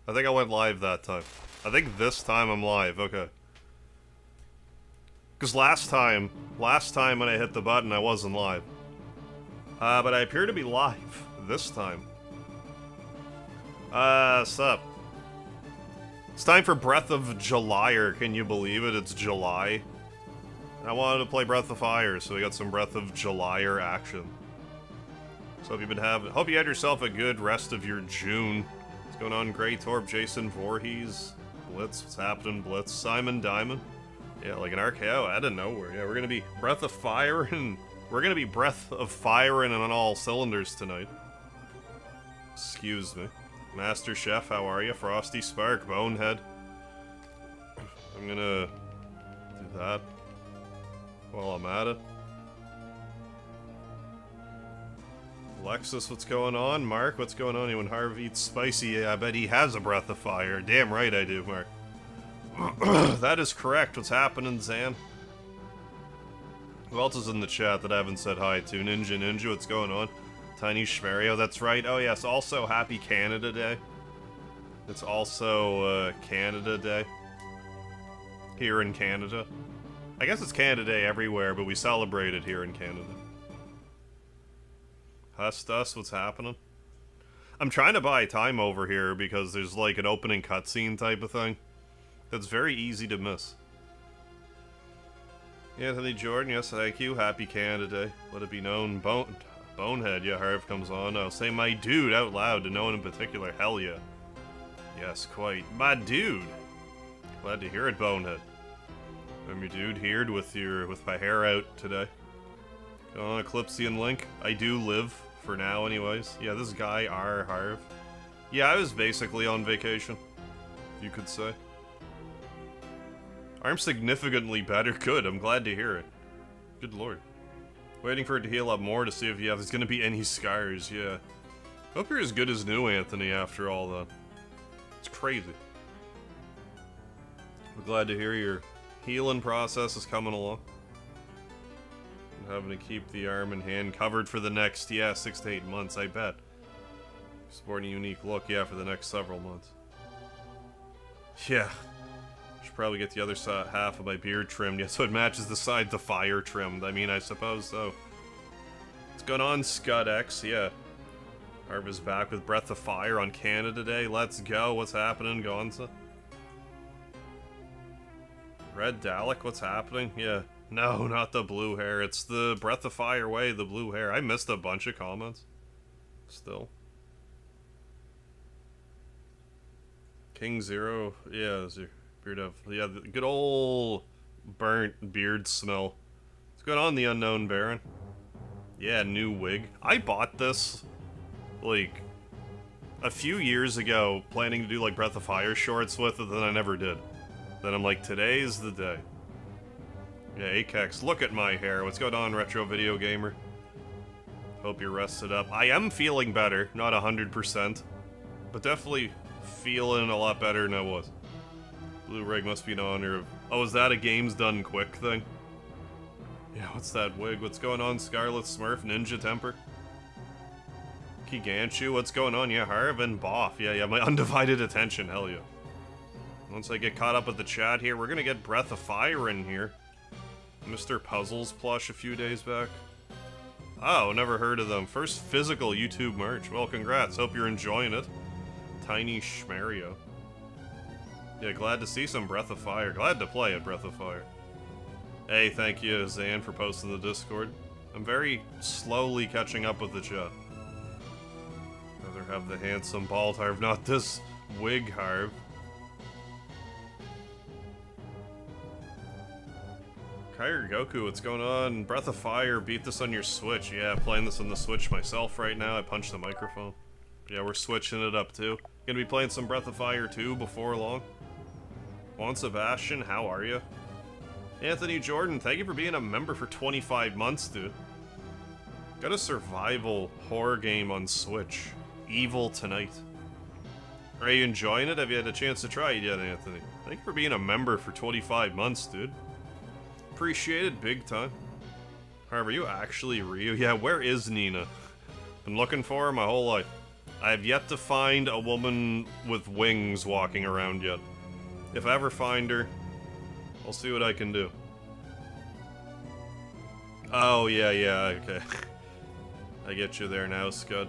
I think I went live that time. I think this time I'm live, okay. Because last time when I hit the button, I wasn't live. But I appear to be live this time. Sup? It's time for Breath of July, can you believe it? It's July. I wanted to play Breath of Fire, so we got some Breath of July action. So hope you had yourself a good rest of your June. What's going on, Grey Torp, Jason Voorhees, Blitz, what's happening, Blitz, Simon Diamond? Yeah, like an RKO out of nowhere. Yeah, we're gonna be Breath of Fire and on all cylinders tonight. Excuse me. Master Chef, how are you? Frosty Spark, Bonehead. I'm gonna do that while I'm at it. Alexis, what's going on? Mark, what's going on? When Harv eats spicy, yeah, I bet he has a Breath of Fire. Damn right I do, Mark. That is correct. What's happening, Zan? Who else is in the chat that I haven't said hi to? Ninja, what's going on? Tiny Schmerio, that's right. Oh yes, also happy Canada Day. It's also Canada Day. Here in Canada. I guess it's Canada Day everywhere, but we celebrate it here in Canada. Hustus, what's happening? I'm trying to buy time over here because there's like an opening cutscene type of thing. That's very easy to miss. Anthony Jordan, yes, thank you. Happy Canada Day. Let it be known. Bonehead, yeah, Harv comes on. I'll say my dude out loud to no one in particular. Hell yeah. Yes, quite. My dude. Glad to hear it, Bonehead. I'm your dude here with my hair out today. Going on Eclipsean Link. I do live, for now anyways. Yeah, this guy, Harv. Yeah, I was basically on vacation, you could say. I'm significantly better. Good, I'm glad to hear it. Good lord. Waiting for it to heal up more to see if there's gonna be any scars, yeah. Hope you're as good as new, Anthony, after all that. It's crazy. We're glad to hear your healing process is coming along. I'm having to keep the arm and hand covered for the next, 6 to 8 months, I bet. Sporting a unique look, yeah, for the next several months. Yeah. Should probably get the other half of my beard trimmed, yeah, so it matches the side the fire trimmed. I mean, I suppose so. What's going on, Scud X? Yeah. Harv is back with Breath of Fire on Canada Day. Let's go. What's happening, Gonza? Red Dalek, what's happening? Yeah. No, not the blue hair. It's the Breath of Fire way, the blue hair. I missed a bunch of comments. Still. King Zero. Yeah, is your beard of... Yeah, the good old burnt beard smell. What's going on, the Unknown Baron? Yeah, new wig. I bought this, like, a few years ago, planning to do, like, Breath of Fire shorts with it, then I never did. Then I'm like, today's the day. Yeah, Akex, look at my hair. What's going on, Retro Video Gamer? Hope you're rested up. I am feeling better, not 100%, but definitely feeling a lot better than I was. Blue Rig must be in honor of... Oh, is that a games done quick thing? Yeah, what's that wig? What's going on, Scarlet Smurf, Ninja Temper? Kiganchu, what's going on? Yeah, Harv and Boff. Yeah, my undivided attention, hell yeah. Once I get caught up with the chat here, we're gonna get Breath of Fire in here. Mr. Puzzles plush a few days back. Oh, never heard of them. First physical YouTube merch. Well, congrats. Hope you're enjoying it. Tiny Schmerio. Yeah, glad to see some Breath of Fire. Glad to play it, Breath of Fire. Hey, thank you, Zan, for posting the Discord. I'm very slowly catching up with the chat. Rather have the handsome bald Harv, not this wig Harv. Kyrie Goku, what's going on? Breath of Fire, beat this on your Switch. Yeah, playing this on the Switch myself right now. I punched the microphone. Yeah, we're switching it up too. Gonna be playing some Breath of Fire 2 before long. Juan Sebastian, how are you? Anthony Jordan, thank you for being a member for 25 months, dude. Got a survival horror game on Switch. Evil Tonight. Are you enjoying it? Have you had a chance to try it yet, Anthony? Thank you for being a member for 25 months, dude. Appreciate it big time. Harv, are you actually Ryu? Yeah, where is Nina? Been looking for her my whole life. I've yet to find a woman with wings walking around yet. If I ever find her, I'll see what I can do. Oh, yeah, okay. I get you there now, Scud.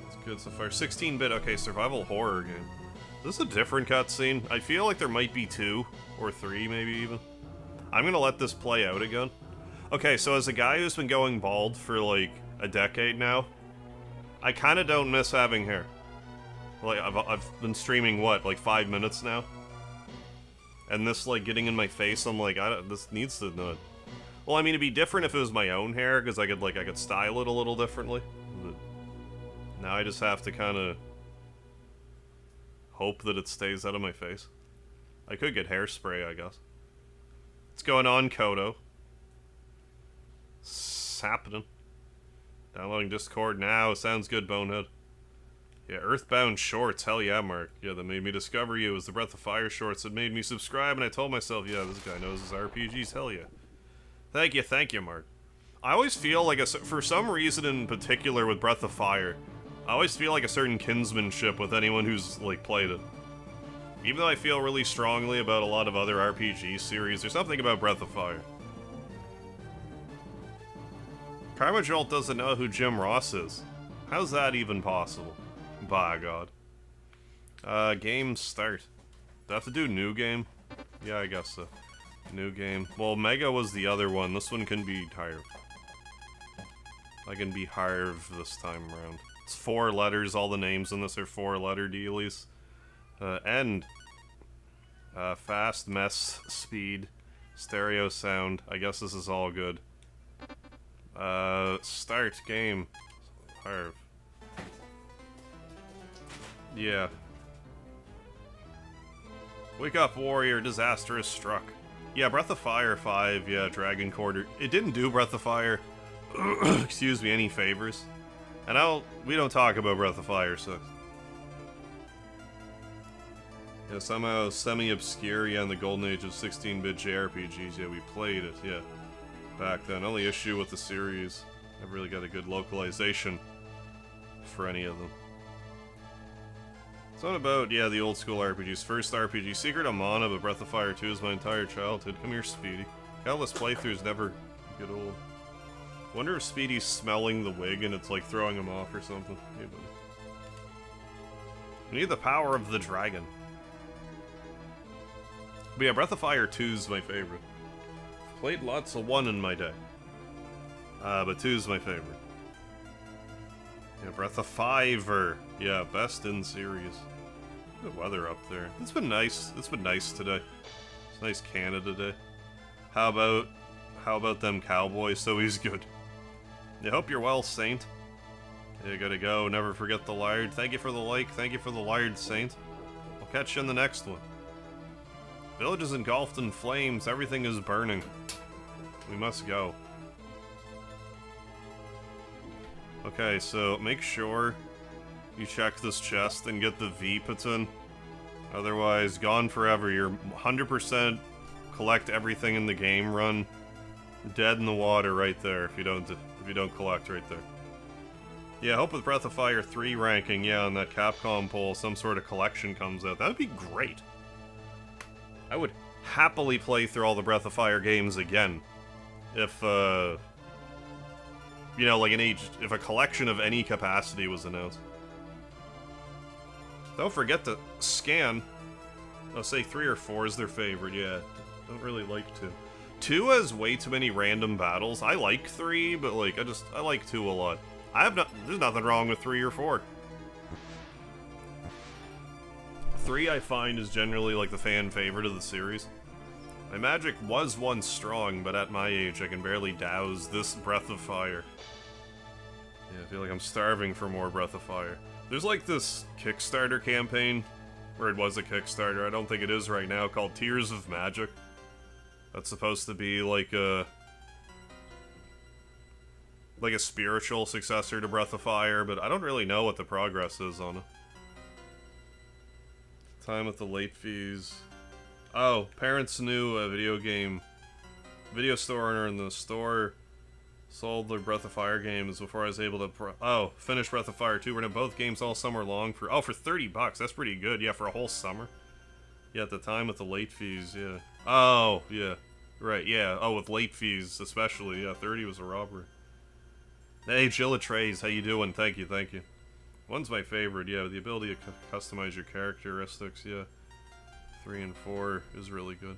It's good so far. 16-bit, okay, survival horror game. Is this a different cutscene? I feel like there might be 2 or 3, maybe even. I'm gonna let this play out again. Okay, so as a guy who's been going bald for like a decade now, I kind of don't miss having hair. Like I've been streaming what, like 5 minutes now, and this like getting in my face. I'm like, this needs to know. Well, I mean, it'd be different if it was my own hair because I could style it a little differently. But now I just have to kind of hope that it stays out of my face. I could get hairspray, I guess. What's going on, Kodo? It's happening. Downloading Discord now. Sounds good, Bonehead. Yeah, Earthbound Shorts. Hell yeah, Mark. Yeah, that made me discover you. It was the Breath of Fire shorts that made me subscribe, and I told myself, yeah, this guy knows his RPGs. Hell yeah. Thank you, Mark. I always feel like, for some reason in particular with Breath of Fire, I always feel like a certain kinsmanship with anyone who's, like, played it. Even though I feel really strongly about a lot of other RPG series, there's something about Breath of Fire. Karma Jolt doesn't know who Jim Ross is. How's that even possible? By God. Game start. Do I have to do new game? Yeah, I guess so. New game. Well, Mega was the other one. This one can be Harv. I can be Harv this time around. It's 4 letters. All the names in this are 4-letter dealies. End. Fast, mess, speed, stereo sound. I guess this is all good. Start game. Harv. Yeah. Wake up, warrior. Disaster has struck. Yeah, Breath of Fire 5. Yeah, Dragon Quarter. It didn't do Breath of Fire. Excuse me, any favors. And we don't talk about Breath of Fire 6. Yeah, somehow semi-obscure, yeah, in the golden age of 16-bit JRPGs, yeah, we played it, yeah. Back then. Only issue with the series, I've really got a good localization for any of them. Something about, yeah, the old school RPGs. First RPG, Secret of Mana, but Breath of Fire 2 is my entire childhood. Come here, Speedy. Countless playthroughs never get old. Wonder if Speedy's smelling the wig and it's like throwing him off or something. Hey, buddy. We need the power of the dragon. But yeah, Breath of Fire 2 is my favorite. Played lots of 1 in my day. But 2 is my favorite. Yeah, Breath of Fire. Yeah, best in series. Good weather up there. It's been nice. It's been nice today. It's nice Canada day. How about them Cowboys? So he's good. I hope you're well, Saint. You gotta go. Never forget the lard. Thank you for the like. Thank you for the lard, Saint. I'll catch you in the next one. Village is engulfed in flames. Everything is burning. We must go. Okay, so make sure you check this chest and get the V Patin. Otherwise, gone forever. You're 100% collect everything in the game run. Dead in the water right there if you don't collect right there. Yeah, I hope with Breath of Fire 3 ranking, yeah, on that Capcom poll, some sort of collection comes out. That would be great. I would happily play through all the Breath of Fire games again. If, you know, like if a collection of any capacity was announced. Don't forget to scan. I'll say 3 or 4 is their favorite, yeah. Don't really like 2. 2 has way too many random battles. I like 3, but like, I like 2 a lot. There's nothing wrong with 3 or 4. 3 I find is generally like the fan favorite of the series. My magic was once strong, but at my age I can barely douse this Breath of Fire. Yeah, I feel like I'm starving for more Breath of Fire. There's like this Kickstarter campaign, or it was a Kickstarter, I don't think it is right now, called Tears of Magic. That's supposed to be like a spiritual successor to Breath of Fire, but I don't really know what the progress is on it. Time with the late fees. Oh, parents knew a video store owner in the store Sold the Breath of Fire games before I was able to finish Breath of Fire 2. We're in both games all summer long for for $30. That's pretty good. Yeah, for a whole summer. Yeah, at the time with the late fees, yeah. Oh, yeah. Right, yeah. Oh, with late fees especially. Yeah, 30 was a robbery. Hey, Chillatrays, how you doing? Thank you, thank you. One's my favorite, yeah. The ability to customize your characteristics, yeah. 3 and 4 is really good.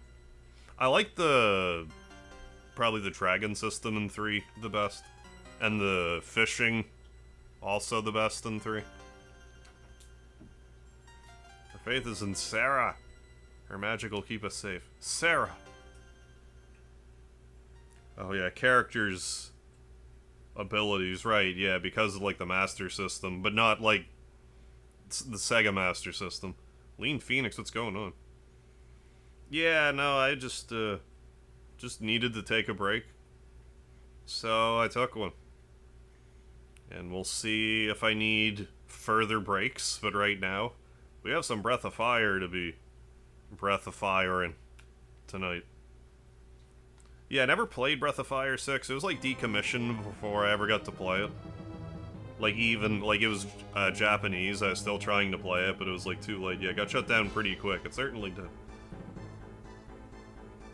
I like probably the dragon system in 3 the best. And the fishing, also the best in 3. Our faith is in Sarah. Her magic will keep us safe. Sarah! Oh yeah, characters' abilities, right, yeah, because of, like, the Master System, but not, like, the Sega Master System. Lean Phoenix, what's going on? Yeah, no, I just needed to take a break. So I took one. And we'll see if I need further breaks, but right now, we have some Breath of Fire to be Breath of Firing tonight. Yeah, I never played Breath of Fire 6. It was like decommissioned before I ever got to play it. Like even, like it was Japanese, I was still trying to play it, but it was like too late. Yeah, it got shut down pretty quick. It certainly did.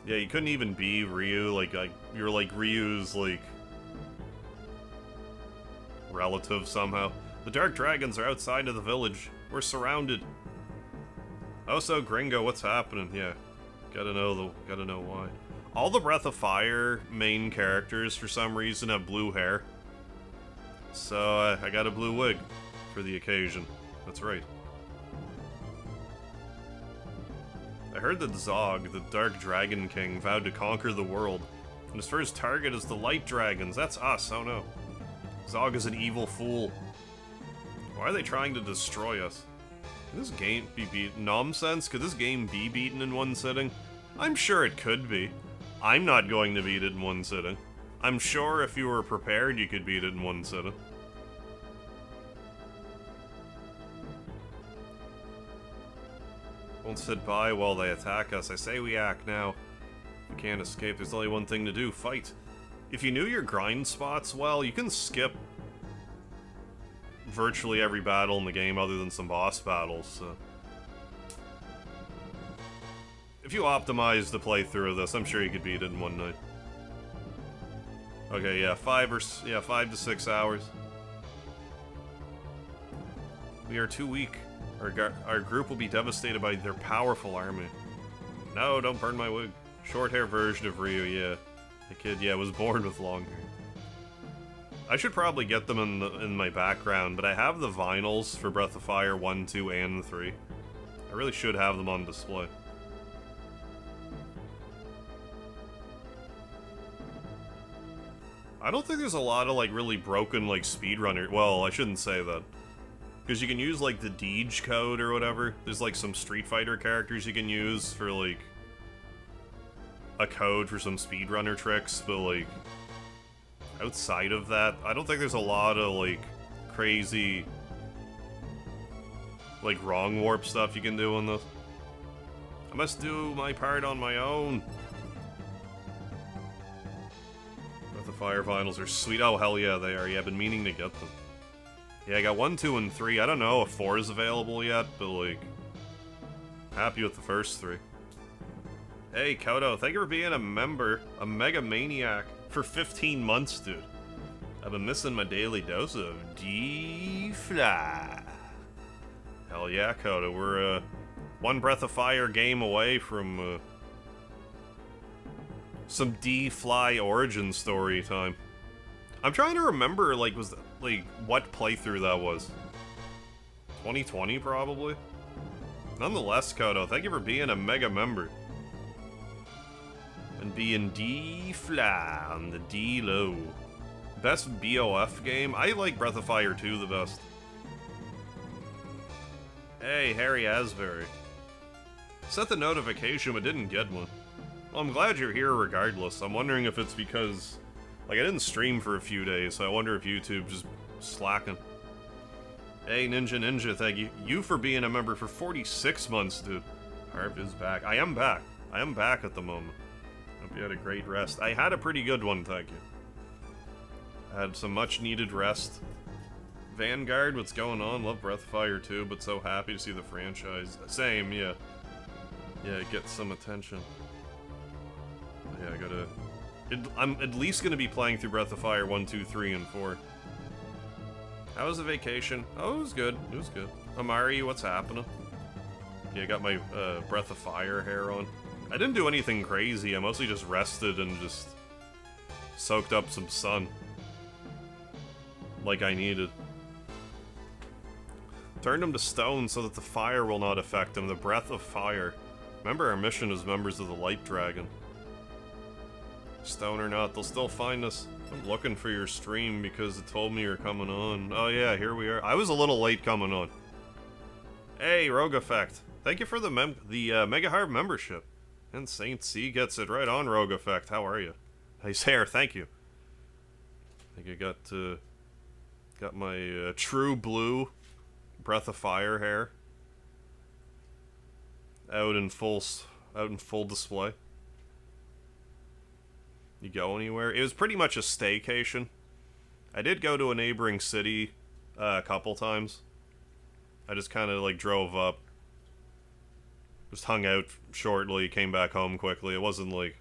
Yeah, you couldn't even be Ryu, like, you're like Ryu's, like, relative somehow. The Dark Dragons are outside of the village. We're surrounded. Oh, so Gringo, what's happening? Yeah, gotta know why. All the Breath of Fire main characters, for some reason, have blue hair. So, I got a blue wig for the occasion. That's right. I heard that Zog, the Dark Dragon King, vowed to conquer the world. And his first target is the Light Dragons. That's us, oh no. Zog is an evil fool. Why are they trying to destroy us? Could this game be beaten? Nonsense? Could this game be beaten in one sitting? I'm sure it could be. I'm not going to beat it in one sitting. I'm sure if you were prepared, you could beat it in one sitting. Won't sit by while they attack us. I say we act now. We can't escape. There's only one thing to do. Fight. If you knew your grind spots well, you can skip virtually every battle in the game other than some boss battles, so. If you optimize the playthrough of this, I'm sure you could beat it in one night. Okay, yeah, 5 to 6 hours. We are too weak. Our group will be devastated by their powerful army. No, don't burn my wig. Short hair version of Ryu, yeah. The kid, yeah, was born with long hair. I should probably get them in my background, but I have the vinyls for Breath of Fire 1, 2, and 3. I really should have them on display. I don't think there's a lot of, like, really broken, like, speedrunner. Well, I shouldn't say that. Because you can use, like, the Deej code or whatever. There's, like, some Street Fighter characters you can use for, like, a code for some speedrunner tricks, but, like, outside of that, I don't think there's a lot of, like, crazy, like, wrong warp stuff you can do in this. I must do my part on my own. Breath of Fire vinyls are sweet. Oh, hell yeah, they are. Yeah, I've been meaning to get them. Yeah, I got 1, 2, and 3. I don't know if 4 is available yet, but, like, happy with the first 3. Hey, Kodo, thank you for being a member, a mega maniac, for 15 months, dude. I've been missing my daily dose of D-Fly. Hell yeah, Kodo. We're, one Breath of Fire game away from, some D-Fly origin story time. I'm trying to remember, like, what playthrough that was. 2020, probably? Nonetheless, Kodo, thank you for being a mega member. And being D-Fly on the D-Low. Best BOF game? I like Breath of Fire 2 the best. Hey, Harry Asbury. Set the notification but didn't get one. Well, I'm glad you're here regardless. I'm wondering if it's because, like, I didn't stream for a few days, so I wonder if YouTube just slacking. Hey, Ninja, thank you. You for being a member for 46 months, dude. Harp is back. I am back. I am back at the moment. Hope you had a great rest. I had a pretty good one, thank you. Had some much needed rest. Vanguard, what's going on? Love Breath of Fire too, but so happy to see the franchise. Same, yeah. Yeah, it gets some attention. Yeah, I gotta... I'm at least gonna be playing through Breath of Fire 1, 2, 3, and 4. How was the vacation? Oh, it was good. It was good. Amari, what's happening? Yeah, I got my Breath of Fire hair on. I didn't do anything crazy. I mostly just rested and just soaked up some sun. Like I needed. Turned him to stone so that the fire will not affect him. The Breath of Fire. Remember our mission as members of the Light Dragon. Stone or not, they'll still find us. I'm looking for your stream because it told me you're coming on. Oh yeah, here we are. I was a little late coming on. Hey, Rogue Effect. Thank you for the Mega Heart membership. And Saint C gets it right on, Rogue Effect. How are you? Nice hair, thank you. I think I got my true blue Breath of Fire hair out in full display. You go anywhere? It was pretty much a staycation. I did go to a neighboring city a couple times. I just kind of like drove up, just hung out shortly, came back home quickly. It wasn't like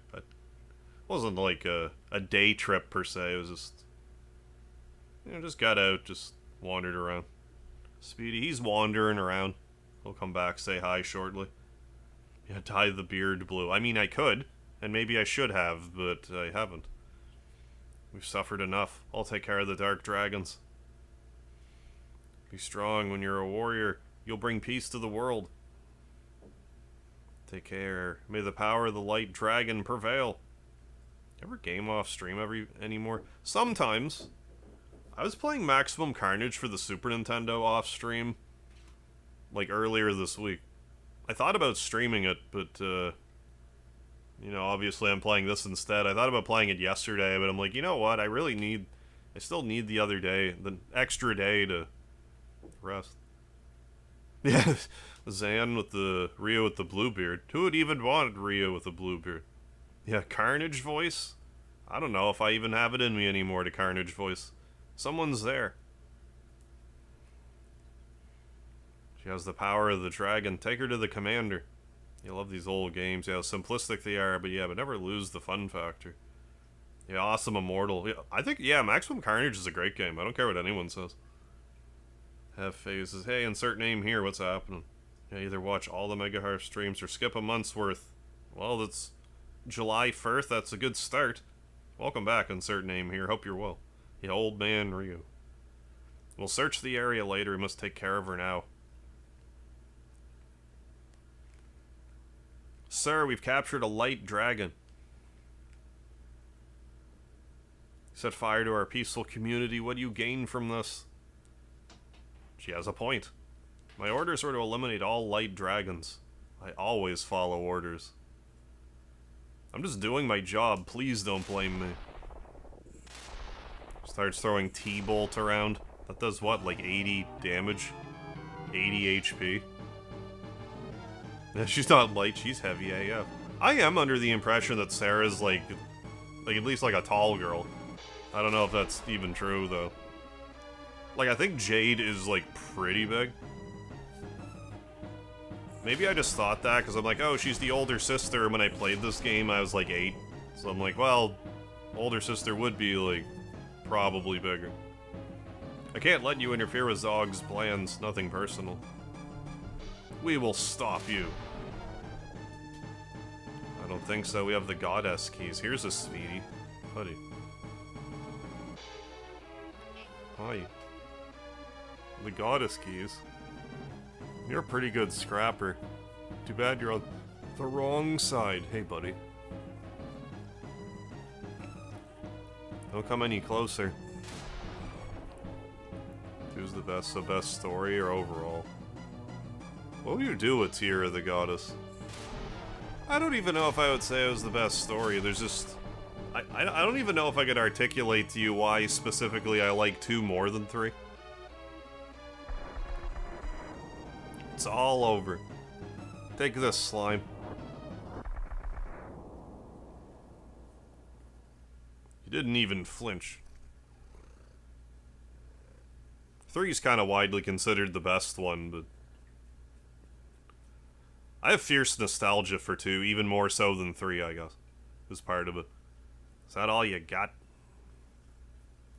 a day trip per se. It was just, you know, just got out, just wandered around. Speedy, he's wandering around. He'll come back, say hi shortly. Yeah, dye the beard blue. I mean, I could. And maybe I should have, but I haven't. We've suffered enough. I'll take care of the dark dragons. Be strong when you're a warrior. You'll bring peace to the world. Take care. May the power of the light dragon prevail. Ever game off stream anymore? Sometimes. I was playing Maximum Carnage for the Super Nintendo off stream, like earlier this week. I thought about streaming it, but you know, obviously I'm playing this instead. I thought about playing it yesterday, but I'm like, you know what? I still need the other day, the extra day to rest. Yeah, Zan with the Ryo with the blue beard. Who would even want Ryo with the blue beard? Yeah, Carnage voice? I don't know if I even have it in me anymore to Carnage voice. Someone's there. She has the power of the dragon. Take her to the commander. You love these old games. Yeah, how simplistic they are, but never lose the fun factor. Yeah, Awesome Immortal. Yeah, I think, Maximum Carnage is a great game. I don't care what anyone says. Have phases. Hey, insert name here. What's happening? Yeah, either watch all the Mega Heart streams or skip a month's worth. Well, that's July 1st. That's a good start. Welcome back, insert name here. Hope you're well. Yeah, old man Ryu. We'll search the area later. We must take care of her now. Sir, we've captured a light dragon. Set fire to our peaceful community. What do you gain from this? She has a point. My orders are to eliminate all light dragons. I always follow orders. I'm just doing my job. Please don't blame me. Starts throwing T-Bolt around. That does what, like 80 damage? 80 HP? Yeah, she's not light, she's heavy AF. I am under the impression that Sarah's like at least like a tall girl. I don't know if that's even true though. Like, I think Jade is like pretty big. Maybe I just thought that because I'm like, oh, she's the older sister. When I played this game, I was like 8. So I'm like, well, older sister would be like probably bigger. I can't let you interfere with Zog's plans, nothing personal. We will stop you. I don't think so. We have the goddess keys. Here's a Speedy. Buddy. Hi. The goddess keys. You're a pretty good scrapper. Too bad you're on the wrong side. Hey, buddy. Don't come any closer. Who's the best? The best story or overall? What would you do with Tear of the Goddess? I don't even know if I would say it was the best story. There's just... I don't even know if I could articulate to you why specifically I like 2 more than 3. It's all over. Take this, slime. You didn't even flinch. 3's kind of widely considered the best one, but I have fierce nostalgia for 2, even more so than 3, I guess. As part of it. Is that all you got?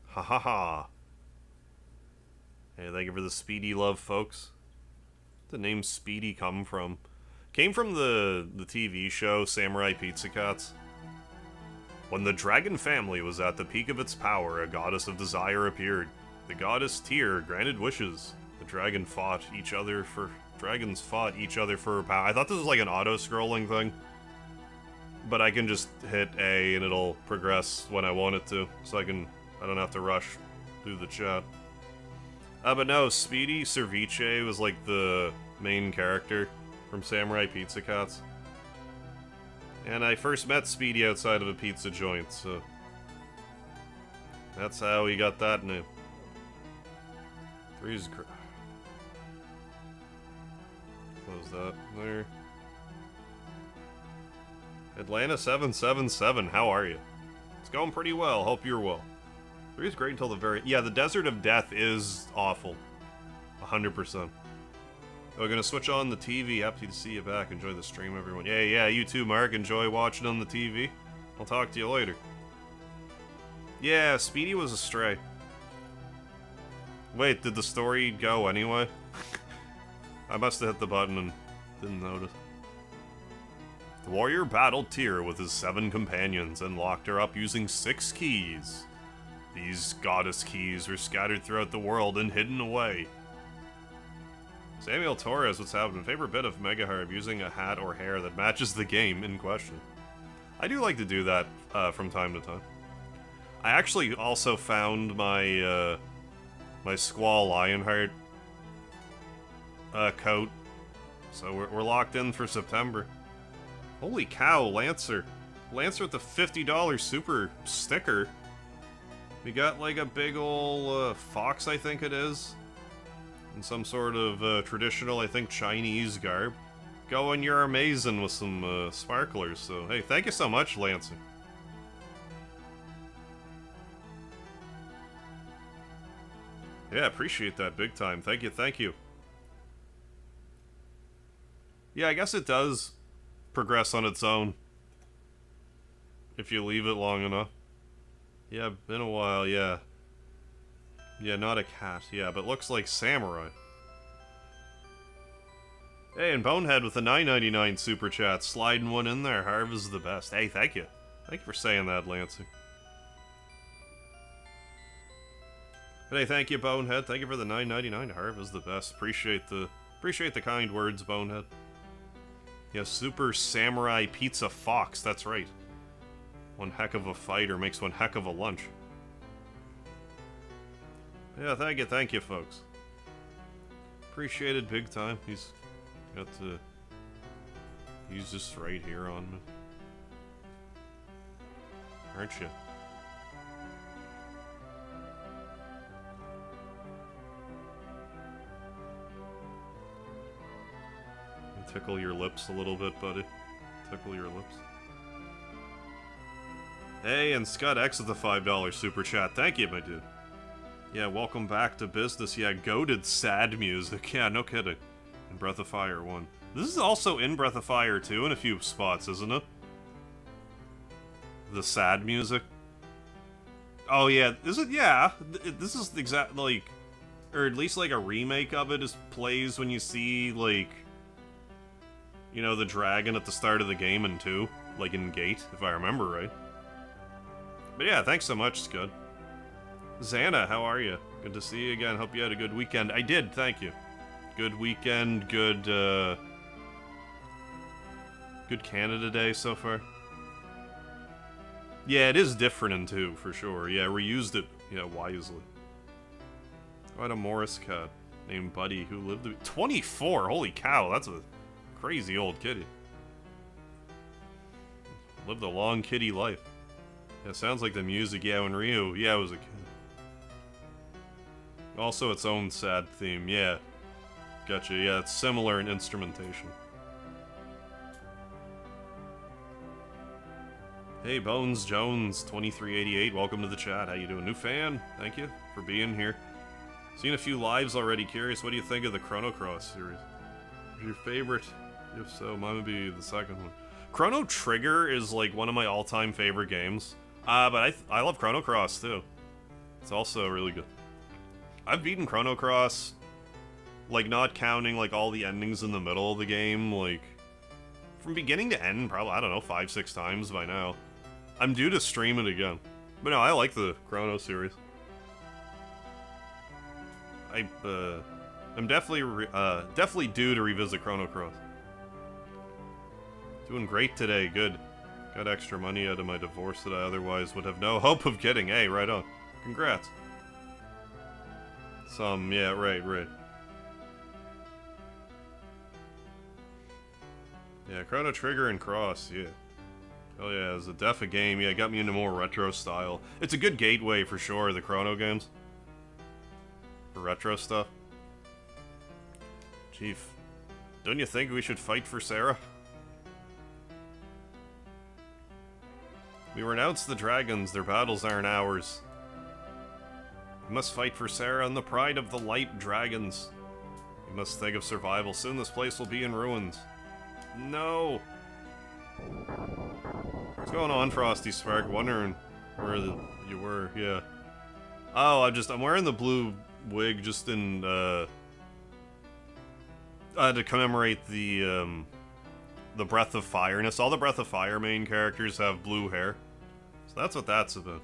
Ha ha ha. Hey, thank you for the Speedy love, folks. Where'd the name Speedy come from? Came from the TV show Samurai Pizza Cats. When the dragon family was at the peak of its power, a goddess of desire appeared. The goddess Tyr granted wishes. The dragons fought each other for power. I thought this was like an auto-scrolling thing. But I can just hit A and it'll progress when I want it to. So I don't have to rush through the chat. But no, Speedy Cerviche was like the main character from Samurai Pizza Cats. And I first met Speedy outside of a pizza joint, so that's how he got that name. 3's close that there. Atlanta 777, how are you? It's going pretty well, hope you're well. 3's great until the very... Yeah, the Desert of Death is awful. 100%. We're gonna switch on the TV. Happy to see you back. Enjoy the stream, everyone. Yeah, you too, Mark. Enjoy watching on the TV. I'll talk to you later. Yeah, Speedy was a stray. Wait, did the story go anyway? I must have hit the button and didn't notice. The warrior battled Tyr with his 7 companions and locked her up using 6 keys. These goddess keys were scattered throughout the world and hidden away. Samuel Torres, what's happening? Favorite bit of Mega Harb, using a hat or hair that matches the game in question. I do like to do that from time to time. I actually also found my my Squall Lionheart coat, so we're locked in for September. Holy cow, Lancer! Lancer with the $50 super sticker. We got like a big ol' fox, I think it is. In some sort of traditional, I think, Chinese garb. Going, you're amazing with some sparklers, so hey, thank you so much, Lancer. Yeah, appreciate that big time. Thank you. Yeah, I guess it does progress on its own. If you leave it long enough. Yeah, been a while, yeah. Yeah, not a cat. Yeah, but looks like samurai. Hey, and Bonehead with the $9.99 super chat. Sliding one in there. Harv is the best. Hey, thank you. Thank you for saying that, Lancer. Hey, thank you, Bonehead. Thank you for the $9.99. Harv is the best. Appreciate the kind words, Bonehead. Yeah, Super Samurai Pizza Fox. That's right. One heck of a fighter makes one heck of a lunch. Yeah, thank you, folks. Appreciated big time. He's got to use this right here on me. Aren't you? Tickle your lips a little bit, buddy. Tickle your lips. Hey, and Scott X with the $5 super chat. Thank you, my dude. Yeah, welcome back to business. Yeah, goated sad music. Yeah, no kidding. And Breath of Fire 1. This is also in Breath of Fire 2 in a few spots, isn't it? The sad music. Oh yeah, is it? Yeah. This is exactly like, or at least like a remake of it is plays when you see like, you know, the dragon at the start of the game in 2, like in Gate, if I remember right. But yeah, thanks so much, Scud. Xana, how are you? Good to see you again. Hope you had a good weekend. I did, thank you. Good weekend, good Canada Day so far. Yeah, it is different in 2, for sure. Yeah, reused it, yeah, wisely. I had a Morris cat named Buddy who lived to 24, holy cow, that's a crazy old kitty. Lived a long kitty life. Yeah, sounds like the music, yeah, when Ryu, yeah, was a kid. Also its own sad theme, yeah. Gotcha, yeah, it's similar in instrumentation. Hey, Bones Jones, 2388, welcome to the chat. How you doing? New fan, thank you for being here. Seen a few lives already. Curious, what do you think of the Chrono Cross series? What's your favorite? If so, mine would be the second one. Chrono Trigger is like one of my all-time favorite games. But I love Chrono Cross too. It's also really good. I've beaten Chrono Cross, like not counting like all the endings in the middle of the game, like from beginning to end, probably, I don't know, 5-6 times by now. I'm due to stream it again. But no, I like the Chrono series. I'm definitely due to revisit Chrono Cross. Doing great today, good. Got extra money out of my divorce that I otherwise would have no hope of getting. Hey, right on. Congrats. Yeah, right. Yeah, Chrono Trigger and Cross, yeah. Oh yeah, it's a game. Yeah, it got me into more retro style. It's a good gateway for sure, the Chrono games. For retro stuff. Chief, don't you think we should fight for Sarah? We renounce the dragons, their battles aren't ours. We must fight for Sarah and the pride of the light dragons. We must think of survival, soon this place will be in ruins. No! What's going on, Frosty Spark? Wondering where you were, yeah. Oh, I'm wearing the blue wig just in, to commemorate the Breath of Fireness. All the Breath of Fire main characters have blue hair. So that's what that's about.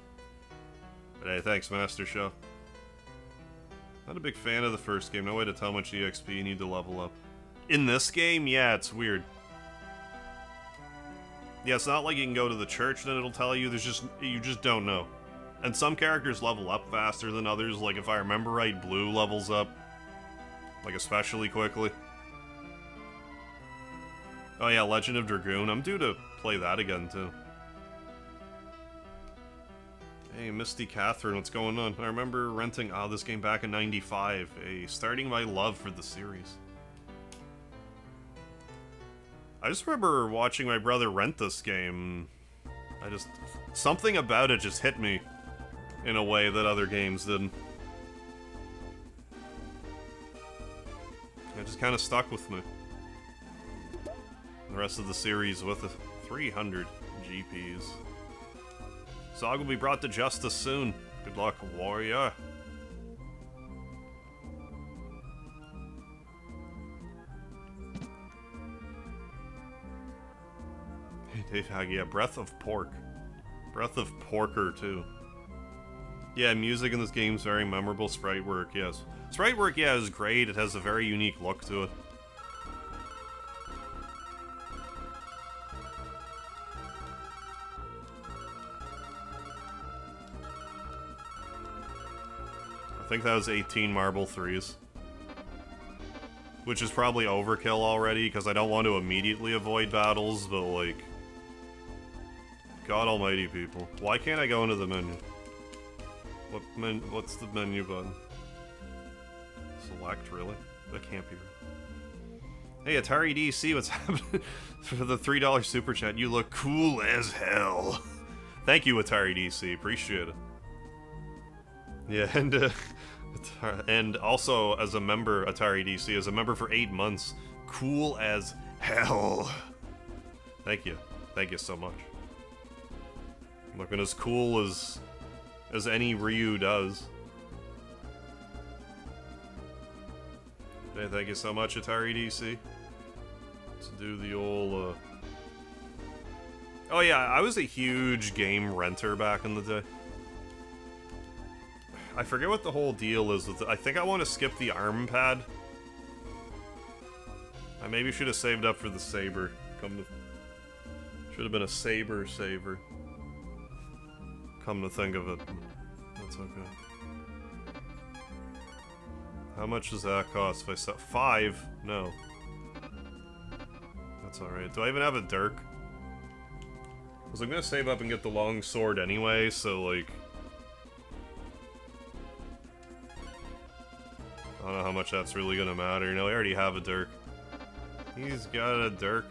But hey, thanks, Master Show. Not a big fan of the first game. No way to tell how much EXP you need to level up. In this game, yeah, it's weird. Yeah, it's not like you can go to the church and it'll tell you. You just don't know. And some characters level up faster than others. Like, if I remember right, Blue levels up, like, especially quickly. Oh yeah, Legend of Dragoon. I'm due to play that again, too. Hey, Misty Catherine, what's going on? I remember renting this game back in '95. Starting my love for the series. I just remember watching my brother rent this game. Something about it just hit me in a way that other games didn't. It just kind of stuck with me. The rest of the series with 300 GPs. Zog will be brought to justice soon. Good luck, warrior. Dave Hag, yeah, Breath of Pork. Breath of Porker, too. Yeah, music in this game is very memorable. Sprite work, yes. Sprite work, yeah, is great. It has a very unique look to it. I think that was 18 marble threes. Which is probably overkill already, because I don't want to immediately avoid battles, but like... God almighty, people. Why can't I go into the menu? What's the menu button? Select, really? That can't be right. Hey, Atari DC, what's happening? For the $3 super chat, you look cool as hell. Thank you, Atari DC. Appreciate it. Yeah, and also as a member, Atari DC, as a member for 8 months. Cool as hell. Thank you. Thank you so much. Looking as cool as any Ryu does. Hey, thank you so much, Atari DC. Let's do the old, Oh yeah, I was a huge game renter back in the day. I forget what the whole deal is with it. I think I want to skip the arm pad. I maybe should have saved up for the saber. Should have been a saber saver. Come to think of it, that's okay. How much does that cost if I set 5? No. That's alright. Do I even have a dirk? Because I'm gonna save up and get the long sword anyway, so like... I don't know how much that's really gonna matter. No, I already have a dirk. He's got a dirk.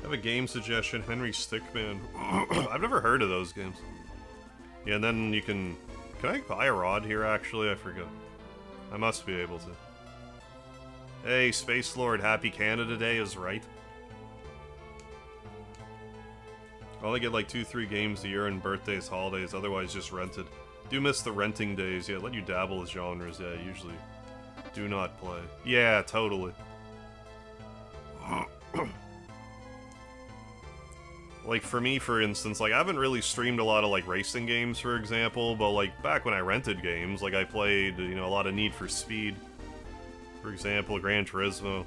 have a game suggestion, Henry Stickman. I've never heard of those games. Yeah, and then you can... Can I buy a rod here, actually? I forget. I must be able to. Hey, Space Lord, happy Canada Day is right. I only get like 2-3 games a year in birthdays, holidays, otherwise just rented. Do miss the renting days. Yeah, let you dabble with genres. Yeah, usually do not play. Yeah, totally. Like, for me, for instance, like, I haven't really streamed a lot of, like, racing games, for example, but, like, back when I rented games, like, I played, you know, a lot of Need for Speed. For example, Gran Turismo.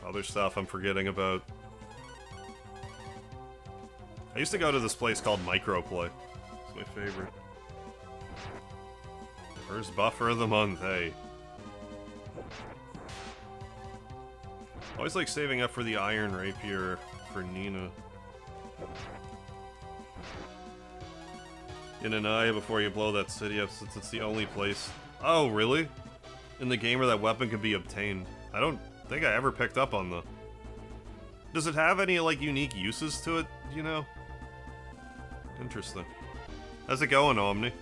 Other stuff I'm forgetting about. I used to go to this place called Microplay. It's my favorite. First buffer of the month, hey. Always like saving up for the Iron Rapier for Nina. In an eye before you blow that city up, since it's the only place. Oh, really? In the game where that weapon can be obtained. I don't think I ever picked up on the... Does it have any, like, unique uses to it, you know? Interesting. How's it going, Omni?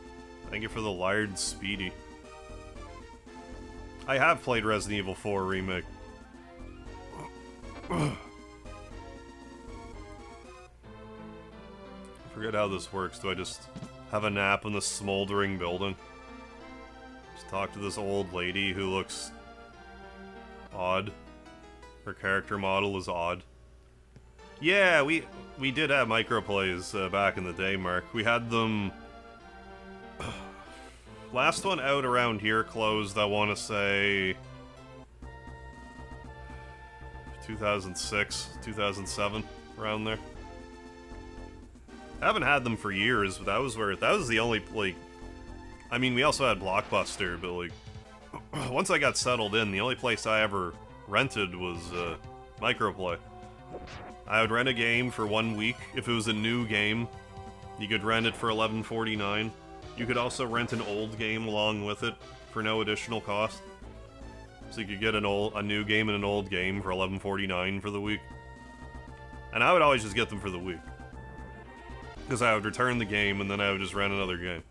Thank you for the Lard Speedy. I have played Resident Evil 4 Remake. Forget how this works. Do I just have a nap in the smoldering building? Just talk to this old lady who looks odd. Her character model is odd. Yeah, we did have microplays back in the day, Mark. We had them... Last one out around here closed, I want to say... 2006, 2007, around there. I haven't had them for years, but that was the only, like... I mean, we also had Blockbuster, but, like... Once I got settled in, the only place I ever rented was, Microplay. I would rent a game for 1 week. If it was a new game, you could rent it for $11.49. You could also rent an old game along with it for no additional cost. So you could get a new game and an old game for $11.49 for the week. And I would always just get them for the week. Because I would return the game and then I would just rent another game.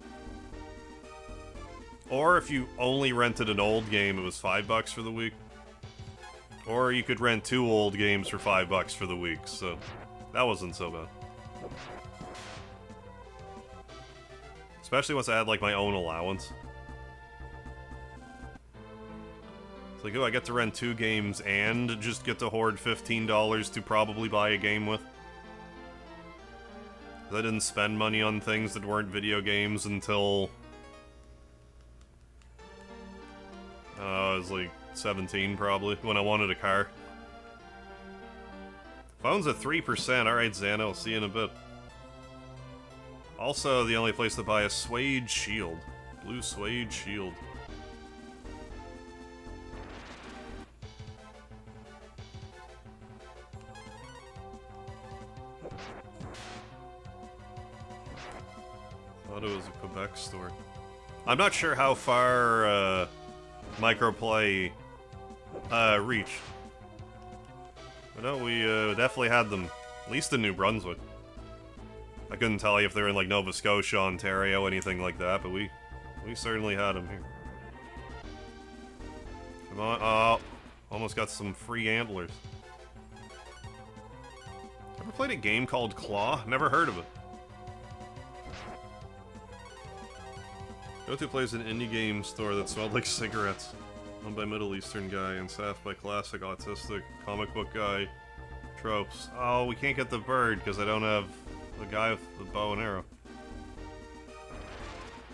Or if you only rented an old game, it was $5 for the week. Or you could rent 2 old games for $5 for the week, so that wasn't so bad. Especially once I had, like, my own allowance. It's like, oh, I get to rent 2 games and just get to hoard $15 to probably buy a game with. I didn't spend money on things that weren't video games until... I was like 17 probably, when I wanted a car. Phone's at 3%, alright Xano, I'll see you in a bit. Also, the only place to buy a suede shield. Blue suede shield. Thought it was a Quebec store. I'm not sure how far, Microplay, reached. But no, we, definitely had them, at least in New Brunswick. I couldn't tell you if they were in, like, Nova Scotia, Ontario, anything like that, but we certainly had them here. Come on, oh, almost got some free antlers. Ever played a game called Claw? Never heard of it. Go-to plays an indie game store that smelled like cigarettes. Owned by Middle Eastern guy and staffed by classic autistic comic book guy tropes. Oh, we can't get the bird because I don't have the guy with the bow and arrow.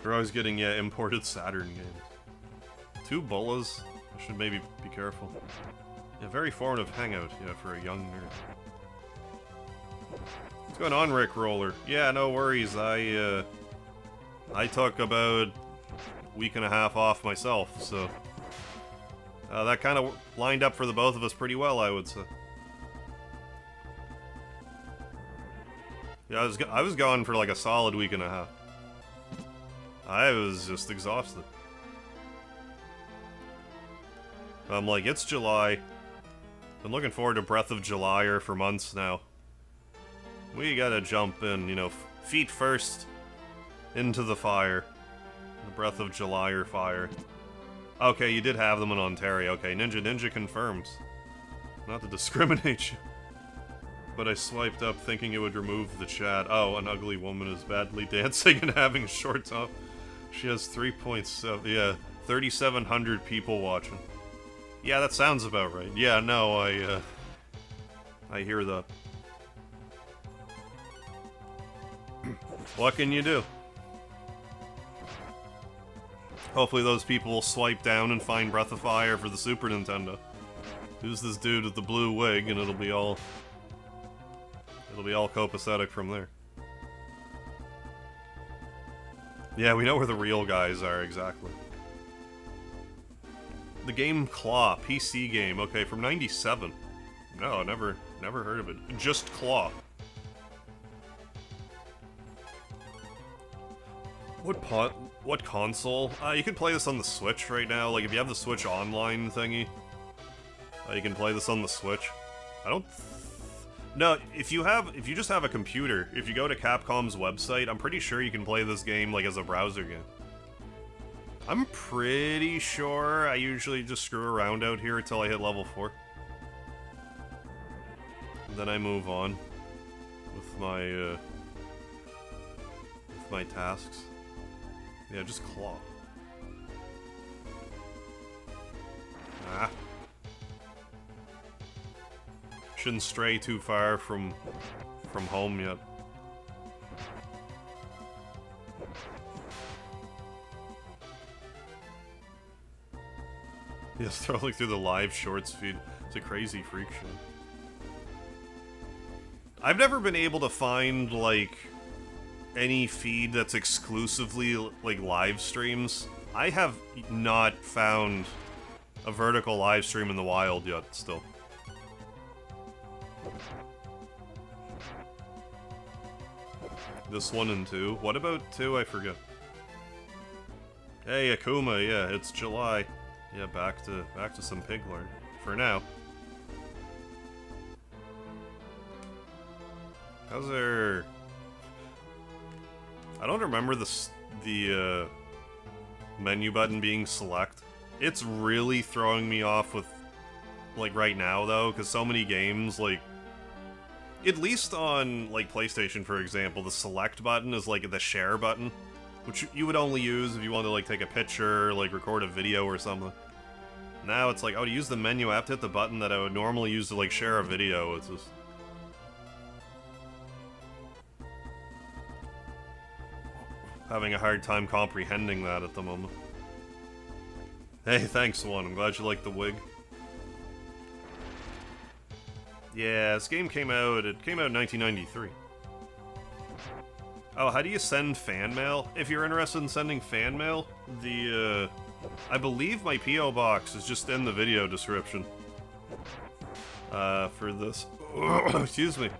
We're always getting, yeah, imported Saturn games. 2 bullas. I should maybe be careful. Yeah, very formative hangout, yeah, for a young nerd. What's going on, Rick Roller? Yeah, no worries. I took about a week and a half off myself, so that kind of lined up for the both of us pretty well, I would say. Yeah, I was gone for like a solid week and a half. I was just exhausted. I'm like, it's July. Been looking forward to Breath of July for months now. We gotta jump in, you know, feet first into the fire. The Breath of July fire. Okay, you did have them in Ontario. Okay, Ninja confirms. Not to discriminate you. But I swiped up thinking it would remove the chat. Oh, an ugly woman is badly dancing and having a short top. She has 3.7, yeah, 3,700 people watching. Yeah, that sounds about right. Yeah, no, I hear that. What can you do? Hopefully those people will swipe down and find Breath of Fire for the Super Nintendo. Who's this dude with the blue wig, and it'll be all copacetic from there. Yeah, we know where the real guys are, exactly. The game Claw, PC game, okay, from 97. No, never heard of it. Just Claw. What console? You can play this on the Switch right now. Like, if you have the Switch Online thingy, you can play this on the Switch. No, if you just have a computer, if you go to Capcom's website, I'm pretty sure you can play this game, like, as a browser game. I'm pretty sure. I usually just screw around out here until I hit level 4. Then I move on with my tasks. Yeah, just Claw. Ah. Shouldn't stray too far from home yet. Yeah, scrolling through the live shorts feed. It's a crazy freak show. I've never been able to find, like, any feed that's exclusively, like, live streams. I have not found a vertical live stream in the wild yet, still. This 1 and 2. What about 2? I forget. Hey, Akuma, yeah, it's July. Yeah, back to some Piglard. For now. How's there... I don't remember the menu button being select. It's really throwing me off with, like, right now, though, because so many games, like... At least on, like, PlayStation, for example, the select button is, like, the share button, which you would only use if you wanted to, like, take a picture, like, record a video or something. Now it's like, oh, to use the menu, I have to hit the button that I would normally use to, like, share a video. It's just... having a hard time comprehending that at the moment. Hey, thanks, One. I'm glad you like the wig. Yeah, this game came out in 1993. Oh, how do you send fan mail? If you're interested in sending fan mail, I believe my P.O. box is just in the video description. For this. Excuse me.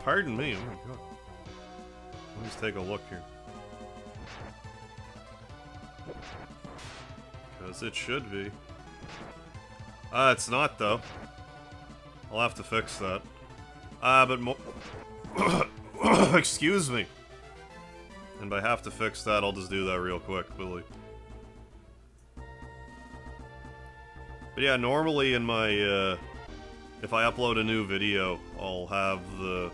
Pardon me, oh my god. Let me just take a look here. Because it should be. It's not, though. I'll have to fix that. But excuse me. And by have to fix that, I'll just do that real quick, Billy. But yeah, normally in my, if I upload a new video, I'll have the...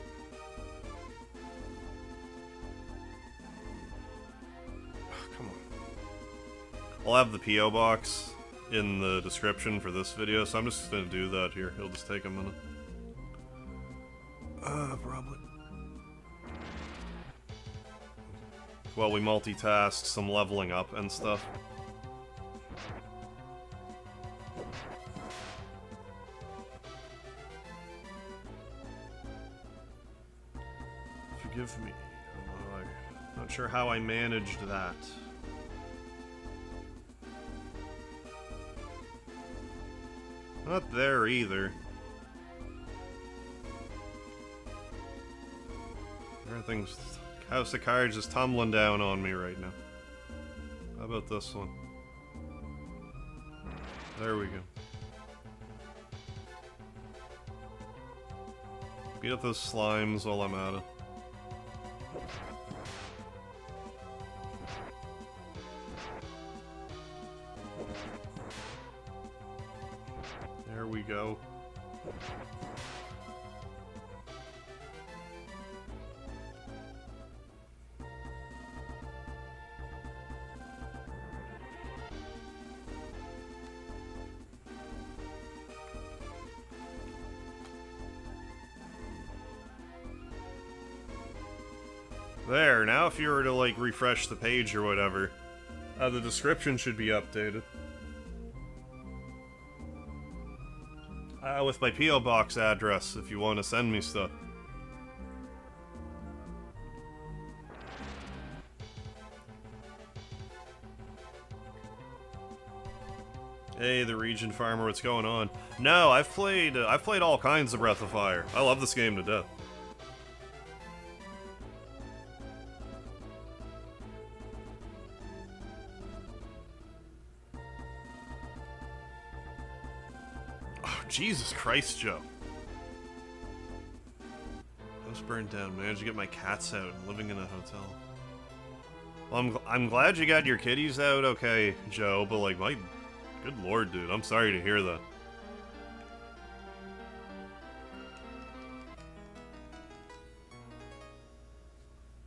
Come on. I'll have the P.O. box in the description for this video, so I'm just gonna do that here. It'll just take a minute. Probably. While we multitask some leveling up and stuff. Forgive me. I'm not sure how I managed that. Not there either. Everything's... House of Cards is tumbling down on me right now. How about this one? There we go. Beat up those slimes while I'm at it. There we go. There, now if you were to, like, refresh the page or whatever, the description should be updated. With my P.O. Box address, if you want to send me stuff. Hey, the Region Farmer, what's going on? No, I've played all kinds of Breath of Fire. I love this game to death. Jesus Christ, Joe. House burned down. Managed to get my cats out. Living in a hotel. Well, I'm glad you got your kitties out okay, Joe, but like, my... Good lord, dude. I'm sorry to hear that.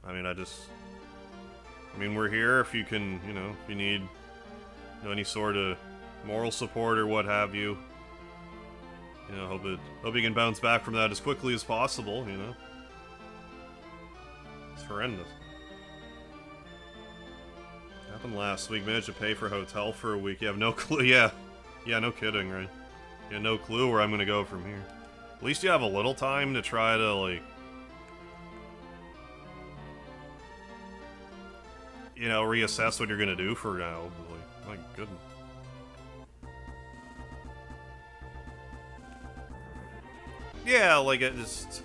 I mean, I mean, we're here if you can, you know, if you need, you know, any sort of moral support or what have you. You know, hope you can bounce back from that as quickly as possible, you know? It's horrendous. Happened last week, managed to pay for a hotel for a week. You have no clue, yeah. Yeah, no kidding, right? You have no clue where I'm gonna go from here. At least you have a little time to try to, like... You know, reassess what you're gonna do for now. Like, my goodness. Yeah, like, it just...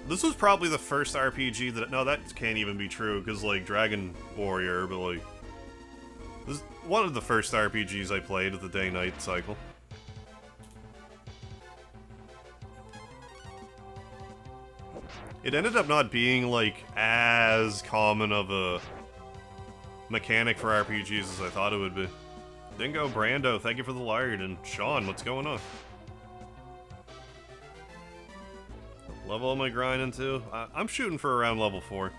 This was probably the first RPG that... No, that can't even be true, because, like, Dragon Warrior, but, like... This is one of the first RPGs I played with the day-night cycle. It ended up not being, like, as common of a mechanic for RPGs as I thought it would be. Dingo, Brando, thank you for the lard, and Sean, what's going on? Level am I grinding to? I'm shooting for around level 4.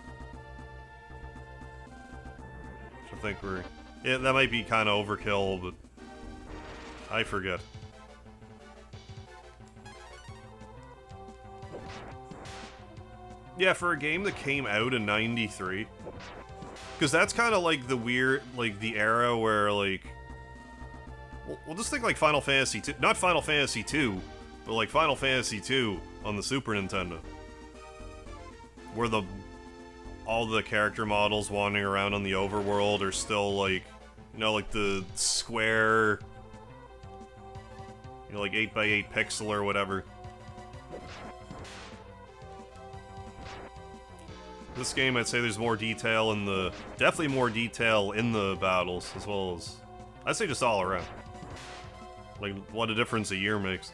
I think we're... Yeah, that might be kind of overkill, but... I forget. Yeah, for a game that came out in '93. Because that's kind of like the weird... Like, the era where, like... We'll just think like Final Fantasy 2. Not Final Fantasy 2, but like Final Fantasy 2 on the Super Nintendo. Where all the character models wandering around on the overworld are still like, you know, like the square, you know, like 8x8 pixel or whatever. This game, I'd say there's more detail in the... Definitely more detail in the battles, as well as... I'd say just all around. Like, what a difference a year makes.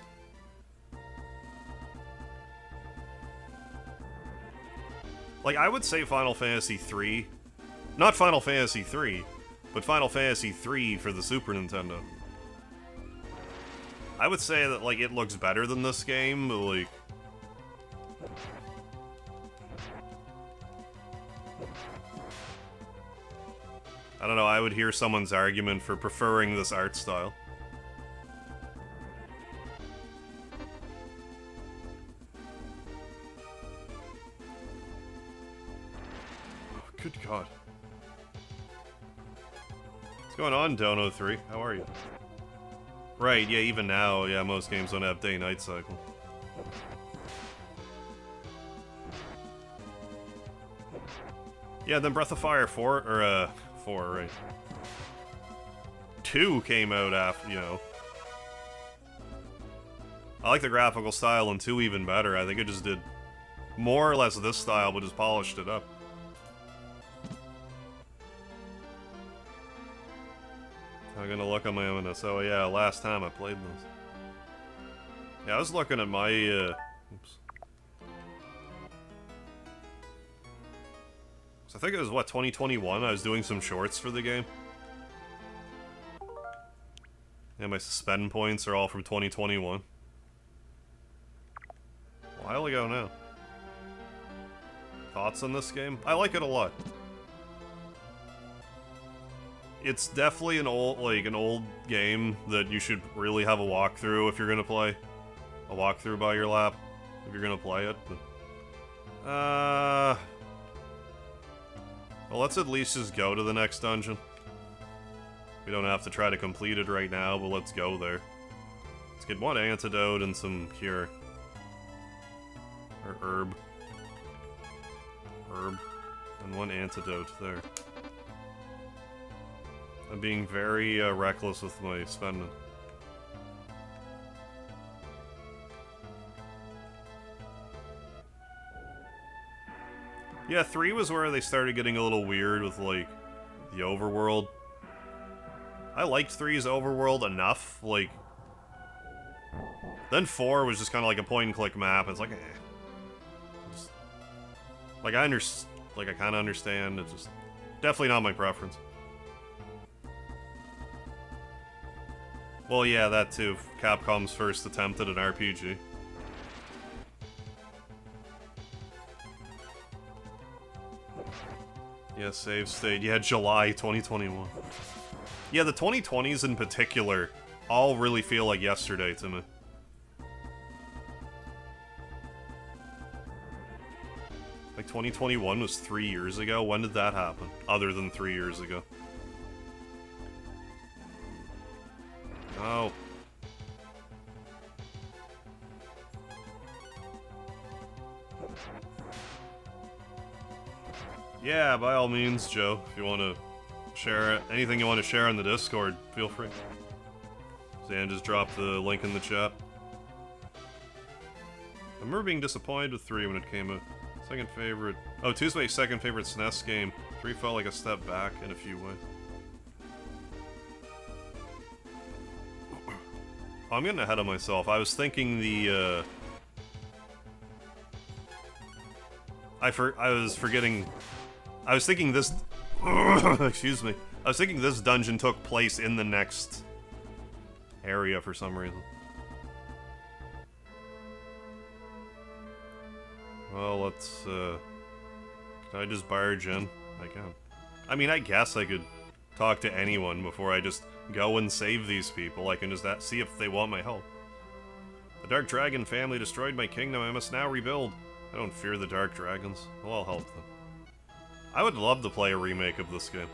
Like, I would say Final Fantasy 3. Not Final Fantasy 3, but Final Fantasy 3 for the Super Nintendo. I would say that, like, it looks better than this game, but, like... I don't know, I would hear someone's argument for preferring this art style. Good God. What's going on, Dono 3? How are you? Right, yeah, even now, yeah, most games don't have day-night cycle. Yeah, then Breath of Fire 4, or, 4, right. 2 came out after, you know. I like the graphical style in 2 even better. I think it just did more or less this style, but just polished it up. I'm gonna look on my MNS. Oh yeah, last time I played this. Yeah, I was looking at my, oops. So I think it was, what, 2021? I was doing some shorts for the game. Yeah, my suspend points are all from 2021. A while ago now. Thoughts on this game? I like it a lot. It's definitely an old game that you should really have a walkthrough if you're gonna play. A walkthrough by your lap if you're gonna play it. But, well, let's at least just go to the next dungeon. We don't have to try to complete it right now, but let's go there. Let's get one antidote and some cure. Or herb. Herb. And one antidote there. I'm being very reckless with my spending. Yeah, 3 was where they started getting a little weird with, like, the overworld. I liked 3's overworld enough, like... Then 4 was just kind of like a point-and-click map, it's like, eh. Just, like, I kind of understand, it's just... Definitely not my preference. Well, yeah, that too. Capcom's first attempt at an RPG. Yeah, save state. Yeah, July 2021. Yeah, the 2020s in particular all really feel like yesterday to me. Like, 2021 was 3 years ago? When did that happen? Other than 3 years ago. Oh. Yeah, by all means, Joe, if you want to share anything you want to share on the Discord, feel free. Zan just dropped the link in the chat. I remember being disappointed with 3 when it came out. Second favorite... Oh, 2's my second favorite SNES game. 3 felt like a step back in a few ways. I'm getting ahead of myself. I was thinking the, I was thinking this... Excuse me. I was thinking this dungeon took place in the next area for some reason. Well, let's, can I just barge in? I can. I mean, I guess I could talk to anyone before I just go and save these people. I can just see if they want my help. The Dark Dragon family destroyed my kingdom. I must now rebuild. I don't fear the Dark Dragons. Well, I'll help them. I would love to play a remake of this game.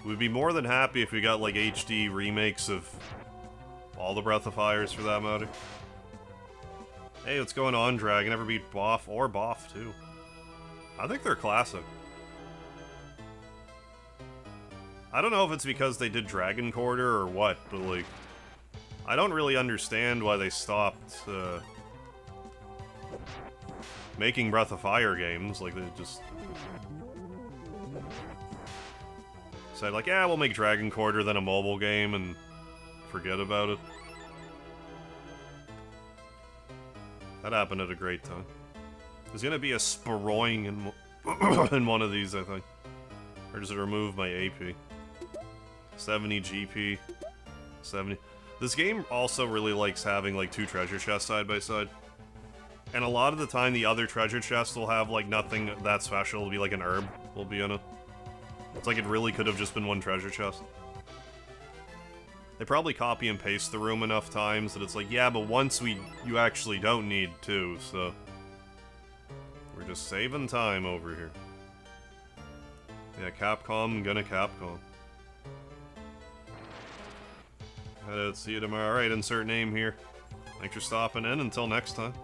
We'd be more than happy if we got, like, HD remakes of all the Breath of Fires, for that matter. Hey, what's going on, Dragon? Ever beat Boff? Or Boff, too. I think they're classic. I don't know if it's because they did Dragon Quarter or what, but, like, I don't really understand why they stopped, making Breath of Fire games. Like, they just said, like, yeah, we'll make Dragon Quarter, then a mobile game, and forget about it. That happened at a great time. There's gonna be a Sparroing in one of these, I think. Or does it remove my AP? 70 GP. 70. This game also really likes having, like, 2 treasure chests side by side. And a lot of the time, the other treasure chests will have, like, nothing that special. It'll be like an herb will be in it. It's like it really could have just been one treasure chest. They probably copy and paste the room enough times that it's like, yeah, but once you actually don't need 2, so... We're just saving time over here. Yeah, Capcom, gonna Capcom. See you tomorrow. Alright, insert name here. Thanks for stopping in. Until next time.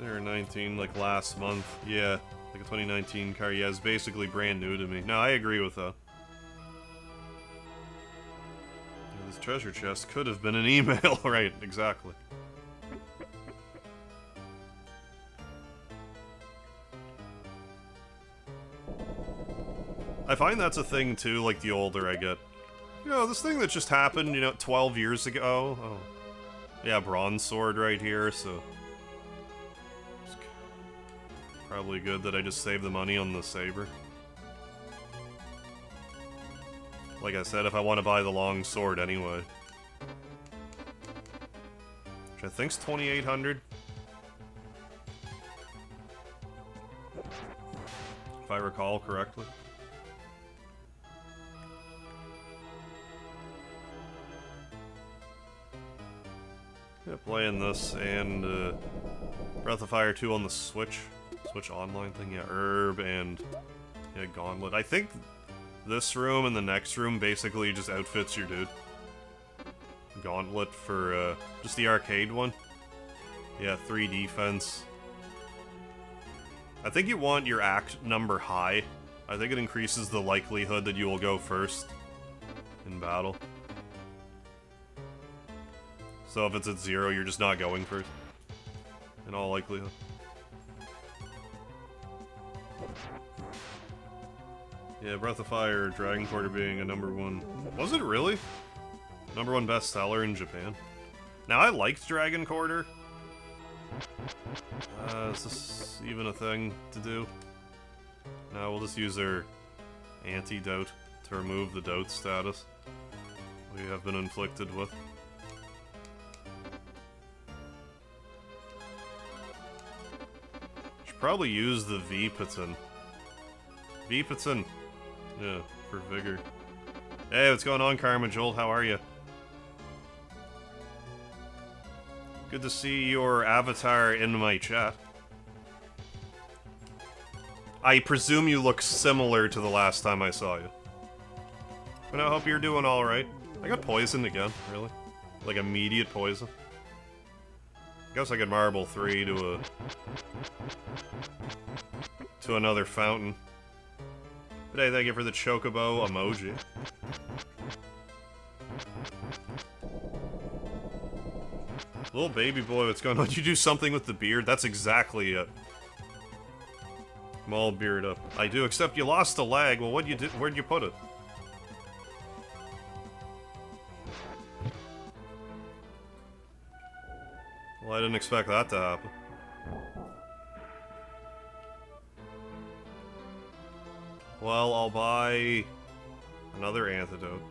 19, like last month. Yeah, like a 2019 car. Yeah, it's basically brand new to me. No, I agree with that. Yeah, this treasure chest could have been an email. Right, exactly. I find that's a thing too, like the older I get. You know, this thing that just happened, you know, 12 years ago. Oh. Yeah, bronze sword right here, so... It's probably good that I just saved the money on the saber. Like I said, if I want to buy the long sword anyway. Which I think's 2,800. If I recall correctly. Yeah, playing this and Breath of Fire 2 on the Switch. Switch Online thing, yeah, Herb and yeah, Gauntlet. I think this room and the next room basically just outfits your dude. Gauntlet for just the arcade one. Yeah, 3 defense. I think you want your act number high. I think it increases the likelihood that you will go first in battle. So if it's at 0, you're just not going first. In all likelihood. Yeah, Breath of Fire, Dragon Quarter being a #1. Was it really? #1 bestseller in Japan. Now, I liked Dragon Quarter. Is this even a thing to do? No, we'll just use our antidote to remove the dote status we have been inflicted with. Should probably use the V-Patin. V-Patin! Yeah, for vigor. Hey, what's going on, Karma Jolt? How are you? Good to see your avatar in my chat. I presume you look similar to the last time I saw you. But I hope you're doing alright. I got poisoned again, really. Like immediate poison. Guess I could marble 3 to another fountain. But hey, thank you for the chocobo emoji. Little baby boy, what's going on? You do something with the beard? That's exactly it. I'm all beard up. I do, except you lost a leg. Well, what'd you do? Where'd you put it? Well, I didn't expect that to happen. Well, I'll buy another antidote.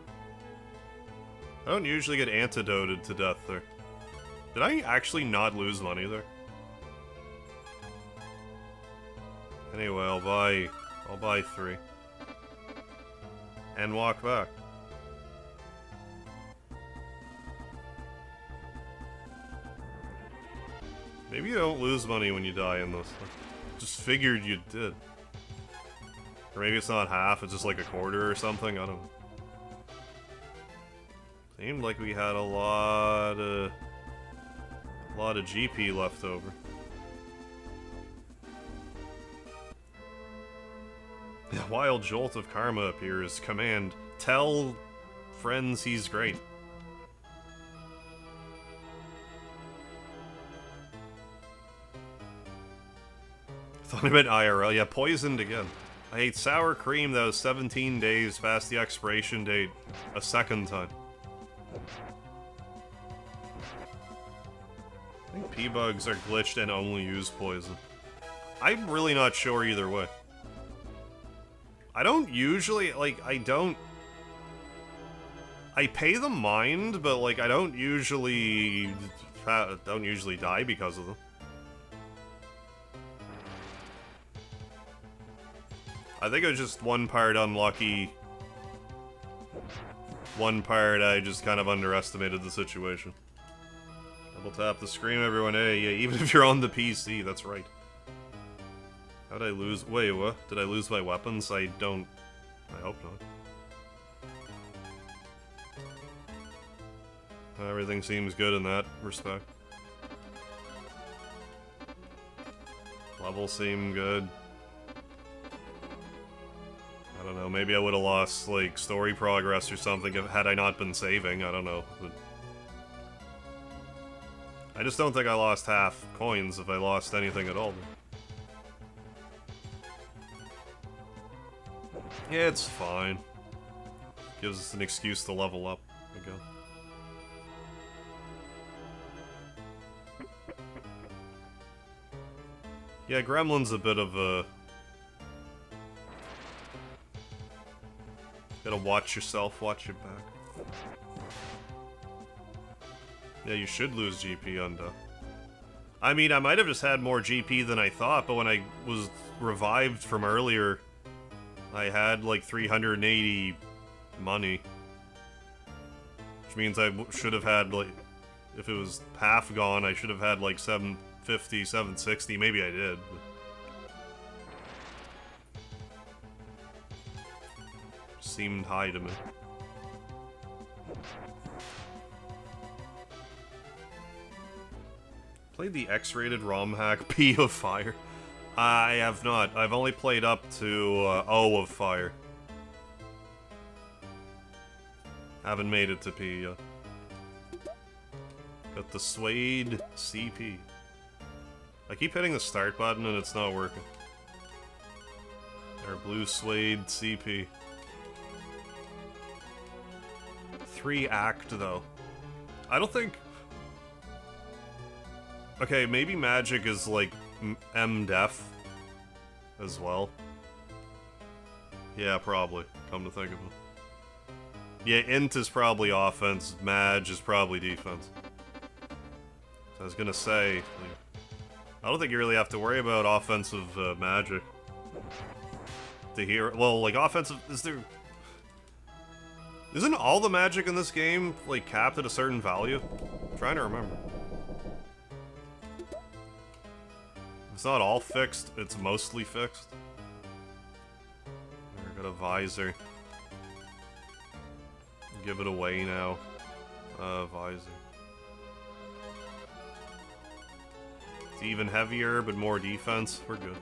I don't usually get antidoted to death there. Did I actually not lose money there? Anyway, I'll buy 3. And walk back. Maybe you don't lose money when you die in this. Just figured you did. Or maybe it's not half, it's just like a quarter or something, I don't know. Seemed like we had a lot of GP left over. The wild jolt of karma appears. Command, tell friends he's great. Thought I meant IRL. Yeah, poisoned again. I ate sour cream that was 17 days past the expiration date a second time. I think P-bugs are glitched and only use poison. I'm really not sure either way. I don't usually, like, I pay them mind, but, like, I don't usually die because of them. I think it was just one part unlucky. One part I just kind of underestimated the situation. Double tap the screen, everyone. Hey, yeah, even if you're on the PC, that's right. How'd I lose? Wait, what? Did I lose my weapons? I don't... I hope not. Everything seems good in that respect. Levels seem good. I don't know, maybe I would have lost, like, story progress or something had I not been saving, I don't know. But I just don't think I lost half coins if I lost anything at all. Yeah, it's fine. Gives us an excuse to level up again. Yeah, Gremlin's a bit of a... Gotta watch yourself, watch your back. Yeah, you should lose GP on Duh. I mean, I might have just had more GP than I thought, but when I was revived from earlier, I had like 380 money. Which means I should have had like... If it was half gone, I should have had like 750, 760. Maybe I did. But... Seemed high to me. Played the X-rated ROM hack P of Fire. I have not. I've only played up to O of Fire. Haven't made it to P yet. Got the Suede CP. I keep hitting the start button and it's not working. Our blue Suede CP. 3-act though. I don't think... Okay, maybe Magic is like M-Def as well. Yeah, probably. Come to think of it. Yeah, Int is probably offense, Mag is probably defense. So I was gonna say, like, I don't think you really have to worry about offensive Magic. To hear, well, like offensive, is there... Isn't all the Magic in this game, like, capped at a certain value? I'm trying to remember. It's not all fixed, it's mostly fixed. We're got a visor. Give it away now. Visor. It's even heavier, but more defense. We're good.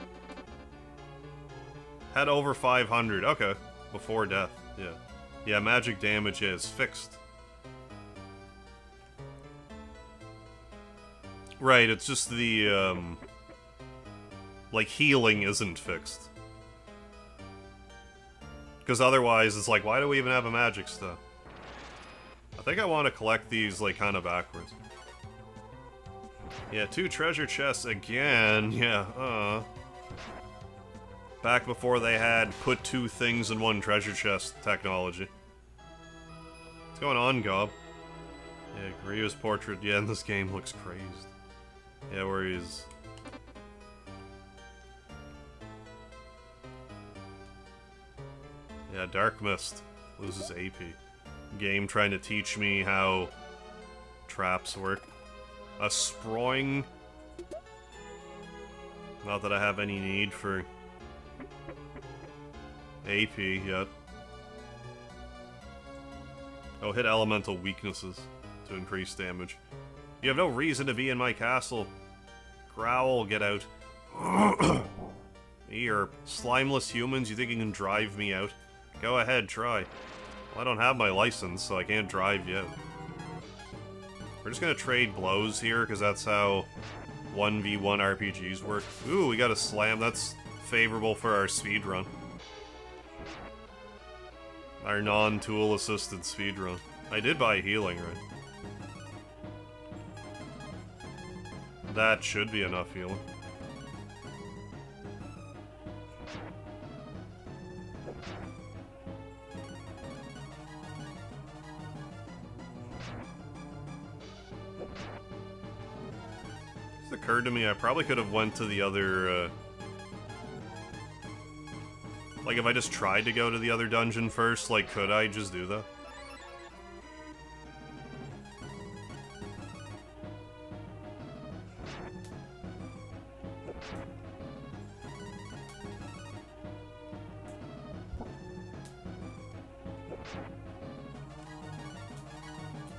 Had over 500. Okay. Before death. Yeah. Yeah, magic damage is fixed. Right, it's just the, like, healing isn't fixed. Because otherwise, it's like, why do we even have a magic stuff? I think I want to collect these, like, kind of backwards. Yeah, 2 treasure chests again. Yeah, back before they had put 2 things in 1 treasure chest technology. What's going on, Gob? Yeah, Grievous portrait. Yeah, in this game looks crazed. Yeah, where he's... Yeah, Dark Mist loses AP. Game trying to teach me how traps work. A Sproing. Not that I have any need for AP yet. Oh, hit elemental weaknesses to increase damage. You have no reason to be in my castle. Growl, get out. You're slimeless humans, you think you can drive me out? Go ahead, try. Well, I don't have my license, so I can't drive yet. We're just gonna trade blows here, because that's how 1v1 RPGs work. Ooh, we got a slam. That's favorable for our speedrun. Our non-tool assisted speedrun. I did buy healing, right? That should be enough healing. It's occurred to me I probably could have went to the other, like, if I just tried to go to the other dungeon first, like, could I just do that?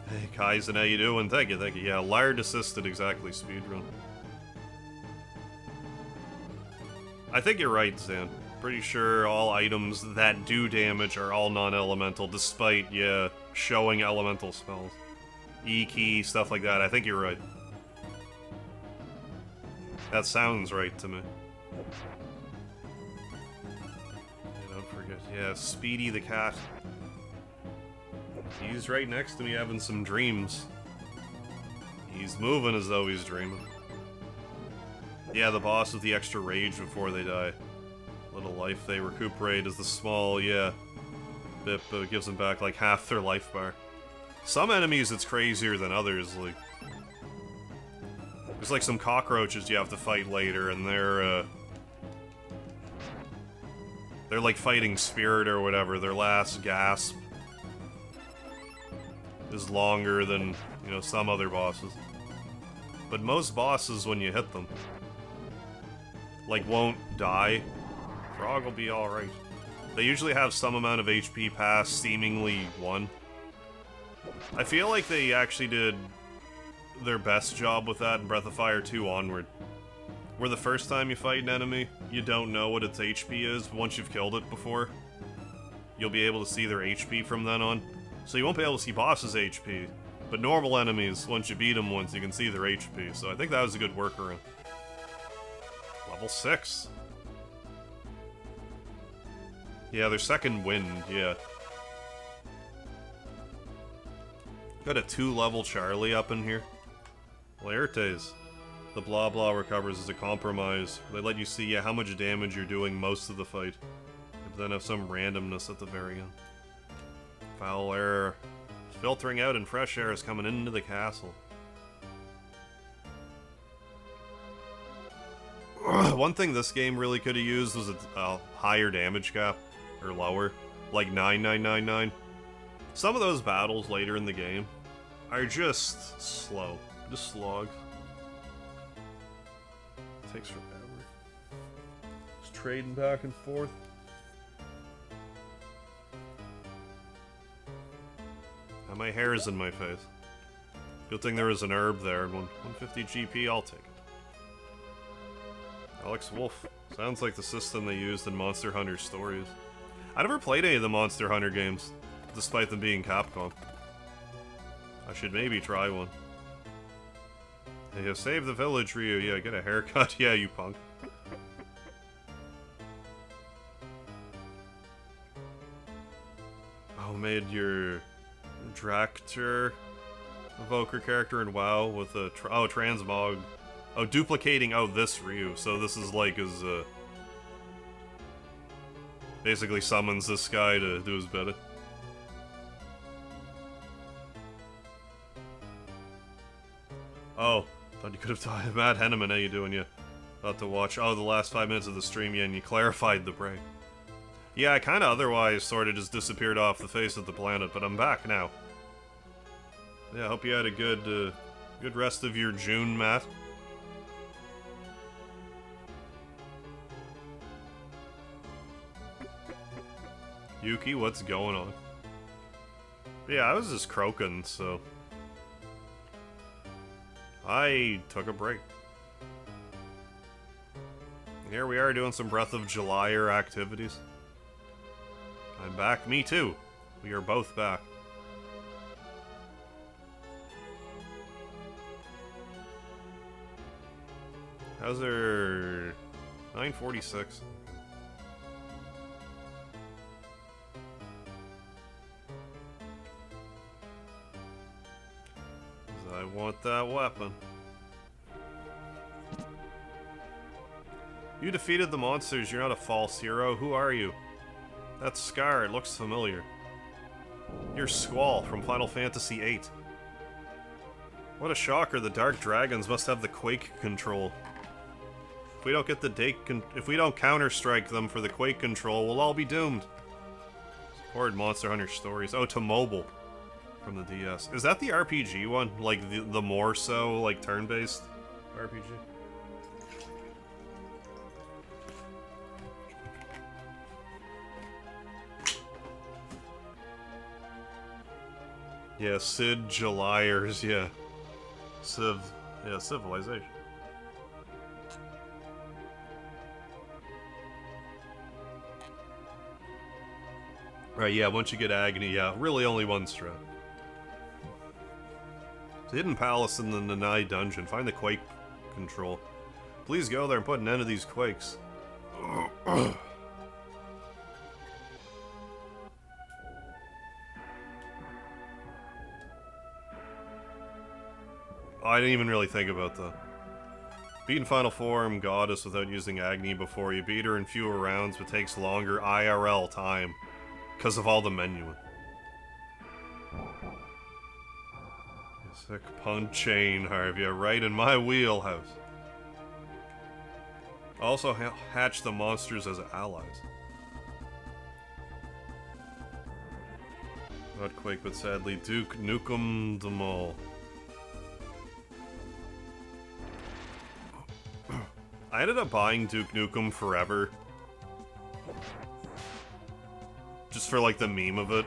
Hey, Kaizen, how you doing? Thank you, thank you. Yeah, Lard assisted exactly speedrun. I think you're right, Zan. Pretty sure all items that do damage are all non-elemental, despite, yeah, showing elemental spells. E-key, stuff like that. I think you're right. That sounds right to me. Yeah, don't forget. Yeah, Speedy the cat. He's right next to me having some dreams. He's moving as though he's dreaming. Yeah, the boss with the extra rage before they die. Little life they recuperate is the small, yeah, bit, but it gives them back like half their life bar. Some enemies it's crazier than others, like... There's like some cockroaches you have to fight later, and they're like fighting spirit or whatever. Their last gasp is longer than, you know, some other bosses. But most bosses, when you hit them, like, won't die. Frog will be alright. They usually have some amount of HP past seemingly 1. I feel like they actually did their best job with that in Breath of Fire 2 onward. Where the first time you fight an enemy, you don't know what its HP is, but once you've killed it before, you'll be able to see their HP from then on. So you won't be able to see bosses' HP, but normal enemies, once you beat them once, you can see their HP, so I think that was a good workaround. Level 6. Yeah, their second wind, yeah. Got a 2-level Charlie up in here. Laertes. The blah blah recovers as a compromise. They let you see, yeah, how much damage you're doing most of the fight. But then have some randomness at the very end. Foul air. Filtering out and fresh air is coming into the castle. One thing this game really could have used was a higher damage cap. Or lower. Like 9999. Some of those battles later in the game are just slow. Just slogs. Takes forever. Just trading back and forth. Now my hair is in my face. Good thing there was an herb there. 150 GP, I'll take it. Alex Wolf. Sounds like the system they used in Monster Hunter Stories. I never played any of the Monster Hunter games, despite them being Capcom. I should maybe try one. Hey, save the village, Ryu. Yeah, get a haircut. Yeah, you punk. Oh, made your Dractor evoker character in WoW with a transmog. Oh, duplicating. Oh, this Ryu. So this is like his. Basically summons this guy to do his bidding. Oh. Thought you could have died. Matt Henneman, how you doing? You thought to watch, the last 5 minutes of the stream, yeah, and you clarified the break. Yeah, I kinda otherwise sorta just disappeared off the face of the planet, but I'm back now. Yeah, I hope you had a good rest of your June, Matt. Yuki, what's going on? Yeah, I was just croaking, so... I took a break. Here we are doing some Breath of July-er activities. I'm back. Me too. We are both back. How's there... 9:46. I want that weapon. You defeated the monsters. You're not a false hero. Who are you? That's Scar. It looks familiar. You're Squall from Final Fantasy VIII. What a shocker. The Dark Dragons must have the Quake control. If we don't get if we don't counter-strike them for the Quake control, we'll all be doomed. Support Monster Hunter Stories. Oh, to mobile. From the DS. Is that the RPG one? Like, the more so, like, turn-based RPG? Yeah, Sid Julyers, yeah. Civilization. Right, yeah, once you get Agony, yeah, really only one strat. Hidden Palace in the Nanai Dungeon. Find the Quake control. Please go there and put an end to these quakes. I didn't even really think about that. Beat in final form, Goddess without using Agni before you beat her in fewer rounds, but takes longer IRL time because of all the menuing. Sick punch-chain, Harvey, right in my wheelhouse. Also hatch the monsters as allies. Not Quake, but sadly Duke Nukem them all. I ended up buying Duke Nukem Forever. Just for like the meme of it.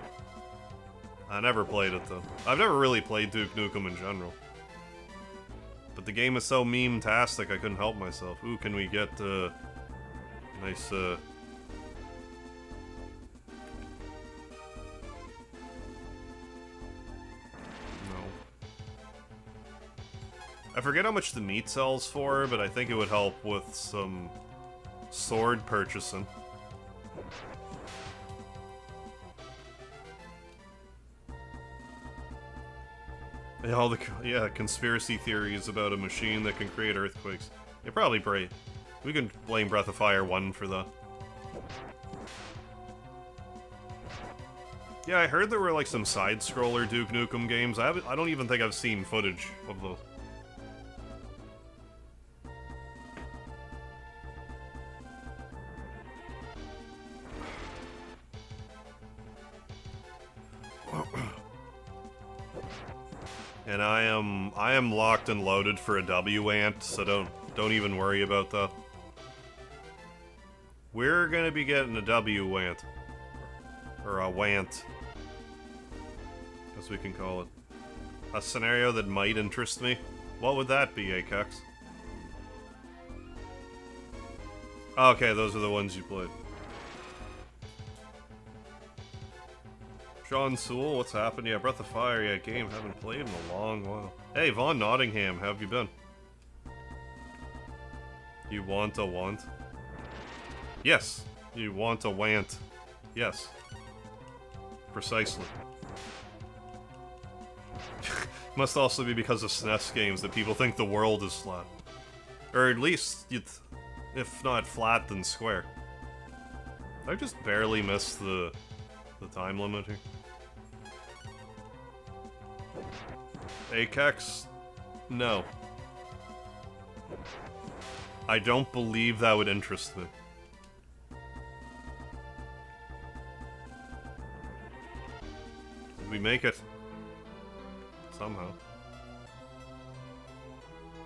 I never played it though. I've never really played Duke Nukem in general. But the game is so meme-tastic, I couldn't help myself. Ooh, can we get nice No. I forget how much the meat sells for, but I think it would help with some sword purchasing. Yeah, all the conspiracy theories about a machine that can create earthquakes. You're probably right. We can blame Breath of Fire 1 for that. Yeah, I heard there were like some side-scroller Duke Nukem games. I don't even think I've seen footage of those. And I am locked and loaded for a W-ant, so don't even worry about that. We're gonna be getting a W-ant. Or a want. As we can call it. A scenario that might interest me. What would that be, Akex? Okay, those are the ones you played. Sean Sewell, what's happened? Yeah, Breath of Fire, yeah, game haven't played in a long while. Hey, Vaughn Nottingham, how have you been? You want a want? Yes, you want a want. Yes. Precisely. Must also be because of SNES games that people think the world is flat. Or at least, if not flat, then square. I just barely missed the time limit here. Akex? No. I don't believe that would interest me. Did we make it? Somehow.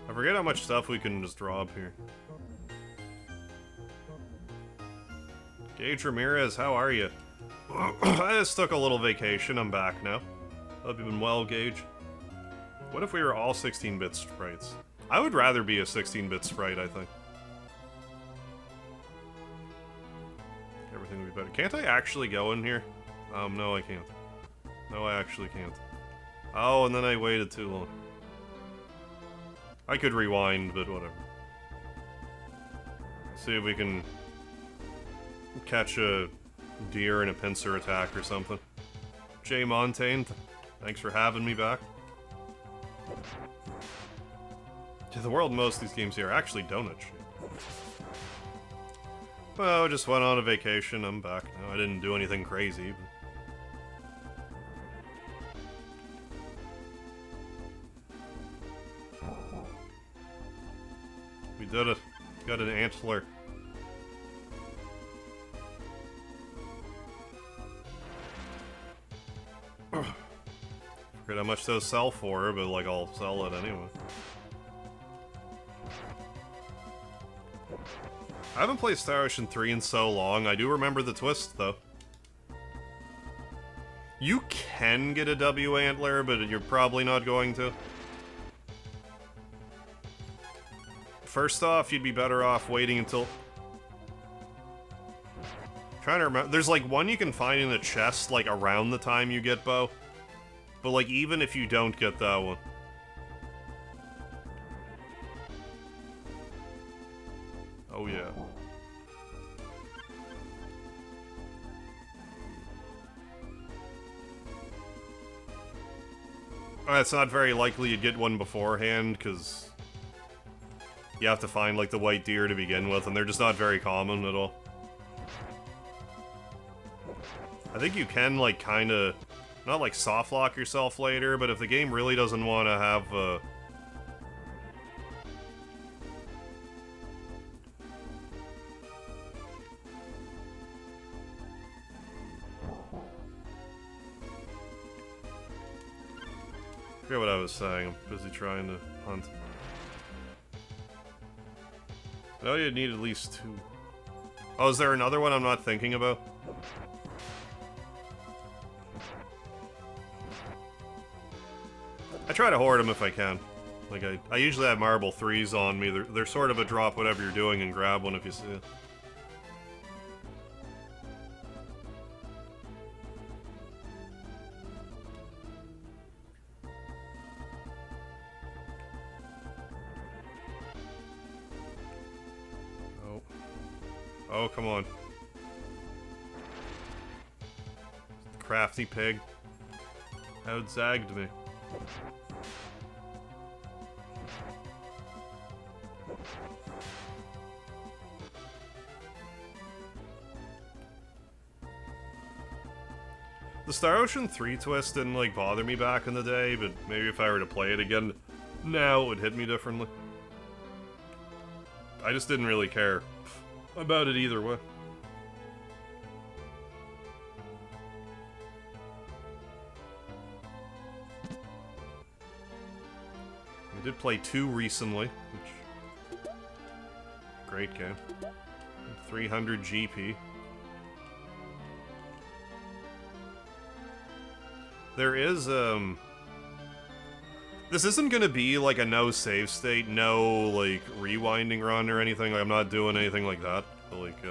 I forget how much stuff we can just drop here. Gage Ramirez, how are you? I just took a little vacation. I'm back now. Hope you've been well, Gage. What if we were all 16-bit sprites? I would rather be a 16-bit sprite, I think. Everything would be better. Can't I actually go in here? No, I can't. No, I actually can't. Oh, and then I waited too long. I could rewind, but whatever. See if we can catch a deer in a pincer attack or something. Jay Montaigne, thanks for having me back. The world most of these games here are actually donut shit. Well, I just went on a vacation, I'm back now. I didn't do anything crazy, but... We did it. Got an antler. Forget how much those sell for, but like I'll sell it anyway. I haven't played Star Ocean 3 in so long. I do remember the twist, though. You can get a W antler, but you're probably not going to. First off, you'd be better off waiting until... I'm trying to remember. There's like one you can find in the chest, like around the time you get bow. But like even if you don't get that one. Oh yeah. It's not very likely you'd get one beforehand, because you have to find, like, the white deer to begin with, and they're just not very common at all. I think you can, like, kinda... not, like, soft-lock yourself later, but if the game really doesn't want to have, I forget what I was saying. I'm busy trying to hunt. I know you need at least 2. Oh, is there another one I'm not thinking about? I try to hoard them if I can. Like, I usually have marble 3s on me. They're sort of a drop whatever you're doing and grab one if you see it. Oh, come on. Crafty pig. Outzagged me. The Star Ocean 3 twist didn't, like, bother me back in the day, but maybe if I were to play it again, now it would hit me differently. I just didn't really care about it either way. We did play 2 recently, which... great game. 300 GP. There is, this isn't gonna be, like, a no save state, no, like, rewinding run or anything. Like, I'm not doing anything like that. But, like,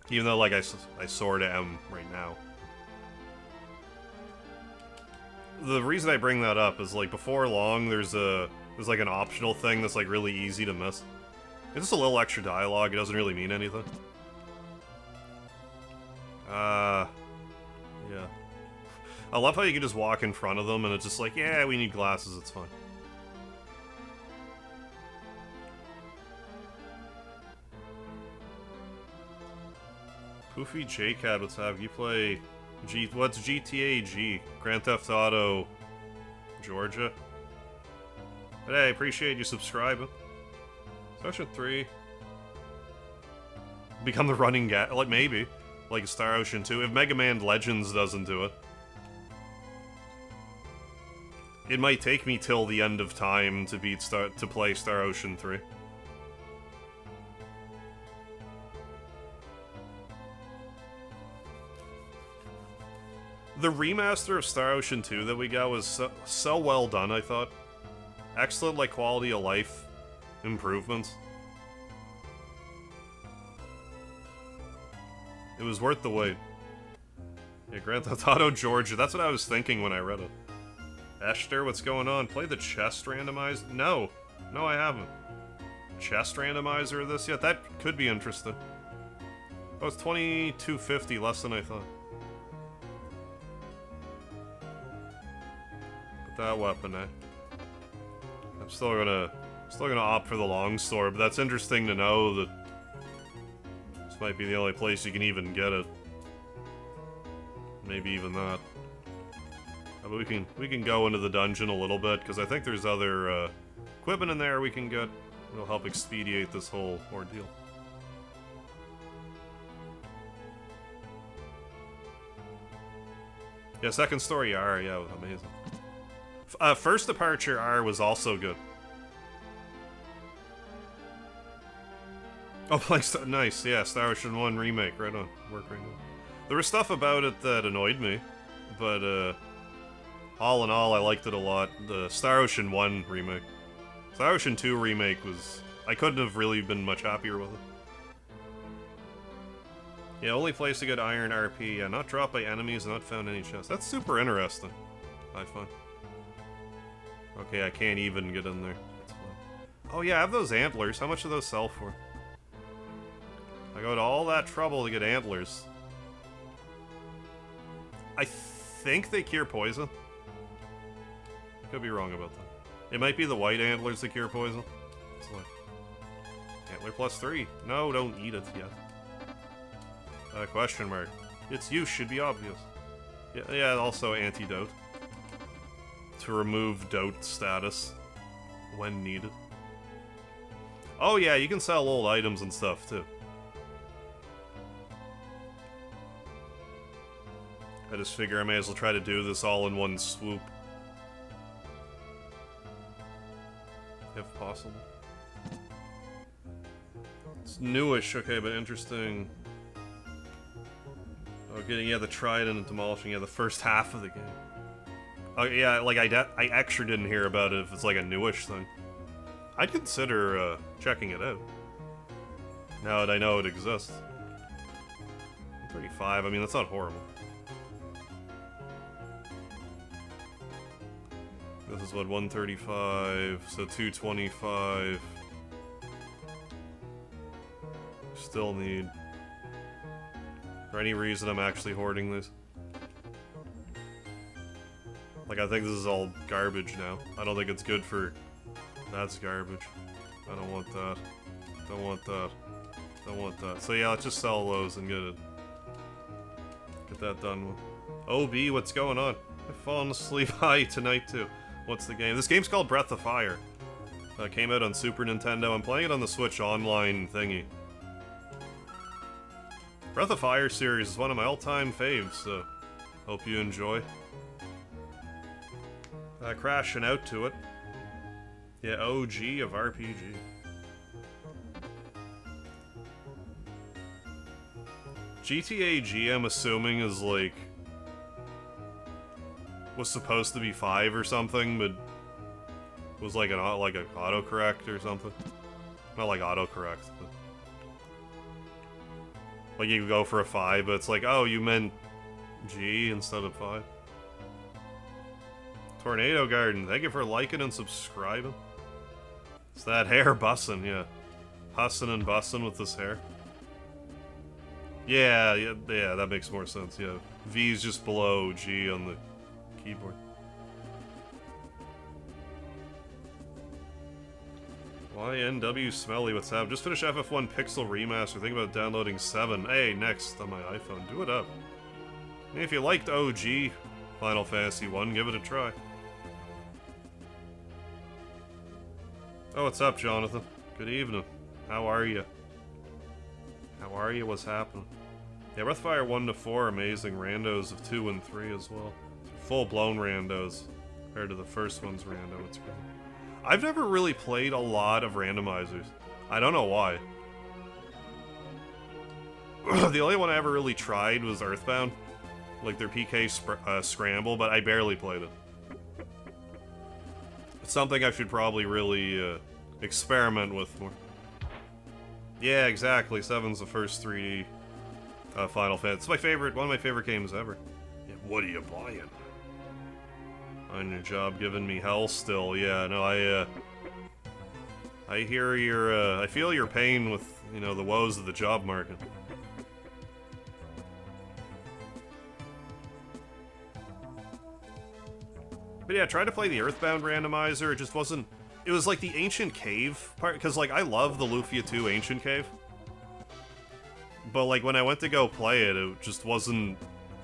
even though, like, I sorta am right now. The reason I bring that up is, like, before long, there's like, an optional thing that's, like, really easy to miss. It's just a little extra dialogue. It doesn't really mean anything. Yeah. I love how you can just walk in front of them and it's just like, yeah, we need glasses, it's fine. Poofy JCat, what's up? You play what's GTA G? Grand Theft Auto Georgia? But hey, I appreciate you subscribing. Session 3. Become the running guy, like maybe. Like Star Ocean 2, if Mega Man Legends doesn't do it. It might take me till the end of time to play Star Ocean 3. The remaster of Star Ocean 2 that we got was so well done, I thought. Excellent, like, quality of life improvements. It was worth the wait. Yeah, Grand Theft Auto Georgia. That's what I was thinking when I read it. Esther, what's going on? Play the chest randomizer? No. No, I haven't. Chest randomizer of this yet? That could be interesting. Oh, it's 2250, less than I thought. But that weapon, eh? I'm still gonna opt for the longsword, but that's interesting to know that this might be the only place you can even get it. Maybe even that. But we can go into the dungeon a little bit, because I think there's other equipment in there we can get. It'll help expedite this whole ordeal. Yeah, second story R, yeah, amazing. First Departure R was also good. Oh, nice, yeah, Star Ocean 1 remake, right on. Work right now. There was stuff about it that annoyed me, but all in all, I liked it a lot. The Star Ocean 1 remake. Star Ocean 2 remake was... I couldn't have really been much happier with it. Yeah, only place to get Iron RP. Yeah, not dropped by enemies and not found any chests. That's super interesting, I find. Okay, I can't even get in there. That's fine. Oh yeah, I have those antlers. How much do those sell for? I go to all that trouble to get antlers. I think they cure poison. Could be wrong about that. It might be the white antlers that cure poison. It's like antler +3. No, don't eat it yet. Question mark. Its use should be obvious. Yeah, also antidote. To remove dote status when needed. Oh yeah, you can sell old items and stuff too. I just figure I may as well try to do this all in one swoop. If possible. It's newish, okay, but interesting. Oh, getting, yeah, the trident and demolishing, yeah, the first half of the game. Oh, yeah, like, I actually didn't hear about it if it's like a newish thing. I'd consider, checking it out. Now that I know it exists. 35, I mean, that's not horrible. This is what, 135, so 225. Still need... For any reason, I'm actually hoarding this. Like, I think this is all garbage now. I don't think it's good for... That's garbage. I don't want that. Don't want that. Don't want that. So yeah, let's just sell those and get that done with. OB, what's going on? I've fallen asleep high tonight too. What's the game? This game's called Breath of Fire. Came out on Super Nintendo. I'm playing it on the Switch Online thingy. Breath of Fire series is one of my all-time faves, so hope you enjoy. Crashing out to it. Yeah, OG of RPG. GTA G, I'm assuming, is like... was supposed to be 5 or something, but was like an autocorrect or something. Not like autocorrect, but like you could go for a 5, but it's like, oh, you meant G instead of 5. Tornado Garden, thank you for liking and subscribing. It's that hair bussin', yeah. Hussin' and bussin' with this hair. Yeah, that makes more sense, yeah. V is just below G on the keyboard. YNW Smelly, what's up? Just finished FF1 Pixel Remaster. Think about downloading 7. Hey, next on my iPhone. Do it up. And if you liked OG Final Fantasy 1, give it a try. Oh, what's up, Jonathan? Good evening. How are you? How are you? What's happening? Yeah, Breath of Fire 1 to 4, amazing. Randos of 2 and 3 as well. Full-blown randos compared to the first one's rando. It's great. I've never really played a lot of randomizers. I don't know why. The only one I ever really tried was Earthbound. Like their PK Scramble, but I barely played it. It's something I should probably really experiment with more. Yeah, exactly. 7's the first 3D Final Fantasy. It's my favorite, one of my favorite games ever. Yeah, what are you buying? On your job giving me hell still. Yeah, no, I hear your, I feel your pain with, you know, the woes of the job market. But yeah, try to play the Earthbound randomizer, it just wasn't... It was like the Ancient Cave part, because like, I love the Lufia 2 Ancient Cave. But like, when I went to go play it, it just wasn't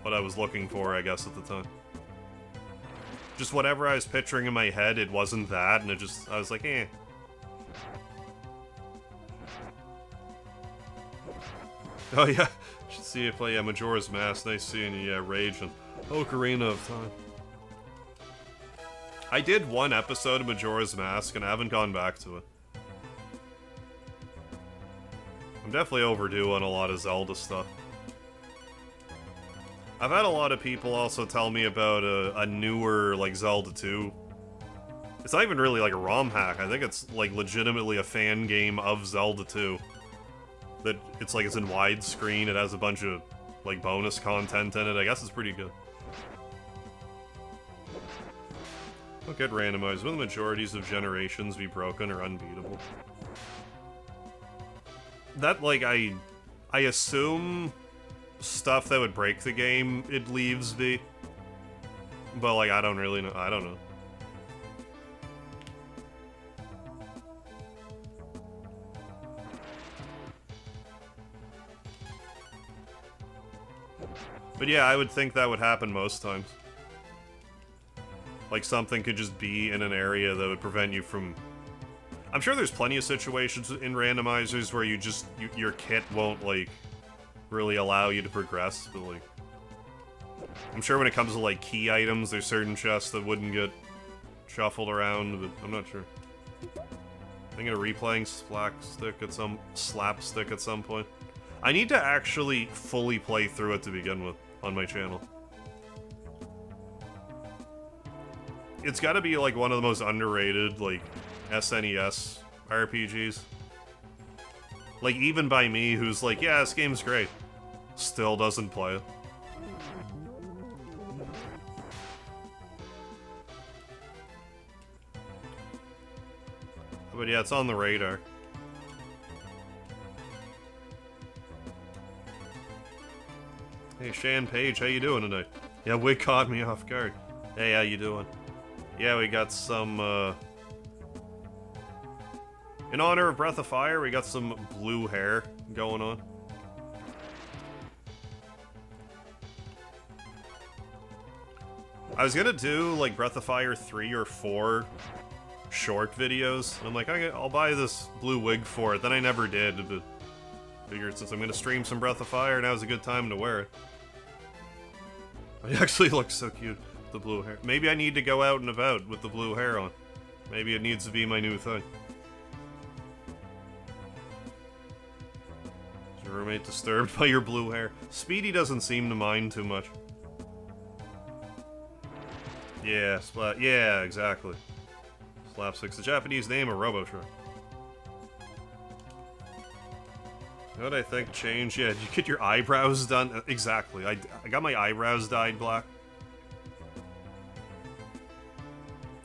what I was looking for, I guess, at the time. Just whatever I was picturing in my head, it wasn't that, and it just, I was like, eh. Oh yeah, should see you play, yeah, Majora's Mask, nice seeing you, yeah, Rage and Ocarina of Time. I did one episode of Majora's Mask, and I haven't gone back to it. I'm definitely overdue on a lot of Zelda stuff. I've had a lot of people also tell me about a newer, like, Zelda 2. It's not even really like a ROM hack, I think it's, like, legitimately a fan game of Zelda 2. That it's like, it's in widescreen, it has a bunch of, like, bonus content in it, I guess it's pretty good. Don't get randomized. Will the majorities of generations be broken or unbeatable? That, like, I assume stuff that would break the game, it leaves be. But, like, I don't really know. I don't know. But yeah, I would think that would happen most times. Like, something could just be in an area that would prevent you from... I'm sure there's plenty of situations in randomizers where you just... your kit won't, like, really allow you to progress, but, like... I'm sure when it comes to, like, key items, there's certain chests that wouldn't get shuffled around, but I'm not sure. Thinking of replaying Slapstick at some point. I need to actually fully play through it to begin with on my channel. It's gotta be, like, one of the most underrated, like, SNES RPGs. Like, even by me, who's like, yeah, this game's great, still doesn't play it. But yeah, it's on the radar. Hey, Shan Page, how you doing tonight? Yeah, wig caught me off guard. Hey, how you doing? Yeah, we got some, in honor of Breath of Fire, we got some blue hair going on. I was gonna do, like, Breath of Fire 3 or 4 short videos. I'm like, I'll buy this blue wig for it. Then I never did, but figured since I'm gonna stream some Breath of Fire, now's a good time to wear it. It actually looks so cute, the blue hair. Maybe I need to go out and about with the blue hair on. Maybe it needs to be my new thing. Is your roommate disturbed by your blue hair? Speedy doesn't seem to mind too much. Yeah, yeah, exactly. Slapstick's the Japanese name of Robotron. What I think changed? Yeah, did you get your eyebrows done? Exactly. I got my eyebrows dyed black.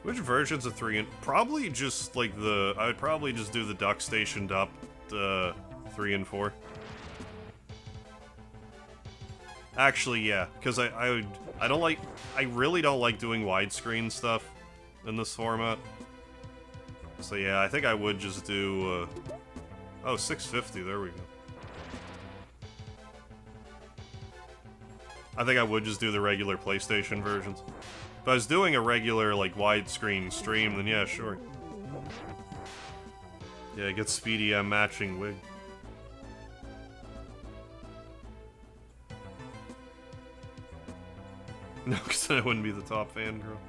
Which versions of 3 and... Probably just, like, the... I would probably just do the duck stationed up, 3 and 4. Actually, yeah, because I don't like... I really don't like doing widescreen stuff in this format. So yeah, I think I would just do, oh, 650, there we go. I think I would just do the regular PlayStation versions. If I was doing a regular, like, widescreen stream, then yeah, sure. Yeah, get Speedy a matching wig. No, because then I wouldn't be the top fan girl.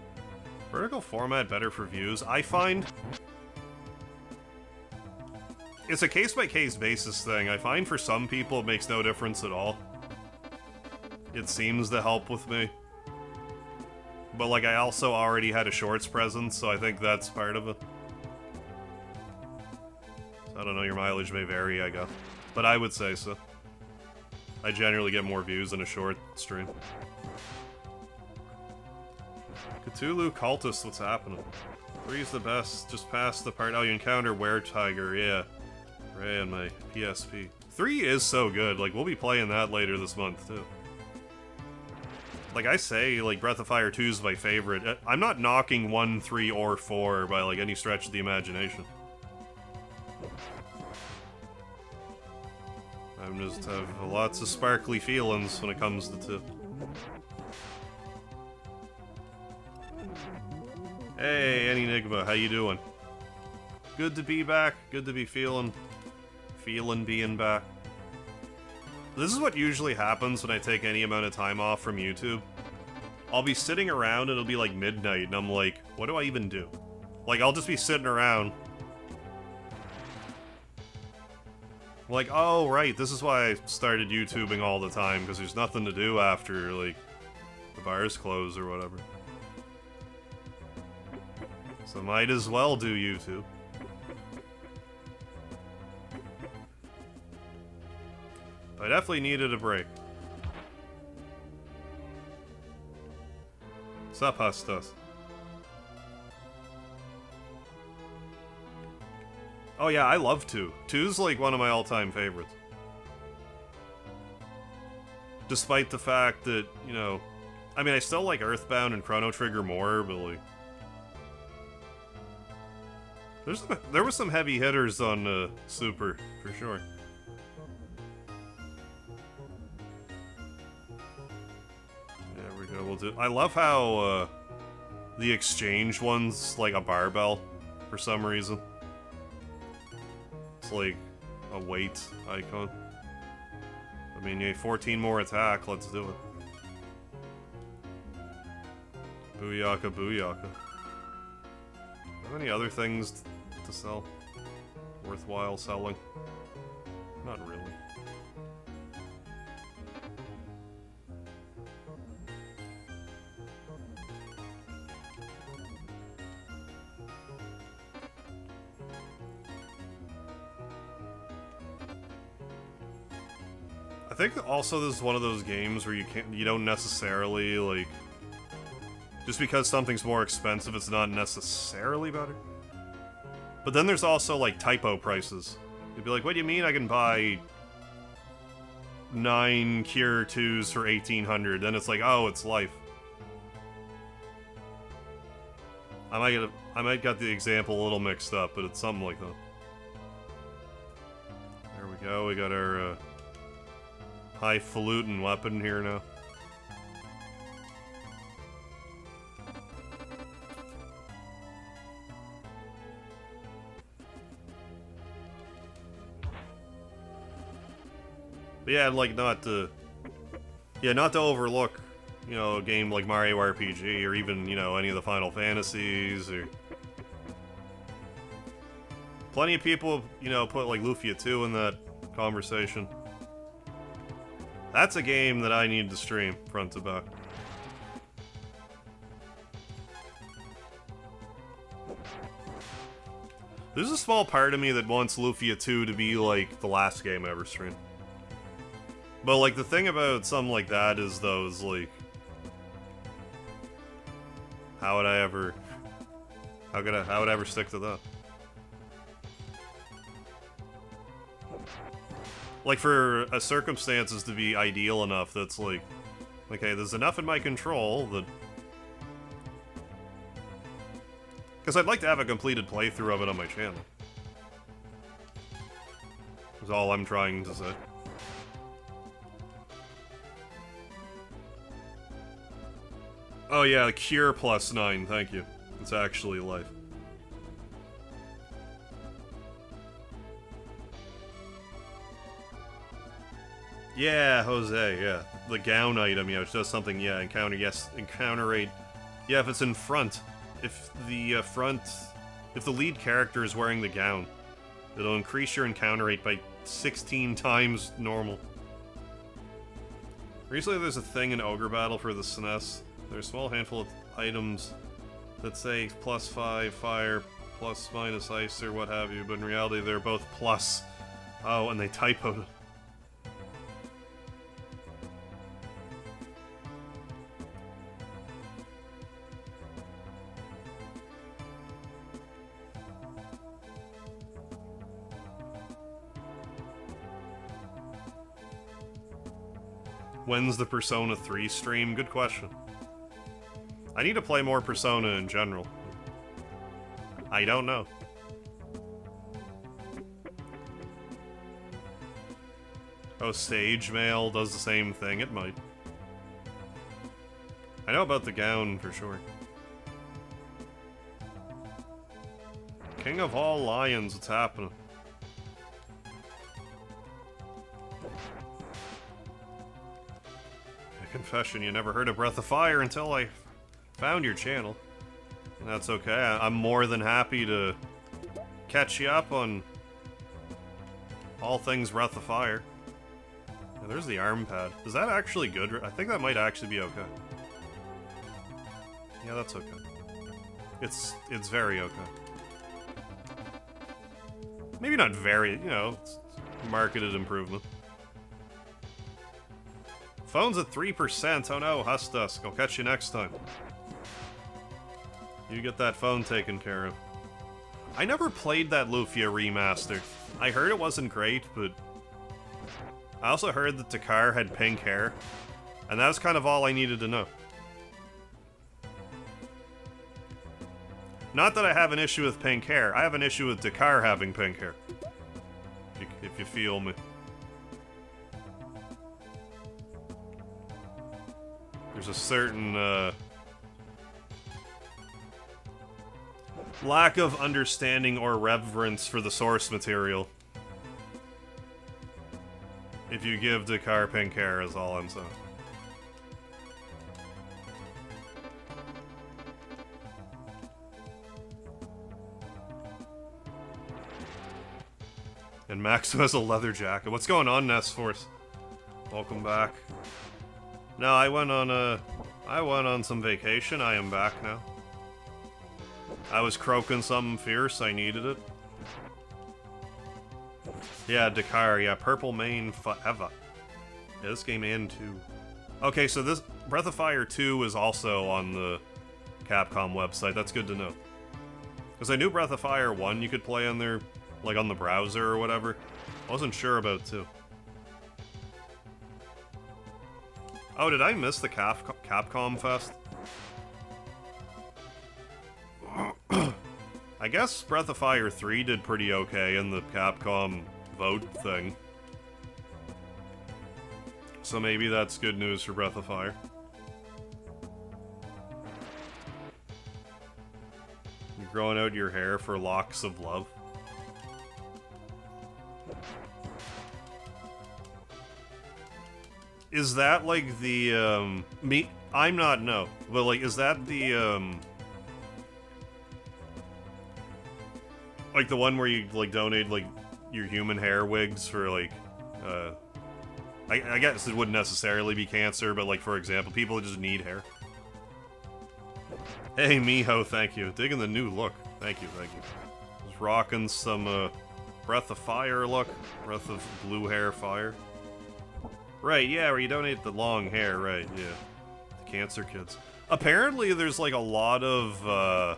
Vertical format better for views. I find... It's a case-by-case basis thing. I find for some people it makes no difference at all. It seems to help with me. But, like, I also already had a shorts presence, so I think that's part of it. I don't know, your mileage may vary, I guess. But I would say so. I generally get more views in a short stream. Cthulhu Cultist, what's happening? 3's the best, just past the part. Oh, you encounter Were-Tiger, yeah. Ray on my PSP. 3 is so good, like, we'll be playing that later this month, too. Like I say, like, Breath of Fire 2 is my favorite. I'm not knocking 1, 3, or 4 by, like, any stretch of the imagination. I just have lots of sparkly feelings when it comes to 2. Hey, Enigma, how you doing? Good to be back. Good to be feeling being back. This is what usually happens when I take any amount of time off from YouTube. I'll be sitting around and it'll be like midnight and I'm like, what do I even do? Like, I'll just be sitting around. Like, oh, right, this is why I started YouTubing all the time, because there's nothing to do after, like, the bars close or whatever. So might as well do YouTube. I definitely needed a break. Sup, Hustus? Oh yeah, I love 2. 2's like one of my all-time favorites. Despite the fact that, you know, I mean, I still like Earthbound and Chrono Trigger more, but like... There was some heavy hitters on Super, for sure. There we go, we'll do... I love how the exchange one's like a barbell, for some reason. It's like a weight icon. I mean, you have 14 more attack, let's do it. Booyaka, booyaka. Have any other things to sell? Worthwhile selling? Not really. I think also this is one of those games where you don't necessarily like, just because something's more expensive, it's not necessarily better. But then there's also like typo prices. You'd be like, what do you mean I can buy 9 Cure 2s for 1800? Then it's like, oh, it's life. I might get the example a little mixed up, but it's something like that. There we go, we got our highfalutin weapon here now. But yeah, like not to overlook, you know, a game like Mario RPG or even, you know, any of the Final Fantasies or plenty of people, you know, put like Lufia 2 in that conversation. That's a game that I need to stream front to back. There's a small part of me that wants Lufia 2 to be like the last game I ever streamed. But like the thing about something like that is those like, how would I ever stick to that? Like for a circumstances to be ideal enough that's like, okay, there's enough in my control that... Because I'd like to have a completed playthrough of it on my channel. Is all I'm trying to say. Oh yeah, Cure +9, thank you. It's actually life. Yeah, Jose, yeah. The gown item, yeah, which does something, yeah, encounter, yes, encounter rate. Yeah, if it's in front. If the if the lead character is wearing the gown, it'll increase your encounter rate by 16 times normal. Recently there's a thing in Ogre Battle for the SNES. There's a small handful of items that say +5 fire, ± ice, or what have you, but in reality they're both plus. Oh, and they typoed it. When's the Persona 3 stream? Good question. I need to play more Persona in general. I don't know. Oh, Sage Mail does the same thing. It might. I know about the gown for sure. King of all lions, what's happening? Confession, you never heard of Breath of Fire until I found your channel. And that's okay, I'm more than happy to catch you up on all things Breath of Fire. Yeah, there's the arm pad. Is that actually good? I think that might actually be okay. Yeah, that's okay. It's very okay. Maybe not very, you know, it's marketed improvement. Phone's at 3%. Oh no, Hustusk. I'll catch you next time. You get that phone taken care of. I never played that Lufia remaster. I heard it wasn't great, but I also heard that Takar had pink hair, and that was kind of all I needed to know. Not that I have an issue with pink hair. I have an issue with Dakar having pink hair. If you feel me. There's a certain, lack of understanding or reverence for the source material. If you give Dakar pink hair, is all I'm saying. And Maxo has a leather jacket. What's going on, Nest Force? Welcome back. No, I went on some vacation. I am back now. I was croaking something fierce. I needed it. Yeah, Dakar. Yeah, Purple Mane forever. Yeah, this game and 2. Okay, so this Breath of Fire 2 is also on the Capcom website. That's good to know. Because I knew Breath of Fire 1 you could play on their, like on the browser or whatever. I wasn't sure about 2. Oh, did I miss the Capcom Fest? I guess Breath of Fire 3 did pretty okay in the Capcom vote thing. So maybe that's good news for Breath of Fire. You're growing out your hair for locks of love. Is that like the, I'm not, no. But like, is that the, like the one where you, like, donate, like, your human hair wigs for, like, I guess it wouldn't necessarily be cancer, but, like, for example, people just need hair. Hey, Miho, thank you. Digging the new look. Thank you, thank you. Just rocking some, Breath of Fire look. Breath of Blue Hair Fire. Right, yeah, where you donate the long hair, right, yeah. The cancer kids. Apparently, there's, like, a lot of,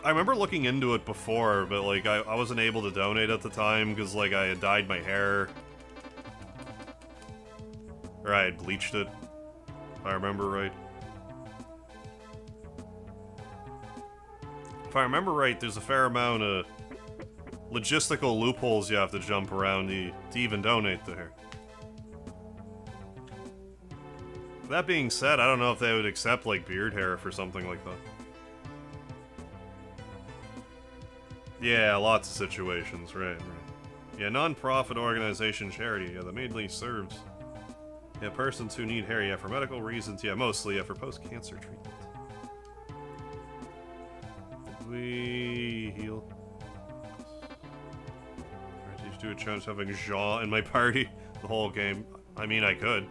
I remember looking into it before, but, like, I wasn't able to donate at the time, because, like, I had dyed my hair. Or I had bleached it, if I remember right. If I remember right, there's a fair amount of logistical loopholes you have to jump around to even donate the hair. That being said, I don't know if they would accept, like, beard hair for something like that. Yeah, lots of situations, right. Yeah, non-profit organization charity, yeah, that mainly serves, yeah, persons who need hair, yeah, for medical reasons, yeah, mostly, yeah, for post-cancer treatment. Did we heal? I teach do a challenge having Jean in my party the whole game. I mean, I could.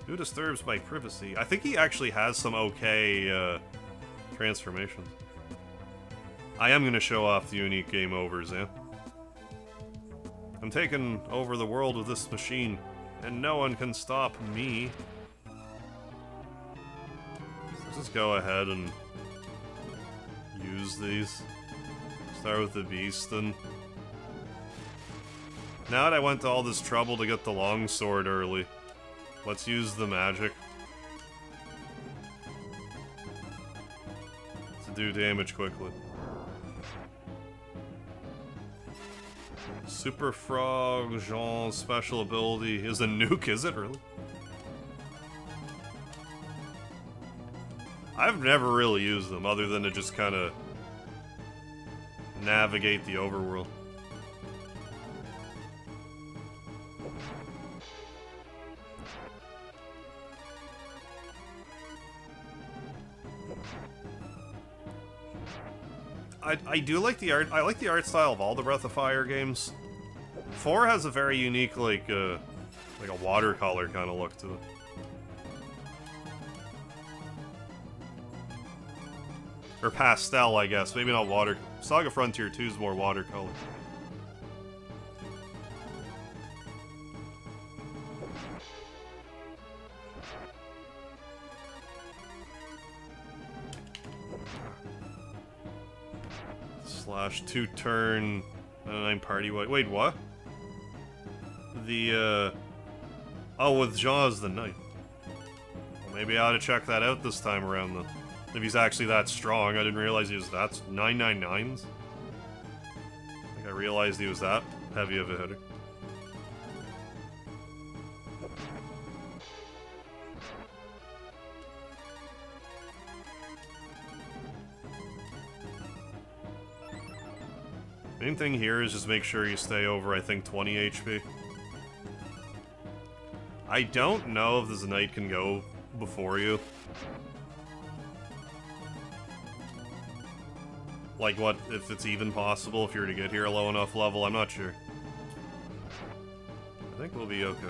Who disturbs my privacy? I think he actually has some okay, transformations. I am going to show off the unique game overs, yeah? I'm taking over the world with this machine, and no one can stop me. Let's just go ahead and use these. Start with the beast, and now that I went to all this trouble to get the longsword early, let's use the magic to do damage quickly. Super Frog, Jean's special ability is a nuke, is it really? I've never really used them other than to just kind of navigate the overworld. I do like the art. I like the art style of all the Breath of Fire games. 4 has a very unique, like a watercolor kind of look to it. Or pastel, I guess. Maybe not water. Saga Frontier 2 is more watercolor. Slash 2-turn 9 party white. Wait, what? The, oh, with Jean as the knight. Well, maybe I ought to check that out this time around then. If he's actually that strong, I didn't realize he was that 999s. I think I realized he was that heavy of a hitter. Main thing here is just make sure you stay over, I think, 20 HP. I don't know if this knight can go before you. Like, what, if it's even possible if you were to get here a low enough level, I'm not sure. I think we'll be okay.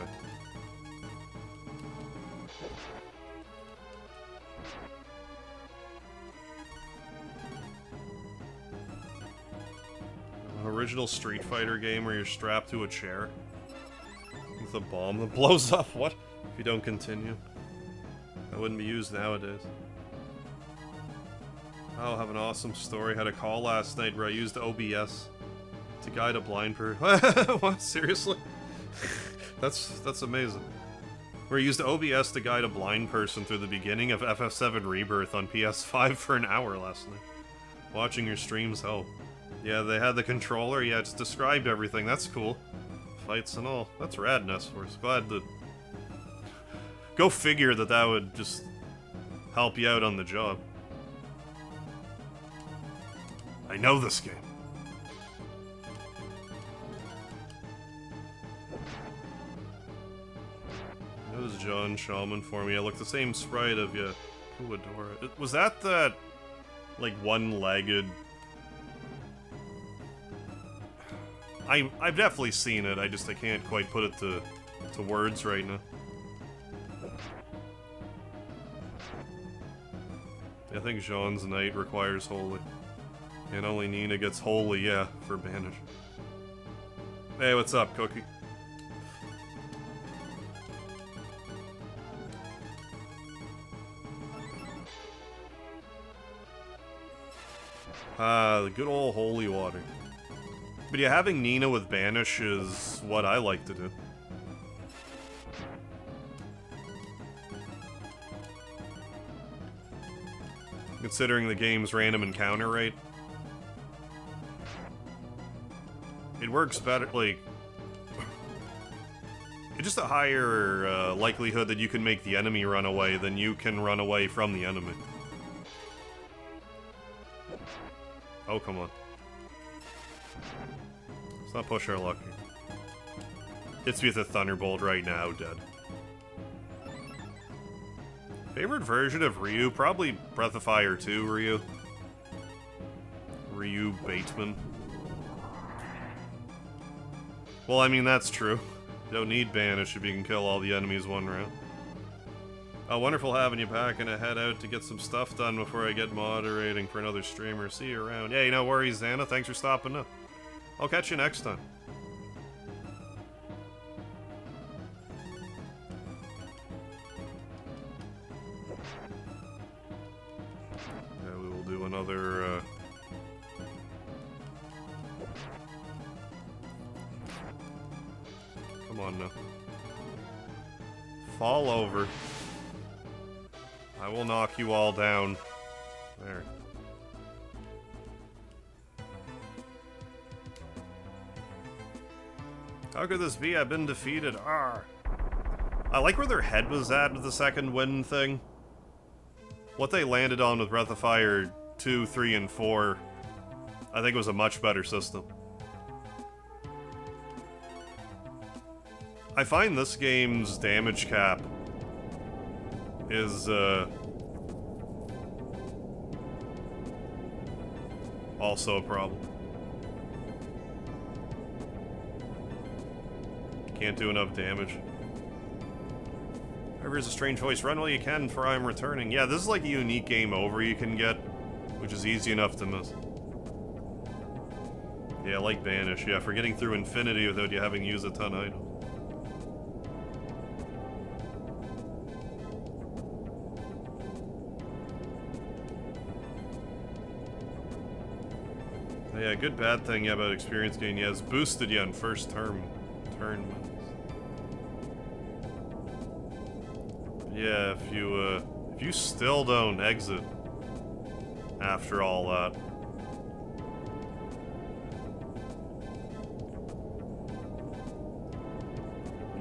An original Street Fighter game where you're strapped to a chair with a bomb that blows up. What? If you don't continue. That wouldn't be used nowadays. Oh, have an awesome story. Had a call last night where I used OBS to guide a blind person. What? Seriously? That's amazing. Where I used OBS to guide a blind person through the beginning of FF7 Rebirth on PS5 for an hour last night. Watching your streams, oh. Yeah, they had the controller. Yeah, it's described everything. That's cool. Fights and all. That's rad, Nestforce. Glad that... Go figure that would just help you out on the job. I know this game. That was John Shaman for me. I look the same sprite of you. Kuwadora. Was that, like, one-legged... I've definitely seen it, I can't quite put it to words right now. I think Jean's Knight requires Holy. And only Nina gets Holy, yeah, for Banish. Hey, what's up, Cookie? The good old Holy Water. But yeah, having Nina with Banish is what I like to do. Considering the game's random encounter rate. It works better, like... It's just a higher likelihood that you can make the enemy run away than you can run away from the enemy. Oh, come on. Let's not push our luck here. Hits me with a Thunderbolt right now, dead. Favorite version of Ryu? Probably Breath of Fire 2 Ryu. Ryu Bateman. Well, I mean, that's true. You don't need Banish if you can kill all the enemies one round. Oh, wonderful having you back, and I head out to get some stuff done before I get moderating for another streamer. See you around. Hey, no worries, Xana. Thanks for stopping up. I'll catch you next time. Yeah, we will do another, Come on now. Fall over. I will knock you all down. There. How could this be? I've been defeated. Arr. I like where their head was at with the second wind thing. What they landed on with Breath of Fire 2, 3, and 4, I think was a much better system. I find this game's damage cap is, also a problem. Can't do enough damage. River's a strange voice. Run while you can, for I am returning. Yeah, this is like a unique game over you can get, which is easy enough to miss. Yeah, like Banish. Yeah, for getting through Infinity without you having used a ton of items. Yeah, good bad thing about experience gain. Yeah, it's boosted you on first turn. Yeah, if you still don't exit After all that.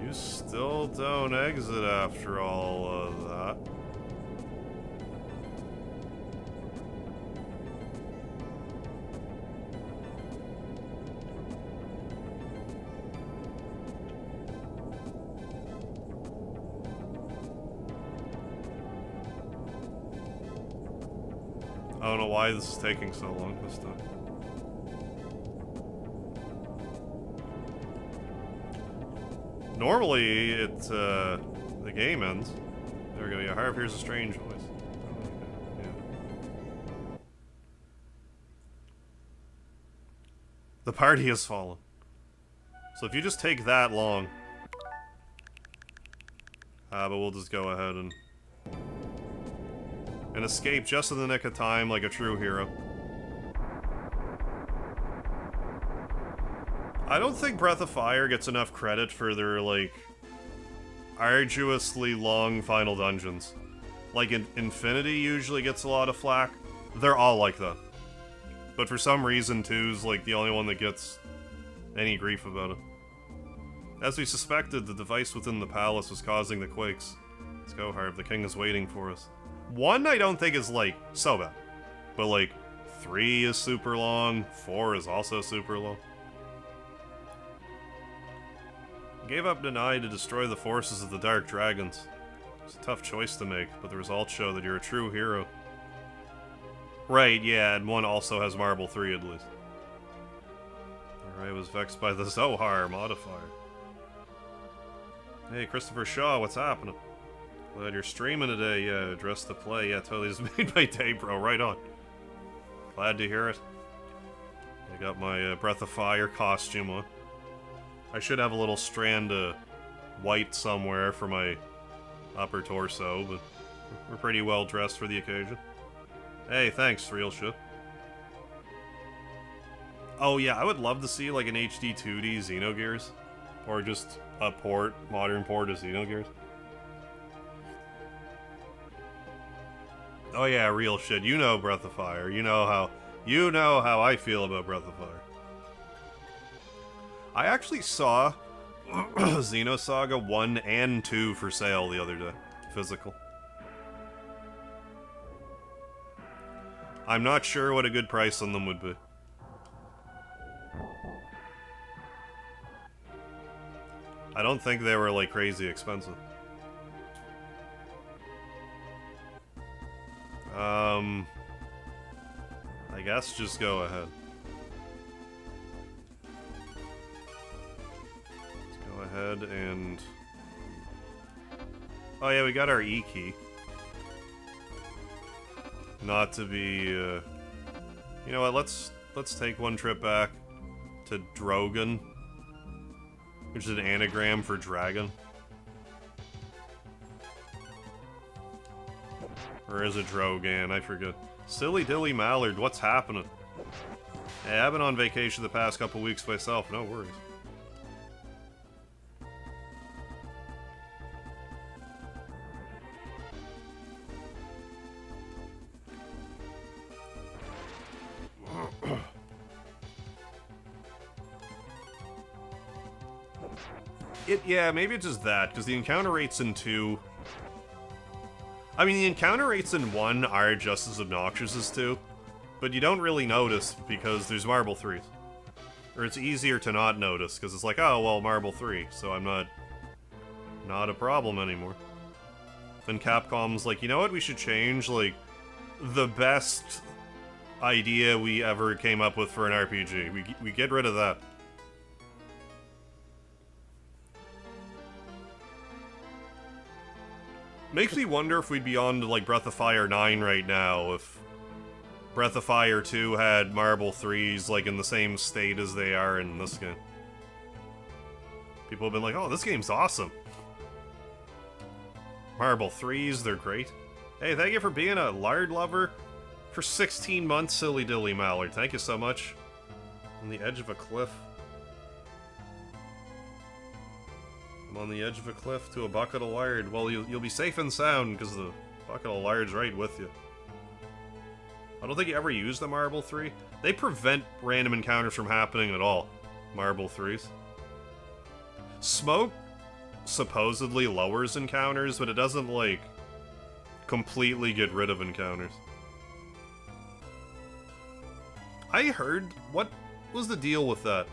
You still don't exit after all of that. I don't know why this is taking so long this time. Normally, the game ends. There we go, yeah, Harv hears a strange voice. Yeah. The party has fallen. So if you just take that long... but we'll just go ahead and escape just in the nick of time like a true hero. I don't think Breath of Fire gets enough credit for their, like, arduously long final dungeons. Like, Infinity usually gets a lot of flack. They're all like that. But for some reason, 2's, like, the only one that gets any grief about it. As we suspected, the device within the palace was causing the quakes. Let's go, Harv. The king is waiting for us. 1, I don't think is, like, so bad. But, like, 3 is super long. 4 is also super long. Gave up Deny to destroy the forces of the Dark Dragons. It's a tough choice to make, but the results show that you're a true hero. Right, yeah, and 1 also has Marble 3 at least. I was vexed by the Zohar modifier. Hey, Christopher Shaw, what's happening? Glad you're streaming today. Yeah, dress to play. Yeah, totally is made by day, bro. Right on. Glad to hear it. I got my Breath of Fire costume on. I should have a little strand of white somewhere for my upper torso, but we're pretty well dressed for the occasion. Hey, thanks, real shit. Oh yeah, I would love to see like an HD 2D Xenogears. Or just a modern port of Xenogears. Oh yeah, real shit. You know Breath of Fire. You know how I feel about Breath of Fire. I actually saw Xenosaga 1 and 2 for sale the other day. Physical. I'm not sure what a good price on them would be. I don't think they were, like, crazy expensive. I guess just go ahead. Ahead and... Oh yeah, we got our E key. Not to be, You know what, let's take one trip back to Drogan, which is an anagram for dragon. Or is it Drogan? I forget. Silly Dilly Mallard, what's happening? Hey, I've been on vacation the past couple weeks myself, no worries. Yeah, maybe it's just that, because the encounter rates in 2... I mean, the encounter rates in 1 are just as obnoxious as 2, but you don't really notice because there's Marble 3s. Or it's easier to not notice, because it's like, oh, well, Marble 3, so I'm not a problem anymore. Then Capcom's like, you know what we should change? Like, the best idea we ever came up with for an RPG. We get rid of that. Makes me wonder if we'd be on to, like, Breath of Fire 9 right now, if Breath of Fire 2 had Marble 3s, like, in the same state as they are in this game. People have been like, oh, this game's awesome. Marble 3s, they're great. Hey, thank you for being a lard lover for 16 months, Silly Dilly Mallard. Thank you so much. On the edge of a cliff. I'm on the edge of a cliff to a bucket of lard. Well, you'll be safe and sound, because the bucket of lard's right with you. I don't think you ever use the Marble 3. They prevent random encounters from happening at all. Marble 3s. Smoke supposedly lowers encounters, but it doesn't, like, completely get rid of encounters. I heard... What was the deal with that?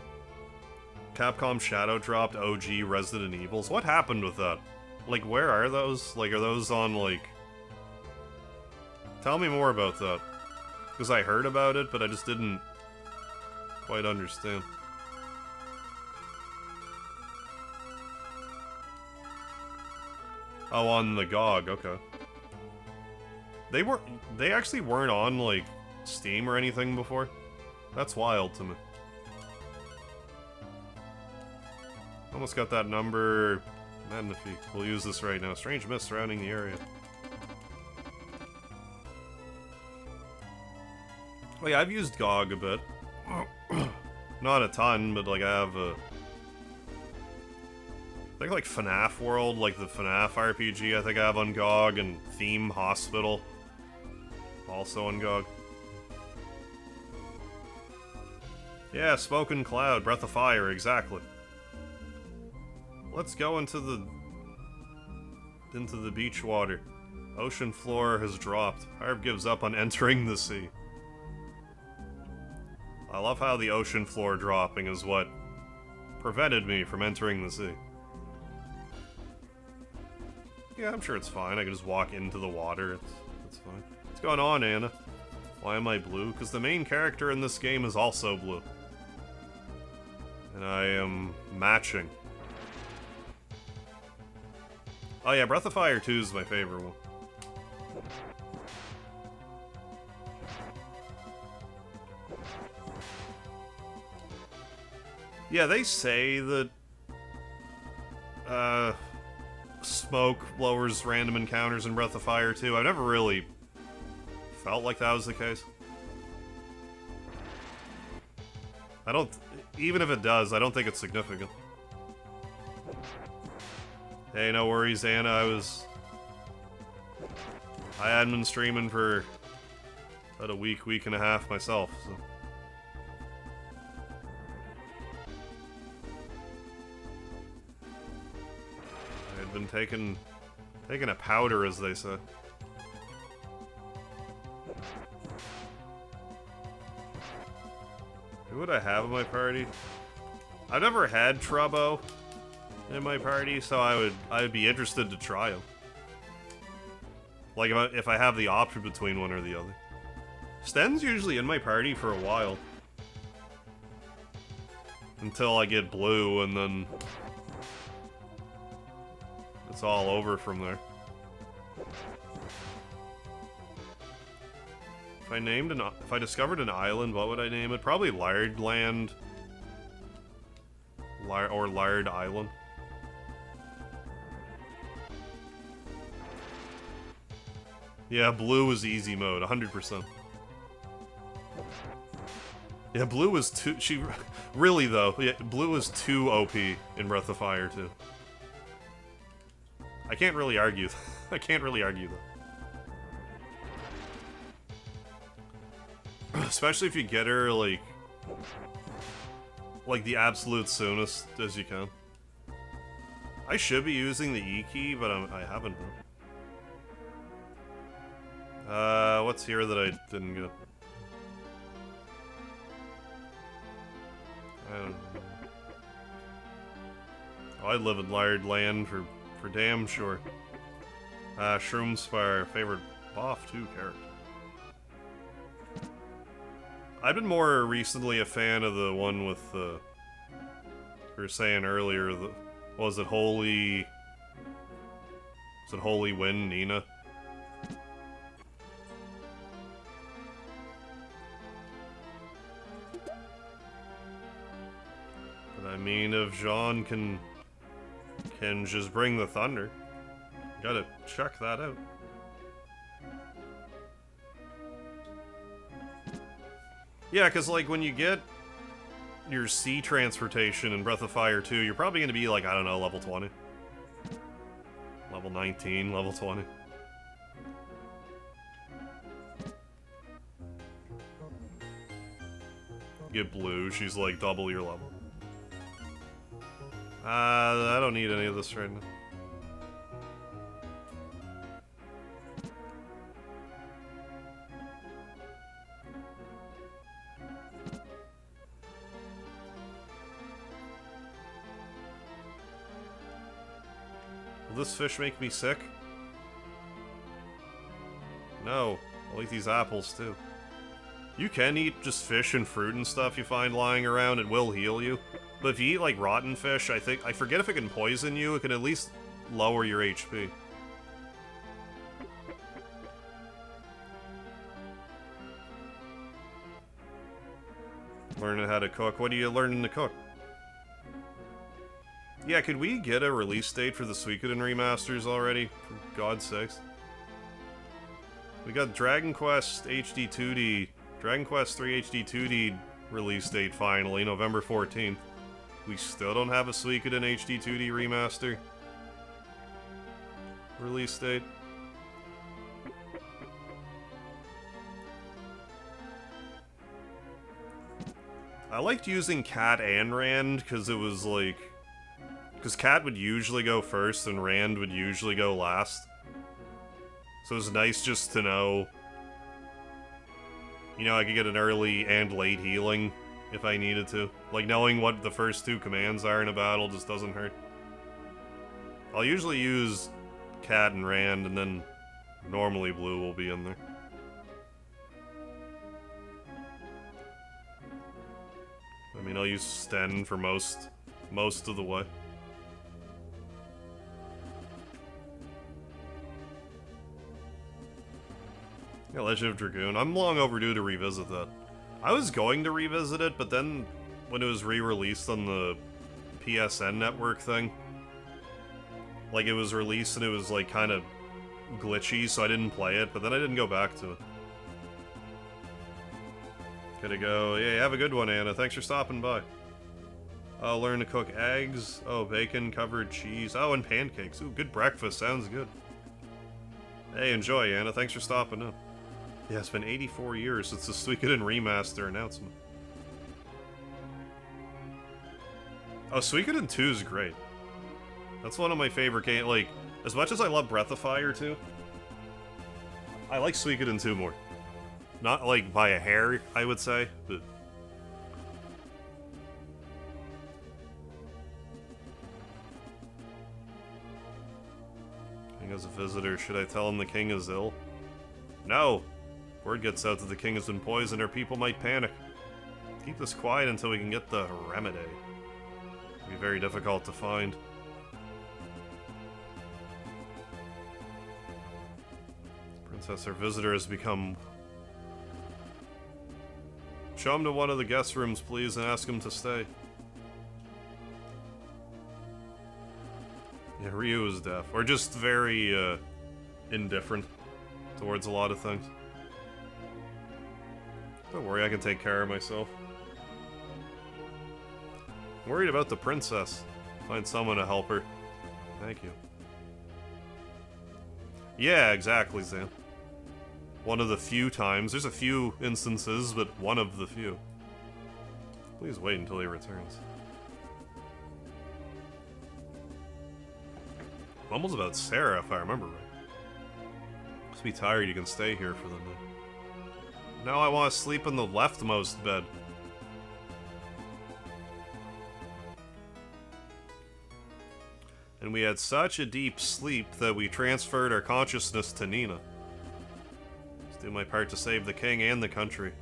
Capcom Shadow dropped OG Resident Evils. What happened with that? Like, where are those? Like, are those on, like... Tell me more about that. Because I heard about it, but I just didn't quite understand. Oh, on the GOG, okay. They actually weren't on, like, Steam or anything before? That's wild to me. Almost got that number. Magnifique. We'll use this right now. Strange mist surrounding the area. Oh yeah, I've used GOG a bit. Not a ton, but like I have a... I think like FNAF World, like the FNAF RPG I think I have on GOG, and Theme Hospital. Also on GOG. Yeah, Smoke and Cloud, Breath of Fire, exactly. Let's go into the beach water. Ocean floor has dropped. Harb gives up on entering the sea. I love how the ocean floor dropping is what prevented me from entering the sea. Yeah, I'm sure it's fine. I can just walk into the water. It's fine. What's going on, Anna? Why am I blue? Because the main character in this game is also blue. And I am matching. Oh yeah, Breath of Fire 2 is my favorite one. Yeah, they say that smoke lowers random encounters in Breath of Fire 2. I've never really felt like that was the case. I don't... Even if it does, I don't think it's significant. Hey, no worries, Anna. I hadn't been streaming for about a week and a half myself, so... I had been taking a powder, as they say. Who would I have in my party? I've never had Troubo in my party, so I would be interested to try him. Like if I have the option between one or the other. Sten's usually in my party for a while. Until I get blue, and then it's all over from there. If I discovered an island, what would I name it? Probably Lardland. Or Lard Island. Yeah, blue is easy mode, 100%. Yeah, blue is too... Really, though, yeah, blue is too OP in Breath of Fire, too. I can't really argue. I can't really argue, though. Especially if you get her, like the absolute soonest as you can. I should be using the E key, but I haven't been. What's here that I didn't get? I don't know. Oh, I live in Lard Land for damn sure. Shroomspire, favorite Boff 2 character. I've been more recently a fan of the one with the... We were saying earlier, was it Holy Wind, Nina? But I mean, if Jean can just bring the thunder, gotta check that out. Yeah, because, like, when you get your sea transportation in Breath of Fire 2, you're probably going to be, like, I don't know, level 20. Level 19, level 20. get blue, she's like double your level. I don't need any of this right now. Will this fish make me sick? No. I'll eat these apples too. You can eat just fish and fruit and stuff you find lying around, it will heal you. But if you eat like rotten fish, I forget if it can poison you, it can at least lower your HP. Learning how to cook. What are you learning to cook? Yeah, could we get a release date for the Suikoden remasters already? For God's sakes. We got Dragon Quest HD 2D, Dragon Quest 3 HD 2D release date finally, November 14th. We still don't have a Suikoden HD 2D remaster release date. I liked using Cat and Rand because it was like... Because Cat would usually go first and Rand would usually go last. So it was nice just to know... You know, I could get an early and late healing if I needed to. Like, knowing what the first two commands are in a battle just doesn't hurt. I'll usually use Cat and Rand, and then normally Blue will be in there. I mean, I'll use Sten for most of the way. Yeah, Legend of Dragoon. I'm long overdue to revisit that. I was going to revisit it, but then when it was re-released on the PSN network thing, like it was released and it was like kind of glitchy, so I didn't play it, but then I didn't go back to it. Gotta go. Yeah, have a good one, Anna. Thanks for stopping by. I'll learn to cook eggs. Oh, bacon covered cheese. Oh, and pancakes. Ooh, good breakfast. Sounds good. Hey, enjoy, Anna. Thanks for stopping in. Yeah, it's been 84 years since the Suikoden remaster announcement. Oh, Suikoden 2 is great. That's one of my favorite games. Like, as much as I love Breath of Fire 2, I like Suikoden 2 more. Not, like, by a hair, I would say, but... King as a visitor, should I tell him the king is ill? No! Word gets out that the king has been poisoned, or people might panic. Keep this quiet until we can get the remedy. It'll be very difficult to find. Princess, our visitor has become... Show him to one of the guest rooms, please, and ask him to stay. Yeah, Ryu is deaf. Or just very, indifferent towards a lot of things. Don't worry, I can take care of myself. I'm worried about the princess. Find someone to help her. Thank you. Yeah, exactly, Zan. One of the few times. There's a few instances, but one of the few. Please wait until he returns. Almost about Sarah, if I remember right. Must be tired, you can stay here for the night. Now I want to sleep in the leftmost bed. And we had such a deep sleep that we transferred our consciousness to Nina. Let's do my part to save the king and the country.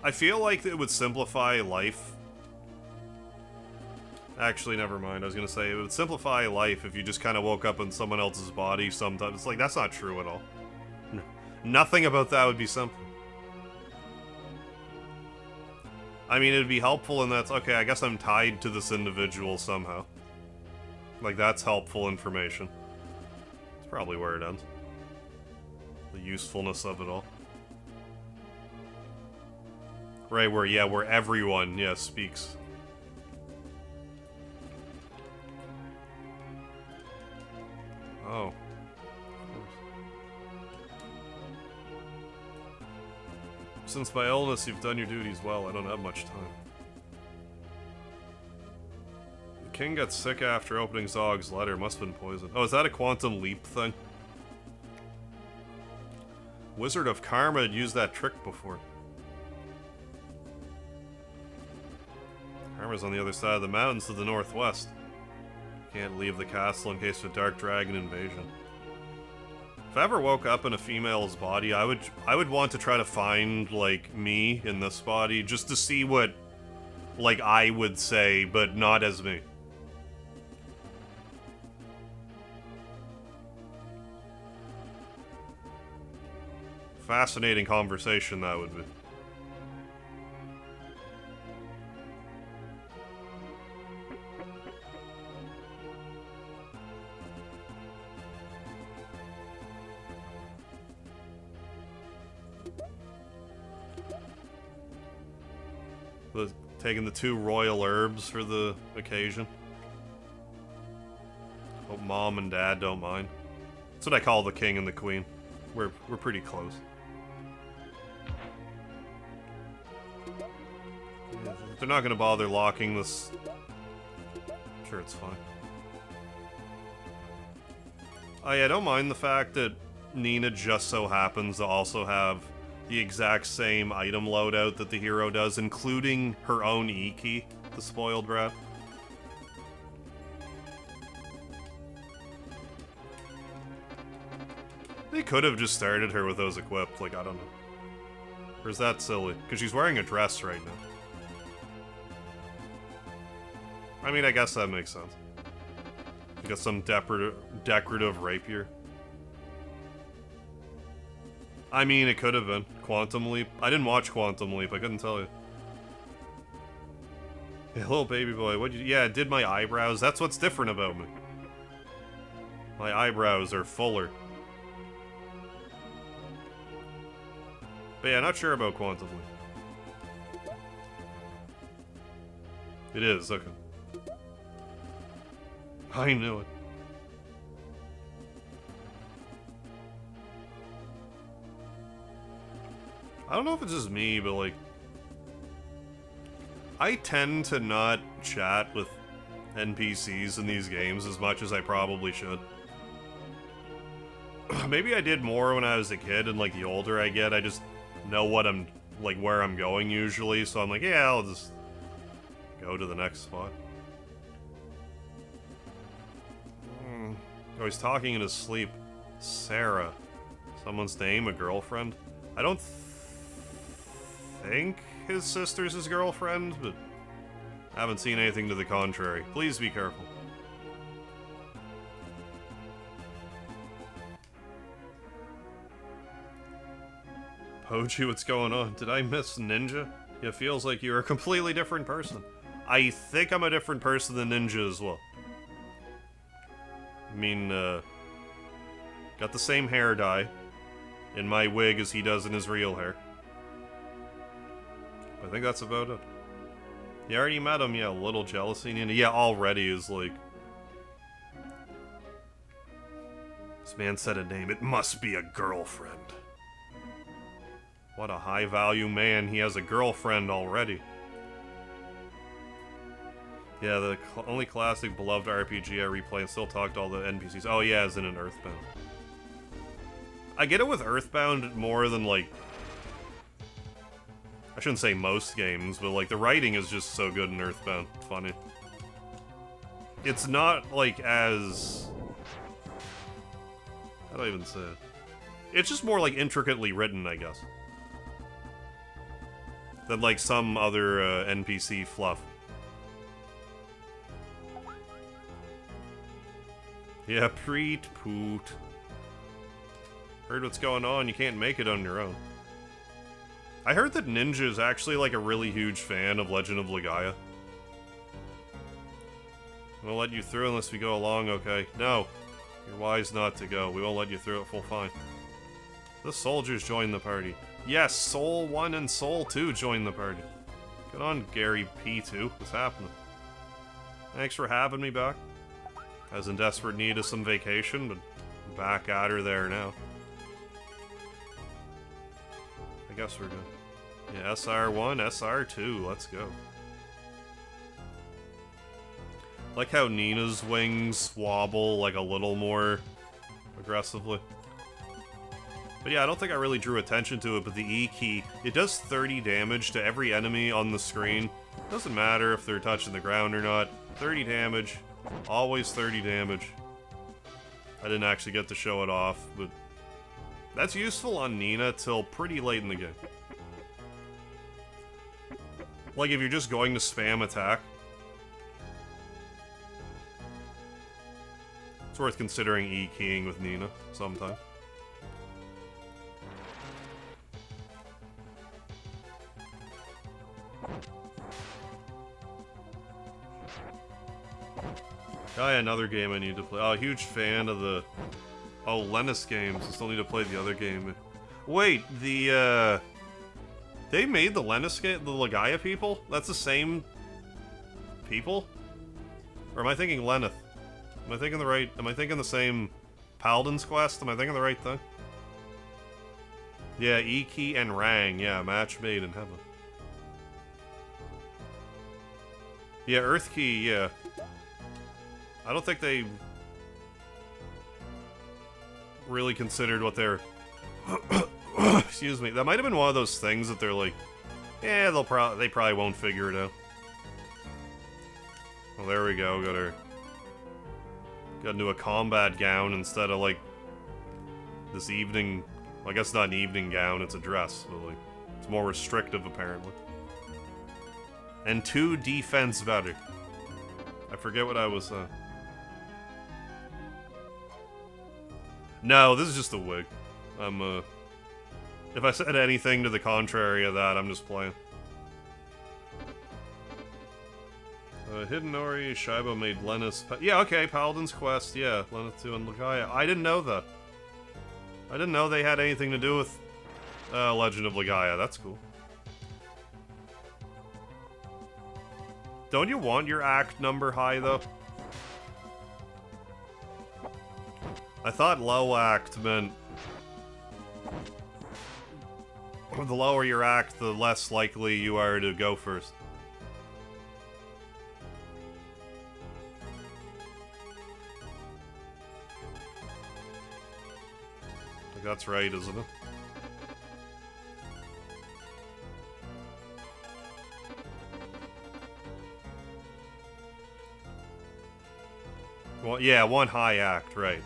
I feel like it would simplify life. Actually, never mind. I was gonna say, it would simplify life if you just kind of woke up in someone else's body sometimes. It's like, that's not true at all. No. Nothing about that would be simple. I mean, it'd be helpful in that, okay, I guess I'm tied to this individual somehow. Like, that's helpful information. It's probably where it ends. The usefulness of it all. Right, where, yeah, where everyone, yeah, speaks. Oh. Since by illness you've done your duties well, I don't have much time. The king got sick after opening Zog's letter. Must have been poisoned. Oh, is that a quantum leap thing? Wizard of Karma had used that trick before. Karma's on the other side of the mountains to the northwest. Can't leave the castle in case of a dark dragon invasion. If I ever woke up in a female's body, I would want to try to find, like, me in this body, just to see what, like, I would say, but not as me. Fascinating conversation that would be. Taking the 2 royal herbs for the occasion. Hope mom and dad don't mind. That's what I call the king and the queen. We're pretty close. If they're not gonna bother locking this, I'm sure it's fine. Oh yeah, I don't mind the fact that Nina just so happens to also have the exact same item loadout that the hero does, including her own E-key, the spoiled brat. They could have just started her with those equipped, like, I don't know. Or is that silly? Because she's wearing a dress right now. I mean, I guess that makes sense. You got some decorative rapier. I mean, it could have been. Quantum Leap. I didn't watch Quantum Leap, I couldn't tell you. Hey, little baby boy, what'd you... Yeah, I did my eyebrows. That's what's different about me. My eyebrows are fuller. But yeah, not sure about Quantum Leap. It is, okay. I knew it. I don't know if it's just me, but like... I tend to not chat with NPCs in these games as much as I probably should. Maybe I did more when I was a kid, and like the older I get, I just know what I'm, like, where I'm going usually, so I'm like, yeah, I'll just go to the next spot. Oh, he's talking in his sleep. Sarah. Someone's name, a girlfriend? I don't think his sister's his girlfriend, but I haven't seen anything to the contrary. Please be careful. Poji, what's going on? Did I miss Ninja? It feels like you're a completely different person. I think I'm a different person than Ninja as well. I mean, got the same hair dye in my wig as he does in his real hair. I think that's about it. You already met him, yeah, a little jealousy. Yeah, already is like... This man said a name, it must be a girlfriend. What a high-value man, he has a girlfriend already. Yeah, the only classic beloved RPG I replay and still talk to all the NPCs. Oh yeah, as in an Earthbound. I get it with Earthbound more than, like... I shouldn't say most games, but, like, the writing is just so good in Earthbound. Funny. It's not, like, as... How do I even say it? It's just more, like, intricately written, I guess. Than, like, some other NPC fluff. Yeah, preet poot. Heard what's going on, you can't make it on your own. I heard that Ninja is actually like a really huge fan of Legend of Legaia. We'll let you through unless we go along, okay? No. You're wise not to go. We won't let you through at full fine. The soldiers join the party. Yes, Soul 1 and Soul 2 join the party. Good on, Gary P2. What's happening? Thanks for having me back. I was in desperate need of some vacation, but back at her there now. I guess we're good. Yeah, SR1, SR2, let's go. Like how Nina's wings wobble like a little more aggressively. But yeah, I don't think I really drew attention to it, but the E key, it does 30 damage to every enemy on the screen. Doesn't matter if they're touching the ground or not. 30 damage. Always 30 damage. I didn't actually get to show it off, but that's useful on Nina till pretty late in the game. Like if you're just going to spam attack. It's worth considering E keying with Nina sometime. Oh yeah, another game I need to play. Oh, huge fan of the... Oh, Lennis games. I still need to play the other game. Wait, the, They made the Lennis game? The Legaia people? That's the same... people? Or am I thinking Lenneth? Am I thinking the right... Am I thinking the same... Paladin's Quest? Am I thinking the right thing? Yeah, Iki and Rang. Yeah, match made in heaven. Yeah, Earth Key, yeah. I don't think they really considered what they're... Excuse me. That might have been one of those things that they're like, yeah, they probably won't figure it out. Well, there we go. Got into a combat gown instead of like this evening. Well, I guess not an evening gown. It's a dress, but like it's more restrictive apparently. And 2 defense better. I forget what I was. No, this is just a wig. If I said anything to the contrary of that, I'm just playing. Hidenori Shiba made Lennis... Yeah, okay, Paladin's Quest, yeah. Lenneth 2 and Legaia. I didn't know that. I didn't know they had anything to do with Legend of Legaia. That's cool. Don't you want your act number high, though? I thought low act meant... The lower your act, the less likely you are to go first. I think that's right, isn't it? Well, yeah, 1 high act, right.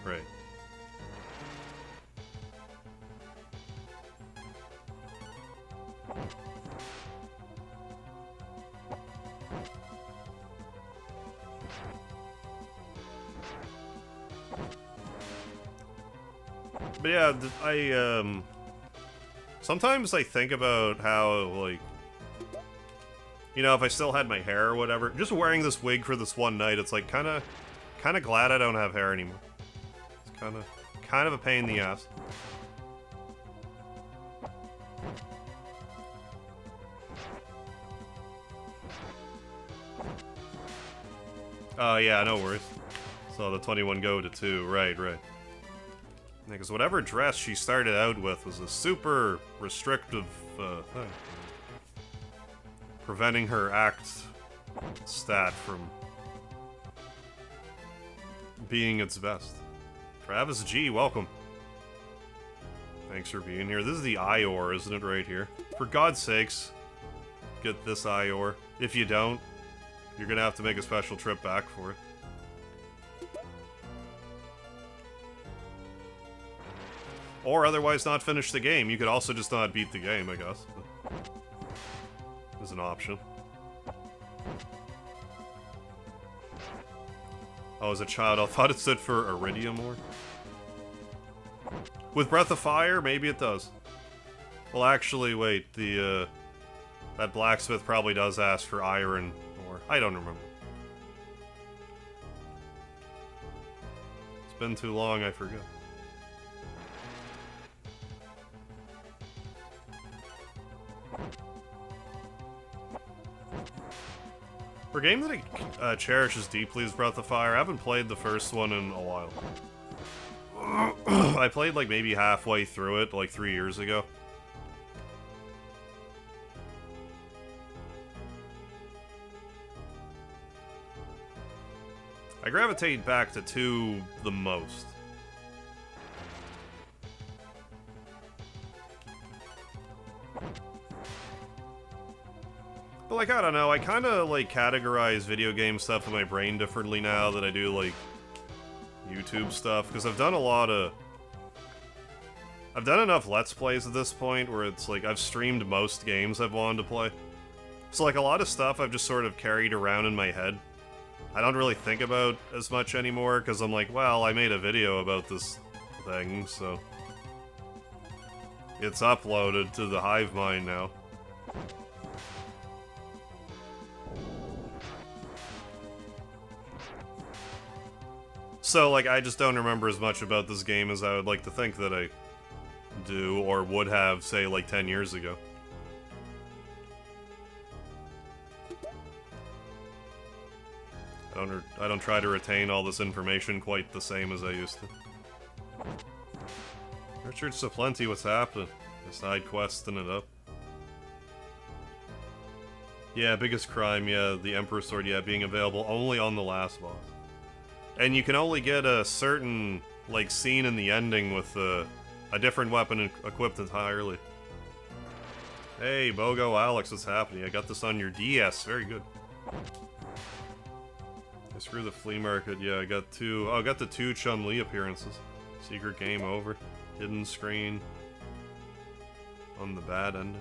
But yeah, sometimes I think about how, like, you know, if I still had my hair or whatever, just wearing this wig for this one night, it's like kind of glad I don't have hair anymore. It's kind of a pain in the ass. Oh yeah, no worries. So the 21 go to 2, right. Because whatever dress she started out with was a super restrictive thing. Preventing her act stat from being its best. Travis G, welcome. Thanks for being here. This is the Ior, isn't it, right here? For God's sakes, get this Ior. If you don't, you're gonna have to make a special trip back for it. Or otherwise not finish the game. You could also just not beat the game, I guess. Is an option. Oh, as a child, I thought it stood for Iridium Ore. With Breath of Fire, maybe it does. Well, actually, wait. That blacksmith probably does ask for iron ore. I don't remember. It's been too long, I forget. For a game that I cherishes deeply is Breath of Fire. I haven't played the first one in a while. I played like maybe halfway through it like 3 years ago. I gravitate back to 2 the most. But, like, I don't know, I kinda, like, categorize video game stuff in my brain differently now than I do, like, YouTube stuff, because I've done enough Let's Plays at this point where it's like I've streamed most games I've wanted to play. So like a lot of stuff I've just sort of carried around in my head. I don't really think about as much anymore because I'm like, well, I made a video about this thing, so it's uploaded to the hive mind now. So like I just don't remember as much about this game as I would like to think that I do or would have, say, like 10 years ago. I don't try to retain all this information quite the same as I used to. Richard Saplenty, what's happening? Side questing it up. Yeah, biggest crime, yeah, the Emperor's Sword, yeah, being available only on the last boss. And you can only get a certain, like, scene in the ending with a different weapon equipped entirely. Hey, Bogo Alex, what's happening? I got this on your DS, very good. Screw the flea market, yeah, I got the 2 Chun-Li appearances. Secret game over. Hidden screen. On the bad ending.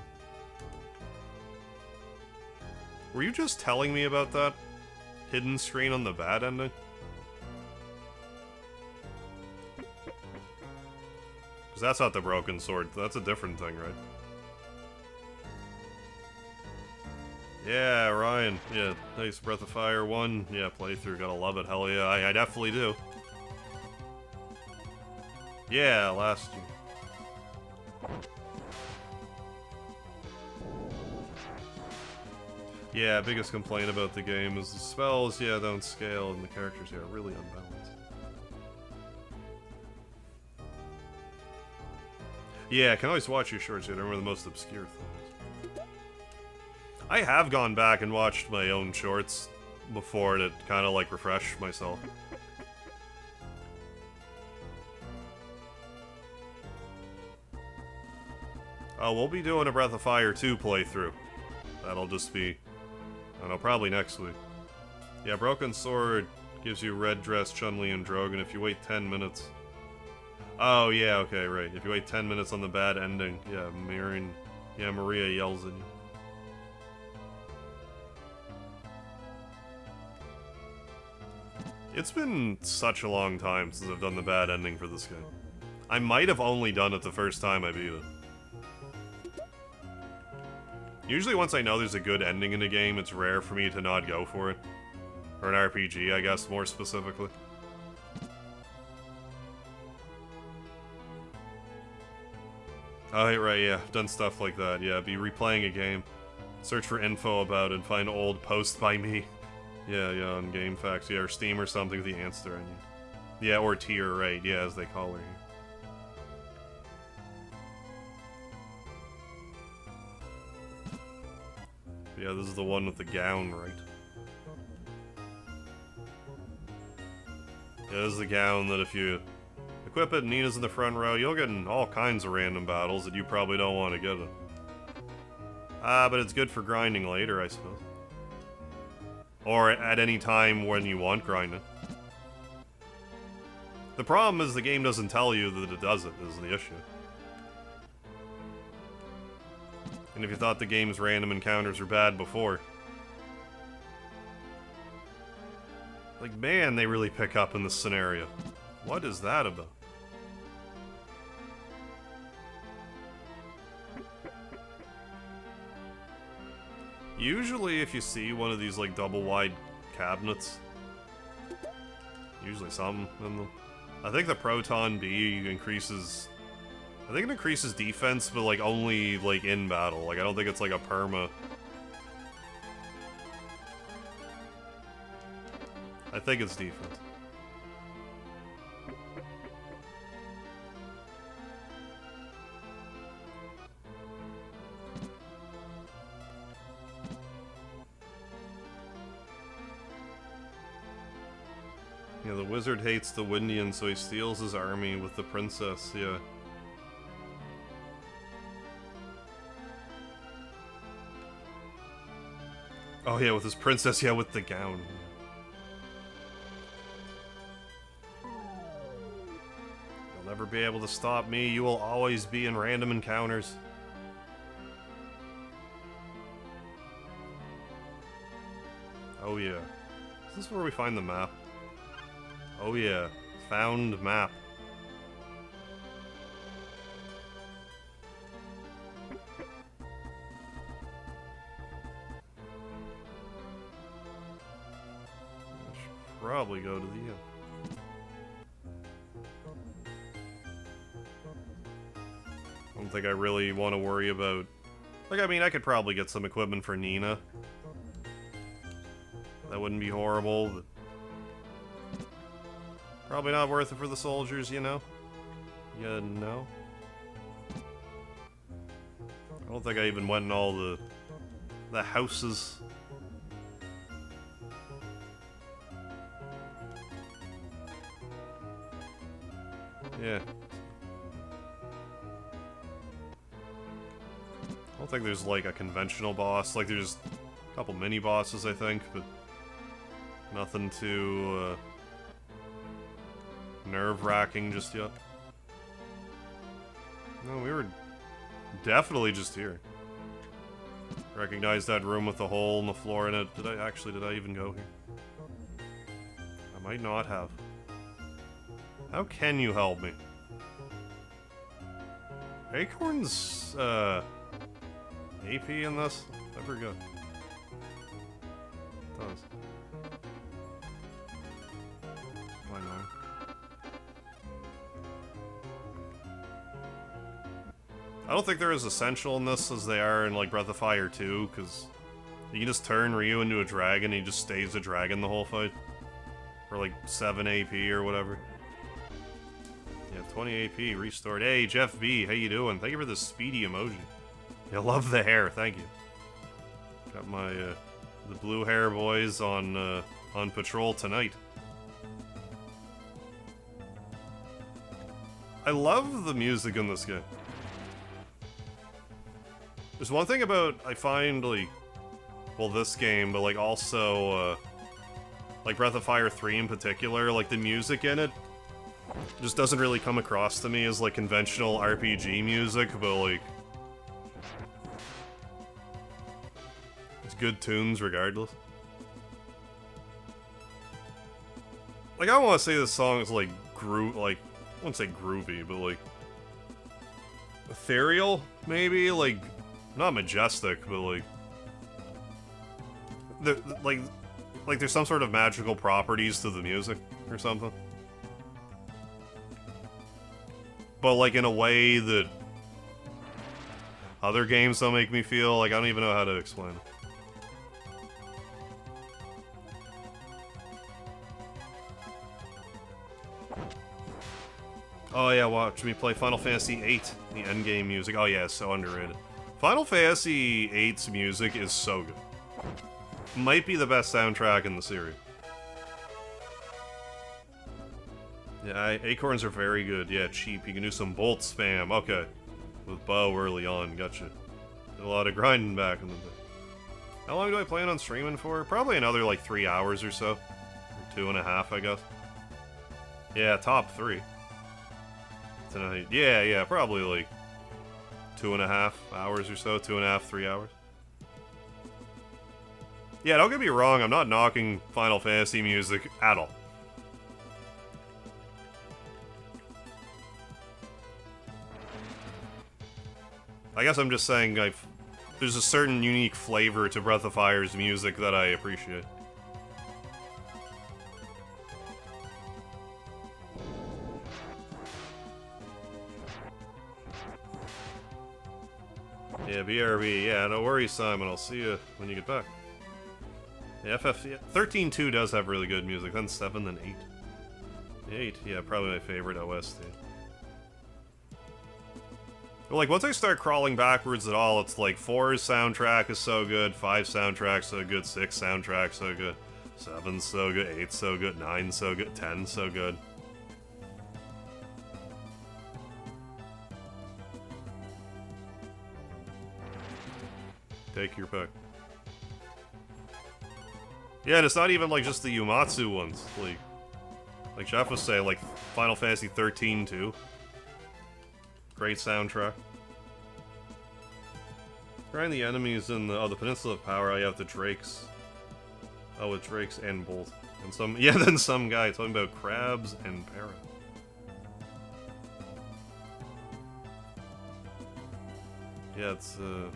Were you just telling me about that? Hidden screen on the bad ending? Because that's not the broken sword, that's a different thing, right? Yeah, Ryan. Yeah, nice Breath of Fire 1. Yeah, playthrough. Gotta love it. Hell yeah, I definitely do. Yeah, last year. Yeah, biggest complaint about the game is the spells, yeah, don't scale, and the characters, yeah, are really unbalanced. Yeah, I can always watch your shorts, yeah, I remember the most obscure things. I have gone back and watched my own shorts before to kind of, like, refresh myself. Oh, we'll be doing a Breath of Fire 2 playthrough. That'll just be, I don't know, probably next week. Yeah, Broken Sword gives you red dress, Chun-Li, and Drogon if you wait 10 minutes. Oh, yeah, okay, right. If you wait 10 minutes on the bad ending, yeah, Maria yells at you. It's been such a long time since I've done the bad ending for this game. I might have only done it the first time I beat it. Usually once I know there's a good ending in a game, it's rare for me to not go for it. Or an RPG, I guess, more specifically. Oh, right, yeah. I've done stuff like that, yeah. Be replaying a game. Search for info about it, find old posts by me. Yeah, on GameFAQs, yeah, or Steam or something with the answer on you. Yeah, or tier, right, yeah, as they call her here. Yeah, this is the one with the gown, right? Yeah, this is the gown that if you equip it and Nina's in the front row, you'll get in all kinds of random battles that you probably don't want to get in. But it's good for grinding later, I suppose. Or at any time when you want grinding. The problem is the game doesn't tell you that it does it, is the issue. And if you thought the game's random encounters were bad before... Like, man, they really pick up in this scenario. What is that about? Usually if you see one of these, like, double-wide cabinets, usually something in them. I think the Proton B increases... I think it increases defense, but, like, only, like, in battle. Like, I don't think it's, like, a perma. I think it's defense. Yeah, the wizard hates the Windian, so he steals his army with the princess, yeah. Oh yeah, with his princess, yeah, with the gown. You'll never be able to stop me, you will always be in random encounters. Oh yeah. Is this where we find the map? Oh yeah. Found map. I should probably go to the end. I don't think I really want to worry about... Like, I mean, I could probably get some equipment for Nina. That wouldn't be horrible, but... Probably not worth it for the soldiers, you know? You know? I don't think I even went in all the houses. Yeah. I don't think there's like a conventional boss. Like there's a couple mini bosses, I think, but nothing too nerve-wracking just yet. No, we were definitely just here. Recognize that room with the hole in the floor in it. Did I even go here? I might not have. How can you help me? Acorn's, AP in this? I forgot. It does. Why not? I don't think they're as essential in this as they are in, like, Breath of Fire 2, because you can just turn Ryu into a dragon and he just stays a dragon the whole fight. For, like, 7 AP or whatever. Yeah, 20 AP restored. Hey, Jeff B, how you doing? Thank you for the Speedy emoji. I love the hair, thank you. Got my, the blue hair boys on patrol tonight. I love the music in this game. There's one thing about, I find, like, well, this game, but, like, also, like, Breath of Fire 3 in particular, like, the music in it just doesn't really come across to me as, like, conventional RPG music, but, like, it's good tunes regardless. Like, I don't want to say this song is, like, like, I wouldn't say groovy, but, like, ethereal, maybe? Like, not majestic, but, like, like there's some sort of magical properties to the music or something. But, like, in a way that other games don't make me feel. Like, I don't even know how to explain it. Oh yeah, watch me play Final Fantasy VIII, the endgame music. Oh yeah, it's so underrated. Final Fantasy VIII's music is so good. Might be the best soundtrack in the series. Yeah, acorns are very good. Yeah, cheap. You can do some bolt spam. Okay. With bow early on. Gotcha. Did a lot of grinding back in the day. How long do I plan on streaming for? Probably another, like, 3 hours or so. Or 2.5, I guess. Yeah, top 3. Tonight. Yeah, probably, like, 2.5 hours or so. 2.5, 3 hours. Yeah, don't get me wrong. I'm not knocking Final Fantasy music at all. I guess I'm just saying, there's a certain unique flavor to Breath of Fire's music that I appreciate. Yeah, BRB. Yeah, no worries, Simon. I'll see you when you get back. Yeah, 13.2 does have really good music. Then 7, then 8. 8, yeah, probably my favorite OST. But, like, once I start crawling backwards at all, it's like 4's soundtrack is so good, 5's soundtrack so good, 6's soundtrack so good. 7's so good, 8's so good, 9's so good, 10's so good. Take your pick. Yeah, and it's not even like just the Uematsu ones. Like Jeff was saying, like Final Fantasy 13 too. Great soundtrack. Grind the enemies in the Peninsula of Power. I have the Drakes. Oh, with Drakes and Bolt. And some, yeah, then some guy talking about crabs and para. Yeah, it's, I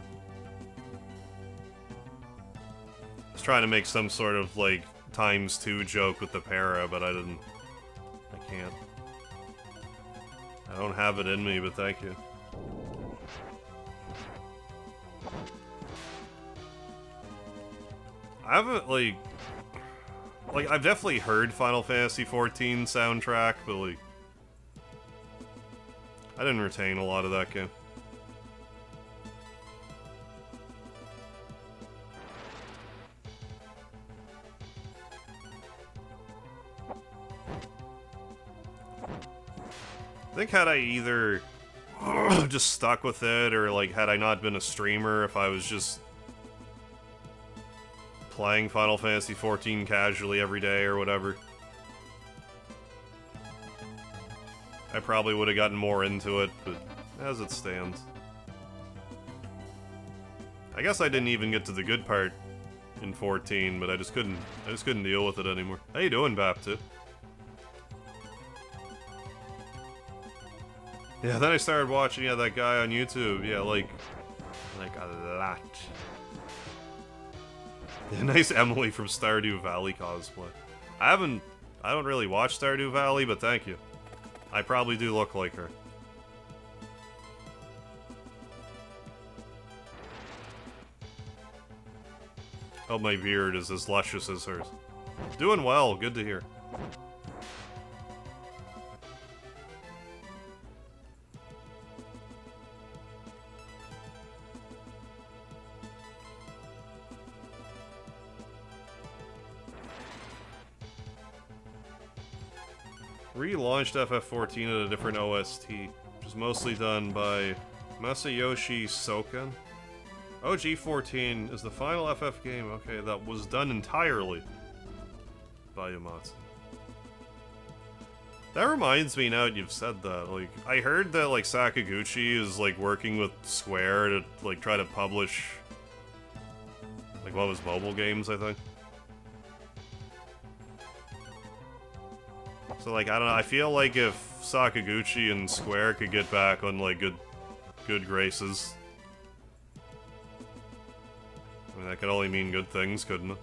was trying to make some sort of, like, ×2 joke with the para, but I didn't. I can't. I don't have it in me, but thank you. I haven't, like, I've definitely heard Final Fantasy 14 soundtrack, but, like, I didn't retain a lot of that game. I think had I either just stuck with it, or, like, had I not been a streamer, if I was just playing Final Fantasy 14 casually every day or whatever, I probably would have gotten more into it, but as it stands. I guess I didn't even get to the good part in 14, but I just couldn't deal with it anymore. How you doing, Baptist? Yeah, then I started watching, yeah, that guy on YouTube, yeah, like a lot. Yeah, nice Emily from Stardew Valley cosplay. I don't really watch Stardew Valley, but thank you. I probably do look like her. Hope my beard is as luscious as hers. Doing well, good to hear. Relaunched FF14 at a different OST, which is mostly done by Masayoshi Soken. OG14 is the final FF game, okay, that was done entirely by Uematsu. That reminds me, now that you've said that, like, I heard that, like, Sakaguchi is, like, working with Square to, like, try to publish, like, what was mobile games, I think. So, like, I don't know, I feel like if Sakaguchi and Square could get back on, like, good graces, I mean, that could only mean good things, couldn't it?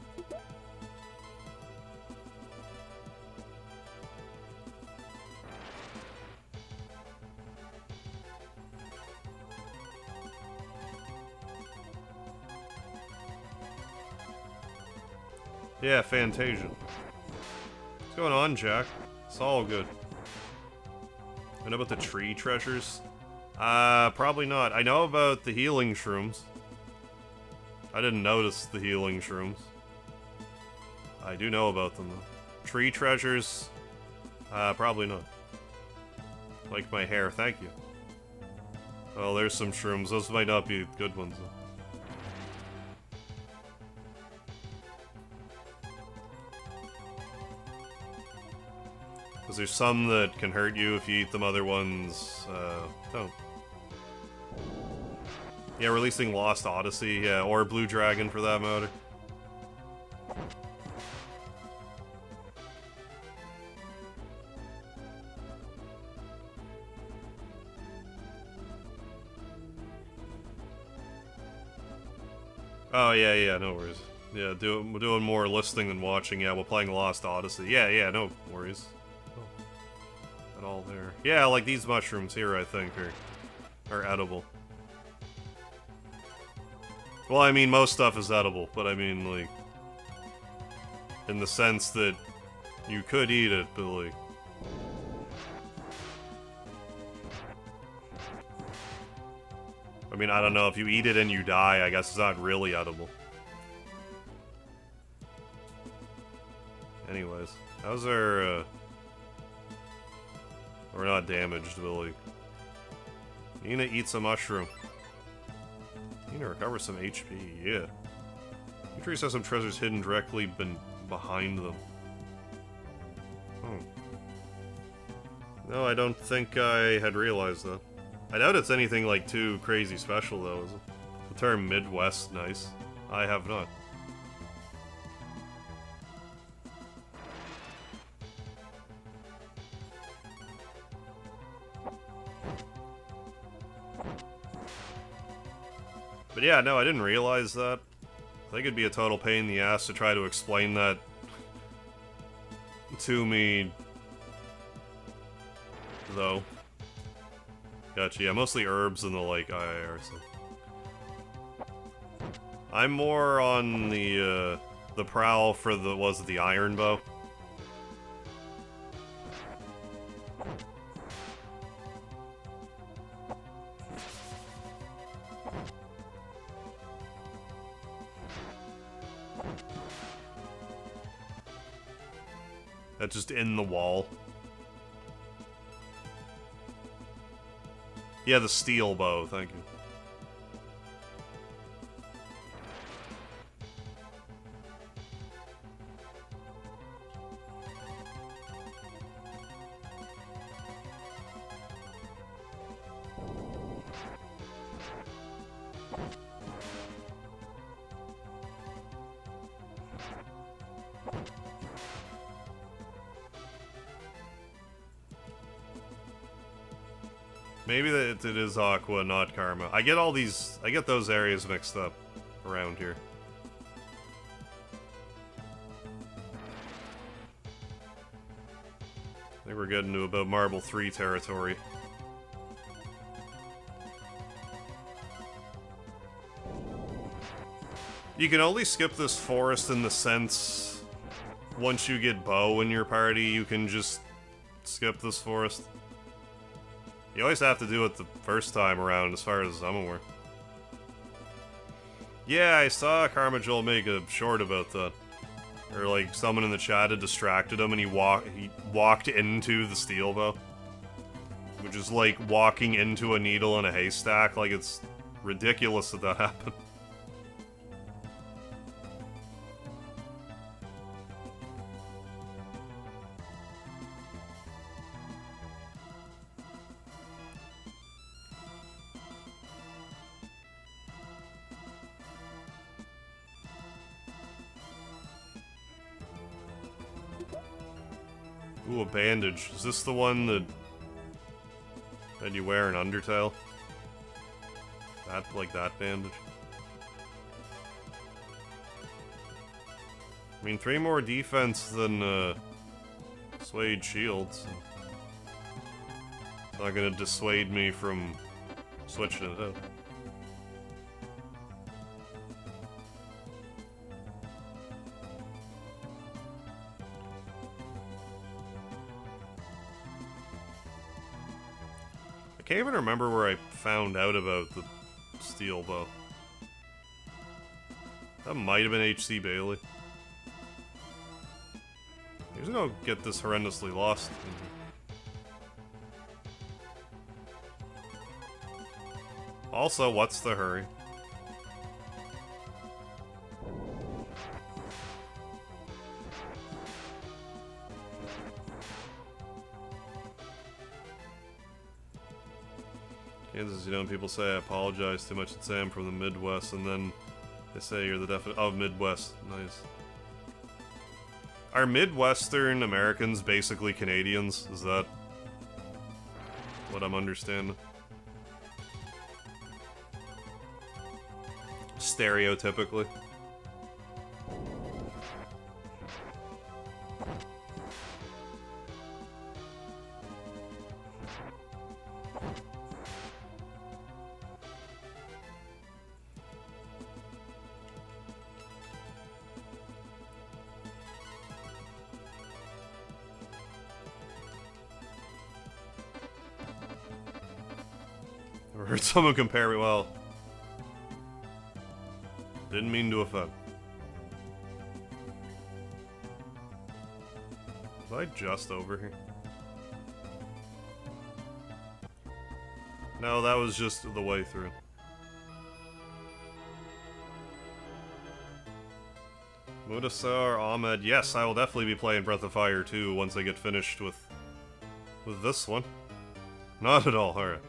Yeah, Fantasia. What's going on, Jack? It's all good. I know about the tree treasures? Probably not. I know about the healing shrooms. I didn't notice the healing shrooms. I do know about them, though. Tree treasures? Probably not. Like my hair, thank you. Oh, there's some shrooms. Those might not be good ones, though. Because there's some that can hurt you if you eat them, other ones, don't. Yeah, releasing Lost Odyssey, yeah, or Blue Dragon for that matter. Oh, yeah, no worries. Yeah, we're doing more listening than watching, yeah, while playing Lost Odyssey. Yeah, no worries. At all there. Yeah, like these mushrooms here, I think, are edible. Well, I mean, most stuff is edible, but I mean, like, in the sense that you could eat it, but, like, I mean, I don't know, if you eat it and you die, I guess it's not really edible. Anyways, how's our, we're not damaged, but like... Nina eats a mushroom. Nina recover some HP, yeah. Beatrice has some treasures hidden directly behind them. Oh. No, I don't think I had realized that. I doubt it's anything like too crazy special though, is it? The term Midwest, nice. I have not. But yeah, no, I didn't realize that. I think it'd be a total pain in the ass to try to explain that to me, though. Gotcha, yeah, mostly herbs and the like IRC. I'm more on the prowl for the iron bow. That's just in the wall. Yeah, the steel bow, thank you. Maybe that it is Aqua, not Karma. I get those areas mixed up around here. I think we're getting to about Marble 3 territory. You can only skip this forest in the sense, once you get Bo in your party, you can just skip this forest. You always have to do it the first time around, as far as I'm aware. Yeah, I saw Karma Joel make a short about that. Or like, someone in the chat had distracted him and he walked into the steel bow. Which is like walking into a needle in a haystack, like it's ridiculous that that happened. Ooh, a bandage. Is this the one that you wear in Undertale? Like that bandage? I mean, 3 more defense than, Suede Shields. It's not gonna dissuade me from switching it out. I can't even remember where I found out about the steel bow. That might have been H.C. Bailey. Here's gonna get this horrendously lost. Also, what's the hurry? Kansas, you know, when people say I apologize too much, it's I'm from the Midwest, and then they say you're the definite of Midwest. Nice. Are Midwestern Americans basically Canadians? Is that what I'm understanding? Stereotypically. I've heard someone compare me. Well, didn't mean to offend. I just over here? No, that was just the way through. Mudasar, Ahmed. Yes, I will definitely be playing Breath of Fire 2 once I get finished with this one. Not at all, alright.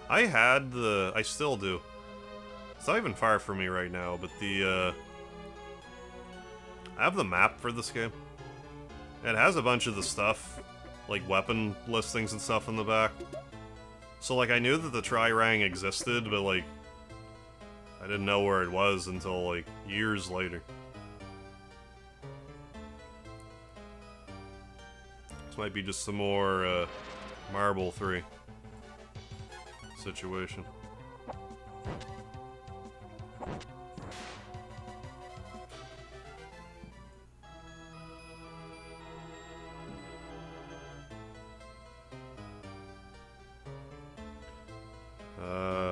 I still do. It's not even far from me right now, but I have the map for this game. It has a bunch of the stuff, like weapon listings and stuff in the back. So, like, I knew that the Tri-Rang existed, but, like, I didn't know where it was until, like, years later. This might be just some more, Marble 3 situation.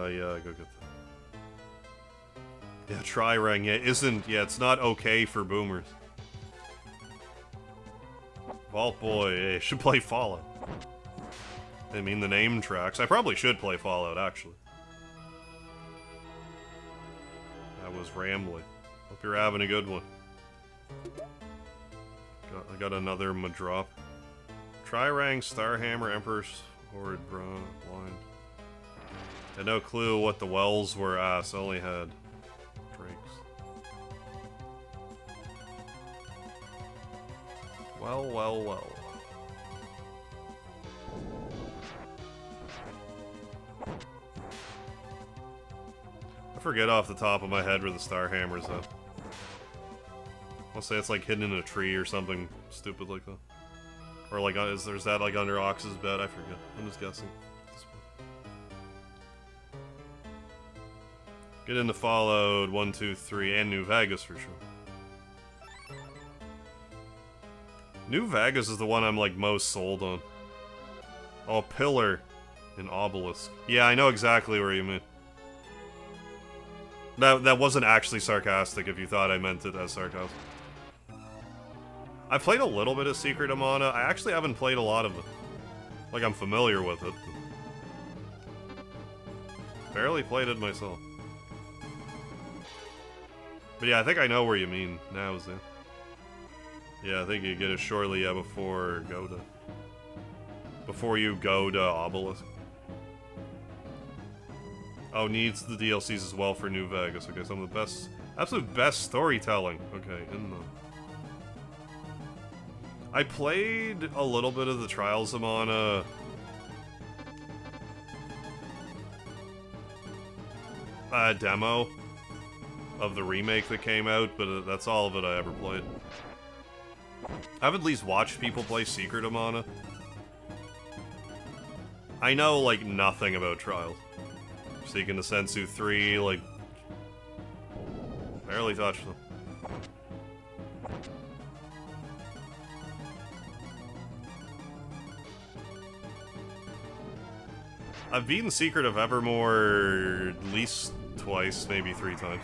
Yeah, go get that. Yeah, Tri-Rang, yeah, it's not okay for boomers. Vault Boy, hey, should play Fallout. I mean, the name tracks. I probably should play Fallout, actually. That was rambling. Hope you're having a good one. I got another Madrop. Tri-Rang, Starhammer, Emperor's Horde, Blind. Had no clue what the wells were. So only had drakes. Well, well, well. I forget off the top of my head where the Starhammer's at. I'll say it's like hidden in a tree or something stupid like that. Or like, there's that like under Ox's bed? I forget. I'm just guessing. Get into Fallout 1, 2, 3, and New Vegas for sure. New Vegas is the one I'm like most sold on. Oh, Pillar and Obelisk. Yeah, I know exactly where you mean. That wasn't actually sarcastic if you thought I meant it as sarcasm. I've played a little bit of Secret of Mana. I actually haven't played a lot of it. Like, I'm familiar with it. Barely played it myself. But yeah, I think I know where you mean now, Zan. Yeah, I think you get it shortly, yeah, before you go to Obelisk. Oh, needs the DLCs as well for New Vegas. Okay, some of the best, absolute best storytelling. Okay, in the... I played a little bit of the Trials of Mana. Demo of the remake that came out, but that's all of it I ever played. I've at least watched people play Secret of Mana. I know, like, nothing about Trials. Seeking the Sensu 3, like... barely touched them. I've beaten Secret of Evermore at least twice, maybe 3 times.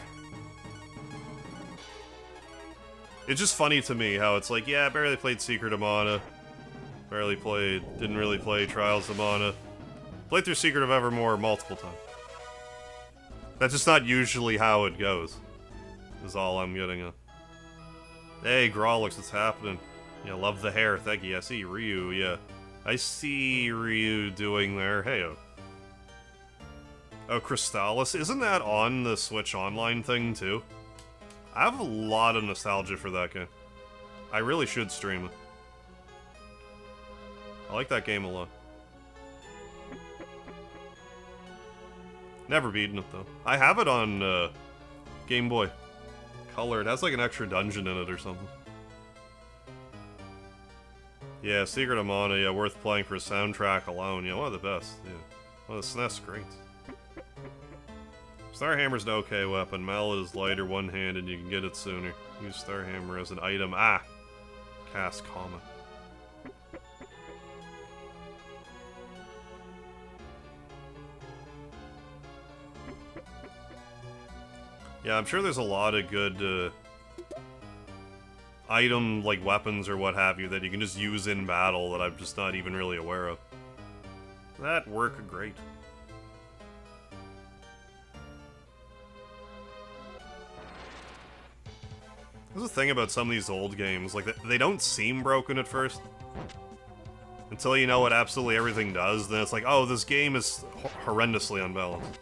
It's just funny to me how it's like, yeah, I barely played Secret of Mana. Didn't really play Trials of Mana. Played through Secret of Evermore multiple times. That's just not usually how it goes. Is all I'm getting at. Hey, Grawlix, what's happening? Yeah, love the hair, thank you. I see Ryu, yeah. I see Ryu doing there. Heyo. Oh, Crystallis. Isn't that on the Switch Online thing, too? I have a lot of nostalgia for that game. I really should stream it. I like that game a lot. Never beaten it, though. I have it on Game Boy Color. It has like an extra dungeon in it or something. Yeah, Secret of Mana, yeah, worth playing for a soundtrack alone. Yeah, one of the best. Yeah, one of the SNES greats. Starhammer's an okay weapon. Mallet is lighter, one-handed, you can get it sooner. Use Starhammer as an item. Ah! Cast Comet. Yeah, I'm sure there's a lot of good item, like weapons or what have you, that you can just use in battle that I'm just not even really aware of. That work great. There's a thing about some of these old games, like, they don't seem broken at first. Until you know what absolutely everything does, then it's like, oh, this game is horrendously unbalanced.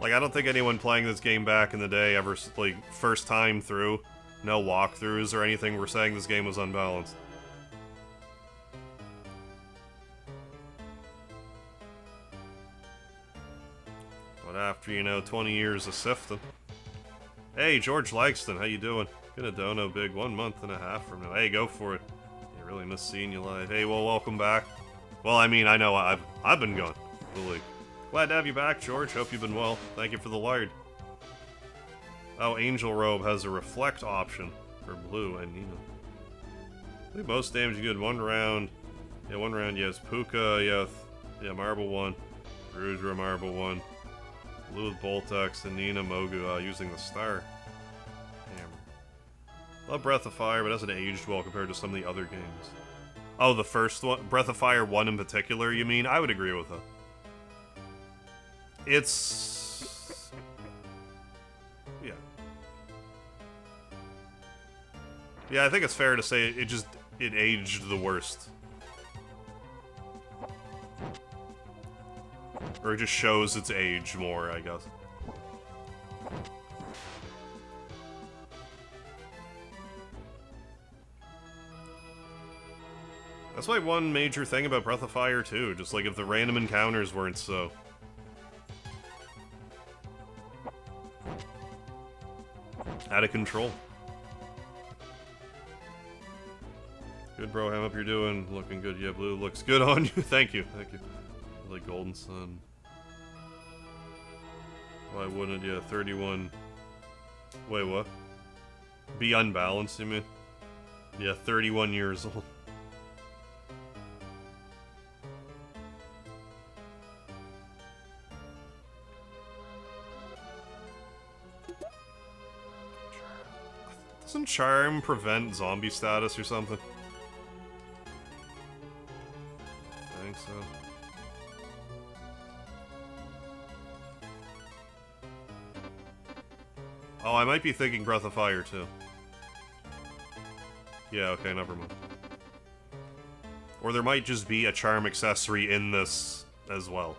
Like, I don't think anyone playing this game back in the day ever, like, first time through, no walkthroughs or anything, were saying this game was unbalanced. But after, you know, 20 years of sifting. Hey, George Langston, how you doing? Gonna dono big 1 month and a half from now. Hey, go for it. You really miss seeing you live. Hey, well, welcome back. Well, I mean, I know I've been gone. Really. Glad to have you back, George. Hope you've been well. Thank you for the lard. Oh, Angel Robe has a reflect option for blue and Nina. I think most damage you did 1 round. Yeah, 1 round, yes. Puka, yeah, Marble 1. Rudra, Marble 1. Blue with Boltex and Nina Mogu using the star. Hammer. Love Breath of Fire, but hasn't aged well compared to some of the other games. Oh, the first one? Breath of Fire 1 in particular, you mean? I would agree with that. It's... yeah. Yeah, I think it's fair to say it aged the worst. Or it just shows its age more, I guess. That's like one major thing about Breath of Fire, too. Just like if the random encounters weren't so... out of control. Good, bro. How up you're doing? Looking good. Yeah, blue looks good on you. Thank you. Thank you. Like Golden Sun. Why wouldn't you? 31. Wait, what? Be unbalanced, you mean? Yeah, 31 years old. Doesn't Charm prevent zombie status or something? I think so. Oh, I might be thinking Breath of Fire, too. Yeah, okay, never mind. Or there might just be a charm accessory in this as well.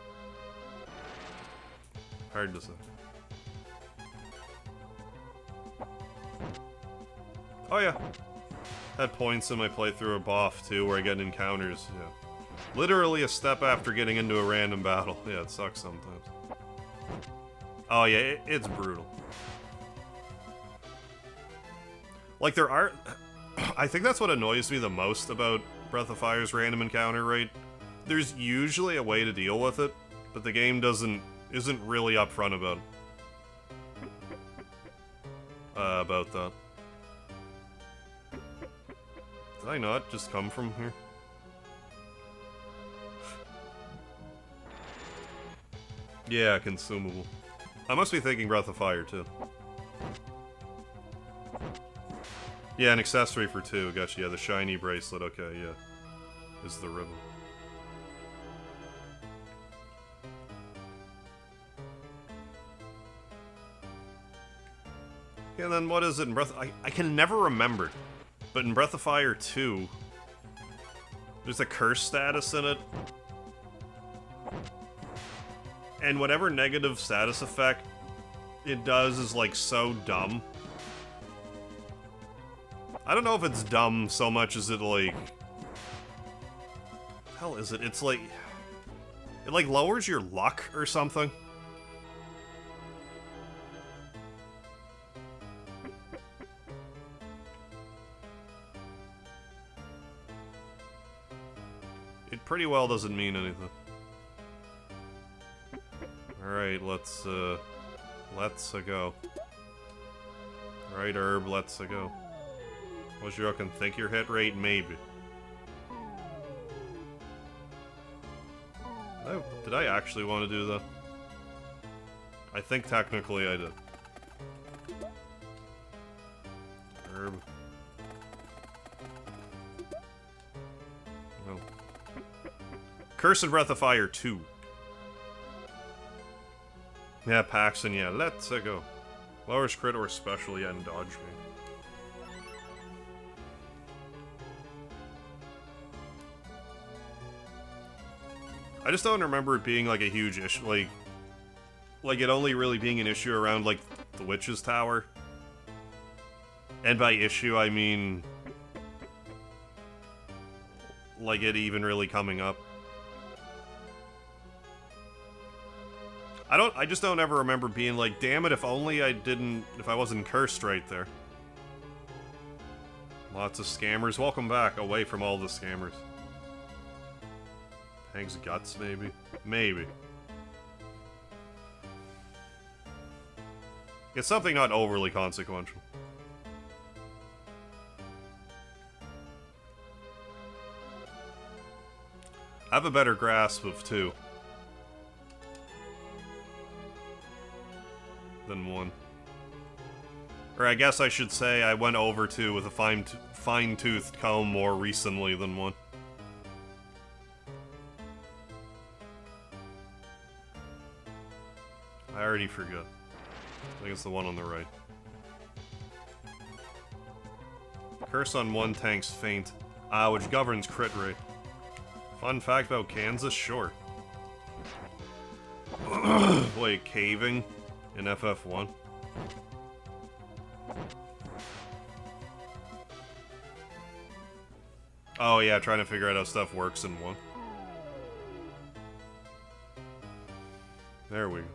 Hard to say. Oh yeah. Had points in my playthrough of BOF too, where I get encounters, yeah. Literally a step after getting into a random battle. Yeah, it sucks sometimes. Oh yeah, it's brutal. Like there are... I think that's what annoys me the most about Breath of Fire's random encounter rate. There's usually a way to deal with it, but the game isn't really upfront about that. Did I not just come from here? Yeah, consumable. I must be thinking Breath of Fire, too. Yeah, an accessory for 2. Gotcha, yeah, the shiny bracelet, okay, yeah. Is the ribbon. Yeah, and then what is it in Breath... I can never remember. But in Breath of Fire 2, there's a curse status in it. And whatever negative status effect it does is, like, so dumb. I don't know if it's dumb so much as it, like... What the hell is it? It's like... It, like, lowers your luck or something. Pretty well doesn't mean anything. Alright, let's go. Alright, Herb, let's go. What's your fucking think your hit rate? Maybe. Did I actually want to do that? I think technically I did. Herb. Oh. Cursed Breath of Fire 2. Yeah, Paxton, yeah, let's go. Lowers crit or special, yeah, and dodge me. I just don't remember it being like a huge issue, like it only really being an issue around like the Witch's Tower. And by issue, I mean like it even really coming up. I just don't ever remember being like, damn it, if only if I wasn't cursed right there. Lots of scammers. Welcome back, away from all the scammers. Hank's guts, maybe? Maybe. It's something not overly consequential. I have a better grasp of 2 than 1. Or I guess I should say I went over 2 with a fine-toothed comb more recently than 1. I already forgot. I think it's the one on the right. Curse on 1 tank's faint, which governs crit rate. Fun fact about Kansas? Sure. Wait, caving in FF1? Oh yeah, trying to figure out how stuff works in 1. There we go.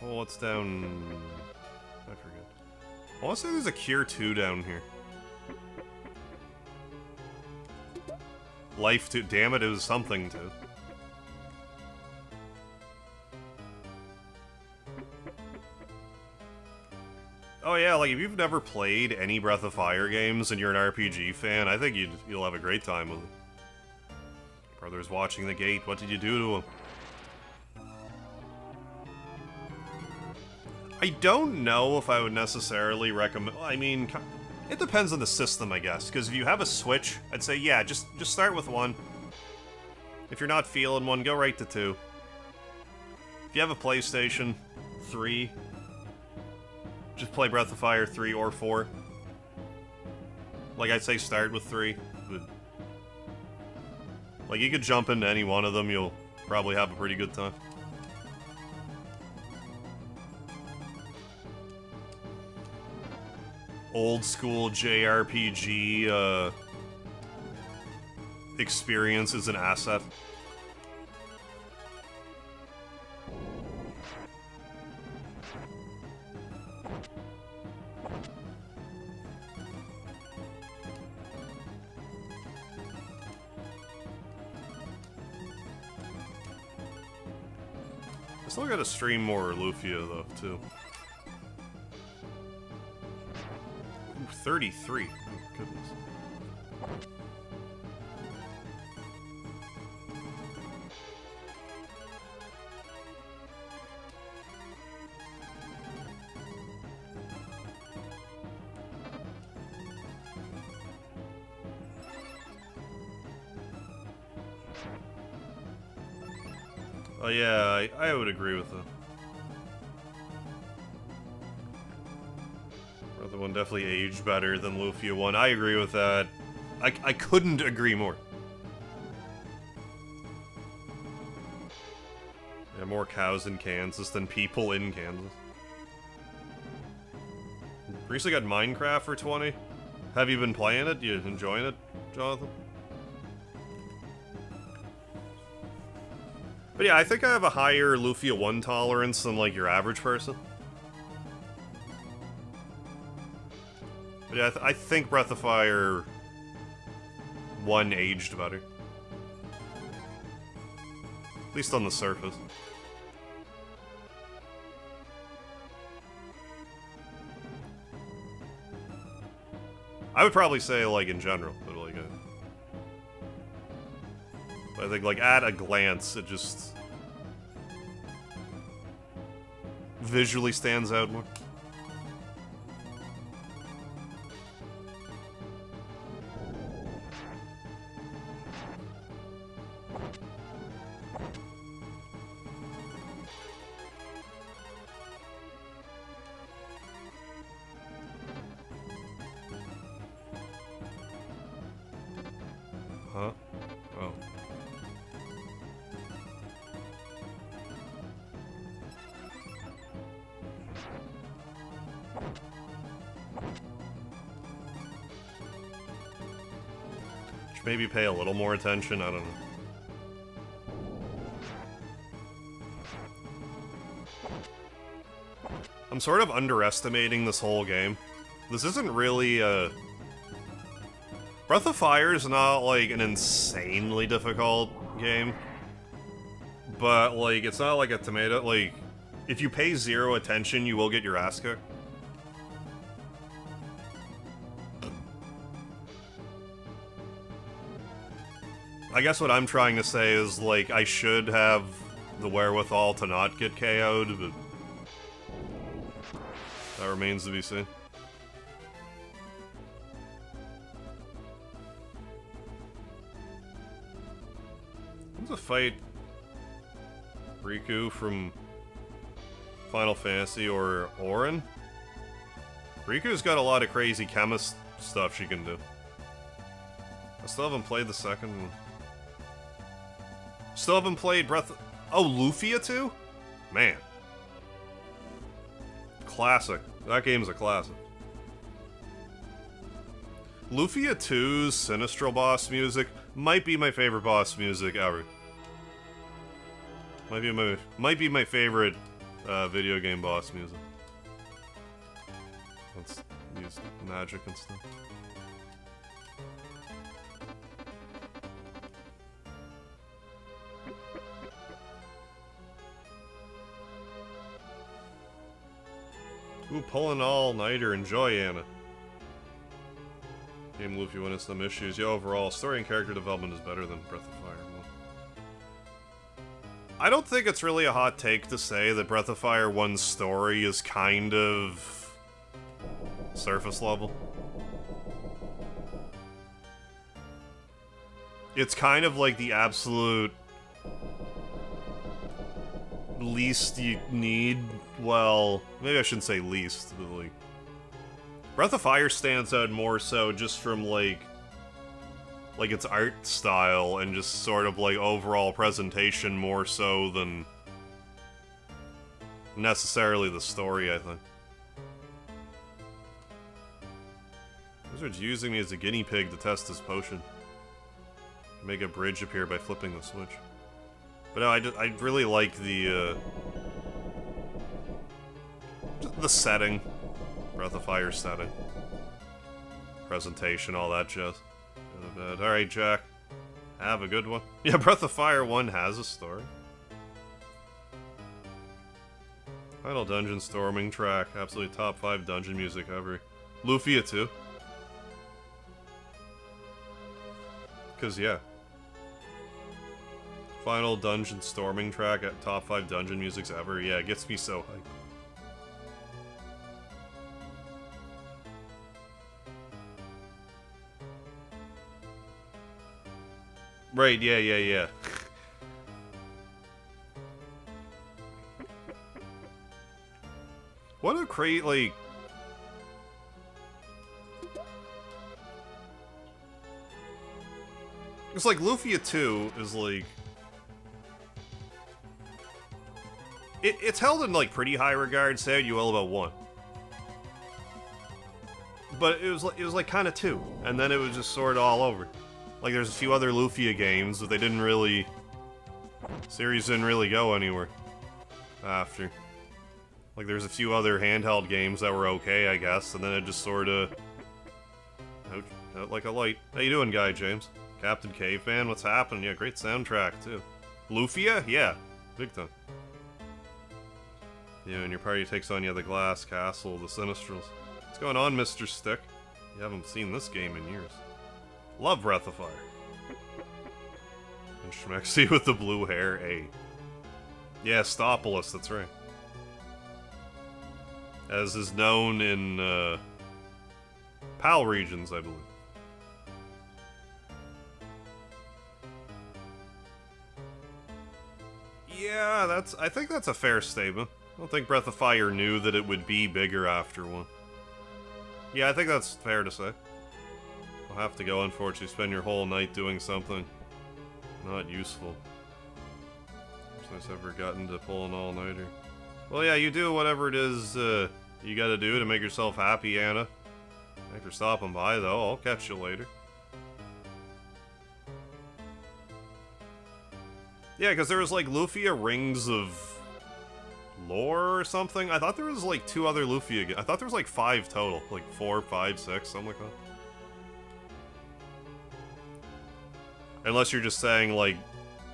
Oh, what's down? I forget. I want to say there's a Cure 2 down here. Life 2. Damn it, it was something to. Oh yeah, like if you've never played any Breath of Fire games and you're an RPG fan, I think you'll have a great time with them. Brother's watching the gate. What did you do to him? I don't know if I would necessarily recommend. I mean, it depends on the system, I guess. Because if you have a Switch, I'd say yeah, just start with 1. If you're not feeling 1, go right to 2. If you have a PlayStation 3, just play Breath of Fire 3 or 4. Like I'd say, start with 3. Like you could jump into any one of them, you'll probably have a pretty good time. Old school JRPG experience is an asset. I still gotta stream more Lufia though, too. 33. Oh, goodness. Oh yeah, I would agree with that. The one definitely aged better than Lufia 1. I agree with that. I couldn't agree more. Yeah, more cows in Kansas than people in Kansas. Recently got Minecraft for 20. Have you been playing it? You enjoying it, Jonathan? But yeah, I think I have a higher Lufia 1 tolerance than like your average person. But yeah, I think Breath of Fire 1 aged better. At least on the surface. I would probably say, like, in general, but like, I think, like, at a glance, it just visually stands out more. Huh? Oh. Should maybe pay a little more attention, I don't know. I'm sort of underestimating this whole game. This isn't really Breath of Fire is not, like, an insanely difficult game. But, like, it's not like a tomato. Like, if you pay zero attention, you will get your ass kicked. I guess what I'm trying to say is, like, I should have the wherewithal to not get KO'd, but that remains to be seen. Who's a fight Riku from Final Fantasy or Auron? Riku's got a lot of crazy chemist stuff she can do. I still haven't played the second one. Still haven't played Oh, Lufia 2? Man. Classic. That game's a classic. Lufia 2's Sinistral boss music might be my favorite boss music ever. Might be my favorite video game boss music. Let's use magic and stuff. Ooh, pulling all-nighter. Enjoy, Anna. Game Luffy when it's some issues. Yeah, overall, story and character development is better than Breath of Fire. I don't think it's really a hot take to say that Breath of Fire 1's story is kind of surface level. It's kind of like the absolute least you need. Well, maybe I shouldn't say least, but like Breath of Fire stands out more so just from like its art style and just sort of like overall presentation more so than necessarily the story, I think. Wizard's using me as a guinea pig to test his potion. Make a bridge appear by flipping the switch. But no, I really like the setting. Breath of Fire setting. Presentation, all that jazz. Alright, Jack. Have a good one. Yeah, Breath of Fire 1 has a story. Final dungeon storming track. Absolutely top 5 dungeon music ever. Lufia 2. Cause yeah. Final dungeon storming track at top 5 dungeon musics ever. Yeah, it gets me so hyped. Right, yeah. What a great, like... It's like Lufia 2 is like... It's held in like pretty high regard, say you will about 1. But it was like kind of 2, and then it was just sort of all over. Like there's a few other Lufia games, but they didn't really... Series didn't really go anywhere after. Like there's a few other handheld games that were okay, I guess, and then it just sort of... out like a light. How you doing, Guy James? Captain Caveman, what's happening? Yeah, great soundtrack, too. Lufia? Yeah, big time. Yeah, and your party takes on the Glass Castle, the Sinistrals. What's going on, Mr. Stick? You haven't seen this game in years. Love Breath of Fire. And Schmexy with the blue hair, hey. Yeah, Stopolis, that's right. As is known in, PAL regions, I believe. Yeah, I think that's a fair statement. I don't think Breath of Fire knew that it would be bigger after one. Yeah, I think that's fair to say. I'll have to go, unfortunately, spend your whole night doing something not useful. Since I've ever gotten to pull an all-nighter. Well, yeah, you do whatever it is you gotta do to make yourself happy, Anna. Thanks for stopping by, though. I'll catch you later. Yeah, because there was, like, Lufia Rings of Lore or something. I thought there was, like, 2 other Lufia. I thought there was, like, 5 total. Like, 4, 5, 6, something like that. Unless you're just saying, like,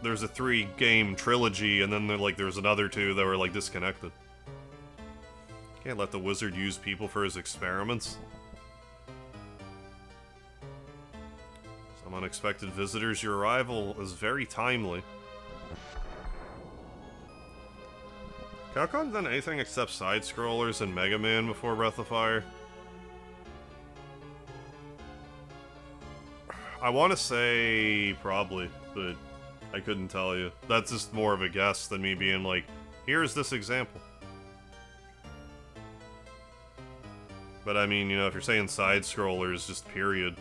there's a 3-game trilogy, and then there's another 2 that were, like, disconnected. Can't let the wizard use people for his experiments. Some unexpected visitors, your arrival is very timely. Capcom done anything except side-scrollers and Mega Man before Breath of Fire? I want to say probably, but I couldn't tell you. That's just more of a guess than me being like, here's this example. But I mean, you know, if you're saying side-scrollers, just period.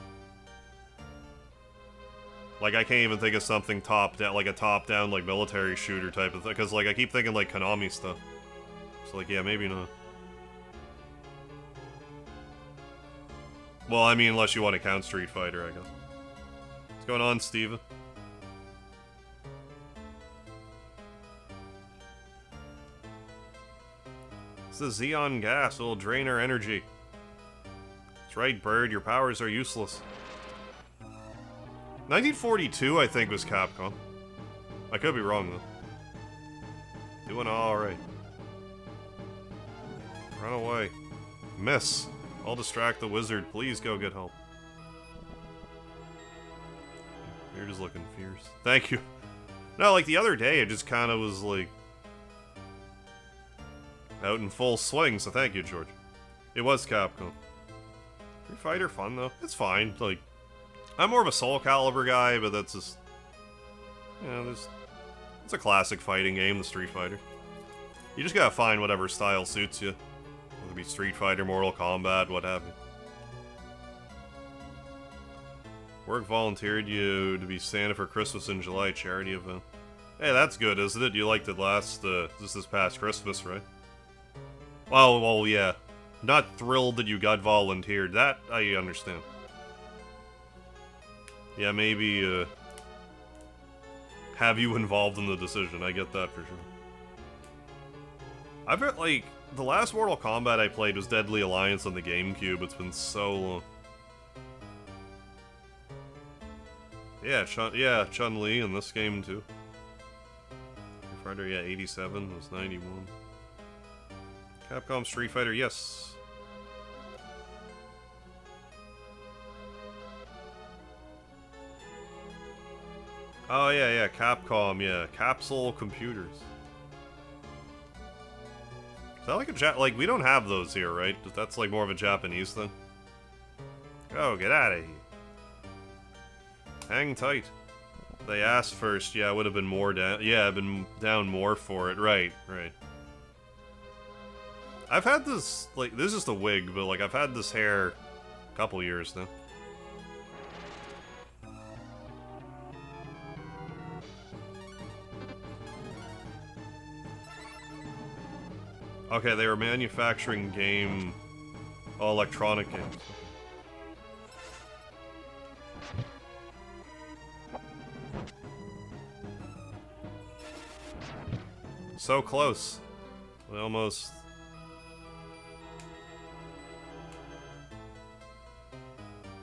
Like, I can't even think of something top-down, like a top-down, like, military shooter type of thing, because, like, I keep thinking, like, Konami stuff. So, like, yeah, maybe not. Well, I mean, unless you want to count Street Fighter, I guess. What's going on, Steven? It's the Xeon gas. It'll drain our energy. That's right, Bird. Your powers are useless. 1942, I think, was Capcom. I could be wrong, though. Doing alright. Run away. Miss. I'll distract the wizard. Please go get help. You're just looking fierce. Thank you. No, like the other day, it just kind of was like out in full swing, so thank you, George. It was Capcom. Street Fighter fun, though. It's fine. Like, I'm more of a Soul Calibur guy, but that's just... You know, it's a classic fighting game, the Street Fighter. You just gotta find whatever style suits you. Whether it be Street Fighter, Mortal Kombat, what have you. Work volunteered you to be Santa for Christmas in July charity event. Hey, that's good, isn't it? You liked it last, this past Christmas, right? Well, yeah. Not thrilled that you got volunteered. That, I understand. Yeah, maybe, have you involved in the decision. I get that for sure. I bet, like, the last Mortal Kombat I played was Deadly Alliance on the GameCube. It's been so long. Yeah, Chun-Li in this game, too. Street Fighter, yeah, 87 was 91. Capcom Street Fighter, yes. Oh, yeah, Capcom, yeah. Capsule Computers. Is that like a like, we don't have those here, right? That's like more of a Japanese thing. Go, get out of here. Hang tight. They asked first, yeah, it would have been more down. Yeah, I've been down more for it. Right. I've had this, like, this is just a wig, but, like, I've had this hair a couple years now. Okay, they were manufacturing electronic games. So close. We almost...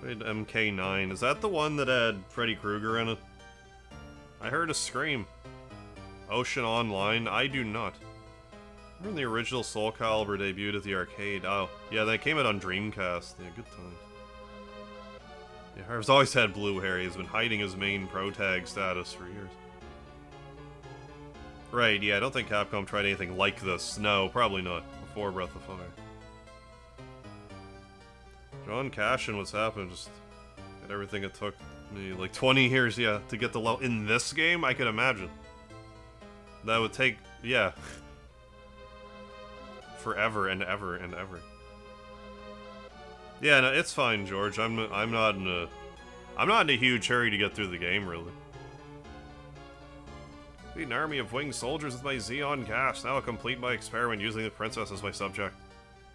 Played MK9. Is that the one that had Freddy Krueger in it? I heard a scream. Ocean Online? I do not. Remember when the original Soul Calibur debuted at the arcade? Oh, yeah, they came out on Dreamcast. Yeah, good times. Yeah, Harv's always had blue hair. He's been hiding his main pro tag status for years. Right, yeah, I don't think Capcom tried anything like this. No, probably not. Before Breath of Fire. John Cashin, what's happened? Just got everything it took me like 20 years, yeah, to get the level. In this game, I could imagine. That would take, yeah. Forever and ever and ever. Yeah, no, it's fine, George. I'm not in a huge hurry to get through the game, really. Lead an army of winged soldiers with my Xeon cast. Now I'll complete my experiment using the princess as my subject.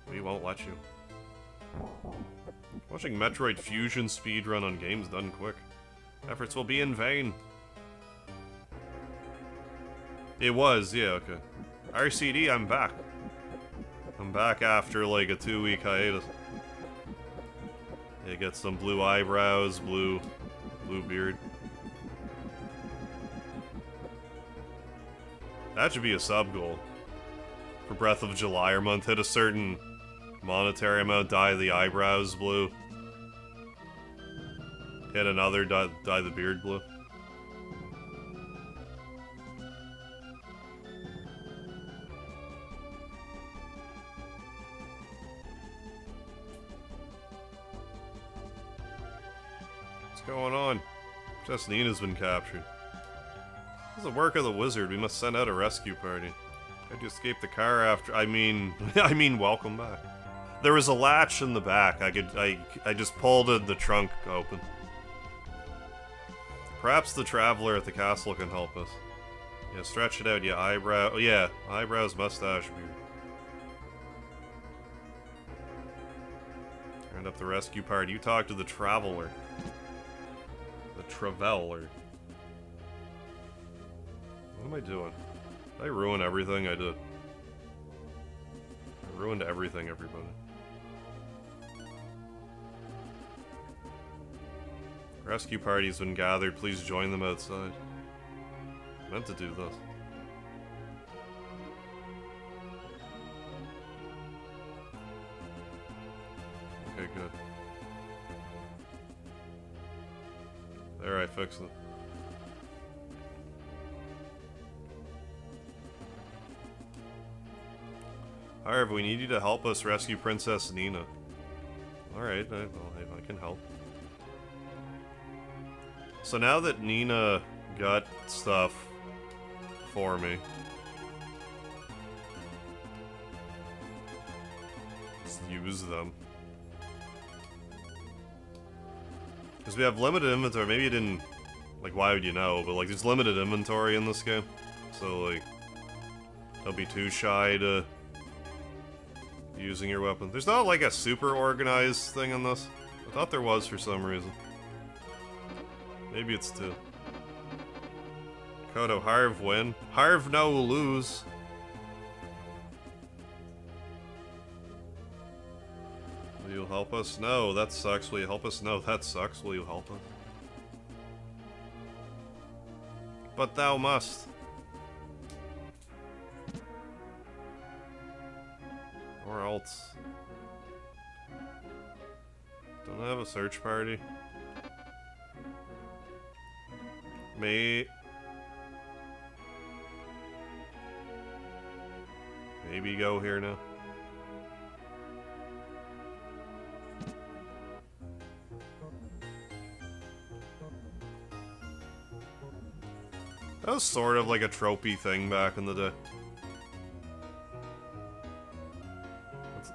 We won't let you. Watching Metroid Fusion speedrun on games done quick. Efforts will be in vain. It was, yeah, okay. RCD, I'm back. I'm back after like a 2-week hiatus. Yeah, get some blue eyebrows, blue beard. That should be a sub goal. For Breath of July or month, hit a certain monetary amount, dye the eyebrows blue. Hit another, dye the beard blue. What's going on? Just Nina's been captured. This is the work of the wizard. We must send out a rescue party. How'd you escape the car after? I mean, welcome back. There was a latch in the back. I just pulled the trunk open. Perhaps the traveler at the castle can help us. Yeah, stretch it out. Yeah, eyebrow. Oh, yeah, eyebrows, mustache, beard. Round up the rescue party. You talk to the traveler. The traveler. What am I doing? Did I ruin everything? I did. I ruined everything, everybody. Rescue party's been gathered. Please join them outside. I meant to do this. Okay, good. There, I fixed it. However, we need you to help us rescue Princess Nina. Alright, I can help. So now that Nina got stuff for me, just use them. Because we have limited inventory. Maybe you didn't, like, why would you know? But, like, there's limited inventory in this game. So, like, don't be too shy to using your weapon. There's not, like, a super organized thing in this. I thought there was for some reason. Maybe it's 2. Kodo, Harv win. Harv no lose. Will you help us? No, that sucks. Will you help us? No, that sucks. Will you help us? But thou must. Or else. Don't I have a search party? Maybe go here now. That was sort of like a tropey thing back in the day.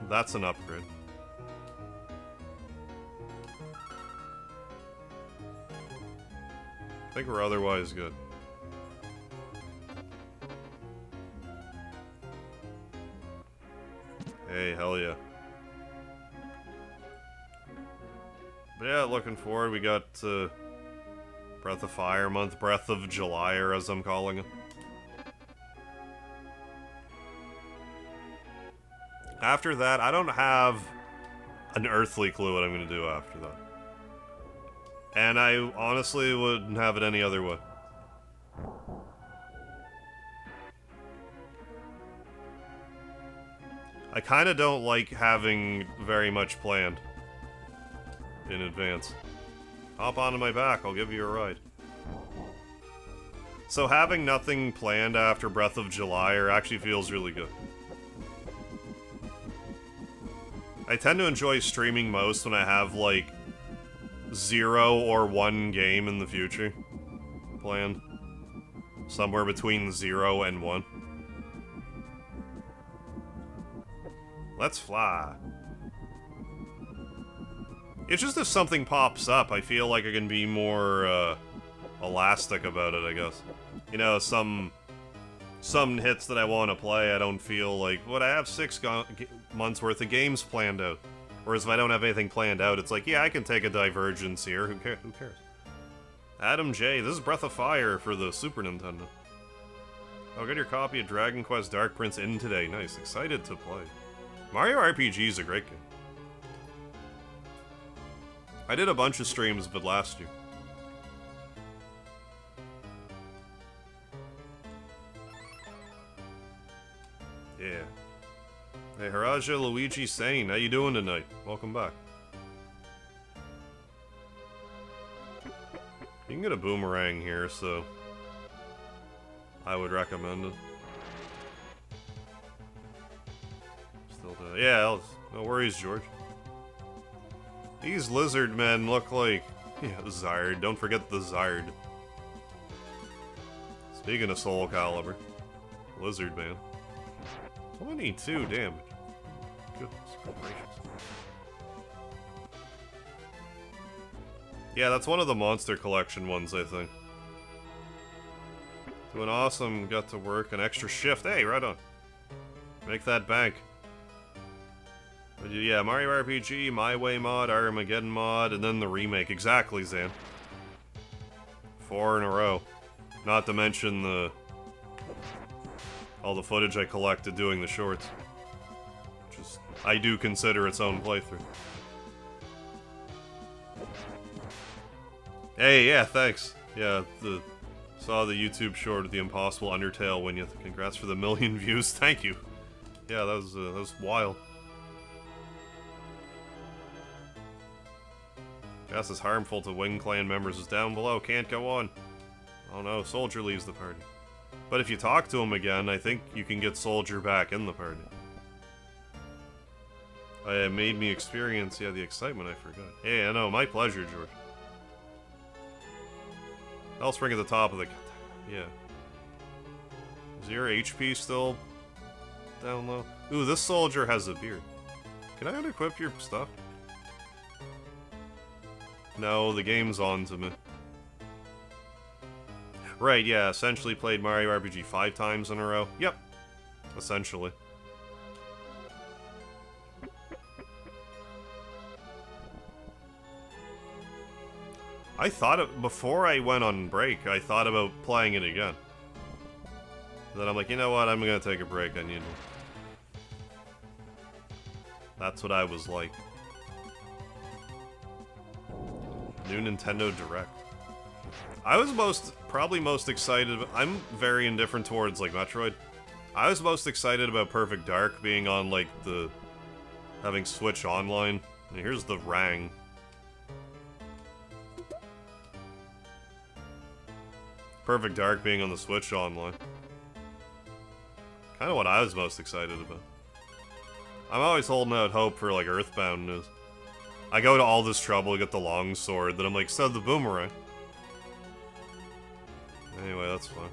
That's an upgrade. I think we're otherwise good. Hey, hell yeah. But yeah, looking forward, we got Breath of Fire month, Breath of July, or as I'm calling it. After that, I don't have an earthly clue what I'm going to do after that. And I honestly wouldn't have it any other way. I kind of don't like having very much planned in advance. Hop onto my back, I'll give you a ride. So having nothing planned after Breath of July actually feels really good. I tend to enjoy streaming most when I have, like, 0 or 1 game in the future planned. Somewhere between 0 and 1. Let's fly. It's just if something pops up, I feel like I can be more, elastic about it, I guess. You know, some hits that I want to play, I don't feel like, what, I have 6 months worth of games planned out. Whereas if I don't have anything planned out, it's like, yeah, I can take a divergence here, who cares? Adam J, this is Breath of Fire for the Super Nintendo. I'll get your copy of Dragon Quest Dark Prince in today. Nice, excited to play. Mario RPG is a great game. I did a bunch of streams of it last year. Yeah. Hey, Haraja Luigi Sane, how you doing tonight? Welcome back. You can get a boomerang here, so I would recommend it. Still do. Yeah, no worries, George. These lizard men look like... Yeah, Zard. Don't forget the Zard. Speaking of Soul Calibur. Lizard man. 22 damage. Goodness gracious. Yeah, that's one of the Monster Collection ones, I think. Doing awesome. Got to work an extra shift. Hey, right on. Make that bank. But yeah, Mario RPG, My Way mod, Armageddon mod, and then the remake. Exactly, Zan. 4 in a row. Not to mention all the footage I collected doing the shorts. Which is, I do consider its own playthrough. Hey, yeah, thanks. Yeah, saw the YouTube short of the Impossible Undertale win. Congrats for the 1 million views. Thank you. Yeah, that was wild. Gas is harmful to Wing Clan members is down below. Can't go on. Oh no, Soldier leaves the party. But if you talk to him again, I think you can get Soldier back in the party. It made me experience, yeah, the excitement I forgot. Hey, I know, my pleasure, George. Hellspring at the top of the... Yeah. Is your HP still down low? Ooh, this soldier has a beard. Can I unequip your stuff? No, the game's on to me. Right, yeah, essentially played Mario RPG 5 times in a row. Yep. Essentially. I thought before I went on break, I thought about playing it again. Then I'm like, you know what, I'm gonna take a break, I need one. That's what I was like. New Nintendo Direct. I was probably most excited, I'm very indifferent towards, like, Metroid. I was most excited about Perfect Dark being on, like, having Switch Online. And here's the Rang. Perfect Dark being on the Switch Online. Kind of what I was most excited about. I'm always holding out hope for, like, Earthbound news. I go to all this trouble to get the long sword, then I'm like, so the boomerang. Anyway, that's fine.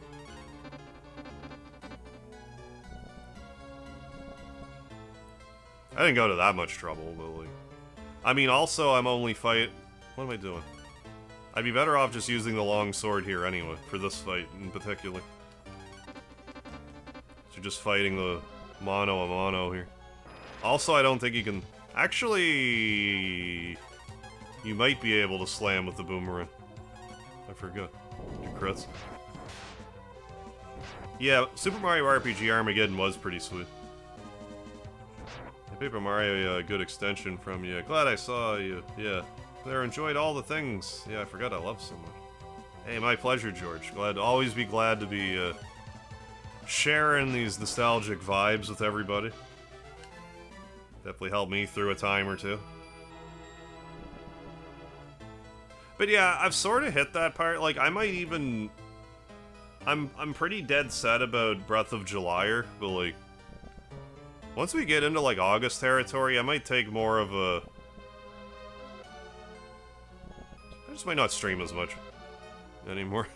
I didn't go to that much trouble, but, like... I mean, also, I'm only fight... What am I doing? I'd be better off just using the long sword here anyway, for this fight in particular. So just fighting the mono a mono here. Also, I don't think you can... Actually... You might be able to slam with the boomerang. I forgot. Your crits. Yeah, Super Mario RPG Armageddon was pretty sweet. Paper Mario, good extension from you. Glad I saw you. Yeah. There, enjoyed all the things. Yeah, I forgot I love so much. Hey, my pleasure, George. Always be glad to be, sharing these nostalgic vibes with everybody. Definitely helped me through a time or two. But yeah, I've sort of hit that part. Like, I might even... I'm pretty dead set about Breath of July, but like... Once we get into, like, August territory, I might take more of a... I just might not stream as much anymore.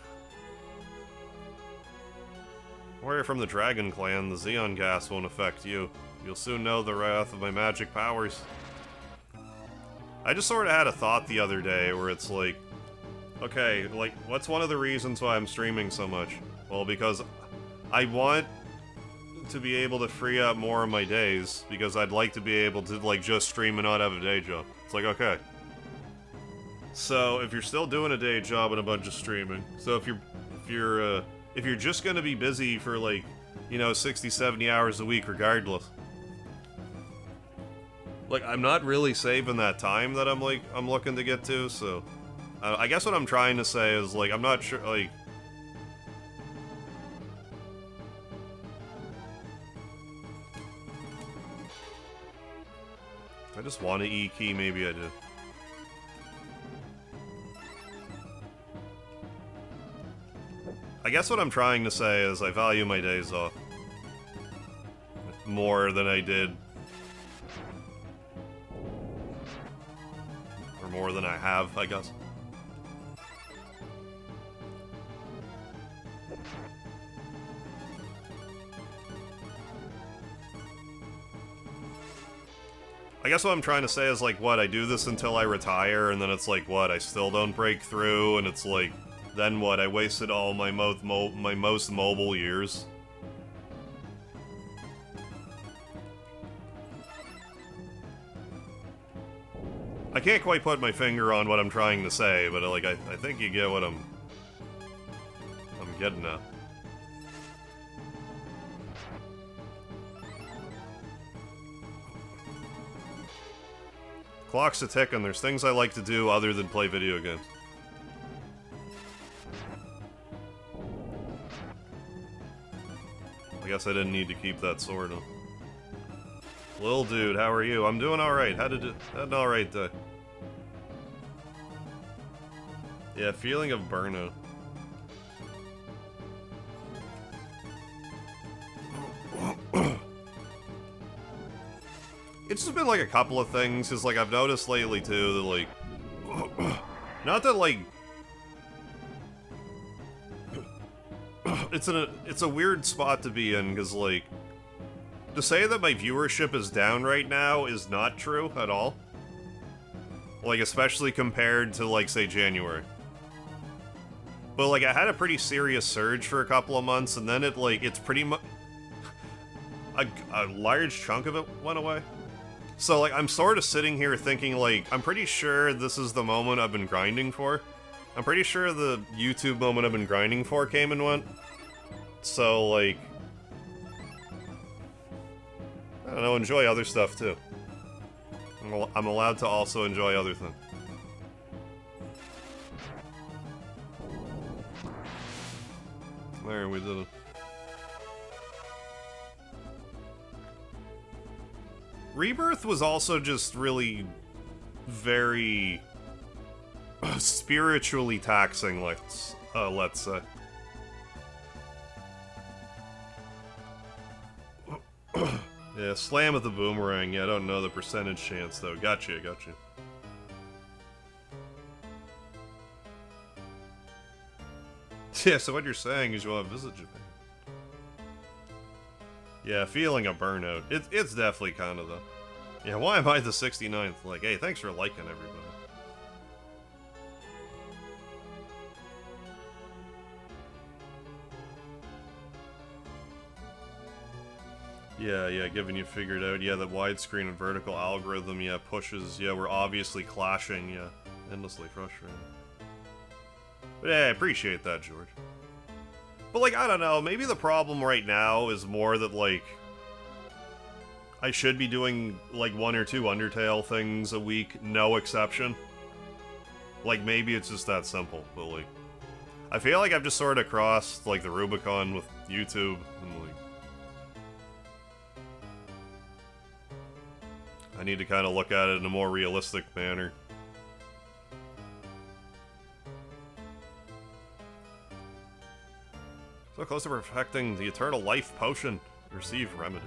Warrior from the Dragon Clan, the Xeon gas won't affect you. You'll soon know the wrath of my magic powers. I just sort of had a thought the other day where it's like, okay, like, what's one of the reasons why I'm streaming so much? Well, because I want to be able to free up more of my days, because I'd like to be able to, like, just stream and not have a day job. It's like, okay. So, if you're still doing a day job and a bunch of streaming, so if you're just gonna be busy for, like, you know, 60, 70 hours a week regardless, like, I'm not really saving that time that I'm looking to get to, so... I guess what I'm trying to say is, like, I'm not sure, like... I just want to E-key, maybe I do. I guess what I'm trying to say is I value my days off more than I did. Or more than I have, I guess. I guess what I'm trying to say is, like, what, I do this until I retire, and then it's like, what, I still don't break through, and it's like, then what, I wasted all my most mobile years. I can't quite put my finger on what I'm trying to say, but, like, I think you get what I'm getting at. Clock's a ticking. There's things I like to do other than play video games. I guess I didn't need to keep that sword on. Lil dude, how are you? I'm doing alright. Had an alright day. Yeah, feeling of burnout. It's just been, like, a couple of things, because, like, I've noticed lately, too, that, like... not that, like... it's a weird spot to be in, because, like... to say that my viewership is down right now is not true at all. Like, especially compared to, like, say, January. But, like, I had a pretty serious surge for a couple of months, and then it, like, it's pretty much... a large chunk of it went away. So, like, I'm sort of sitting here thinking, like, I'm pretty sure this is the moment I've been grinding for. I'm pretty sure the YouTube moment I've been grinding for came and went. So, like... I don't know, enjoy other stuff, too. I'm allowed to also enjoy other things. There, we did it. Rebirth was also just really very spiritually taxing, let's say. Yeah, slam at the boomerang. Yeah, I don't know the percentage chance, though. Gotcha. Yeah, so what you're saying is you want to visit Japan. Yeah, feeling a burnout. It's definitely kind of the... Yeah, why am I the 69th? Like, hey, thanks for liking, everybody. Yeah, given you figured out, yeah, the widescreen and vertical algorithm, yeah, pushes, yeah, we're obviously clashing, yeah, endlessly frustrating. But yeah, I appreciate that, George. But, like, I don't know, maybe the problem right now is more that, like, I should be doing, like, 1 or 2 Undertale things a week, no exception. Like, maybe it's just that simple, but, like, I feel like I've just sort of crossed, like, the Rubicon with YouTube, and, like, I need to kind of look at it in a more realistic manner. So close to perfecting the eternal life potion. Receive remedy.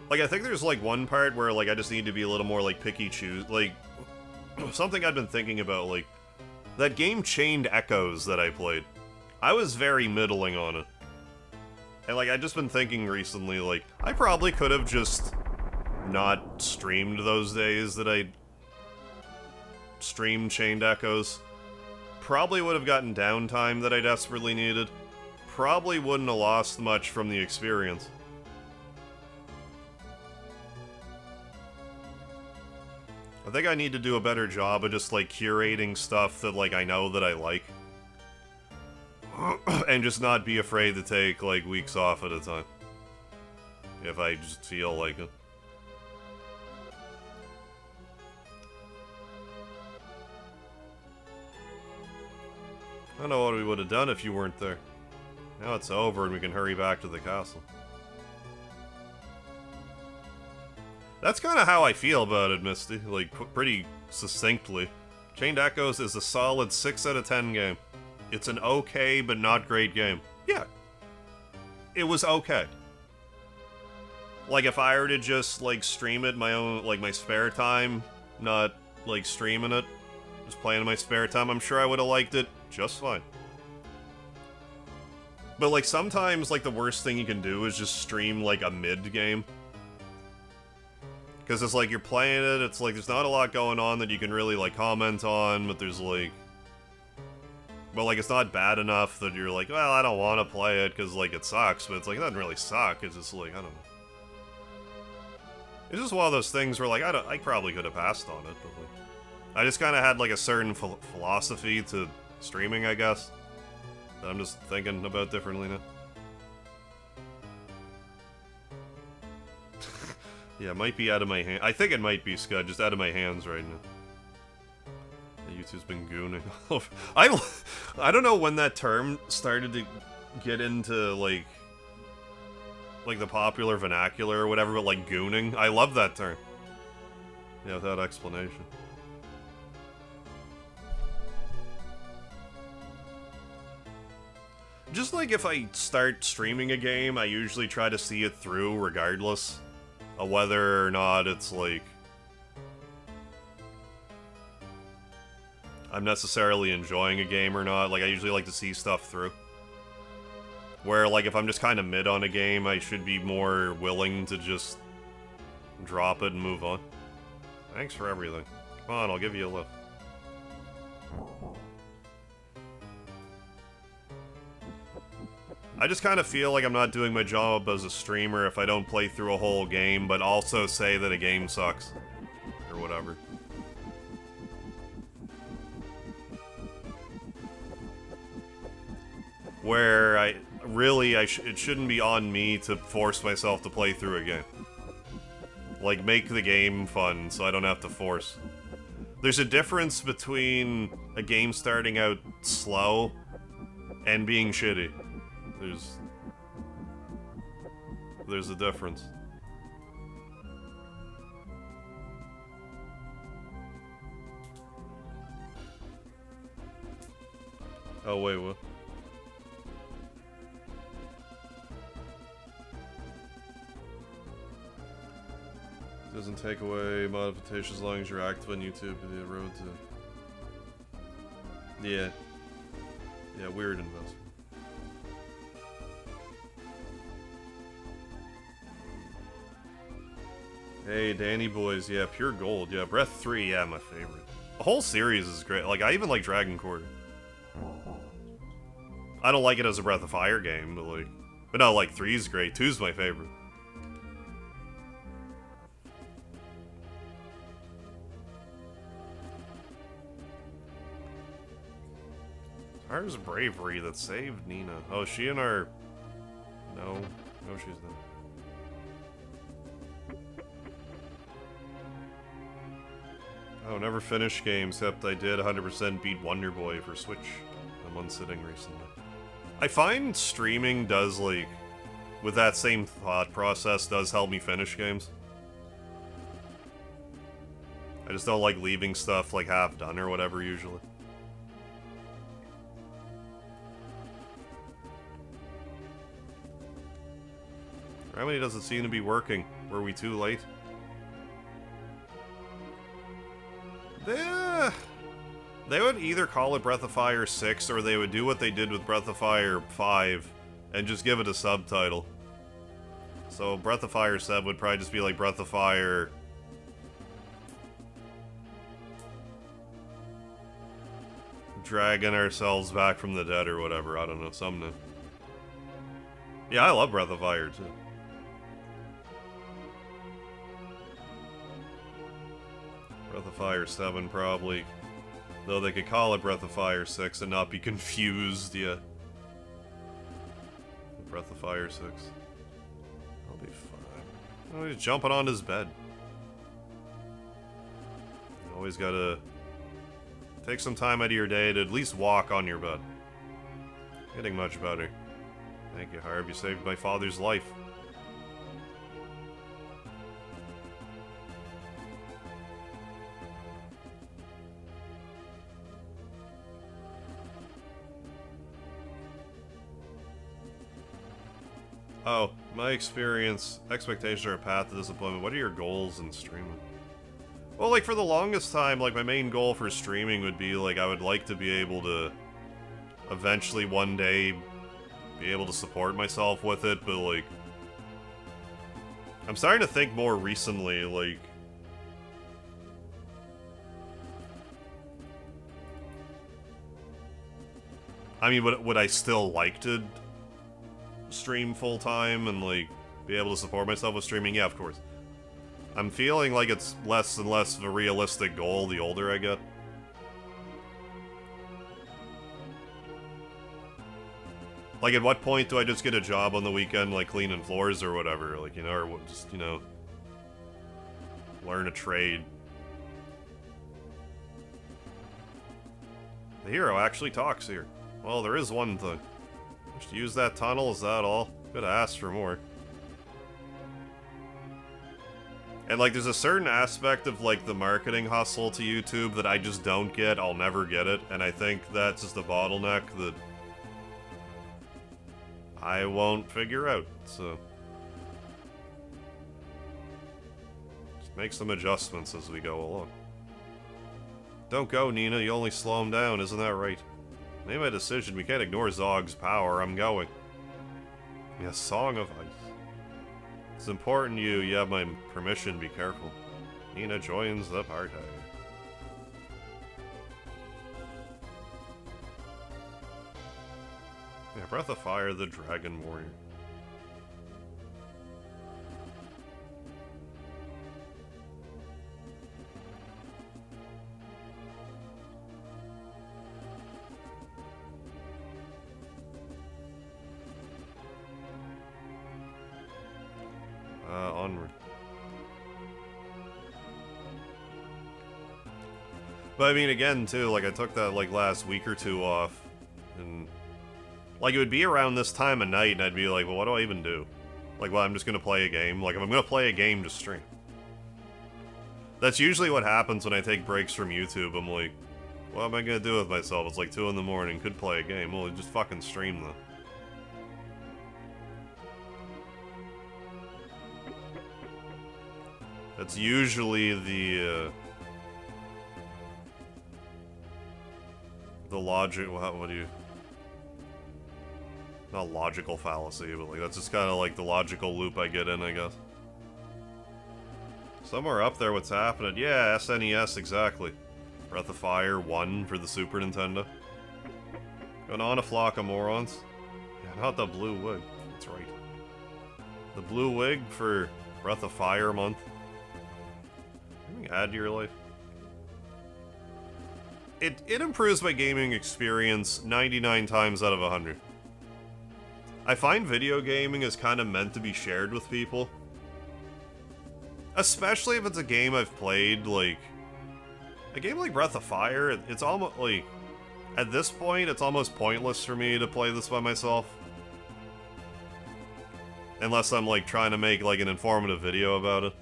Like, I think there's, like, one part where, like, I just need to be a little more, like, picky choose. Like, something I've been thinking about, like, that game Chained Echoes that I played. I was very middling on it. And, like, I've just been thinking recently, like, I probably could have just not streamed those days that I streamed Chained Echoes. Probably would have gotten downtime that I desperately needed. Probably wouldn't have lost much from the experience. I think I need to do a better job of just, like, curating stuff that, like, I know that I like. And just not be afraid to take, like, weeks off at a time. If I just feel like it. I don't know what we would have done if you weren't there. Now it's over and we can hurry back to the castle. That's kind of how I feel about it, Misty. Like, pretty succinctly. Chained Echoes is a solid 6 out of 10 game. It's an okay, but not great game. Yeah. It was okay. Like, if I were to just, like, stream it my own, like, my spare time, not, like, streaming it, just playing in my spare time, I'm sure I would have liked it just fine. But, like, sometimes, like, the worst thing you can do is just stream, like, a mid-game. Because it's like, you're playing it, it's like, there's not a lot going on that you can really, like, comment on, but there's, like... But, like, it's not bad enough that you're like, well, I don't want to play it, because, like, it sucks, but it's like, it doesn't really suck, it's just like, I don't know. It's just one of those things where, like, I probably could have passed on it, but, like... I just kind of had, like, a certain philosophy to streaming, I guess, that I'm just thinking about differently now. Yeah, it might be out of my hand. I think it might be, Scud, just out of my hands right now. YouTube's been gooning. I don't know when that term started to get into, like the popular vernacular or whatever, but, like, gooning. I love that term. Yeah, without explanation. Just like if I start streaming a game, I usually try to see it through regardless of whether or not it's, like, I'm necessarily enjoying a game or not. Like, I usually like to see stuff through. Where, like, if I'm just kind of mid on a game, I should be more willing to just drop it and move on. Thanks for everything. Come on, I'll give you a lift. I just kind of feel like I'm not doing my job as a streamer if I don't play through a whole game, but also say that a game sucks. Or whatever. Where it shouldn't be on me to force myself to play through a game. Like, make the game fun so I don't have to force. There's a difference between a game starting out slow and being shitty. There's a difference. Oh, wait, what? Doesn't take away modifications as long as you're active on YouTube. The road to... Yeah. Yeah, weird investment. Hey, Danny boys, yeah, pure gold, yeah, Breath 3, yeah, my favorite. The whole series is great, like, I even like Dragon Quarter. I don't like it as a Breath of Fire game, but no, like, 3 is great, 2's my favorite. Ours bravery that saved Nina. Oh, she and our... No, she's not. Oh, never finished games, except I did 100% beat Wonder Boy for Switch in one sitting recently. I find streaming does, like, with that same thought process, does help me finish games. I just don't like leaving stuff, like, half done or whatever, usually. Remedy doesn't seem to be working. Were we too late? They would either call it Breath of Fire 6, or they would do what they did with Breath of Fire 5, and just give it a subtitle. So Breath of Fire 7 would probably just be like Breath of Fire... Dragging ourselves back from the dead or whatever, I don't know, something. Yeah, I love Breath of Fire too. Breath of Fire 7 probably. Though they could call it Breath of Fire 6 and not be confused, yeah. Breath of Fire 6. I'll be fine. Oh, he's jumping on his bed. You always gotta take some time out of your day to at least walk on your bed. Getting much better. Thank you, Harv. You saved my father's life. Oh, my expectations are a path to disappointment. What are your goals in streaming? Well, like, for the longest time, like, my main goal for streaming would be, like, I would like to be able to eventually one day be able to support myself with it, but, like, I'm starting to think more recently, like, I mean, would I still like to stream full-time and, like, be able to support myself with streaming? Yeah, of course. I'm feeling like it's less and less of a realistic goal the older I get. Like, at what point do I just get a job on the weekend, like, cleaning floors or whatever? Like, you know, or just, you know, learn a trade. The hero actually talks here. Well, there is one thing. Just use that tunnel, is that all? Could've asked for more. And, like, there's a certain aspect of, like, the marketing hustle to YouTube that I just don't get. I'll never get it. And I think that's just a bottleneck that I won't figure out, so just make some adjustments as we go along. Don't go, Nina. You only slow him down, isn't that right? Made my decision. We can't ignore Zog's power. I'm going. Yeah, Song of Ice. It's important you have my permission. Be careful. Nina joins the party. Yeah, Breath of Fire, the Dragon Warrior. Onward. But I mean, again, too, like, I took that, like, last week or two off, and, like, it would be around this time of night, and I'd be like, well, what do I even do? Like, well, I'm just gonna play a game. Like, if I'm gonna play a game, just stream. That's usually what happens when I take breaks from YouTube. I'm like, what am I gonna do with myself? It's like 2 in the morning, could play a game. Well, just fucking stream, though. That's usually the logic. What do you? Not logical fallacy, but like that's just kind of like the logical loop I get in, I guess. Somewhere up there, what's happening? Yeah, SNES, exactly. Breath of Fire 1 for the Super Nintendo. Going on a flock of morons. Yeah, not the blue wig. That's right. The blue wig for Breath of Fire month. Add to your life. It improves my gaming experience 99 times out of 100. I find video gaming is kind of meant to be shared with people. Especially if it's a game I've played, like... A game like Breath of Fire, it's almost, like... At this point, it's almost pointless for me to play this by myself. Unless I'm, like, trying to make, like, an informative video about it.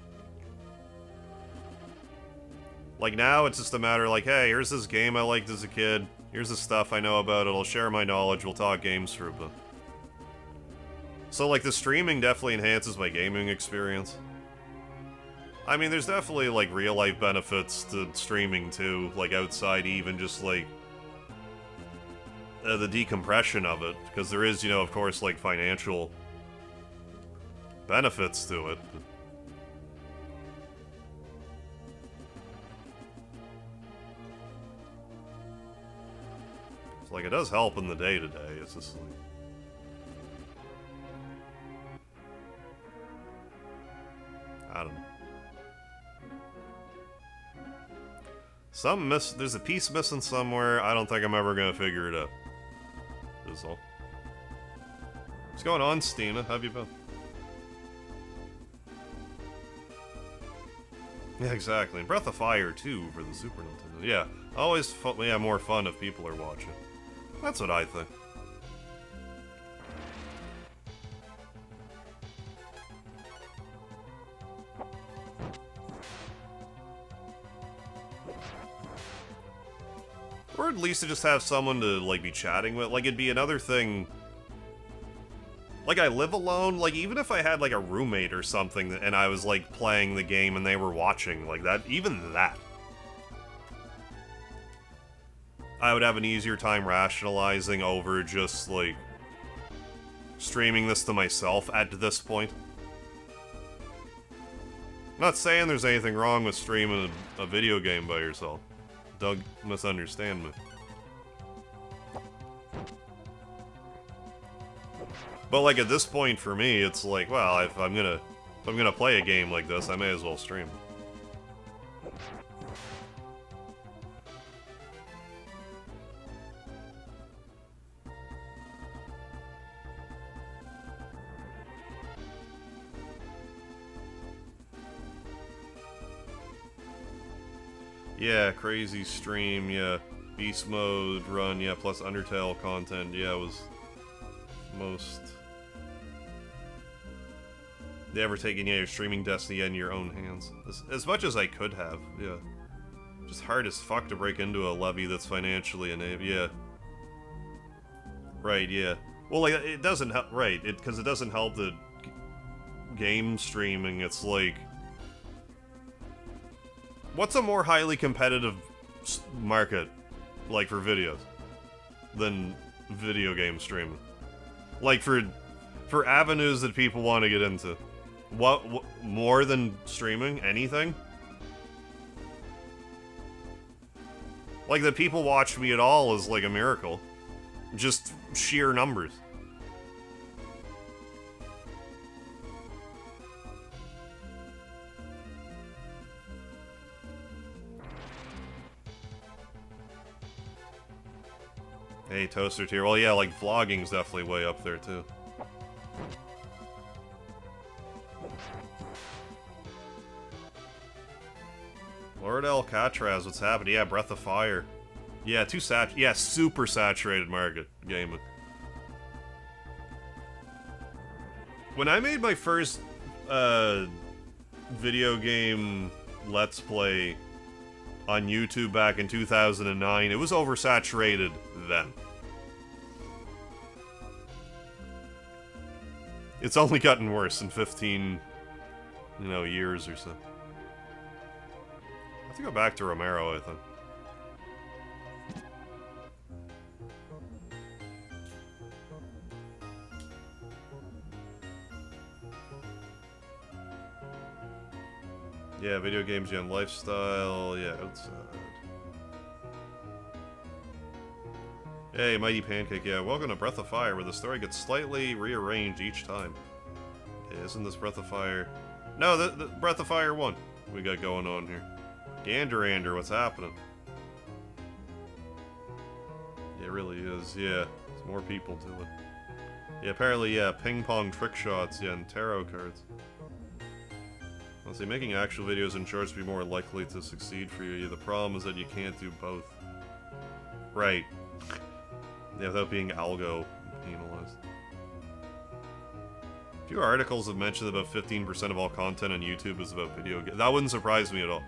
Like, now it's just a matter like, hey, here's this game I liked as a kid. Here's the stuff I know about it. I'll share my knowledge. We'll talk games for a bit. So, like, the streaming definitely enhances my gaming experience. I mean, there's definitely, like, real-life benefits to streaming, too. Like, outside even just, like, the decompression of it. Because there is, you know, of course, like, financial benefits to it. It's like, it does help in the day-to-day. It's just, like... I don't know. There's a piece missing somewhere. I don't think I'm ever gonna figure it out. That's all. What's going on, Stina? How have you been? Yeah, exactly. And Breath of Fire, too, for the Super Nintendo. Yeah, always more fun if people are watching. That's what I think. Or at least to just have someone to, like, be chatting with. Like, it'd be another thing... Like, I live alone. Like, even if I had, like, a roommate or something, and I was, like, playing the game and they were watching, like, that... Even that. I would have an easier time rationalizing over just, like... streaming this to myself at this point. I'm not saying there's anything wrong with streaming a video game by yourself. Don't misunderstand me. But like at this point for me, it's like, well, if I'm gonna play a game like this, I may as well stream. Yeah, crazy stream, yeah. Beast mode run, yeah, plus Undertale content, yeah, it was most... They ever taken, yeah, your streaming destiny in your own hands. As much as I could have, yeah. Just hard as fuck to break into a levy that's financially enabled, yeah. Right, yeah. Well, like, it doesn't help, right, because it doesn't help the game streaming, it's like... What's a more highly competitive market, like, for videos, than video game streaming? Like, for avenues that people want to get into. What more than streaming? Anything? Like, that people watch me at all is, like, a miracle. Just sheer numbers. Hey, Toaster Tier. Well, yeah, like, vlogging's definitely way up there, too. Lord Alcatraz, what's happening? Yeah, Breath of Fire. Yeah, super saturated market gaming. When I made my first, video game Let's Play on YouTube back in 2009, it was oversaturated then. It's only gotten worse in 15, you know, years or so. I have to go back to Romero, I think. Yeah, video games, yeah, lifestyle, yeah, outside. Hey, Mighty Pancake, yeah, welcome to Breath of Fire, where the story gets slightly rearranged each time. Yeah, isn't this Breath of Fire? No, the Breath of Fire 1 we got going on here. Ganderander, what's happening? Yeah, it really is, yeah. There's more people to it. Yeah, apparently, yeah, ping-pong trick shots, yeah, and tarot cards. Let's see, making actual videos and shorts would be more likely to succeed for you. The problem is that you can't do both. Right. Yeah, without being algo penalized. A few articles have mentioned that about 15% of all content on YouTube is about video games. That wouldn't surprise me at all.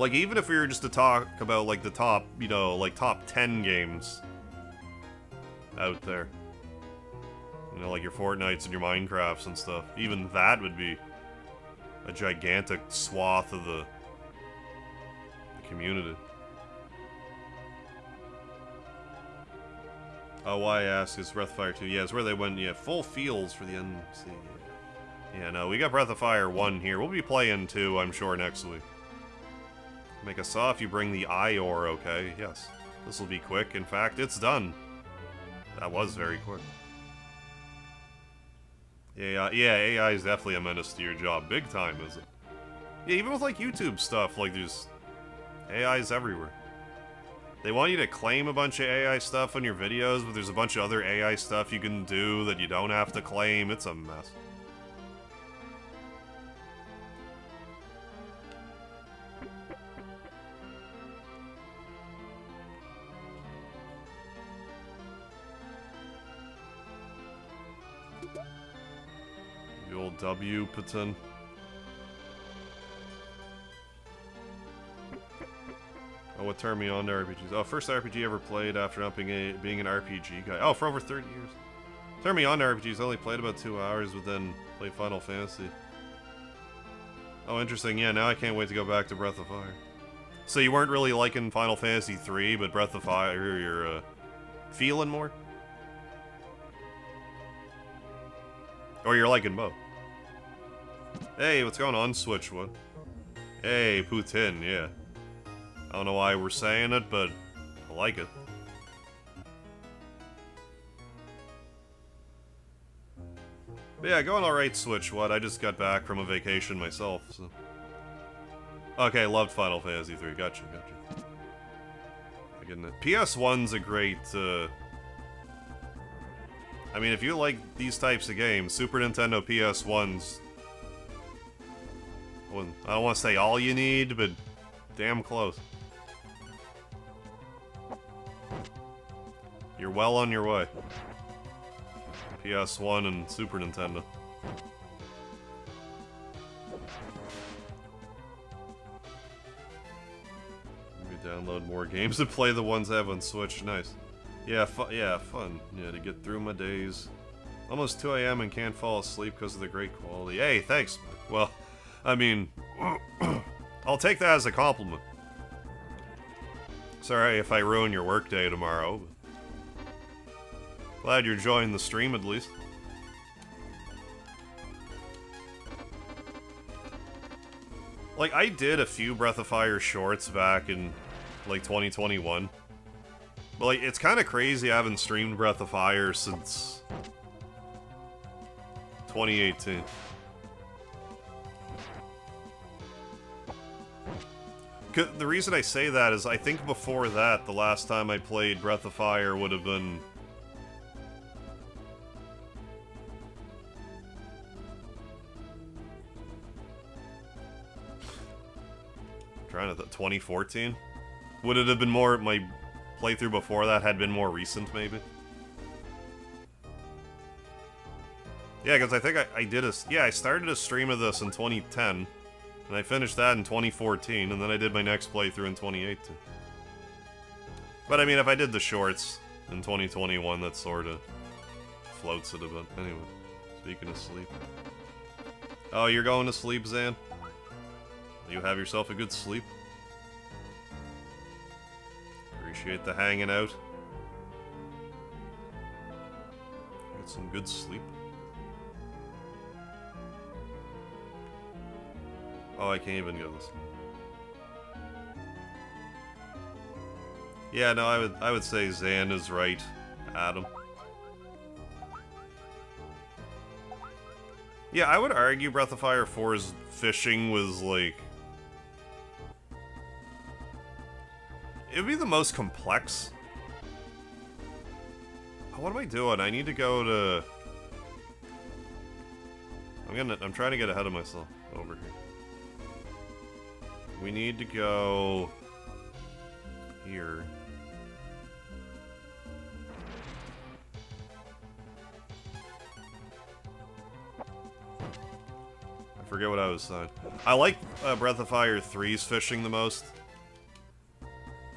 Like, even if we were just to talk about, like, the top, you know, like, top 10 games out there. You know, like your Fortnites and your Minecrafts and stuff. Even that would be a gigantic swath of the community. Oh, why I ask is Breath of Fire 2. Yeah, it's where they went, yeah, full feels for the NC. Yeah, no, we got Breath of Fire 1 here. We'll be playing 2, I'm sure, next week. Make a saw if you bring the eye ore, okay? Yes. This will be quick. In fact, it's done. That was very quick. Yeah, AI is definitely a menace to your job. Big time, is it? Yeah, even with, like, YouTube stuff, like, there's AIs everywhere. They want you to claim a bunch of AI stuff on your videos, but there's a bunch of other AI stuff you can do that you don't have to claim. It's a mess. The old W, Patan. Oh, what turned me on to RPGs? Oh, first RPG ever played after not being an RPG guy. Oh, for over 30 years. Turned me on to RPGs. I only played about 2 hours, but then played Final Fantasy. Oh, interesting. Yeah, now I can't wait to go back to Breath of Fire. So you weren't really liking Final Fantasy 3, but Breath of Fire, you're feeling more? Or you're liking both? Hey, what's going on, Switch One? Hey, Putin, yeah. I don't know why we're saying it, but I like it. But yeah, going alright, Switch What? I just got back from a vacation myself, so... Okay, loved Final Fantasy 3. Gotcha. I get it. PS1's a great, I mean, if you like these types of games, Super Nintendo PS1's... Well, I don't want to say all you need, but damn close. You're well on your way. PS1 and Super Nintendo. Maybe download more games to play the ones I have on Switch. Nice. Yeah, fun. Yeah, to get through my days. Almost 2 AM and can't fall asleep because of the great quality. Hey, thanks. Well, I mean, I'll take that as a compliment. Sorry if I ruin your workday tomorrow. But glad you're enjoying the stream, at least. Like, I did a few Breath of Fire shorts back in, like, 2021. But, like, it's kind of crazy I haven't streamed Breath of Fire since 2018. The reason I say that is I think before that, the last time I played Breath of Fire would have been... trying to 2014? Would it have been more... my playthrough before that had been more recent, maybe? Yeah, because I think I did a... yeah, I started a stream of this in 2010, and I finished that in 2014, and then I did my next playthrough in 2018. But I mean, if I did the shorts in 2021, that sort of floats it a bit. Anyway, speaking of sleep. Oh, you're going to sleep, Zan? You have yourself a good sleep. Appreciate the hanging out. Get some good sleep. Oh, I can't even go this. Yeah, no, I would say Zan is right, Adam. Yeah, I would argue Breath of Fire 4's fishing was like... it would be the most complex. Oh, what am I doing? I need to go to... I'm trying to get ahead of myself over here. We need to go here. I Forget what I was saying. I like Breath of Fire 3's fishing the most.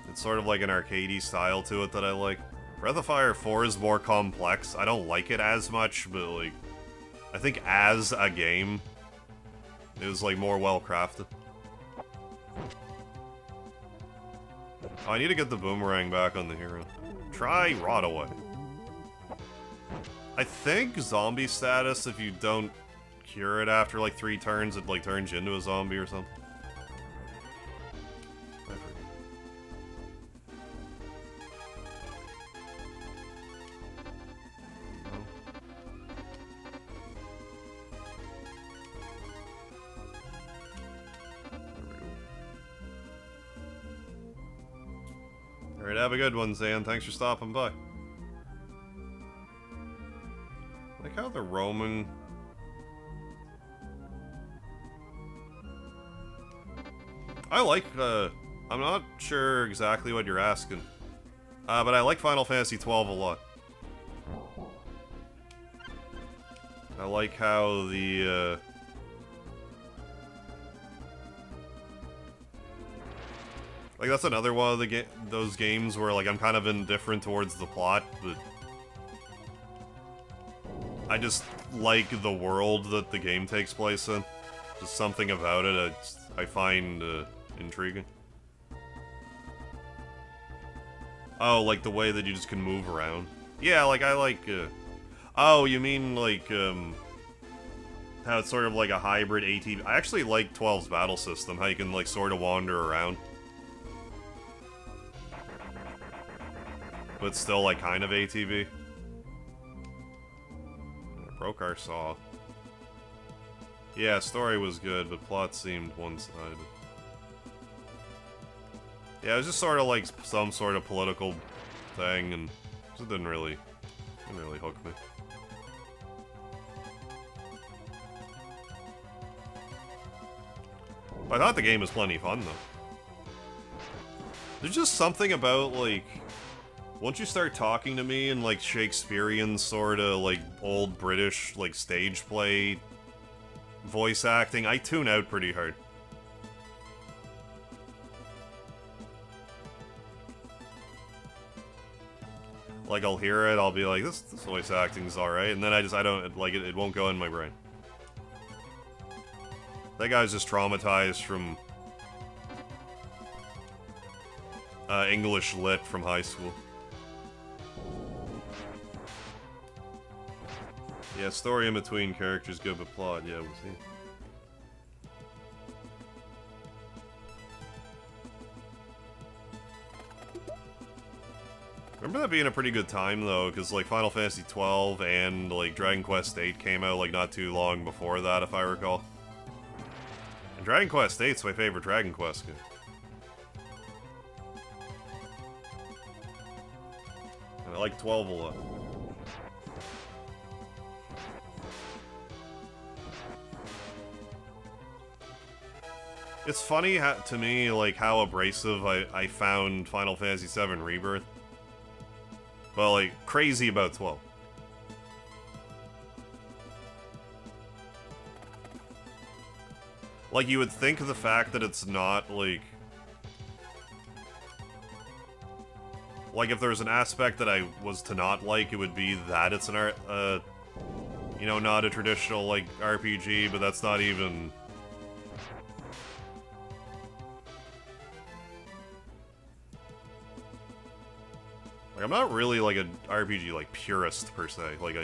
It's sort of like an arcadey style to it that I like. Breath of Fire 4 is more complex. I don't like it as much, but like, I think as a game, it was like more well crafted. Oh, I need to get the boomerang back on the hero. Try Rot Away. I think zombie status, if you don't cure it after like 3 turns, it like turns you into a zombie or something. Alright, have a good one, Zan. Thanks for stopping by. Like how the Roman... I like, I'm not sure exactly what you're asking. But I like Final Fantasy XII a lot. I like how the, like, that's another one of the those games where, like, I'm kind of indifferent towards the plot, but I just like the world that the game takes place in. Just something about it I find intriguing. Oh, like the way that you just can move around. Yeah, like, I like, oh, you mean, like, how it's sort of like a hybrid ATV. I actually like 12's battle system, how you can, like, sort of wander around. But still, like, kind of ATV. Broke our saw. Yeah, story was good, but plot seemed one-sided. Yeah, it was just sort of like some sort of political thing, and it didn't really hook me. I thought the game was plenty fun, though. There's just something about, like, once you start talking to me in, like, Shakespearean sort of, like, old British, like, stage play voice acting, I tune out pretty hard. Like, I'll hear it, I'll be like, this voice acting's alright, and then I don't, like, it won't go in my brain. That guy's just traumatized from English lit from high school. Yeah, story in between characters good, but plot, yeah, we'll see. Remember that being a pretty good time, though, because, like, Final Fantasy XII and, like, Dragon Quest VIII came out, like, not too long before that, if I recall. And Dragon Quest VIII's my favorite Dragon Quest game. And I like 12 a lot. It's funny to me, like, how abrasive I found Final Fantasy VII Rebirth. But, like, crazy about 12. Like, you would think the fact that it's not, like, if there's an aspect that I was to not like, it would be that it's an, you know, not a traditional, like, RPG, but that's not even... Like, I'm not really, like, an RPG, like, purist, per se. Like,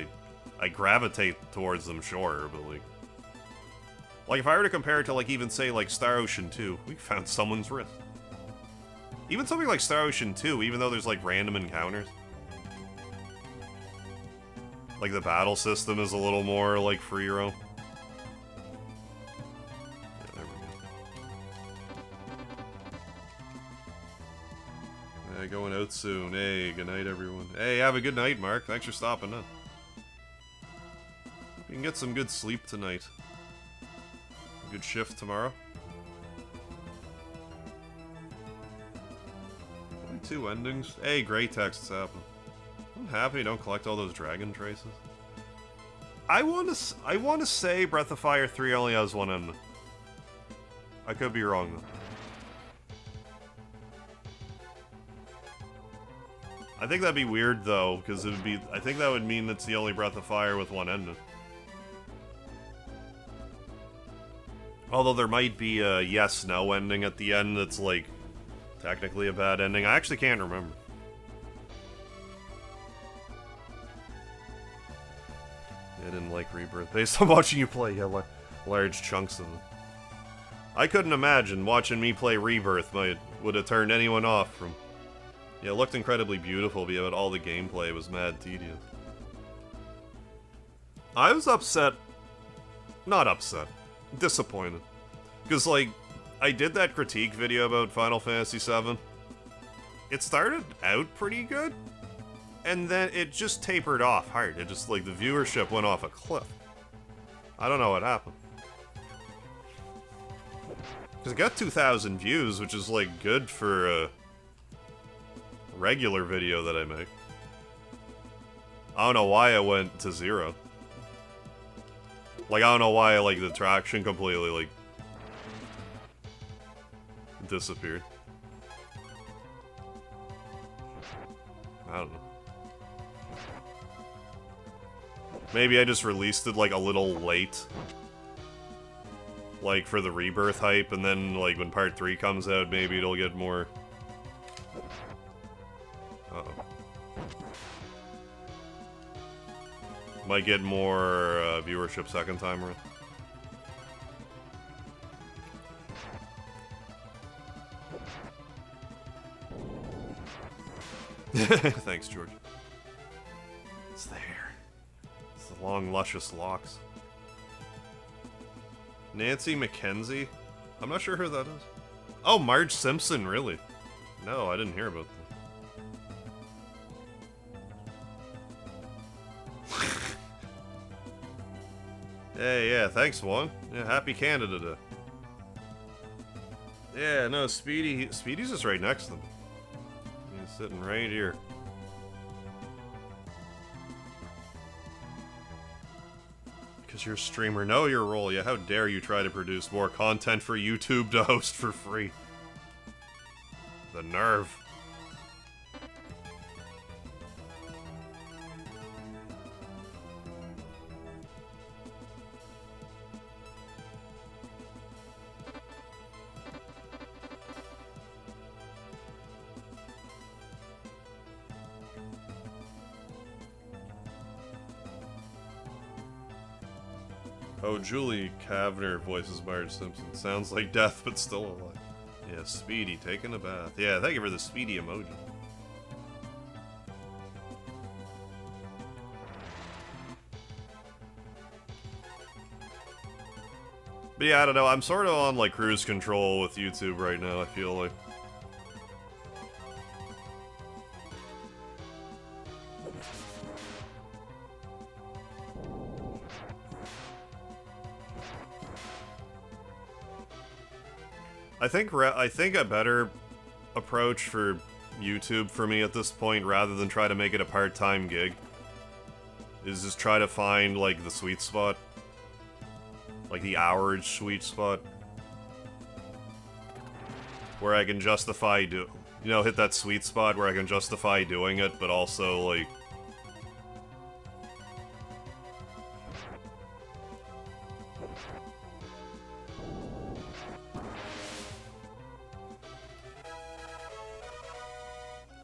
I gravitate towards them, sure, but, like, if I were to compare it to, like, even, say, like, Star Ocean 2, we found someone's wrist. Even something like Star Ocean 2, even though there's, like, random encounters. Like, the battle system is a little more, like, free roam. Yeah, there we go. Yeah, going out soon. Hey, good night, everyone. Hey, have a good night, Mark. Thanks for stopping in. Hope you can get some good sleep tonight. Good shift tomorrow. Only 2 endings. Hey, great texts happen. I'm happy you don't collect all those dragon traces. I want to say Breath of Fire 3 only has one ending. I could be wrong though. I think that'd be weird though, because it would be. I think that would mean it's the only Breath of Fire with one ending. Although there might be a yes/no ending at the end that's like technically a bad ending. I actually can't remember. I didn't like Rebirth based on watching you play large chunks of it. I couldn't imagine watching me play Rebirth would have turned anyone off from. Yeah, it looked incredibly beautiful, but all the gameplay was mad tedious. I was upset. Not upset. Disappointed. Because, like, I did that critique video about Final Fantasy VII. It started out pretty good, and then it just tapered off hard. It just, like, the viewership went off a cliff. I don't know what happened. Because it got 2,000 views, which is, like, good for a regular video that I make. I don't know why it went to 0. Like, I don't know why, like, the traction completely, like, disappeared. I don't know. Maybe I just released it, like, a little late. Like, for the Rebirth hype, and then, like, when Part 3 comes out, maybe it'll get more. Uh-oh. Might get more viewership second time around. Thanks, George. It's there. It's the long, luscious locks. Nancy McKenzie? I'm not sure who that is. Oh, Marge Simpson, really? No, I didn't hear about that. Hey, yeah, thanks, Juan. Yeah, happy Canada Day. Yeah, no, Speedy's just right next to them. He's sitting right here. Because you're a streamer. Know your role. Yeah, how dare you try to produce more content for YouTube to host for free. The nerve. Oh, Julie Kavner voices Marge Simpson. Sounds like death, but still alive. Yeah, Speedy, taking a bath. Yeah, thank you for the Speedy emoji. But yeah, I don't know, I'm sort of on, like, cruise control with YouTube right now, I feel like. I think a better approach for YouTube for me at this point, rather than try to make it a part-time gig, is just try to find, like, the sweet spot. Like, the hourage sweet spot. Where I can justify hit that sweet spot where I can justify doing it, but also, like...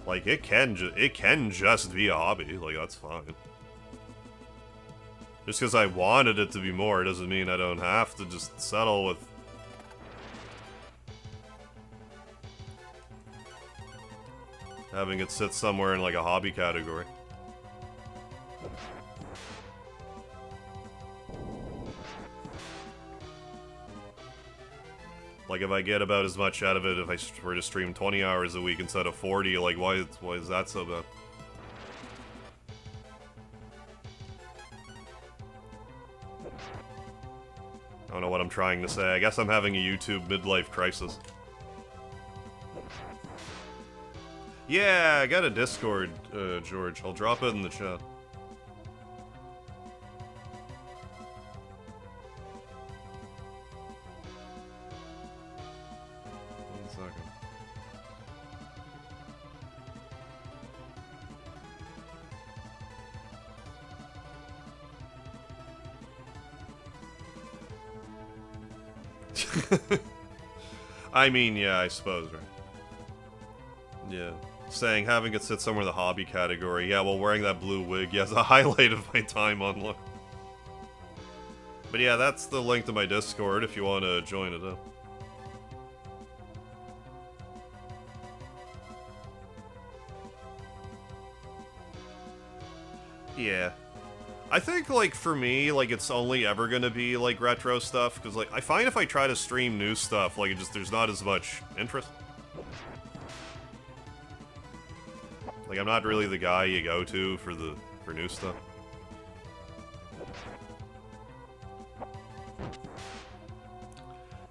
Like, it can just be a hobby, like, that's fine. Just because I wanted it to be more doesn't mean I don't have to just settle with... having it sit somewhere in, like, a hobby category. Like, if I get about as much out of it if I were to stream 20 hours a week instead of 40, like, why is that so bad? I don't know what I'm trying to say. I guess I'm having a YouTube midlife crisis. Yeah, I got a Discord, George. I'll drop it in the chat. Okay. I mean, yeah, I suppose, right? Yeah. Saying having it sit somewhere in the hobby category. Yeah, well, wearing that blue wig, yeah, is a highlight of my time online. But yeah, that's the link to my Discord if you want to join it up. Yeah. I think, like, for me, like, it's only ever gonna be, like, retro stuff, because, like, I find if I try to stream new stuff, like, there's not as much interest. Like, I'm not really the guy you go to for new stuff.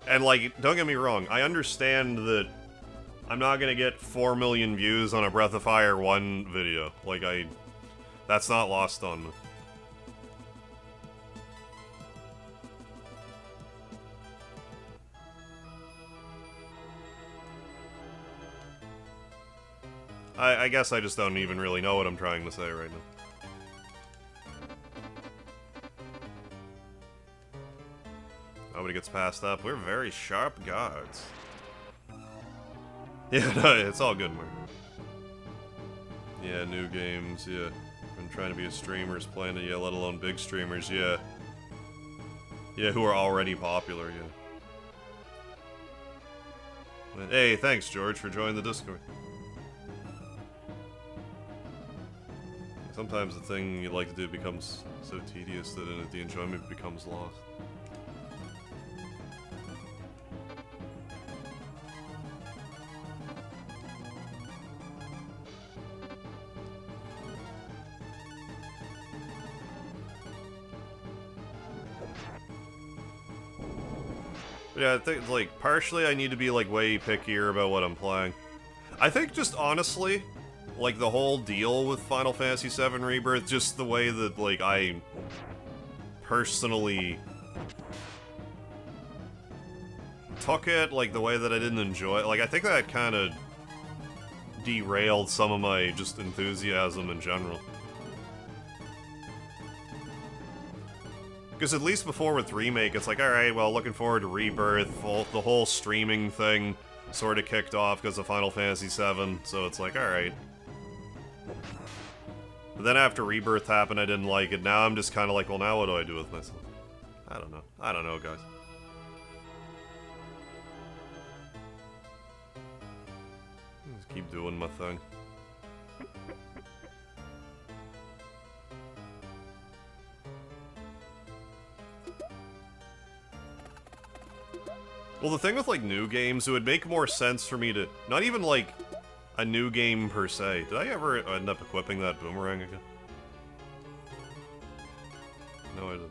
And, like, don't get me wrong, I understand that I'm not gonna get 4 million views on a Breath of Fire 1 video. Like, that's not lost on me. I guess I just don't even really know what I'm trying to say right now. Nobody gets passed up. We're very sharp guards. Yeah, no, it's all good, Mark. Yeah, new games, yeah. Been trying to be a streamers, playing it, yeah, let alone big streamers, yeah. Yeah, who are already popular, yeah. But, hey, thanks, George, for joining the Discord. Sometimes the thing you like to do becomes so tedious that the enjoyment becomes lost. But yeah, I think, like, partially I need to be, like, way pickier about what I'm playing. I think just honestly, like, the whole deal with Final Fantasy VII Rebirth, just the way that, like, I personally took it, like, the way that I didn't enjoy it, like, I think that kind of derailed some of my just enthusiasm in general. Because at least before with Remake, it's like, alright, well, looking forward to Rebirth, the whole streaming thing sort of kicked off because of Final Fantasy VII, so it's like, alright. But then after Rebirth happened, I didn't like it. Now I'm just kind of like, well, now what do I do with myself? I don't know. I don't know, guys. Just keep doing my thing. Well, the thing with, like, new games, it would make more sense for me to... Not even, like, a new game per se. Did I ever end up equipping that boomerang again? No, I didn't.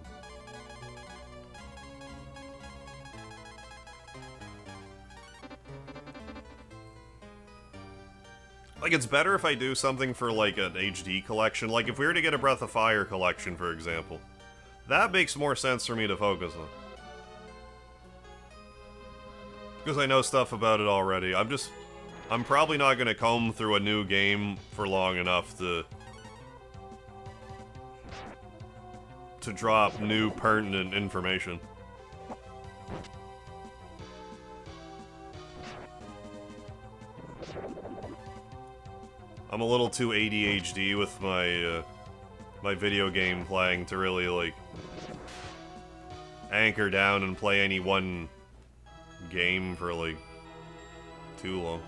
Like, it's better if I do something for, like, an HD collection. Like, if we were to get a Breath of Fire collection, for example, that makes more sense for me to focus on. Because I know stuff about it already. I'm probably not going to comb through a new game for long enough to drop new pertinent information. I'm a little too ADHD with my my video game playing to really, like, anchor down and play any one game for, like, too long.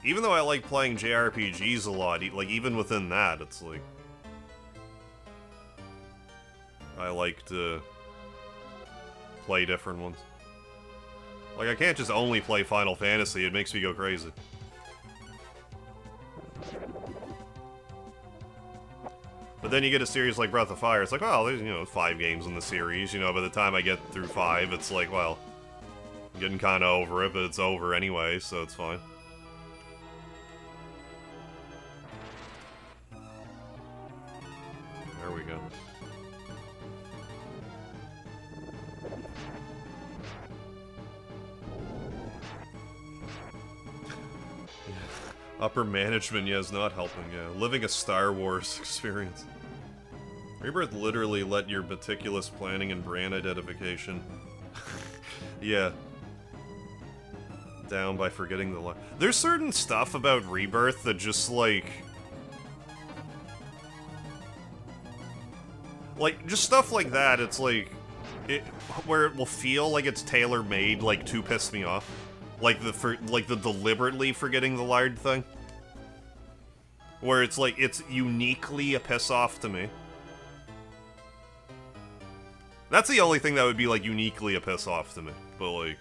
Even though I like playing JRPGs a lot, like, even within that, it's like... I like to play different ones. Like, I can't just only play Final Fantasy, it makes me go crazy. But then you get a series like Breath of Fire, it's like, well, there's, you know, 5 games in the series, you know, by the time I get through 5, it's like, well, I'm getting kinda over it, but it's over anyway, so it's fine. There we go. Upper management, yeah, is not helping, yeah. Living a Star Wars experience. Rebirth literally let your meticulous planning and brand identification... yeah. Down by forgetting the line. There's certain stuff about Rebirth that just, like, just stuff like that, it's like... where it will feel like it's tailor-made, like, to piss me off. Like the deliberately forgetting the lard thing. Where it's like, it's uniquely a piss-off to me. That's the only thing that would be, like, uniquely a piss-off to me. But, like...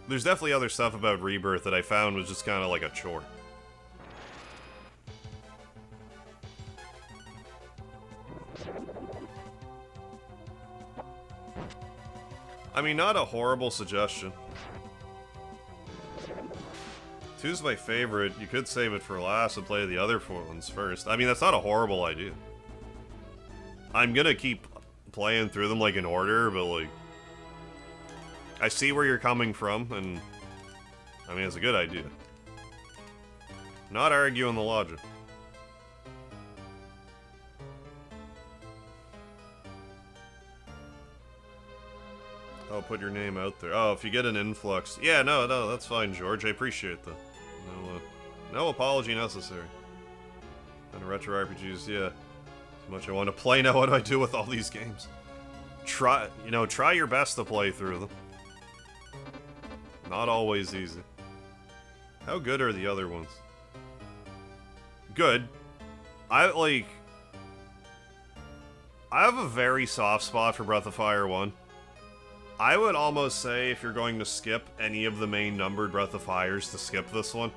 there's definitely other stuff about Rebirth that I found was just kind of like a chore. I mean, not a horrible suggestion. 2's my favorite. You could save it for last and play the other 4 ones first. I mean, that's not a horrible idea. I'm gonna keep playing through them, like, in order, but, like... I see where you're coming from, and... I mean, it's a good idea. Not arguing the logic. I'll put your name out there. Oh, if you get an influx. Yeah, no, that's fine, George. I appreciate that. No apology necessary. And retro RPGs, yeah. Too much I want to play now. What do I do with all these games? Try your best to play through them. Not always easy. How good are the other ones? Good. I have a very soft spot for Breath of Fire 1. I would almost say if you're going to skip any of the main numbered Breath of Fires, to skip this one.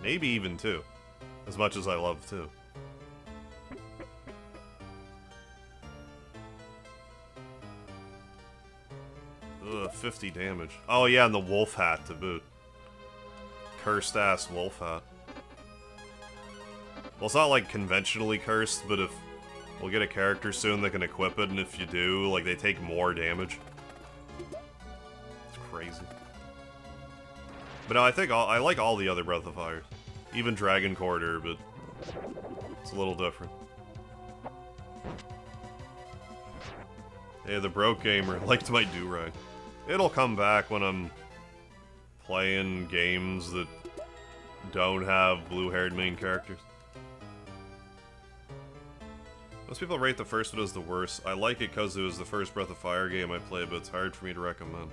Maybe even 2. As much as I love 2. Ugh, 50 damage. Oh yeah, and the wolf hat to boot. Cursed ass wolf hat. Well, it's not, like, conventionally cursed, but if... we'll get a character soon that can equip it, and if you do, like, they take more damage. It's crazy. But no, I like all the other Breath of Fire. Even Dragon Quarter, but... it's a little different. Hey, the broke gamer liked my do-rag. It'll come back when I'm... playing games that... don't have blue-haired main characters. Most people rate the first one as the worst. I like it because it was the first Breath of Fire game I played, but it's hard for me to recommend.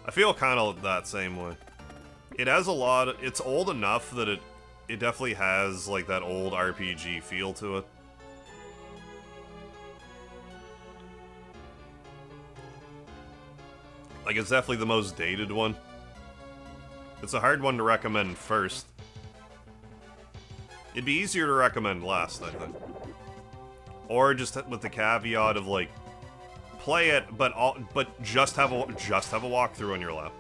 I feel kind of that same way. It has a lot of... it's old enough that it definitely has, like, that old RPG feel to it. Like, it's definitely the most dated one. It's a hard one to recommend first. It'd be easier to recommend last, I think. Or just with the caveat of, like, play it, but just have a walkthrough on your lap,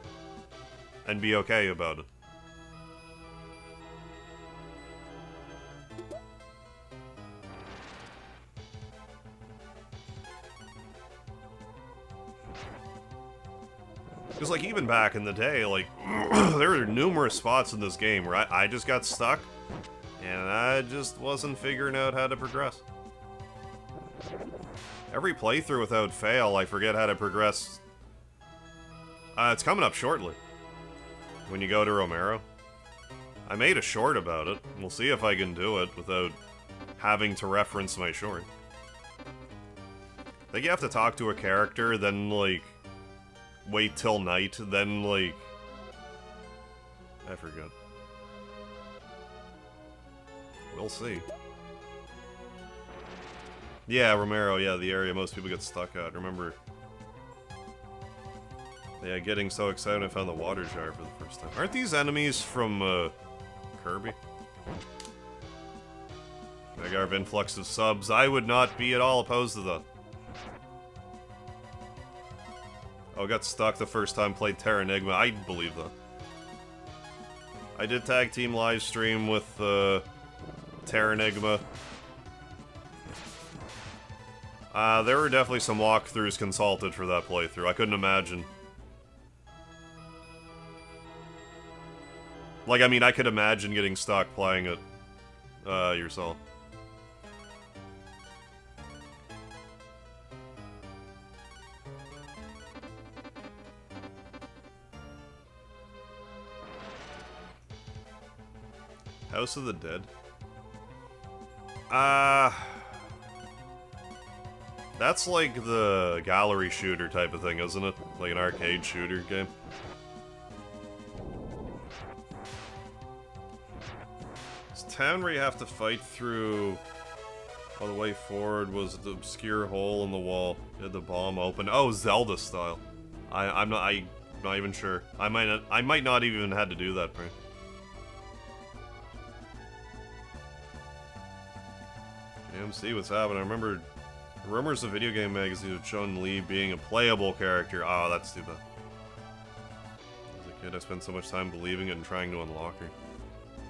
and be okay about it. Because, like, even back in the day, like, there were numerous spots in this game where I just got stuck, and I just wasn't figuring out how to progress. Every playthrough without fail, I forget how to progress. It's coming up shortly. When you go to Romero. I made a short about it. We'll see if I can do it without having to reference my short. I think you have to talk to a character, then, like, wait till night, then, like... I forget. We'll see. Yeah, Romero, yeah, the area most people get stuck at. Remember... yeah, getting so excited I found the water jar for the first time. Aren't these enemies from, Kirby? Megarv influx of subs. I would not be at all opposed to that. Oh, got stuck the first time played Terra Enigma. I believe that. I did tag team live stream with, Terra Enigma. There were definitely some walkthroughs consulted for that playthrough. I couldn't imagine. Like, I mean, I could imagine getting stuck playing it yourself. House of the Dead? That's like the gallery shooter type of thing, isn't it? Like an arcade shooter game. This town where you have to fight through all the way forward was the obscure hole in the wall. You had the bomb open. Oh, Zelda style. I'm not even sure. I might not even had to do that part. See what's happening. I remember rumors of video game magazine of Chun-Li being a playable character. Oh, that's too bad. As a kid, I spent so much time believing it and trying to unlock her.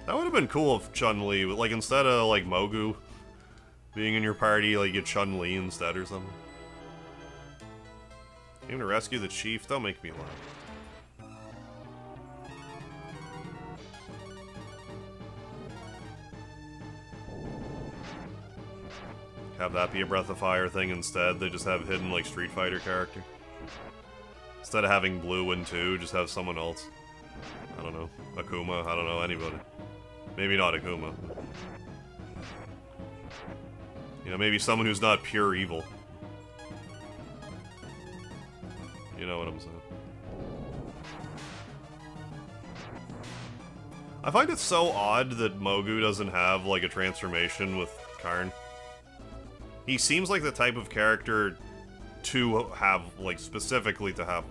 That would have been cool if Chun-Li, like, instead of, like, Mogu being in your party, like, get Chun-Li instead or something. Came to rescue the chief? Don't make me laugh. Have that be a Breath of Fire thing instead. They just have hidden, like, Street Fighter character. Instead of having Blue and 2, just have someone else. I don't know. Akuma, I don't know, anybody. Maybe not Akuma. You know, maybe someone who's not pure evil. You know what I'm saying. I find it so odd that Mogu doesn't have, like, a transformation with Karn. He seems like the type of character to have, like, specifically to have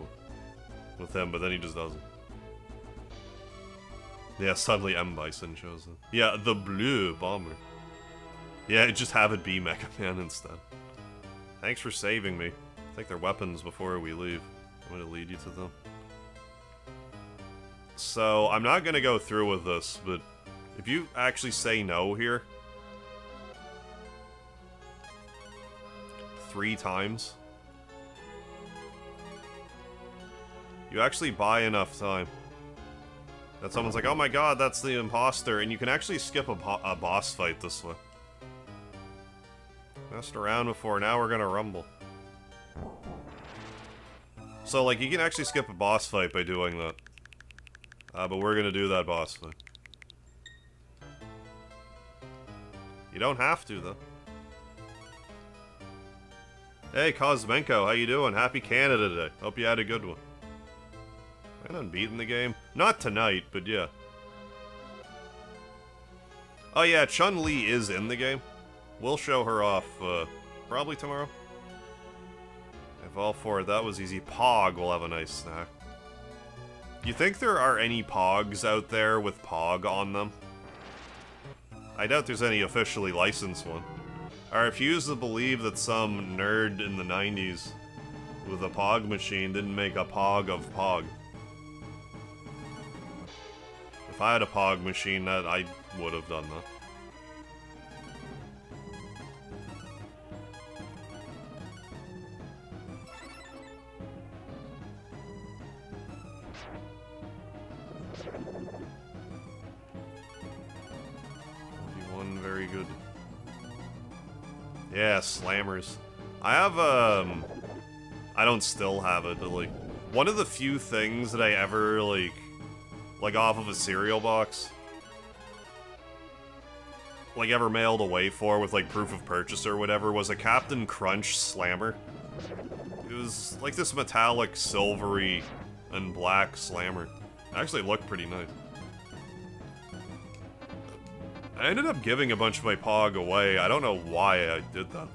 with him, but then he just doesn't. Yeah, suddenly M. Bison shows up. Yeah, the blue bomber. Yeah, just have it be Mecha Man instead. Thanks for saving me. Take their weapons before we leave. I'm gonna lead you to them. So, I'm not gonna go through with this, but if you actually say no here 3 times, you actually buy enough time that someone's like, oh my god, that's the imposter, and you can actually skip a boss fight this way. Messed around before, now we're gonna rumble. So, like, you can actually skip a boss fight by doing that. But we're gonna do that boss fight. You don't have to, though. Hey, Cosmenko, how you doing? Happy Canada Day. Hope you had a good one. Am I unbeaten the game? Not tonight, but yeah. Oh yeah, Chun-Li is in the game. We'll show her off, probably tomorrow. If all for it, that was easy. Pog will have a nice snack. You think there are any Pogs out there with Pog on them? I doubt there's any officially licensed one. I refuse to believe that some nerd in the 90s with a Pog machine didn't make a Pog of Pog. If I had a Pog machine, that I would have done that. Very good. Yeah, slammers. I have, I don't still have it, but, like, one of the few things that I ever, like off of a cereal box, like, ever mailed away for with, like, proof of purchase or whatever, was a Captain Crunch slammer. It was, like, this metallic, silvery, and black slammer. It actually looked pretty nice. I ended up giving a bunch of my Pog away. I don't know why I did that.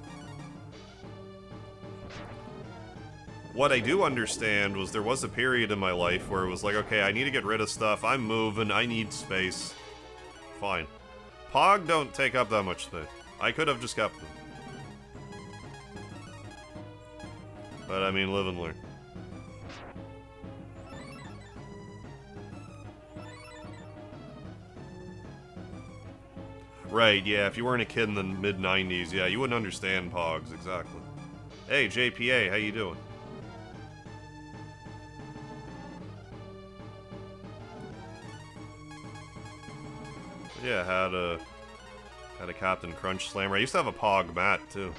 What I do understand was there was a period in my life where it was like, okay, I need to get rid of stuff. I'm moving. I need space. Fine. Pog don't take up that much space. I could have just kept them. But, I mean, live and learn. Right, yeah, if you weren't a kid in the mid-90s, yeah, you wouldn't understand Pogs, exactly. Hey, JPA, how you doing? Yeah, had a Captain Crunch Slammer. I used to have a Pog Mat, too.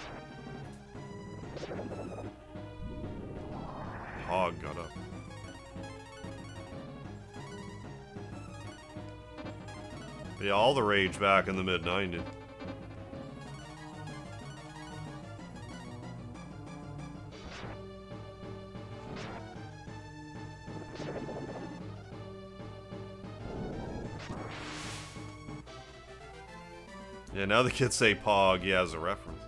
Pog got up. Yeah, all the rage back in the mid-90s. Yeah, now the kids say Pog, yeah, as a reference.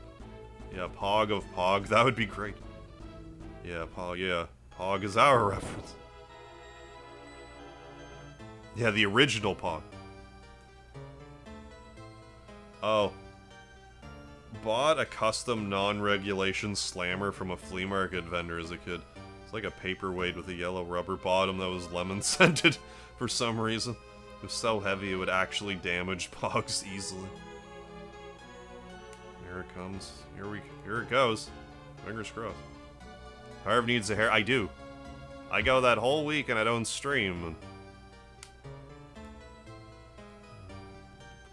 Yeah, Pog of Pog, that would be great. Yeah, Pog, yeah. Pog is our reference. Yeah, the original Pog. Oh. Bought a custom non-regulation slammer from a flea market vendor as a kid. It's like a paperweight with a yellow rubber bottom that was lemon-scented for some reason. It was so heavy it would actually damage Pogs easily. Here it comes. Here it goes. Fingers crossed. Harv needs a hair. I do. I go that whole week and I don't stream. And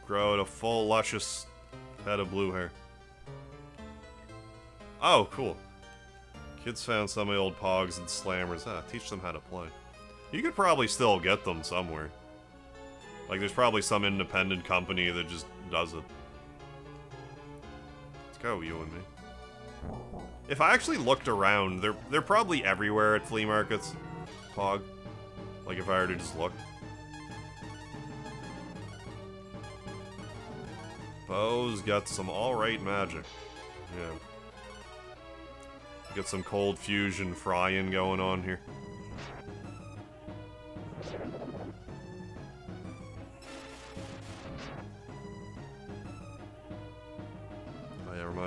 grow out a full, luscious head of blue hair. Oh, cool. Kids found some of the old Pogs and Slammers. Ah, teach them how to play. You could probably still get them somewhere. Like, there's probably some independent company that just does it. Let's go, you and me. If I actually looked around, they're probably everywhere at flea markets. Pog. Like, if I were to just look. Bo's got some alright magic. Yeah. Get some cold fusion frying going on here.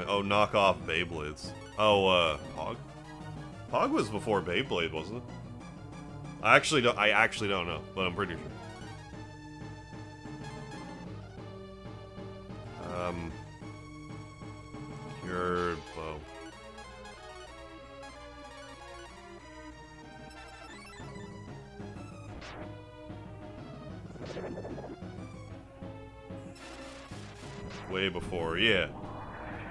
Oh, knock off Beyblades. Oh, Pog? Pog was before Beyblade, wasn't it? I actually don't know, but I'm pretty sure. Cured Bow. Way before, yeah.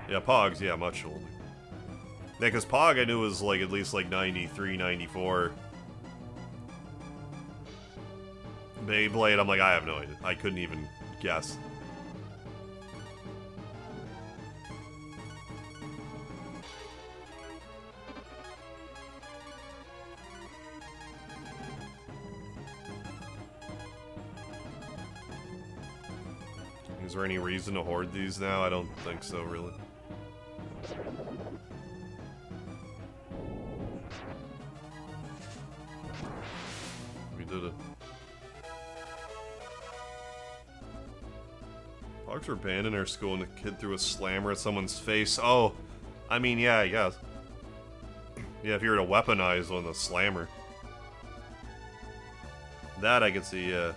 Yeah, Pogs, yeah, much older. Yeah, because Pog I knew was like at least like 93, 94. Beyblade, I'm like, I have no idea. I couldn't even guess. Is there any reason to hoard these now? I don't think so, really. We did it. Pogs were banned in our school and the kid threw a slammer at someone's face. Oh, I mean, yeah, I guess. Yeah, if you were to weaponize on the slammer. That I could see, yeah.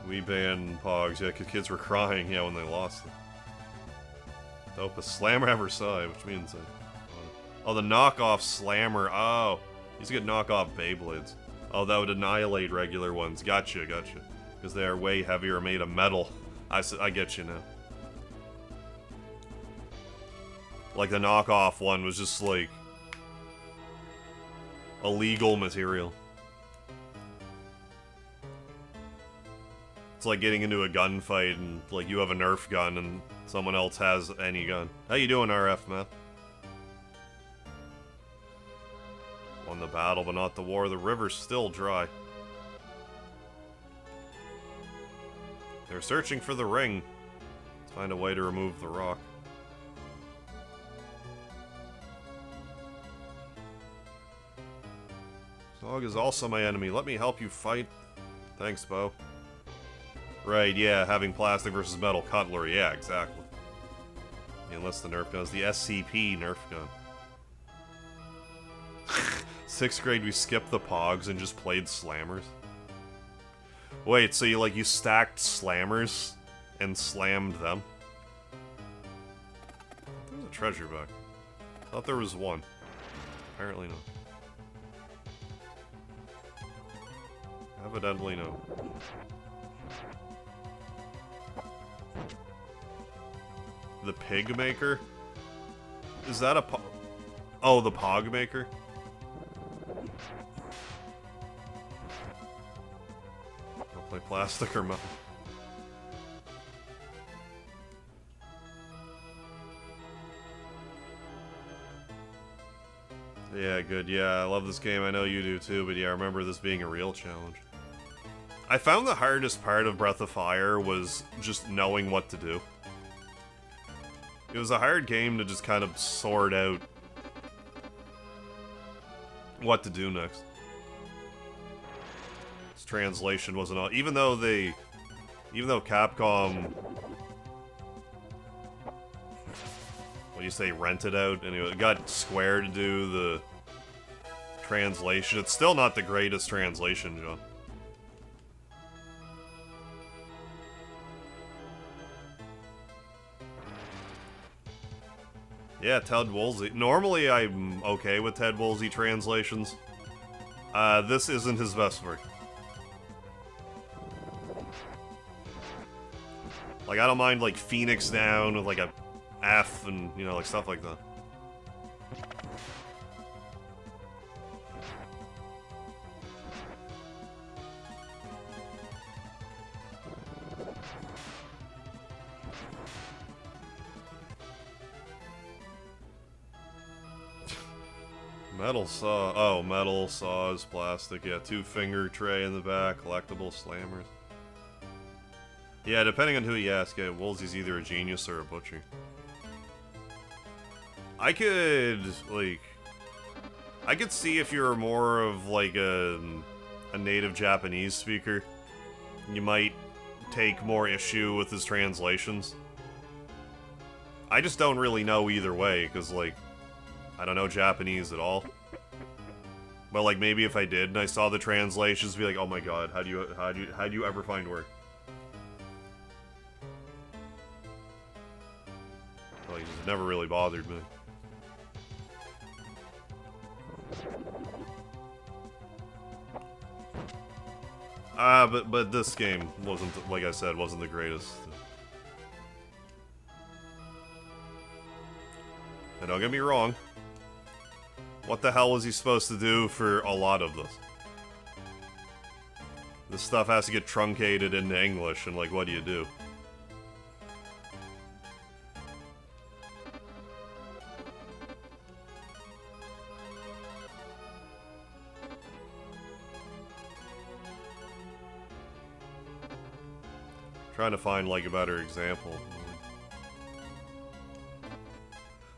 We banned Pogs, yeah, because kids were crying, yeah, when they lost them. Dopest slammer ever saw, which means... oh, the knockoff slammer. Oh, these get knockoff Beyblades. Oh, that would annihilate regular ones. Gotcha, gotcha. Because they are way heavier, made of metal. I get you now. Like, the knockoff one was just, like... illegal material. It's like getting into a gunfight and, like, you have a Nerf gun and someone else has any gun. How you doing, RF, man? Won the battle, but not the war. The river's still dry. They're searching for the ring. Let's find a way to remove the rock. Zog is also my enemy. Let me help you fight. Thanks, Bo. Right, yeah, having plastic versus metal cutlery. Yeah, exactly. Unless the Nerf gun is the SCP Nerf gun. 6th grade, we skipped the Pogs and just played Slammers. Wait, so you stacked Slammers and slammed them? There's a treasure back. Thought there was one. Apparently not. Evidently no. The pig maker? Is that a oh, the pog maker? I'll play plastic or metal. Yeah, good. Yeah, I love this game. I know you do too, but yeah, I remember this being a real challenge. I found the hardest part of Breath of Fire was just knowing what to do. It was a hard game to just kind of sort out what to do next. This translation wasn't all, even though Capom, what do you say, rented out, and it got Square to do the translation. It's still not the greatest translation, John. Yeah, Ted Woolsey. Normally, I'm okay with Ted Woolsey translations. This isn't his best work. Like, I don't mind, like, Phoenix Down with, like, a F and, you know, like, stuff like that. Metal saw. Oh, metal saws, plastic. Yeah, 2-finger tray in the back, collectible slammers. Yeah, depending on who you ask, yeah, Woolsey's either a genius or a butcher. I could see if you're more of, like, a native Japanese speaker, you might take more issue with his translations. I just don't really know either way, because, like, I don't know Japanese at all. But, like, maybe if I did and I saw the translations, be like, oh my god, how do you ever find work? Like, it just never really bothered me. But this game wasn't, like I said, wasn't the greatest. And don't get me wrong. What the hell was he supposed to do for a lot of this? This stuff has to get truncated into English, and, like, what do you do? Trying to find, like, a better example.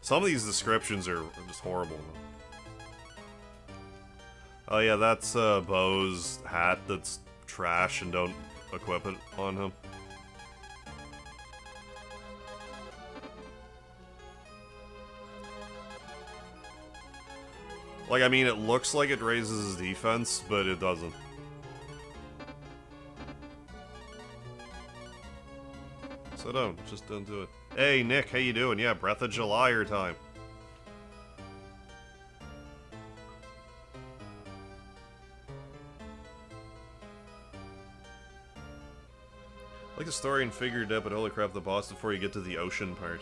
Some of these descriptions are just horrible. Oh yeah, that's Bo's hat that's trash and don't equip it on him. Like, I mean, it looks like it raises his defense, but it doesn't. So just don't do it. Hey, Nick, how you doing? Yeah, Breath of July time. Like the story and figured out, but holy crap, the boss before you get to the ocean part.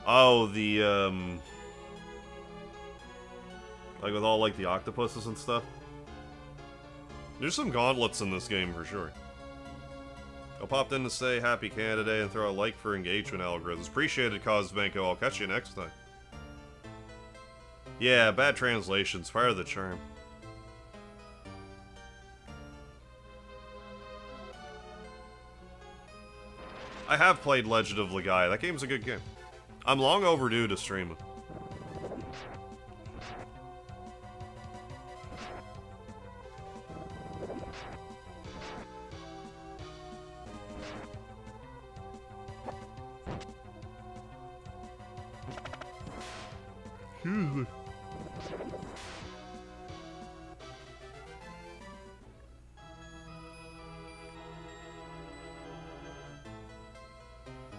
Oh, the, like with all, like, the octopuses and stuff. There's some gauntlets in this game, for sure. I popped in to say Happy Canada Day and throw a like for engagement algorithms. Appreciated, Cosmenko. I'll catch you next time. Yeah, bad translations. Part of the charm. I have played Legend of Legaia. That game's a good game. I'm long overdue to stream it. Excuse me.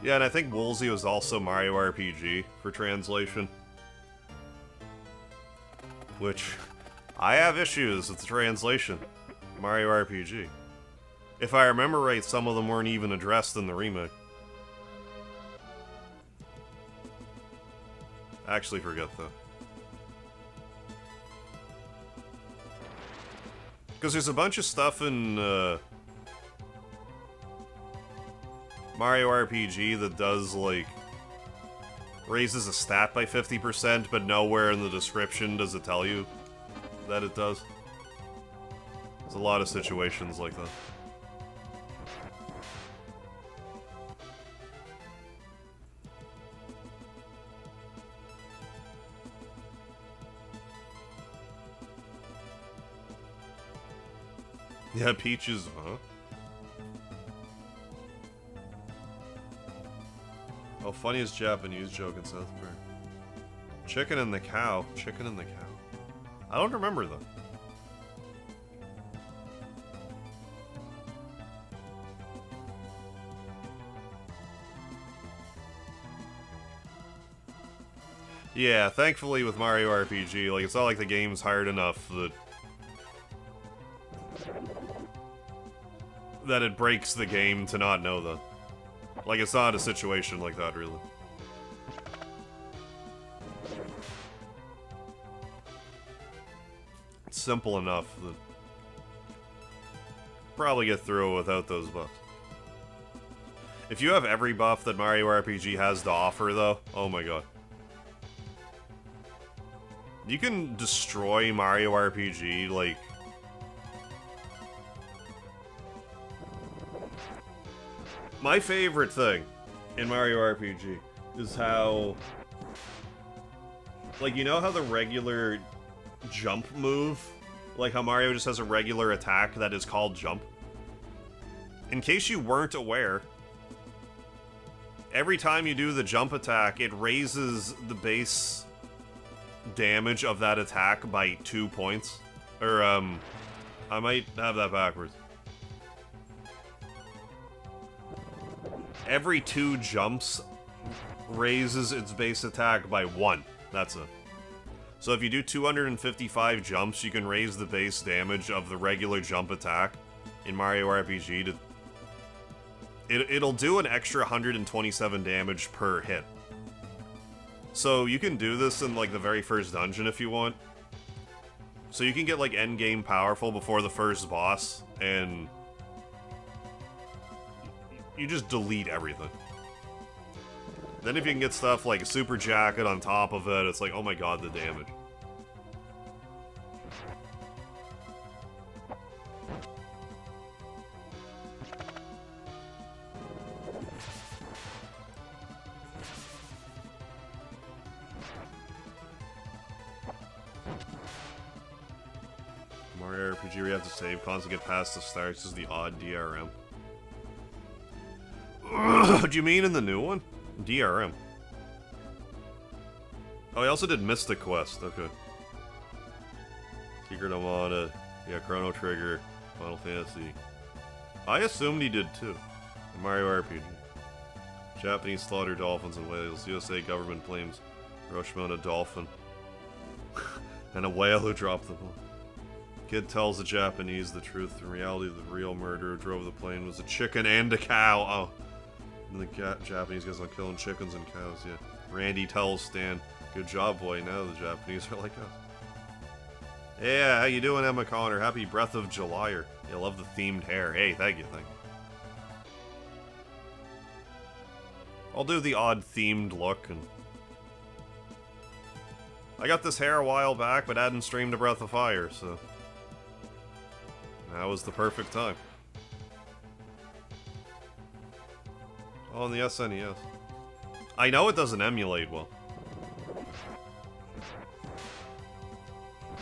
Yeah, and I think Woolsey was also Mario RPG for translation. which I have issues with the translation. Mario RPG. If I remember right, some of them weren't even addressed in the remake. I actually forget though. Because there's a bunch of stuff in Mario RPG that does, like, raises a stat by 50%, but nowhere in the description does it tell you that it does. There's a lot of situations like that. Yeah, Peaches, huh? Oh, funniest Japanese joke in South Park. Chicken and the cow. Chicken and the cow. I don't remember them. Yeah, thankfully with Mario RPG, like, it's not like the game's hard enough that it breaks the game to not know that. Like, it's not a situation like that, really. It's simple enough that probably get through it without those buffs. If you have every buff that Mario RPG has to offer, though, oh my god. You can destroy Mario RPG, like... My favorite thing in Mario RPG is how... Like, you know how the regular jump move? Like how Mario just has a regular attack that is called jump? In case you weren't aware, every time you do the jump attack, it raises the base damage of that attack by 2 points. Or, I might have that backwards. Every 2 jumps raises its base attack by 1. That's it. So if you do 255 jumps, you can raise the base damage of the regular jump attack in Mario RPG to... It'll do an extra 127 damage per hit. So you can do this in, like, the very first dungeon if you want. So you can get, like, endgame powerful before the first boss, and... you just delete everything. Then if you can get stuff like a super jacket on top of it, it's like, oh my god, the damage. Mario RPG where you have to save constantly get past the start, this is the odd DRM. What do you mean in the new one? DRM. Oh, he also did Mystic Quest, okay. Secret Armada, yeah, Chrono Trigger, Final Fantasy. I assumed he did too. Mario RPG. Japanese slaughter dolphins and whales. USA government claims Hiroshima a dolphin. And a whale who dropped the bomb. Kid tells the Japanese the truth. In reality, the real murderer who drove the plane was a chicken and a cow. Oh. And the Japanese guys on killing chickens and cows, yeah. Randy tells Stan, good job, boy. Now the Japanese are like us. Yeah, how you doing, Emma Connor? Happy Breath of July-er. You love the themed hair. Hey, thank you, thank you. I'll do the odd themed look, and... I got this hair a while back, but hadn't streamed a Breath of Fire, so... That was the perfect time. On the SNES. I know it doesn't emulate well.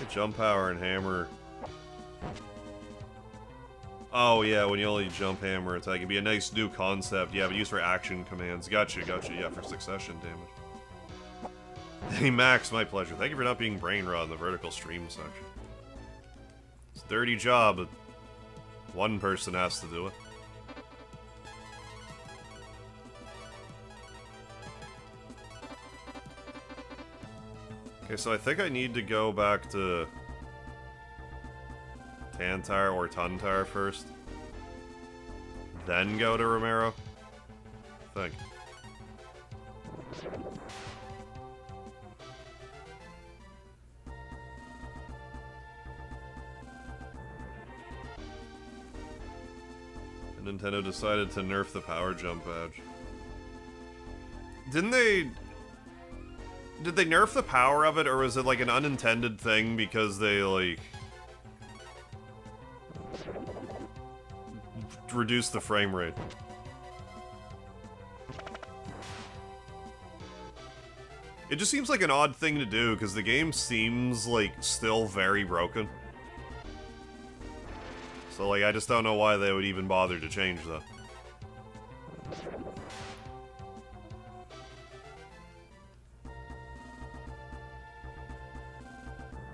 Jump power and hammer. Oh yeah, when you only jump, hammer, attack. It'd be a nice new concept. Yeah, but used for action commands. Gotcha, gotcha. Yeah, for succession damage. Hey Max, my pleasure. Thank you for not being brain rot in the vertical stream section. It's a dirty job, but one person has to do it. Okay, so I think I need to go back to Tantar or Tuntar first. Then go to Romero. I think. And Nintendo decided to nerf the power jump badge. Didn't they... Did they nerf the power of it, or was it like an unintended thing because they, like... reduced the frame rate? It just seems like an odd thing to do, because the game seems, like, still very broken. So, like, I just don't know why they would even bother to change that.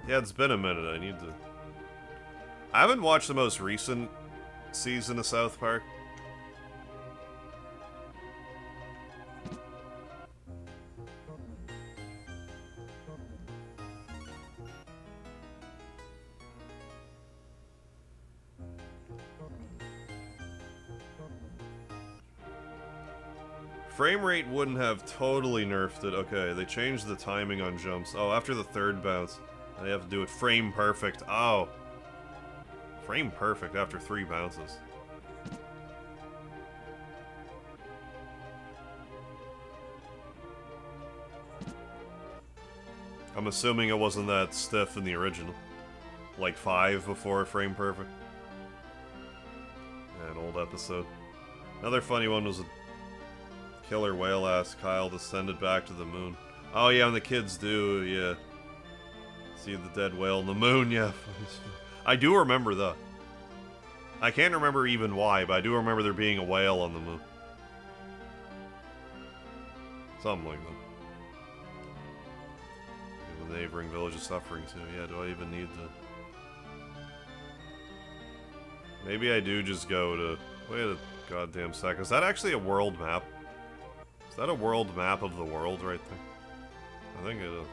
Yeah, it's been a minute. I need to... I haven't watched the most recent season of South Park. Frame rate wouldn't have totally nerfed it. Okay, they changed the timing on jumps. Oh, after the third bounce, they have to do it frame perfect. Oh. Frame perfect after 3 bounces. I'm assuming it wasn't that stiff in the original. Like 5 before frame perfect. Yeah, an old episode. Another funny one was a killer whale ass Kyle descended back to the moon. Oh yeah, and the kids do, yeah. See the dead whale in the moon, yeah. I do remember that. I can't remember even why, but I do remember there being a whale on the moon. Something like that. Yeah, the neighboring village is suffering too. Yeah, do I even need to... Maybe I do just go to... Wait a goddamn sec. Is that actually a world map? Is that a world map of the world right there? I think it is.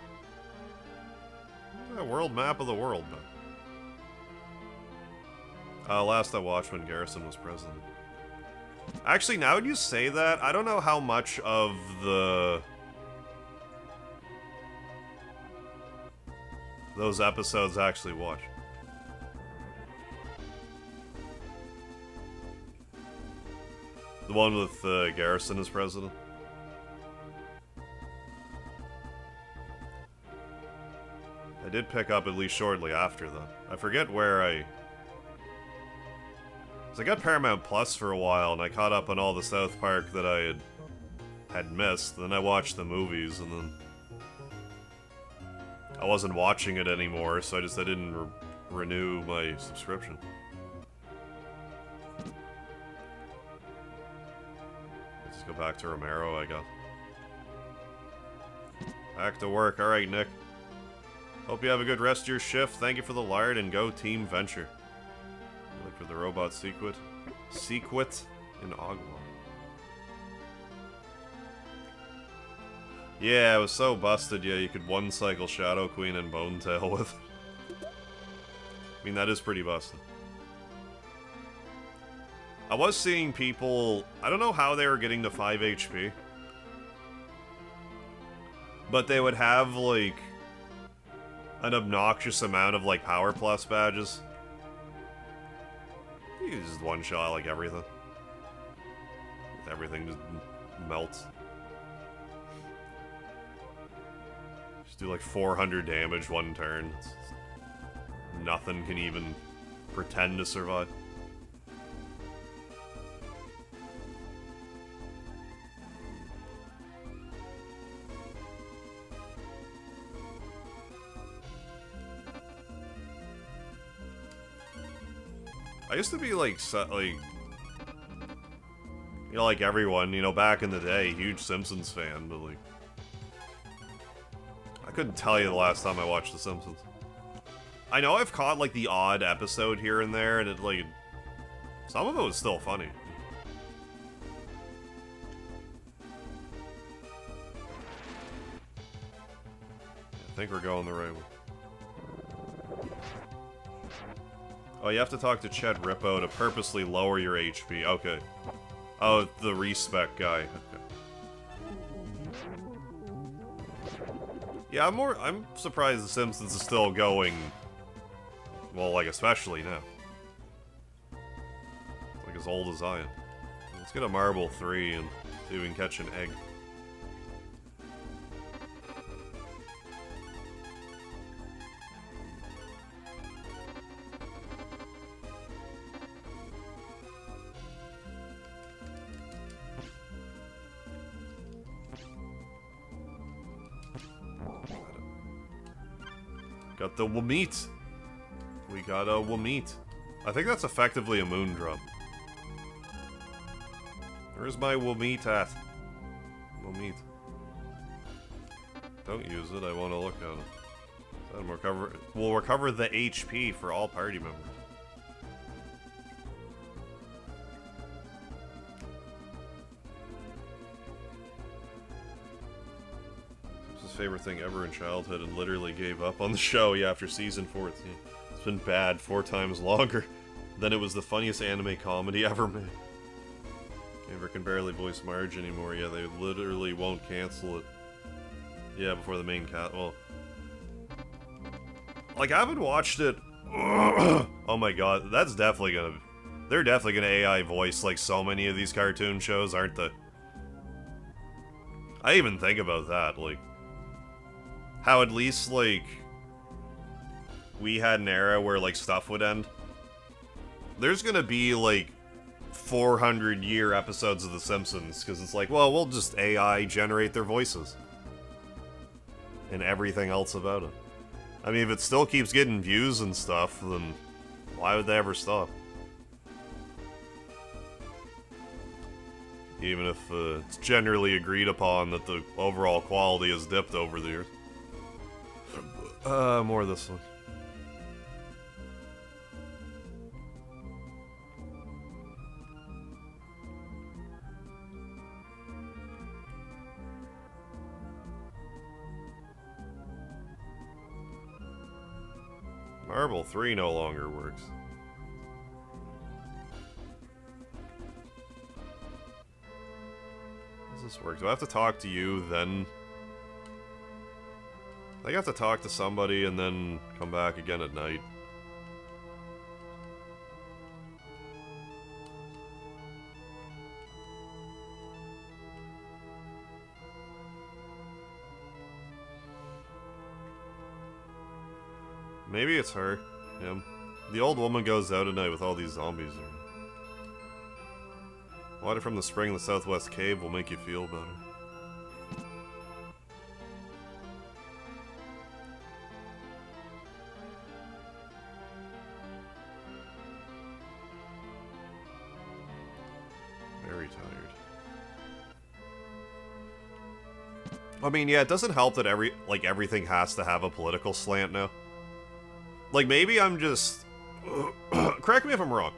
A world map of the world, man. Last I watched when Garrison was president. Actually, now that you say that, I don't know how much of those episodes I actually watched. The one with Garrison as president. I did pick up at least shortly after that. I forget where I... So I got Paramount Plus for a while, and I caught up on all the South Park that I had missed. Then I watched the movies, and then... I wasn't watching it anymore, so I didn't renew my subscription. Let's just go back to Romero, I guess. Back to work. Alright, Nick. Hope you have a good rest of your shift. Thank you for the lard, and go Team Venture. Look for the robot Sequit. Sequit in Agua. Yeah, it was so busted, yeah, you could one-cycle Shadow Queen and Bone Tail with it. I mean, that is pretty busted. I was seeing people... I don't know how they were getting to 5 HP. But they would have, like... an obnoxious amount of, like, Power Plus badges. You can just one-shot, like, everything. Everything just melts. Just do, like, 400 damage one turn. Nothing can even pretend to survive. I used to be like, you know, like everyone, you know, back in the day, huge Simpsons fan, but like, I couldn't tell you the last time I watched The Simpsons. I know I've caught like the odd episode here and there, and it like, some of it was still funny. think we're going the right way. Oh, you have to talk to Chet Rippo to purposely lower your HP. Okay. Oh, the respec guy. Okay. Yeah, I'm surprised The Simpsons is still going. Well, like, especially now. Like, as old as I am. Let's get a marble 3 and see if we can catch an egg. Got the Wameet. We got a Wameet. I think that's effectively a moon drum. Where's my Wameet at? Wameet. Don't use it, I want to look at it. We'll recover the HP for all party members. Favorite thing ever in childhood and literally gave up on the show after season 14. It's been bad 4 times longer than it was the funniest anime comedy ever made. Amber can barely voice Marge anymore. Yeah, they literally won't cancel it. Yeah, before the main cat. Well, like, I haven't watched it. Oh my god, that's definitely gonna. They're definitely gonna AI voice like so many of these cartoon shows, aren't they? I even think about that, like. How at least, like, we had an era where, like, stuff would end. There's gonna be, like, 400-year episodes of The Simpsons, because it's like, well, we'll just AI generate their voices. And everything else about it. I mean, if it still keeps getting views and stuff, then why would they ever stop? Even if it's generally agreed upon that the overall quality has dipped over the years. More of this one. Marble 3 no longer works. How does this work? Do I have to talk to you then? I have to talk to somebody and then come back again at night. Maybe it's her. Him. The old woman goes out at night with all these zombies around. Water from the spring in the southwest cave will make you feel better. I mean, yeah, it doesn't help that everything has to have a political slant now. Like, maybe I'm just... correct me if I'm wrong.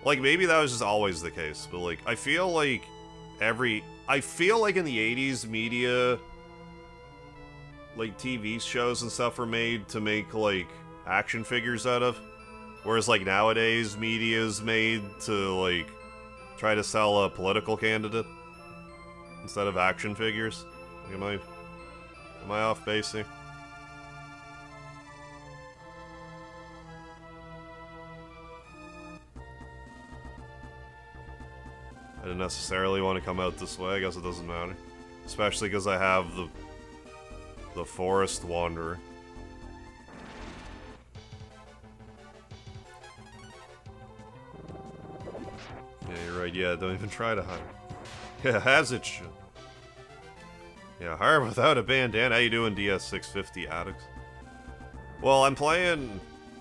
Like, maybe that was just always the case, but, like, I feel like in the 80s, media... like, TV shows and stuff were made to make, like, action figures out of. Whereas, like, nowadays, media's made to, like, try to sell a political candidate. Instead of action figures? Like, am I off base here? I didn't necessarily want to come out this way, I guess it doesn't matter. Especially because I have the Forest Wanderer. Yeah, you're right, yeah, don't even try to hide. Yeah, as it should. Yeah, hard without a bandana. How you doing, DS650 addicts? Well,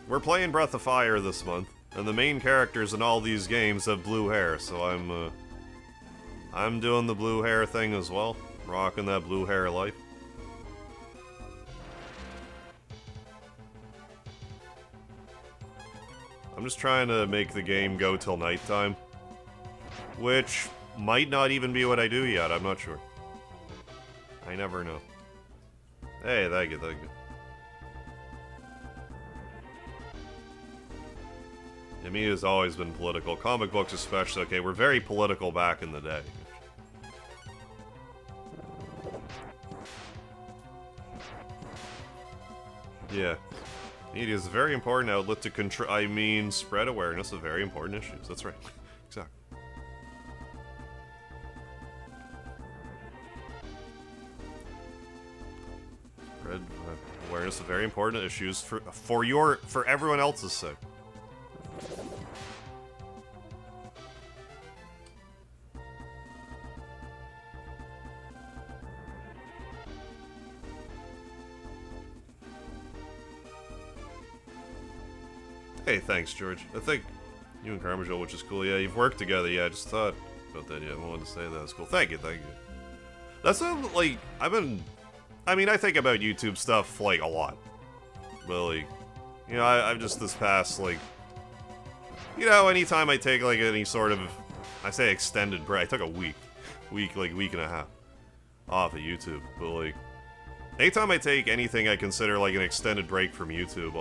we're playing Breath of Fire this month, and the main characters in all these games have blue hair, so I'm doing the blue hair thing as well. Rocking that blue hair life. I'm just trying to make the game go till nighttime. Which might not even be what I do yet, I'm not sure. I never know. Hey, thank you, thank you. Yeah, me has always been political. Comic books especially. Okay, we're very political back in the day. Yeah. Media is a very important outlet to spread awareness of very important issues. That's right. Exactly. Spread awareness of very important issues for everyone else's sake. Hey, thanks, George. I think you and Carmajal, which is cool. Yeah, you've worked together. Yeah, I just thought about that. Yeah, I wanted to say that. That's cool. Thank you, thank you. That's like, I think about YouTube stuff, like, a lot. But, like, you know, I've just this past, like, you know, anytime I take, like, any sort of, I say extended break, I took a week and a half off of YouTube. But, like, anytime I take anything I consider, like, an extended break from YouTube,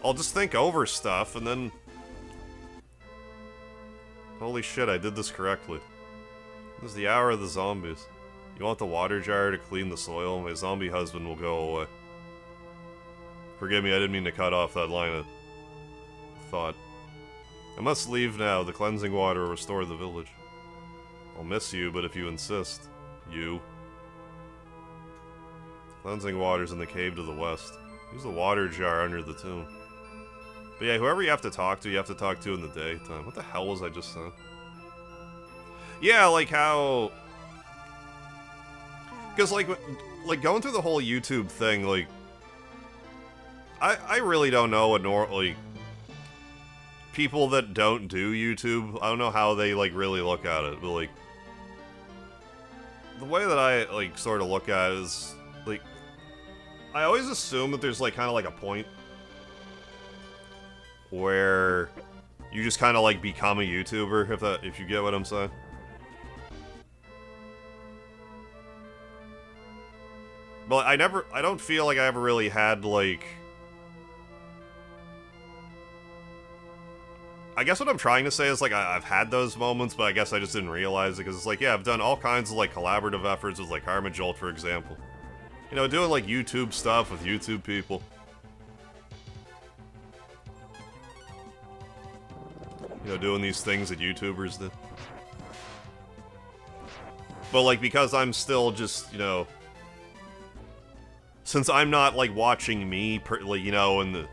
I'll just think over stuff, and then... Holy shit, I did this correctly. This is the hour of the zombies. You want the water jar to clean the soil? My zombie husband will go away. Forgive me, I didn't mean to cut off that line of thought. I must leave now. The cleansing water will restore the village. I'll miss you, but if you insist... You. Cleansing water's in the cave to the west. Use the water jar under the tomb. But yeah, whoever you have to talk to in the daytime. What the hell was I just saying? Yeah, like how... Because, like going through the whole YouTube thing, like... I really don't know what people that don't do YouTube, I don't know how they, like, really look at it, but, like... The way that I, like, sort of look at it is, like... I always assume that there's, like, kind of, like, a point where you just kind of, like, become a YouTuber, if you get what I'm saying. But I don't feel like I ever really had, like... I guess what I'm trying to say is, like, I've had those moments, but I guess I just didn't realize it, because it's like, yeah, I've done all kinds of, like, collaborative efforts with, like, Karma Jolt, for example. You know, doing, like, YouTube stuff with YouTube people. You know, doing these things that YouTubers did. But, like, because I'm still just, you know... Since I'm not, like, watching me, like, you know, and the...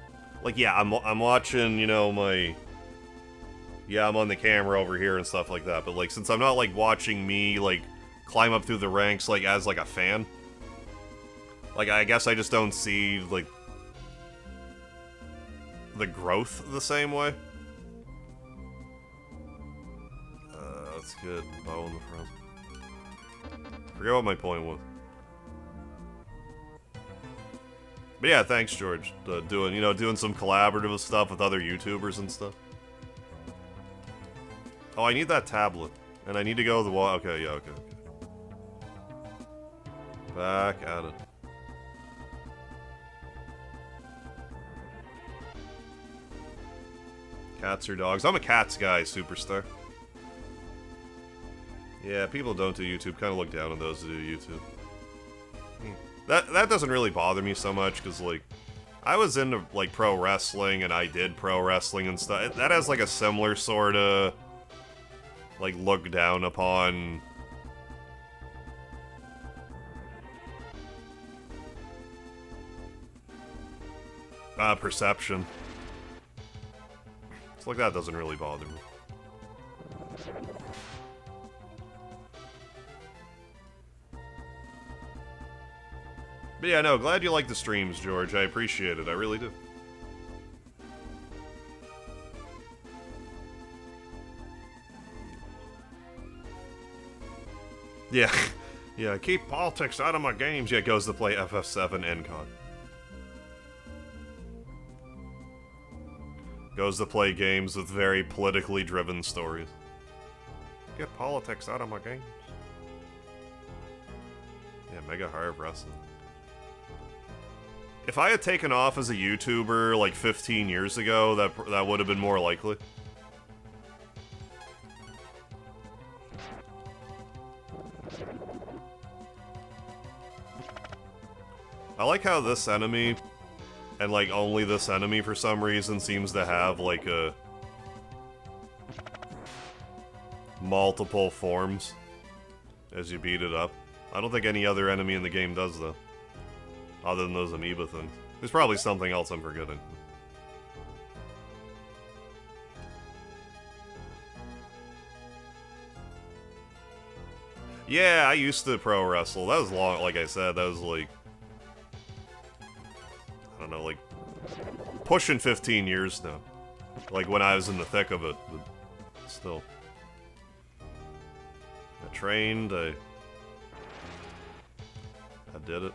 Like, yeah, I'm watching, you know, my... Yeah, I'm on the camera over here and stuff like that, but, like, since I'm not, like, watching me, like, climb up through the ranks, like, as, like, a fan... Like, I guess I just don't see, like... the growth the same way. That's good. Bow in the front. Forget what my point was. But yeah, thanks, George. Doing some collaborative stuff with other YouTubers and stuff. Oh, I need that tablet. And I need to go to the wall. Okay, yeah, okay. Back at it. Cats or dogs? I'm a cats guy, superstar. Yeah, people don't do YouTube. Kind of look down on those who do YouTube. That doesn't really bother me so much, because, like, I was into, like, pro wrestling, and I did pro wrestling and stuff. That has, like, a similar sort of, like, look down upon... perception. It's like that doesn't really bother me. But yeah, no, glad you like the streams, George. I appreciate it. I really do. Yeah. Yeah, keep politics out of my games. Yeah, goes to play FF7 NCOD. Goes to play games with very politically driven stories. Get politics out of my games. Yeah, Mega Hard Wrestling. If I had taken off as a YouTuber like 15 years ago, that would have been more likely. I like how this enemy, and like only this enemy for some reason, seems to have like a multiple forms as you beat it up. I don't think any other enemy in the game does though, other than those amoeba things. There's probably something else I'm forgetting. Yeah, I used to pro wrestle. That was long, like I said, that was like, I don't know, like, pushing 15 years now. Like, when I was in the thick of it, but still. I trained, I did it.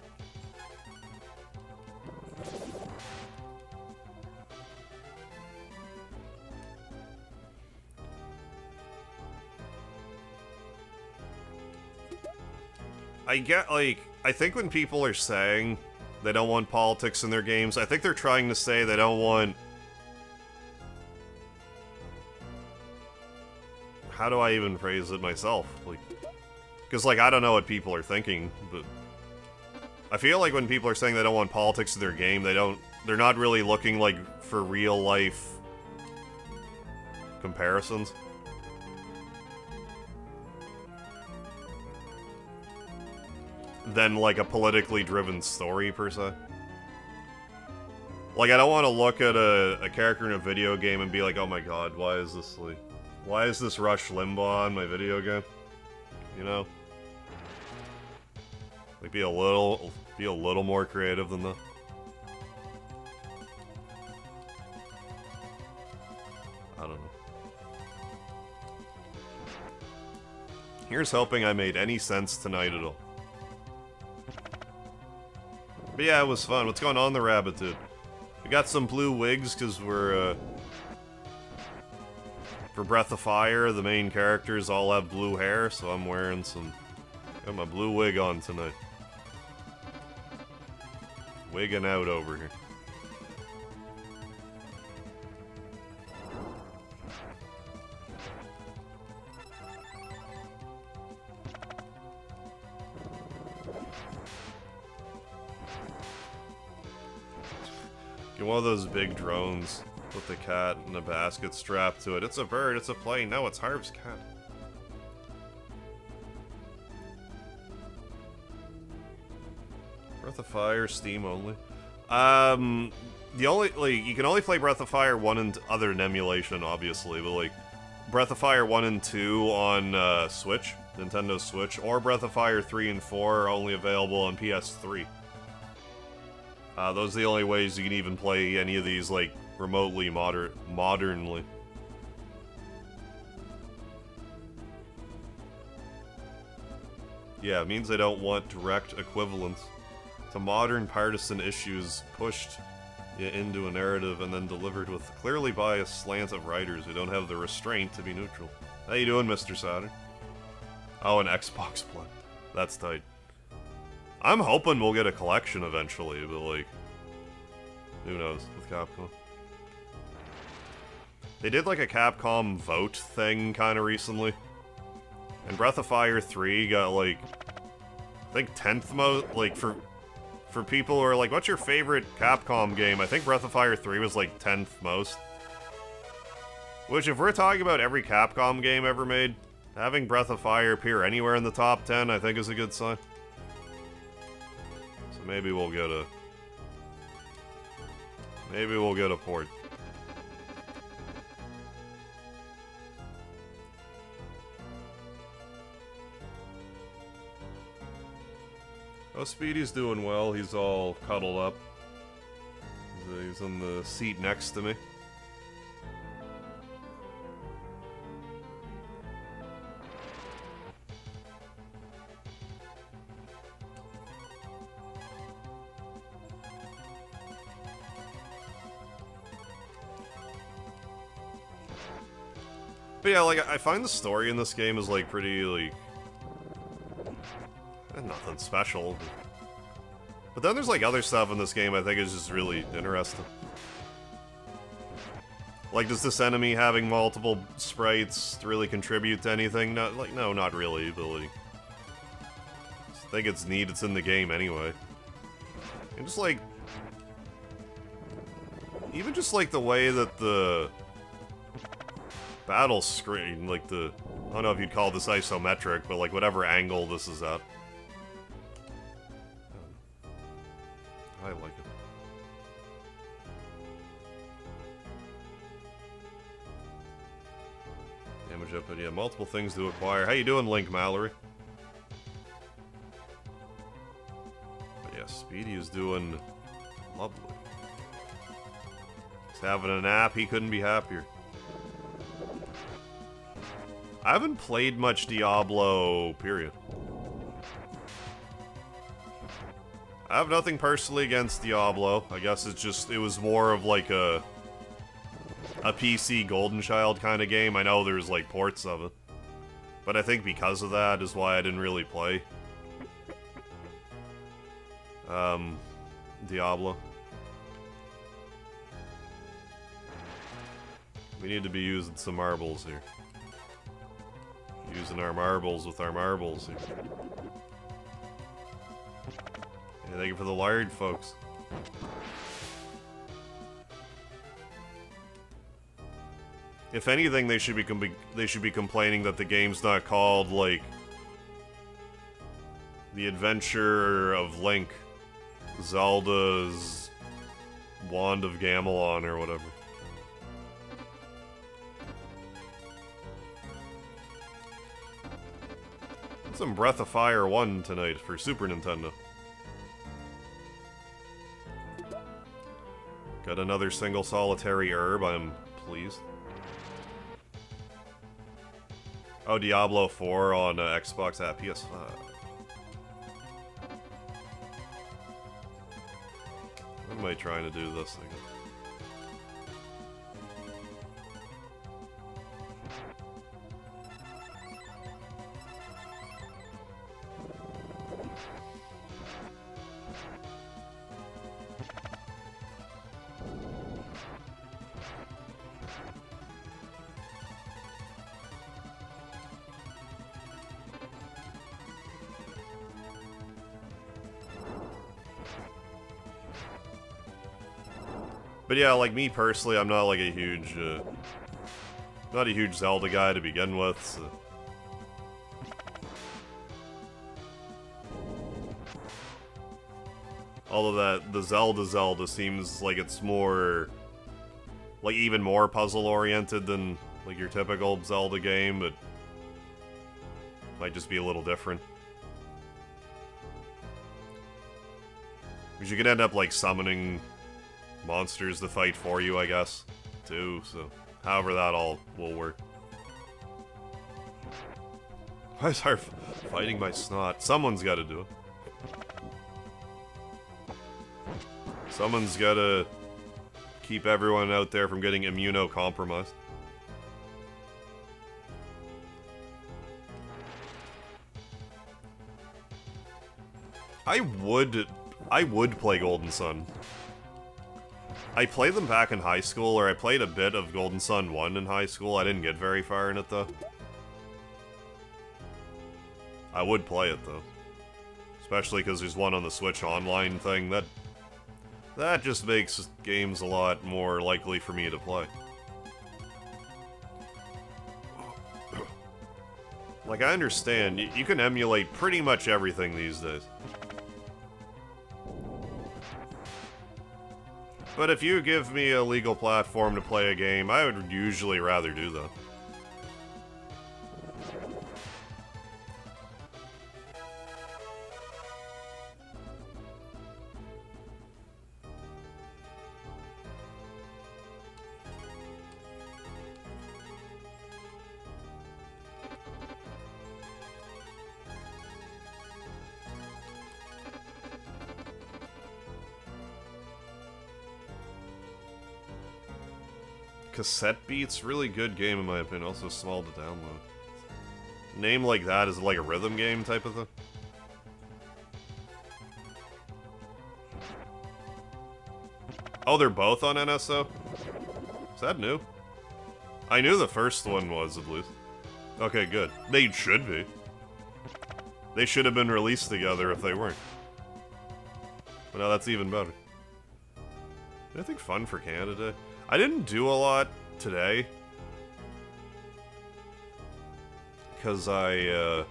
I get, like, I think when people are saying they don't want politics in their games, I think they're trying to say they don't want... How do I even phrase it myself? Like, because, like, I don't know what people are thinking, but... I feel like when people are saying they don't want politics in their game, they're not really looking, like, for real-life comparisons. Than, like, a politically driven story, per se. Like, I don't want to look at a character in a video game and be like, oh my god, why is this, like... Why is this Rush Limbaugh in my video game? You know? Like, be a little more creative than that. I don't know. Here's hoping I made any sense tonight at all. But yeah, it was fun. What's going on, the rabbit dude? We got some blue wigs because we're, for Breath of Fire, the main characters all have blue hair, so I'm wearing some... Got my blue wig on tonight. Wigging out over here. Get one of those big drones with the cat and a basket strapped to it. It's a bird, it's a plane. No, it's Harv's cat. Breath of Fire, Steam only. The only, like, you can only play Breath of Fire 1 and other than emulation, obviously, but like, Breath of Fire 1 and 2 on Switch, Nintendo Switch, or Breath of Fire 3 and 4 are only available on PS3. Those are the only ways you can even play any of these, like, remotely modernly. Yeah, it means they don't want direct equivalence to modern partisan issues pushed into a narrative and then delivered with clearly biased slant of writers who don't have the restraint to be neutral. How you doing, Mr. Saturn? Oh, an Xbox One. That's tight. I'm hoping we'll get a collection eventually, but, like, who knows with Capcom. They did, like, a Capcom vote thing kind of recently. And Breath of Fire 3 got, like, I think 10th most, like, for people who are like, what's your favorite Capcom game? I think Breath of Fire 3 was, like, 10th most. Which, if we're talking about every Capcom game ever made, having Breath of Fire appear anywhere in the top 10, I think is a good sign. So maybe we'll get a... Maybe we'll get a port. Oh, Speedy's doing well. He's all cuddled up. He's in the seat next to me. But yeah, like, I find the story in this game is, like, pretty, like... nothing special. But then there's like other stuff in this game I think is just really interesting. Like, does this enemy having multiple sprites really contribute to anything? No, not really, but like, I think it's neat, it's in the game anyway. And just like, even just like the way that the battle screen, like the, I don't know if you'd call this isometric, but like whatever angle this is at. I like it. Damage up, but yeah, multiple things to acquire. How you doing, Link Mallory? But yeah, Speedy is doing lovely. He's having a nap, he couldn't be happier. I haven't played much Diablo, period. I have nothing personally against Diablo. I guess it's just, it was more of like a PC Golden Child kind of game. I know there's like ports of it. But I think because of that is why I didn't really play Diablo. We need to be using some marbles here. Using our marbles with our marbles here. Yeah, thank you for the lard, folks. If anything, they should be complaining that the game's not called like The Adventure of Link, Zelda's Wand of Gamelon, or whatever. Some Breath of Fire 1 tonight for Super Nintendo. Got another single solitary herb, I'm pleased. Oh, Diablo 4 on Xbox at PS5. What am I trying to do this thing? But yeah, like me personally, I'm not like a huge, not a huge Zelda guy to begin with. So. Although the Zelda seems like it's more, like even more puzzle oriented than like your typical Zelda game, but might just be a little different. Because you could end up like summoning monsters to fight for you, I guess, too, so however that all will work. Why is our fighting my snot? Someone's gotta do it. Someone's gotta keep everyone out there from getting immunocompromised. I would play Golden Sun. I played them back in high school, or I played a bit of Golden Sun 1 in high school. I didn't get very far in it, though. I would play it, though. Especially because there's one on the Switch Online thing. That just makes games a lot more likely for me to play. Like, I understand, you can emulate pretty much everything these days. But if you give me a legal platform to play a game, I would usually rather do that. Cassette Beats, really good game in my opinion, also small to download. Name like that is like a rhythm game type of thing. Oh, they're both on NSO? Is that new? I knew the first one was, at least. Okay, good. They should be. They should have been released together if they weren't. But now that's even better. Anything fun for Canada? I didn't do a lot today. Because I,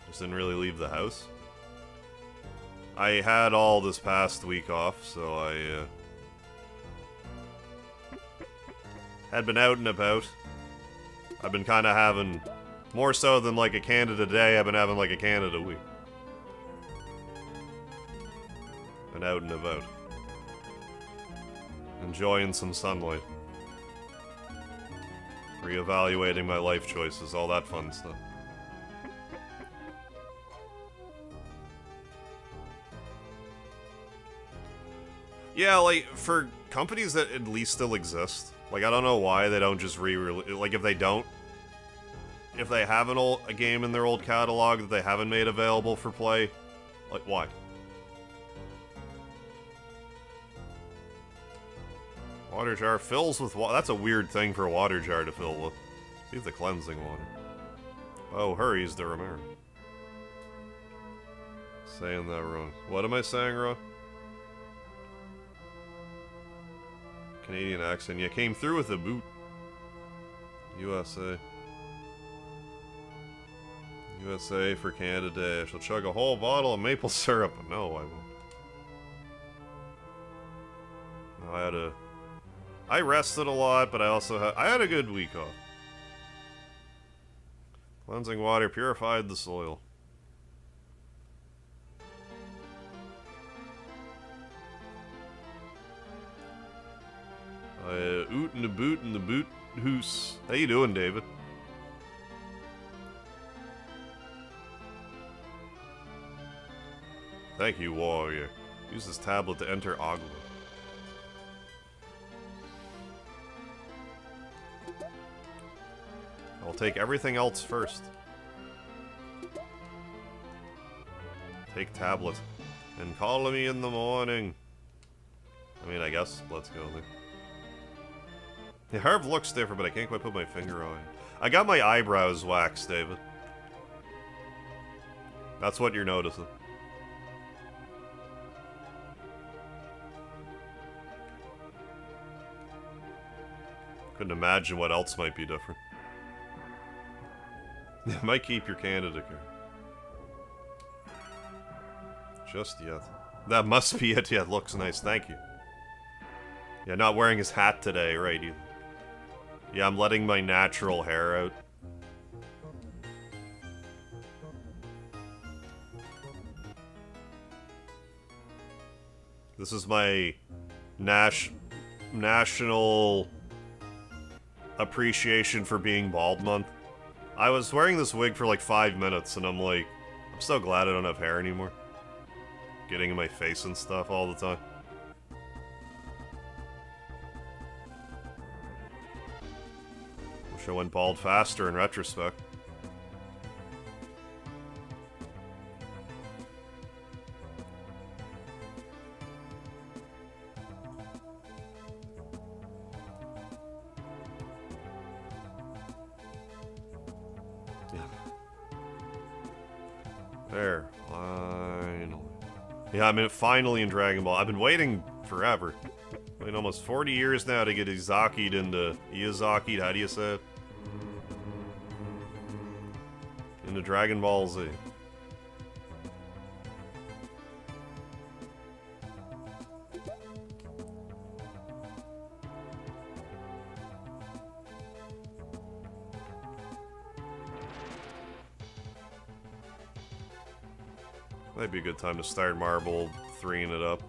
just didn't really leave the house. I had all this past week off, so I, had been out and about. I've been kind of having, more so than like a Canada day, I've been having like a Canada week. Been out and about. Enjoying some sunlight. Reevaluating my life choices, all that fun stuff. Yeah, like, for companies that at least still exist, like, I don't know why they don't just like, if they don't, if they have a game in their old catalog that they haven't made available for play, like, why? Water jar fills with water. That's a weird thing for a water jar to fill with. See the cleansing water. Oh, hurries the Romero. Saying that wrong. What am I saying wrong? Canadian accent. Yeah, came through with a boot. USA. USA for Canada. I shall chug a whole bottle of maple syrup. No, I won't. No, I rested a lot, but I had a good week off. Cleansing water purified the soil. Oot and the boot and the boot hoose. How you doing, David? Thank you, warrior. Use this tablet to enter Agua. I'll take everything else first. Take tablet. And call me in the morning. I mean, I guess, let's go there. The herb looks different, but I can't quite put my finger on it. I got my eyebrows waxed, David. That's what you're noticing. Couldn't imagine what else might be different. Might keep your Canada card. Just yet. That must be it. Yeah, it looks nice. Thank you. Yeah, not wearing his hat today, right? Either. Yeah, I'm letting my natural hair out. This is my national appreciation for being bald month. I was wearing this wig for like 5 minutes, and I'm like, I'm so glad I don't have hair anymore. Getting in my face and stuff all the time. Wish I went bald faster in retrospect. There, finally. Yeah, I'm finally in Dragon Ball. I've been waiting forever. Waiting almost 40 years now to get Izaki'd into Iyazaki'd, how do you say it? Into Dragon Ball Z. Might be a good time to start Marble 3-ing it up.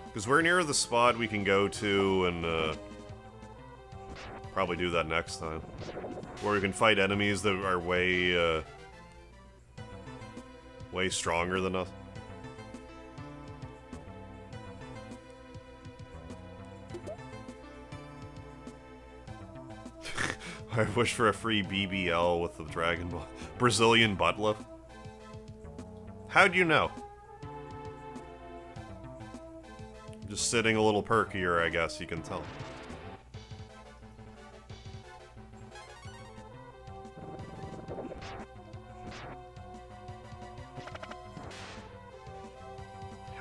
Because we're near the spot we can go to and probably do that next time. Where we can fight enemies that are way stronger than us. I wish for a free BBL with the Dragon Ball. Brazilian butt lift. How'd you know? Just sitting a little perkier, I guess you can tell.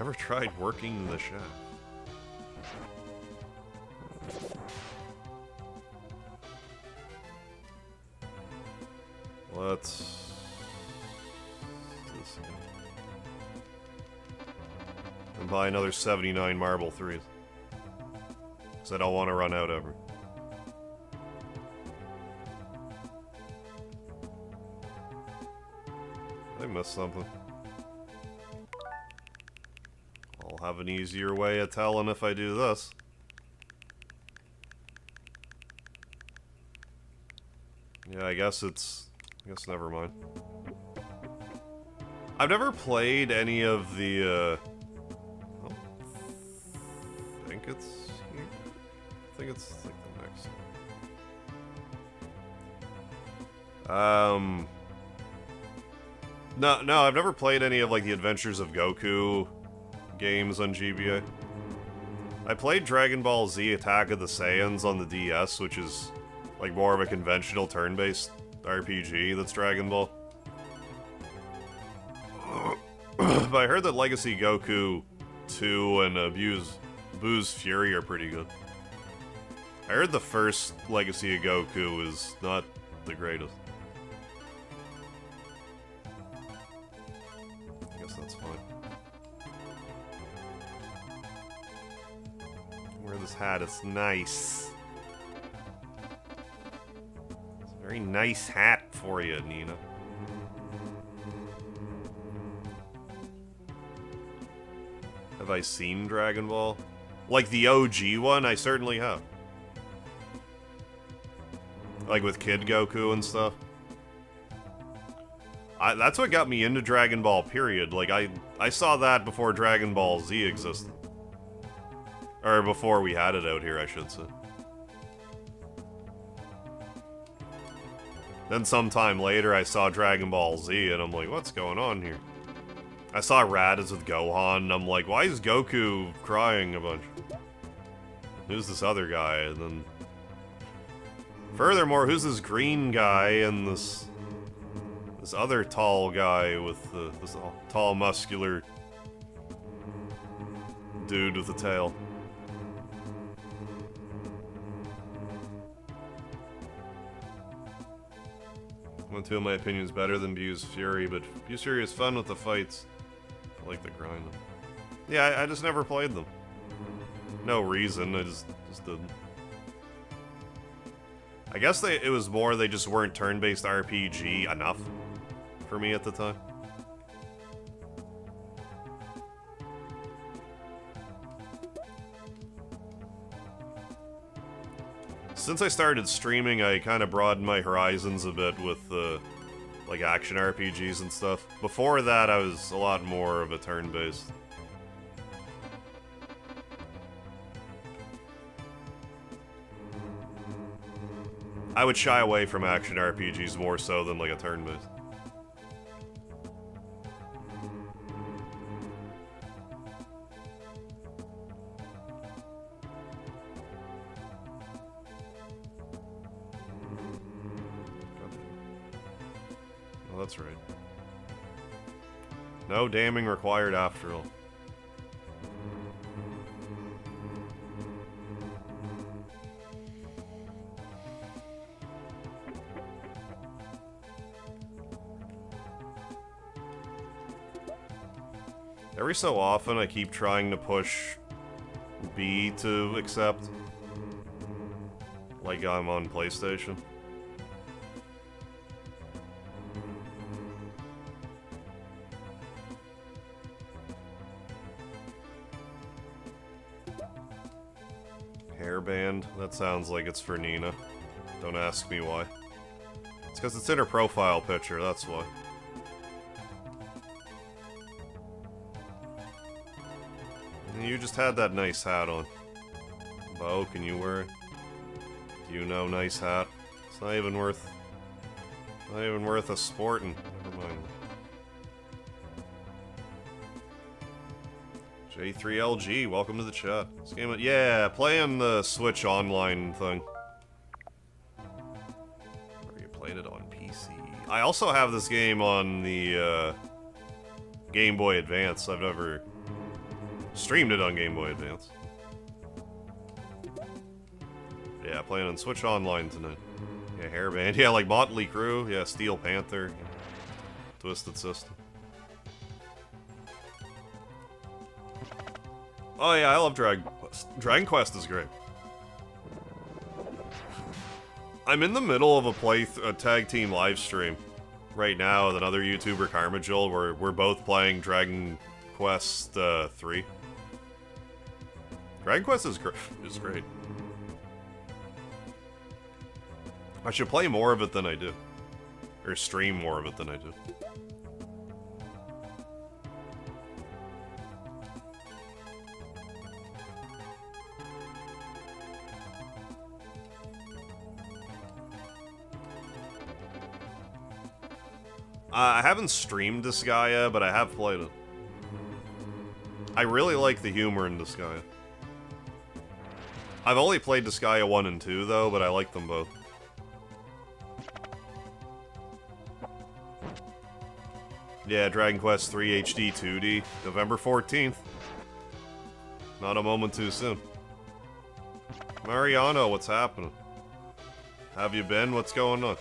Ever tried working the shaft? Let's do this again. And buy another 79 marble threes. Because I don't want to run out ever. I missed something. I'll have an easier way of telling if I do this. Yeah, I guess never mind. I've never played any of the, I think it's here? I think it's, like, the next one. No, I've never played any of, like, the Adventures of Goku games on GBA. I played Dragon Ball Z Attack of the Saiyans on the DS, which is, like, more of a conventional turn-based RPG that's Dragon Ball. But I heard that Legacy Goku 2 and Boo's Fury are pretty good. I heard the first Legacy of Goku is not the greatest. I guess that's fine. Wear this hat, it's nice. It's a very nice hat for you, Nina. Have I seen Dragon Ball? Like the OG one? I certainly have. Like with Kid Goku and stuff. That's what got me into Dragon Ball, period. Like, I saw that before Dragon Ball Z existed. Or before we had it out here, I should say. Then sometime later, I saw Dragon Ball Z, and I'm like, what's going on here? I saw Raditz with Gohan, and I'm like, why is Goku crying a bunch? Who's this other guy? And then... Furthermore, who's this green guy and this other tall guy with this tall, muscular dude with a tail? One, two of my opinions better than Boo's Fury, but Boo's Fury is fun with the fights. I like the grind. Yeah, I just never played them. No reason, I just didn't. I guess it was more they just weren't turn-based RPG enough for me at the time. Since I started streaming, I kind of broadened my horizons a bit with, like, action RPGs and stuff. Before that, I was a lot more of a turn-based. I would shy away from action RPGs more so than, like, a turn-based. Oh, that's right. No damning required after all. Every so often, I keep trying to push B to accept. Like I'm on PlayStation. Hairband? That sounds like it's for Nina. Don't ask me why. It's because it's in her profile picture, that's why. You just had that nice hat on. Bo, can you wear it? Do you know nice hat? It's It's not even worth a sporting. Never mind. J3LG, welcome to the chat. This game, yeah, playing the Switch Online thing. Or you playing it on PC? I also have this game on the Game Boy Advance. I've never streamed it on Game Boy Advance. Yeah, playing on Switch Online tonight. Yeah, Hairband. Yeah, like Motley Crue. Yeah, Steel Panther. Twisted Sister. Oh yeah, I love Dragon Quest. Dragon Quest is great. I'm in the middle of a tag team live stream right now with another YouTuber, Karma Joel, where we're both playing Dragon Quest 3. Dragon Quest is great. I should play more of it than I do. Or stream more of it than I do. I haven't streamed Disgaea, but I have played it. I really like the humor in Disgaea. I've only played Disgaea 1 and 2, though, but I like them both. Yeah, Dragon Quest 3 HD 2D, November 14th. Not a moment too soon. Mariano, what's happening? Have you been? What's going on?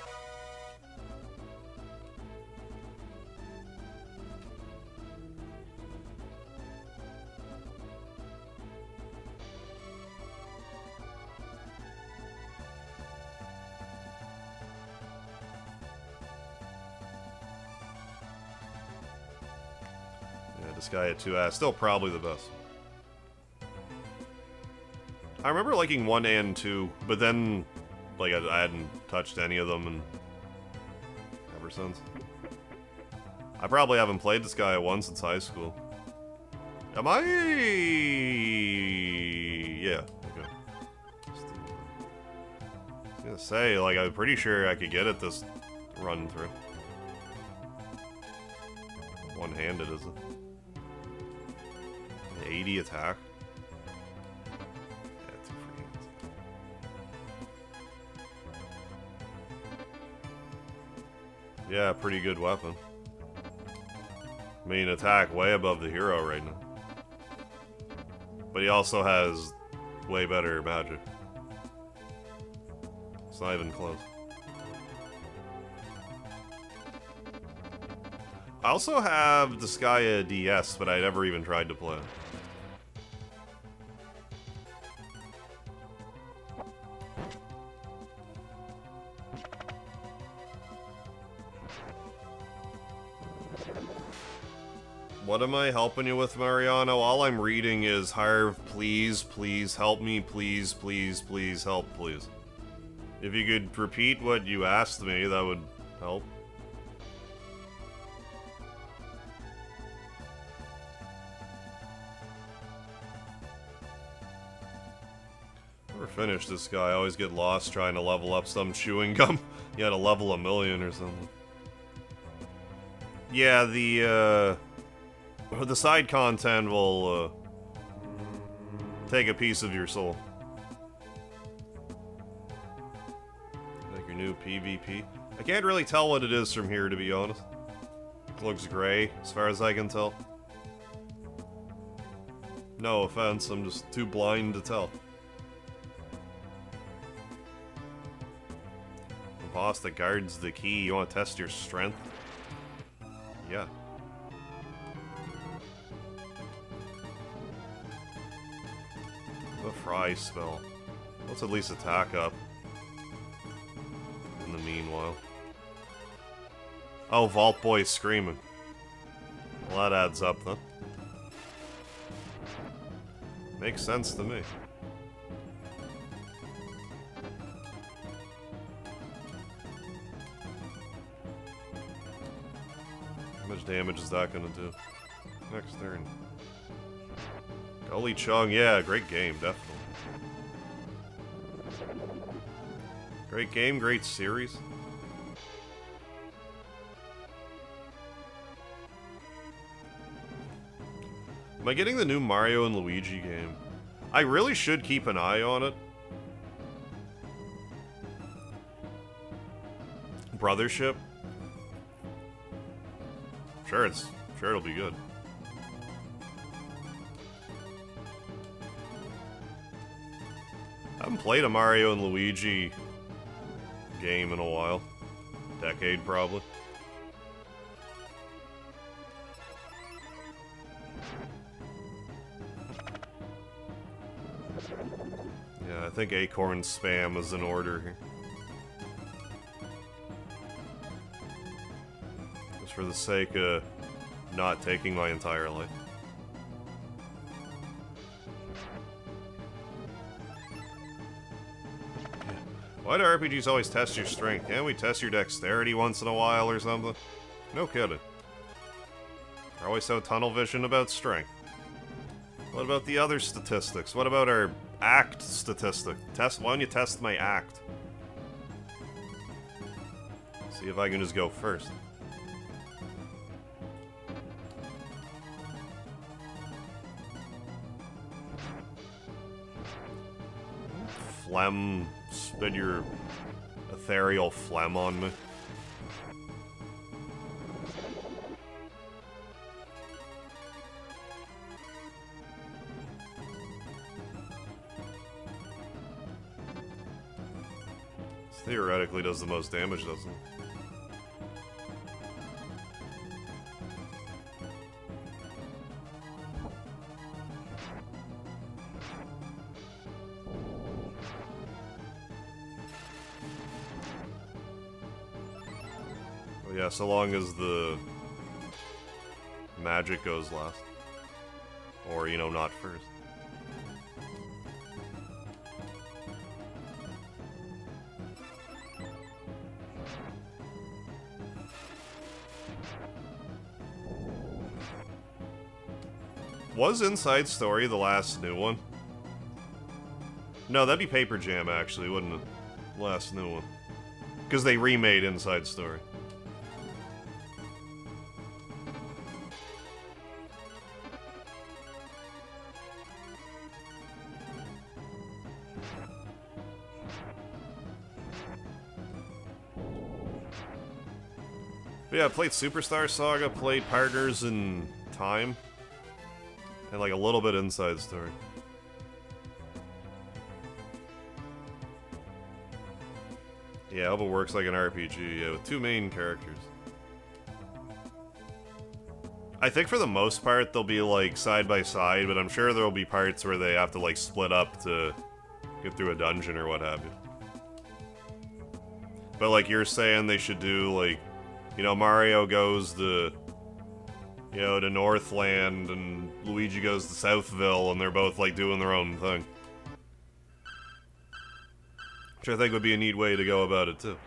Disgaea 2 still probably the best. I remember liking 1 and 2, but then, like, I hadn't touched any of them and ever since. I probably haven't played Disgaea 1 since high school. Am I? Yeah, okay. I was gonna say, like, I'm pretty sure I could get it this run through. One-handed, is it? 80 attack. Yeah, 2 free hands. Yeah, pretty good weapon. I mean, attack way above the hero right now. But he also has way better magic. It's not even close. I also have Disgaea DS, but I never even tried to play it. What am I helping you with, Mariano? All I'm reading is, Harv, please, please help me, please, please, please help, please. If you could repeat what you asked me, that would help. Never finished this guy. I always get lost trying to level up some chewing gum. You had to level 1,000,000 or something. Yeah, the side content will take a piece of your soul. Like your new PvP. I can't really tell what it is from here, to be honest. It looks gray, as far as I can tell. No offense, I'm just too blind to tell. The boss that guards the key, you want to test your strength? Yeah. The fry spell. Let's at least attack up. In the meanwhile. Oh, Vault Boy's screaming. Well, that adds up then. Makes sense to me. How much damage is that gonna do? Next turn. Gully Chung, yeah, great game, definitely. Great game, great series. Am I getting the new Mario and Luigi game? I really should keep an eye on it. Brothership? Sure, it'll be good. I haven't played a Mario and Luigi game in a while. Decade, probably. Yeah, I think Acorn spam is in order here. Just for the sake of not taking my entire life. Why do RPGs always test your strength? Can't we test your dexterity once in a while or something? No kidding. They're always so tunnel vision about strength. What about the other statistics? What about our act statistic? Why don't you test my act? See if I can just go first. Phlegm, spit your ethereal phlegm on me. This theoretically does the most damage, doesn't it? Yeah, so long as the magic goes last. Or, you know, not first. Was Inside Story the last new one? No, that'd be Paper Jam, actually, wouldn't it? Last new one. Because they remade Inside Story. But yeah, I played Superstar Saga, played Partners in Time, and like a little bit Inside Story. Yeah, I hope it works like an RPG, yeah, with two main characters. I think for the most part they'll be like side by side, but I'm sure there'll be parts where they have to like split up to get through a dungeon or what have you. But like you're saying, they should do like, you know, Mario goes to, you know, to Northland, and Luigi goes to Southville, and they're both, like, doing their own thing. Which I think would be a neat way to go about it, too.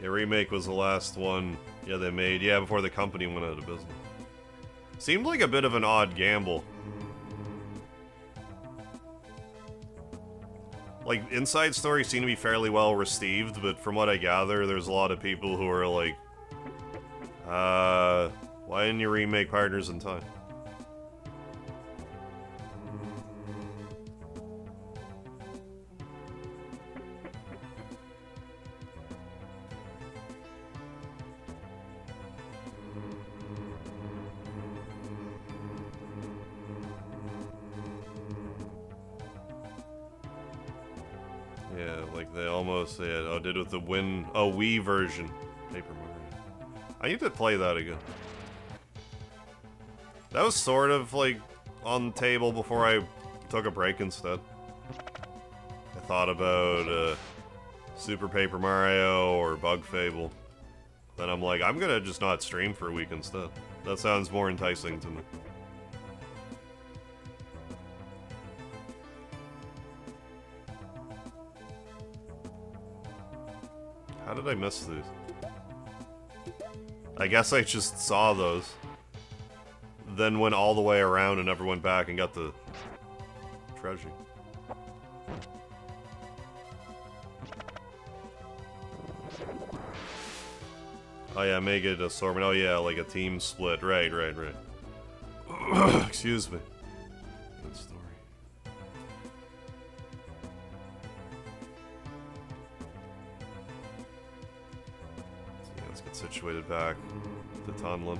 Yeah, Remake was the last one, yeah, they made, yeah, before the company went out of business. Seemed like a bit of an odd gamble. Like, Inside Story seemed to be fairly well received, but from what I gather, there's a lot of people who are like, why didn't you remake Partners in Time? Yeah, like they almost did with the Wii version. Paper Mario. I need to play that again. That was sort of like on the table before I took a break instead. I thought about Super Paper Mario or Bug Fable. Then I'm like, I'm gonna just not stream for a week instead. That sounds more enticing to me. How did I miss these? I guess I just saw those. then went all the way around and never went back and got the treasure. Oh yeah, make it assortment. Oh yeah, like a team split. Right. Excuse me. Good story. Yeah, let's get situated back to Tunlin.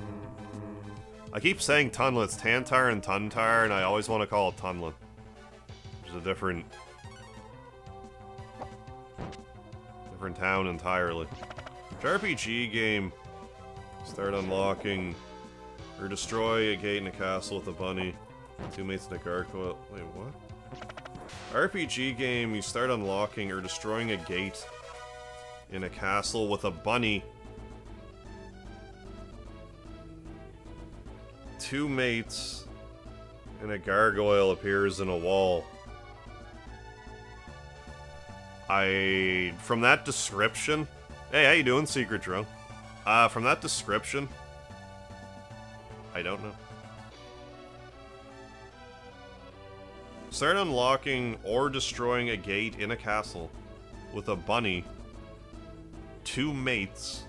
I keep saying Tunlin. It's Tantar and Tuntar, and I always want to call it Tunlin. Which is a different town entirely. JRPG game. Start unlocking or destroy a gate in a castle with a bunny. Two mates in a gargoyle. Wait, what? RPG game. You start unlocking or destroying a gate in a castle with a bunny. Two mates and a gargoyle appears in a wall. From that description... Hey, how you doing, Secret Drone? From that description... I don't know. Start unlocking or destroying a gate in a castle with a bunny, two mates,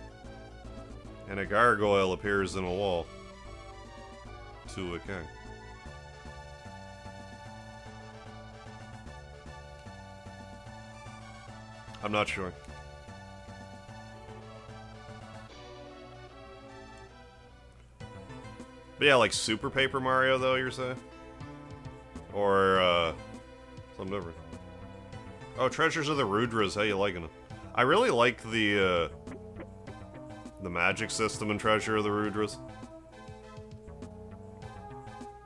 and a gargoyle appears in a wall. To a king. I'm not sure. But yeah, like Super Paper Mario, though, you're saying? Or, something different. Oh, Treasures of the Rudras, how you liking them? I really like the magic system in Treasure of the Rudras.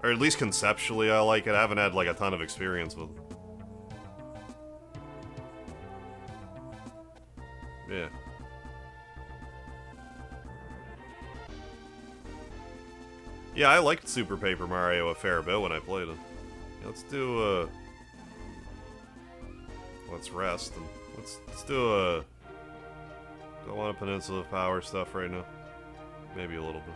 Or at least conceptually I like it. I haven't had, like, a ton of experience with it. Yeah. Yeah, I liked Super Paper Mario a fair bit when I played it. Yeah, let's do, let's rest, and let's do, don't want a Peninsula of Power stuff right now. Maybe a little bit.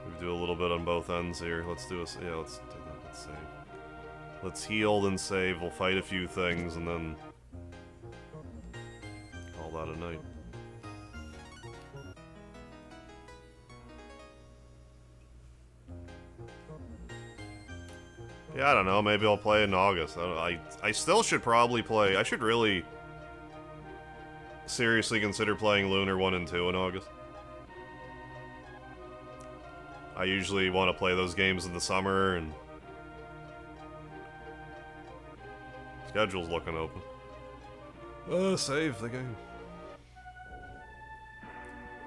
We do a little bit on both ends here. Let's do a, yeah, let's do that. Let's save. Let's heal, then save. We'll fight a few things, and then call that a night. Yeah, I don't know. Maybe I'll play in August. I still should probably play. I should really seriously consider playing Lunar 1 and 2 in August. I usually want to play those games in the summer, and schedule's looking open. Save the game.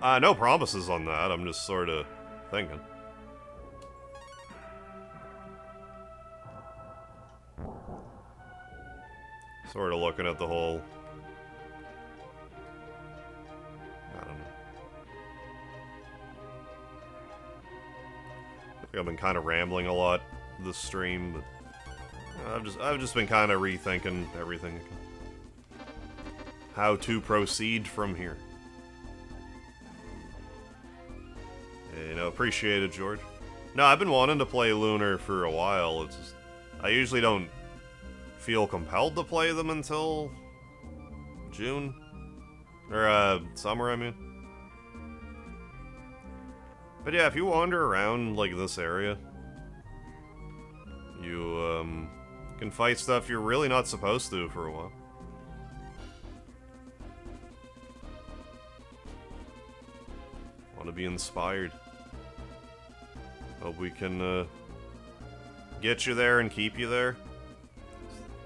No promises on that. I'm just sort of thinking. Sort of looking at the whole... I don't know. I think I've been kind of rambling a lot this stream, but I've just been kind of rethinking everything. How to proceed from here. You know, appreciate it, George. No, I've been wanting to play Lunar for a while. It's just, I usually don't feel compelled to play them until June. Or, summer, I mean. But yeah, if you wander around, like, this area, you, can fight stuff you're really not supposed to for a while. Want to be inspired. Hope we can, get you there and keep you there.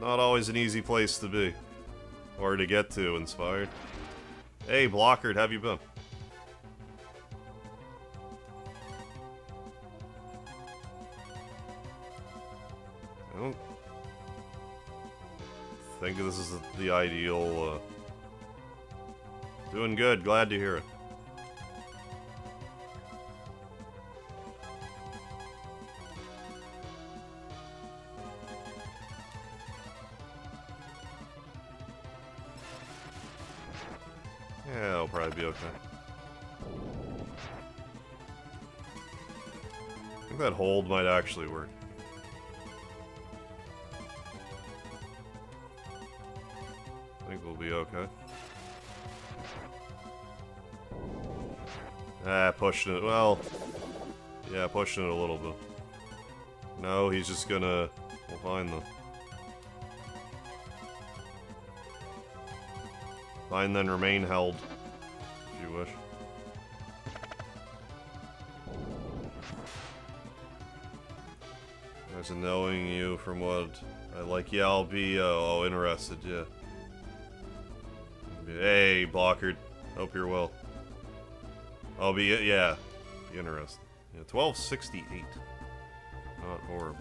Not always an easy place to be. Or to get to, inspired. Hey, Blockard, how have you been? I don't think this is the ideal, Doing good, glad to hear it. Yeah, it'll probably be okay. think that hold might actually work. I think we'll be okay. Pushing it. Well, yeah, pushing it a little bit. No, he's just gonna... We'll find them. Find then remain held, if you wish. There's a knowing you from what I like. Yeah, I'll be, interested, yeah. Hey, Blockard. Hope you're well. I'll be, yeah, be interested. Yeah, 1268. Not horrible.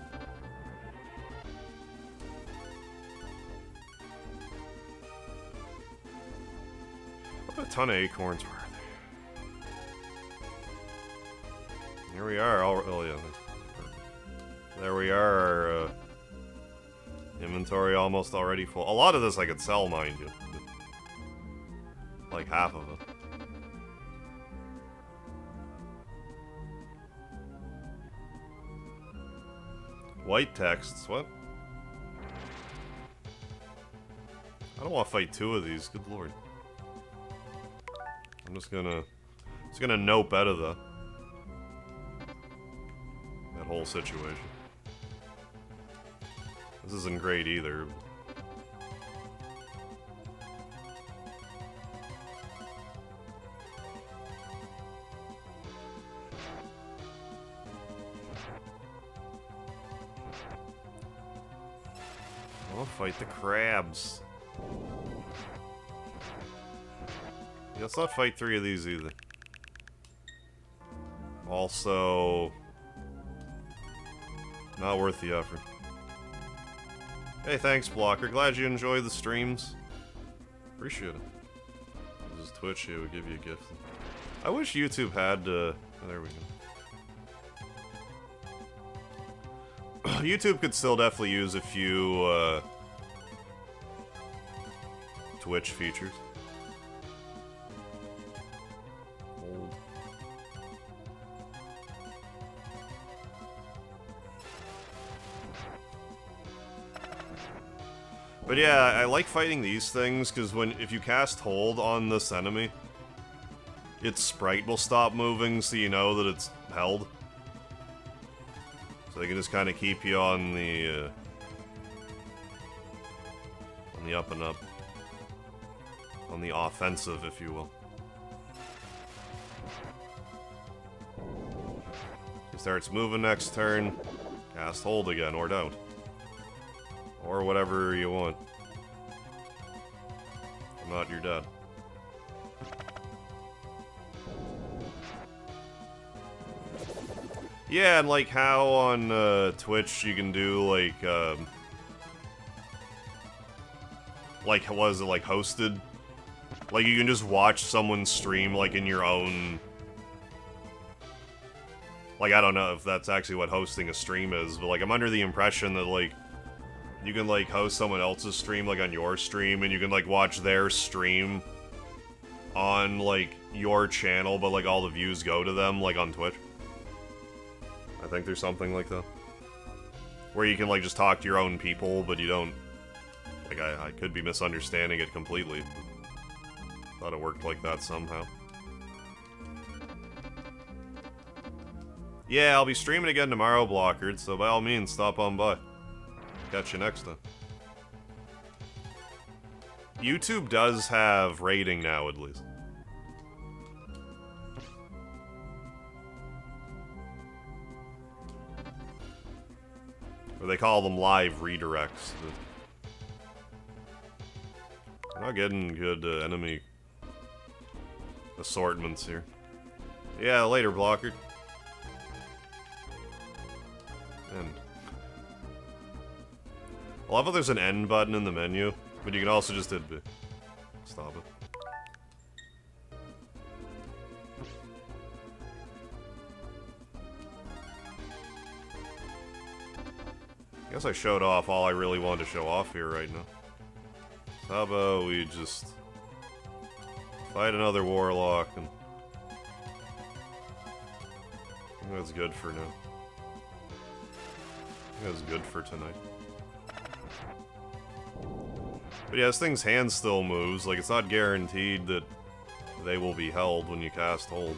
What a ton of acorns were there. Here we are. Oh, yeah. There we are. Our inventory almost already full. A lot of this I could sell, mind you. Like half of it. White texts, what? I don't want to fight two of these, good lord. I'm just gonna note better though. That whole situation. This isn't great either. I'll fight the crabs. Yeah, let's not fight three of these either. Also, not worth the effort. Hey, thanks, Blocker. Glad you enjoy the streams. Appreciate it. This is Twitch here, we give you a gift. I wish YouTube had, oh, there we go. YouTube could still definitely use a few, Twitch features. Old. But yeah, I like fighting these things, because if you cast hold on this enemy, its sprite will stop moving, so you know that it's held. So they can just kind of keep you on the up and up. On the offensive, if you will. He starts moving next turn, cast hold again, or don't. Or whatever you want. If not, you're dead. Yeah, and like how on Twitch you can do like was it like hosted? Like you can just watch someone stream like in your own. Like I don't know if that's actually what hosting a stream is, but like I'm under the impression that like you can like host someone else's stream like on your stream, and you can like watch their stream on like your channel, but like all the views go to them like on Twitch. I think there's something like that. Where you can like just talk to your own people, but you don't... Like I could be misunderstanding it completely. Thought it worked like that somehow. Yeah, I'll be streaming again tomorrow, Blockard, so by all means, stop on by. Catch you next time. YouTube does have rating now, at least. Or they call them live redirects. We're not getting good enemy assortments here. Yeah, later, Blocker. End. I love how there's an end button in the menu, but you can also just hit B. Stop it. I guess I showed off all I really wanted to show off here right now. So how about we just fight another warlock and I think that's good for now. That was good for tonight. But yeah, this thing's hand still moves. Like, it's not guaranteed that they will be held when you cast hold.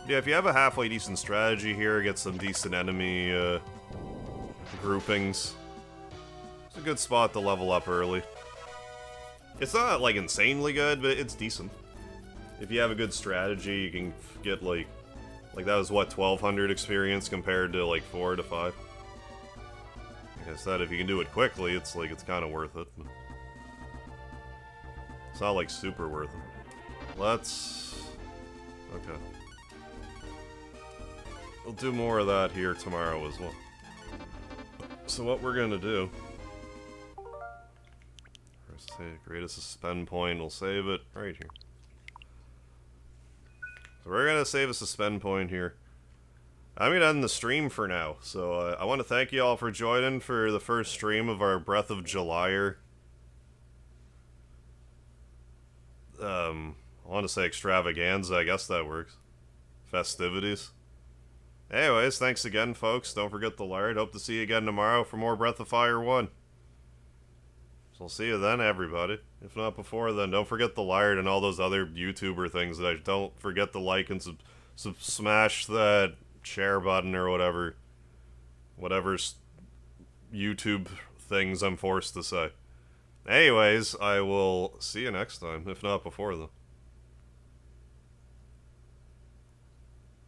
Yeah, if you have a halfway decent strategy here, get some decent enemy groupings, it's a good spot to level up early. It's not, like, insanely good, but it's decent. If you have a good strategy, you can get, like that was, what, 1,200 experience compared to, like, 4 to 5? Like I said, if you can do it quickly, it's, like, it's kind of worth it. But it's not, like, super worth it. Let's... Okay. We'll do more of that here tomorrow as well. So what we're gonna do... First, create a suspend point, we'll save it right here. So we're gonna save a suspend point here. I'm gonna end the stream for now, so I want to thank you all for joining for the first stream of our Breath of July. I want to say extravaganza, I guess that works. Festivities. Anyways, thanks again, folks. Don't forget the lard. Hope to see you again tomorrow for more Breath of Fire 1. So I'll see you then, everybody. If not before then, don't forget the lard and all those other YouTuber things that I don't forget to like and smash that share button or whatever. Whatever's YouTube things I'm forced to say. Anyways, I will see you next time, if not before then.